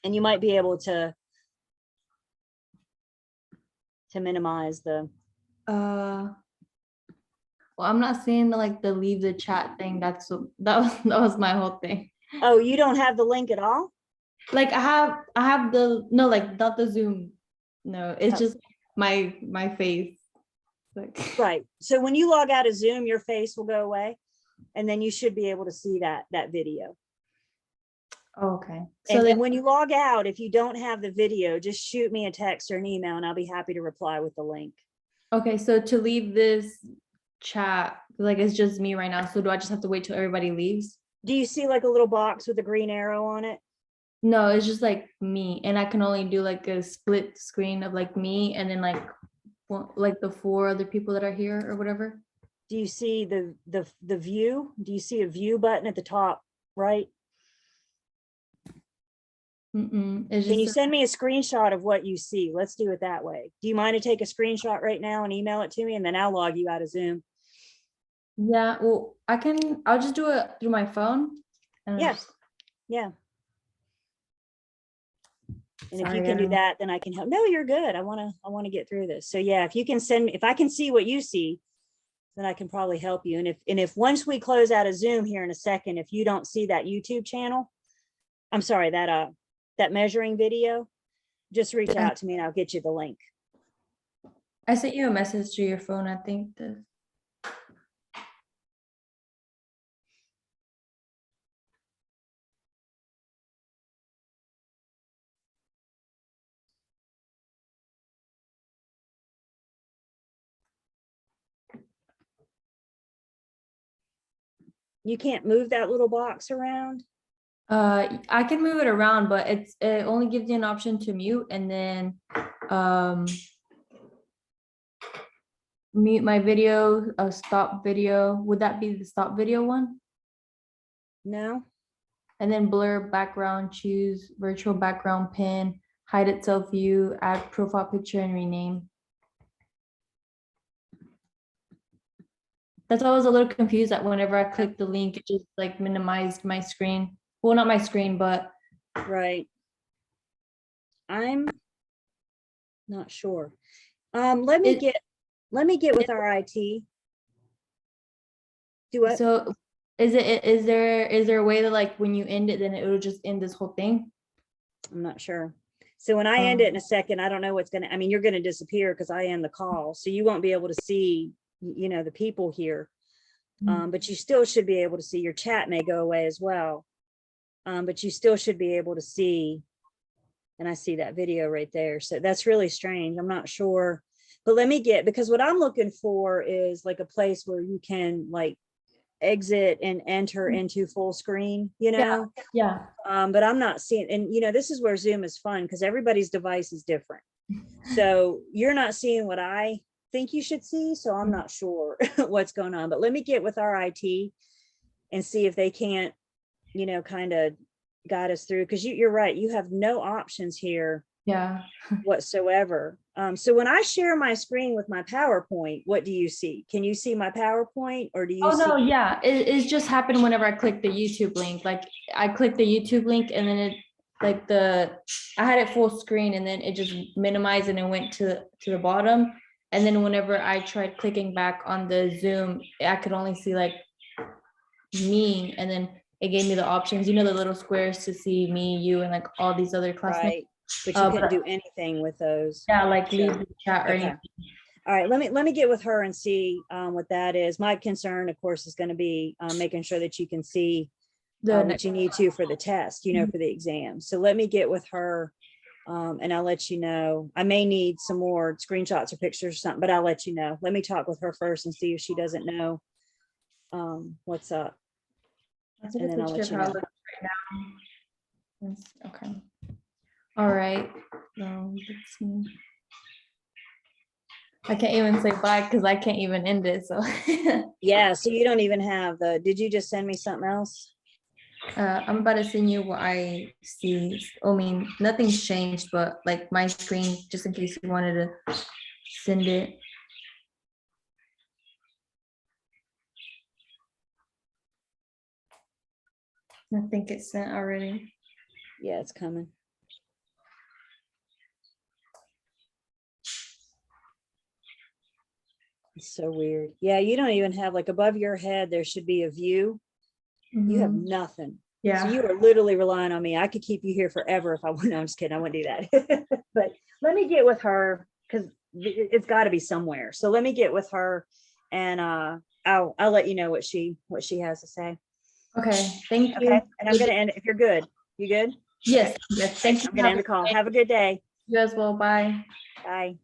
Speaker 1: And you might be able to minimize the.
Speaker 8: Well, I'm not seeing the leave the chat thing. That was my whole thing.
Speaker 1: Oh, you don't have the link at all?
Speaker 8: Like I have the no, like not the Zoom. No, it's just my face. Like
Speaker 1: Right. So when you log out of Zoom, your face will go away, and then you should be able to see that video.
Speaker 8: okay.
Speaker 1: And
Speaker 8: So
Speaker 1: then when you log out, if you don't have the video, just shoot me a text or an email, and I'll be happy to reply with the link.
Speaker 8: okay, so to leave this chat, like it's just me right now. So do I just have to wait till everybody leaves?
Speaker 1: Do you see like a little box with a green arrow on it?
Speaker 8: No, it's just like me, and I can only do like a split screen of like me and then like the 4 other people that are here or whatever.
Speaker 1: Do you see the view? Do you see a view button at the top, right?
Speaker 8: It's
Speaker 1: Can you
Speaker 8: just,
Speaker 1: send me a screenshot of what you see? Let's do it that way. Do you mind to take a screenshot right now and email it to me, and then I'll log you out of Zoom?
Speaker 8: yeah, well, I'll just do it through my phone. and
Speaker 1: Yeah.
Speaker 8: just-
Speaker 1: Yeah. And if
Speaker 8: Sorry,
Speaker 1: you
Speaker 8: I
Speaker 1: can do
Speaker 8: don't-
Speaker 1: that, then I can help. No, you're good. I want to get through this. So yeah, if you can send me, if I can see what you see, then I can probably help you. And if once we close out of Zoom here in a second, if you don't see that YouTube channel, I'm sorry, that measuring video, just reach
Speaker 8: Yeah.
Speaker 1: out to me and I'll get you the link.
Speaker 8: I sent you a message to your phone, I think.
Speaker 1: You can't move that little box around?
Speaker 8: I can move it around, but it only gives you an option to mute and then mute my video, stop video. Would that be the stop video one?
Speaker 1: No?
Speaker 8: And then blur background, choose virtual background pin, hide itself view, add profile picture and rename. That's why I was a little confused that whenever I clicked the link, it just like minimized my screen. Well, not my screen, but
Speaker 1: Right. I'm not sure. Let me
Speaker 8: It-
Speaker 1: get with our IT. Do what?
Speaker 8: so is there a way that like when you end it, then it will just end this whole thing?
Speaker 1: I'm not sure. So when I end it in a second, I don't know what's gonna, I mean, you're gonna disappear because I end the call, so you won't be able to see, the people here. But you still should be able to see, your chat may go away as well. But you still should be able to see, and I see that video right there. So that's really strange. I'm not sure. But let me because what I'm looking for is like a place where you can like exit and enter into full screen,
Speaker 8: Yeah.
Speaker 1: but I'm not seeing, and this is where Zoom is fun because everybody's device is different. So you're not seeing what I think you should see. So I'm not sure what's going on, but let me get with our IT and see if they can't, kind of guide us through. Cause you're right. You have no options here
Speaker 8: Yeah.
Speaker 1: whatsoever. So when I share my screen with my PowerPoint, what do you see? Can you see my PowerPoint or do you
Speaker 8: Oh,
Speaker 1: see?
Speaker 8: no, yeah, it's just happened whenever I click the YouTube link. Like I clicked the YouTube link and then it like I had it full screen and then it just minimized and it went to the bottom. And then whenever I tried clicking back on the Zoom, I could only see like me, and then it gave me the options, the little squares to see me, you, and like all these other classmates.
Speaker 1: Right, but you couldn't do anything with those.
Speaker 8: Yeah, like leave the chat or
Speaker 1: Okay.
Speaker 8: anything.
Speaker 1: All right, let me get with her and see what that is. My concern, of course, is going to be making sure that you can see what you need to for the test, for the exam. So let me get with her and I'll let you know. I may need some more screenshots or pictures or something, but I'll let you know. Let me talk with her first and see if she doesn't know what's up.
Speaker 8: That's a
Speaker 1: and
Speaker 8: good
Speaker 1: then I'll
Speaker 8: picture
Speaker 1: let
Speaker 8: of
Speaker 1: you
Speaker 8: how it
Speaker 1: know.
Speaker 8: looks right now. Okay. All right. Let's see. I can't even say bye because I can't even end it. So
Speaker 1: Yeah, so you don't even have did you just send me something else?
Speaker 8: I'm about to send you what I see. I mean, nothing's changed, but like my screen, just in case you wanted to send it. I think it's sent already.
Speaker 1: Yeah, it's coming. It's so weird. Yeah, you don't even have like above your head, there should be a view. You have
Speaker 8: Mhm.
Speaker 1: nothing.
Speaker 8: Yeah.
Speaker 1: So you are literally relying on me. I could keep you here forever if I want. No, I'm just kidding. I wouldn't do that. But let me get with her because it's got to be somewhere. So let me get with her and I'll let you know what she has to say.
Speaker 8: Okay. Thank you.
Speaker 1: Okay. And I'm gonna end if you're good. You good?
Speaker 8: Yes. Yes. Thank you.
Speaker 1: I'm gonna end the call. Have a good day.
Speaker 8: You as well. Bye.
Speaker 1: Bye.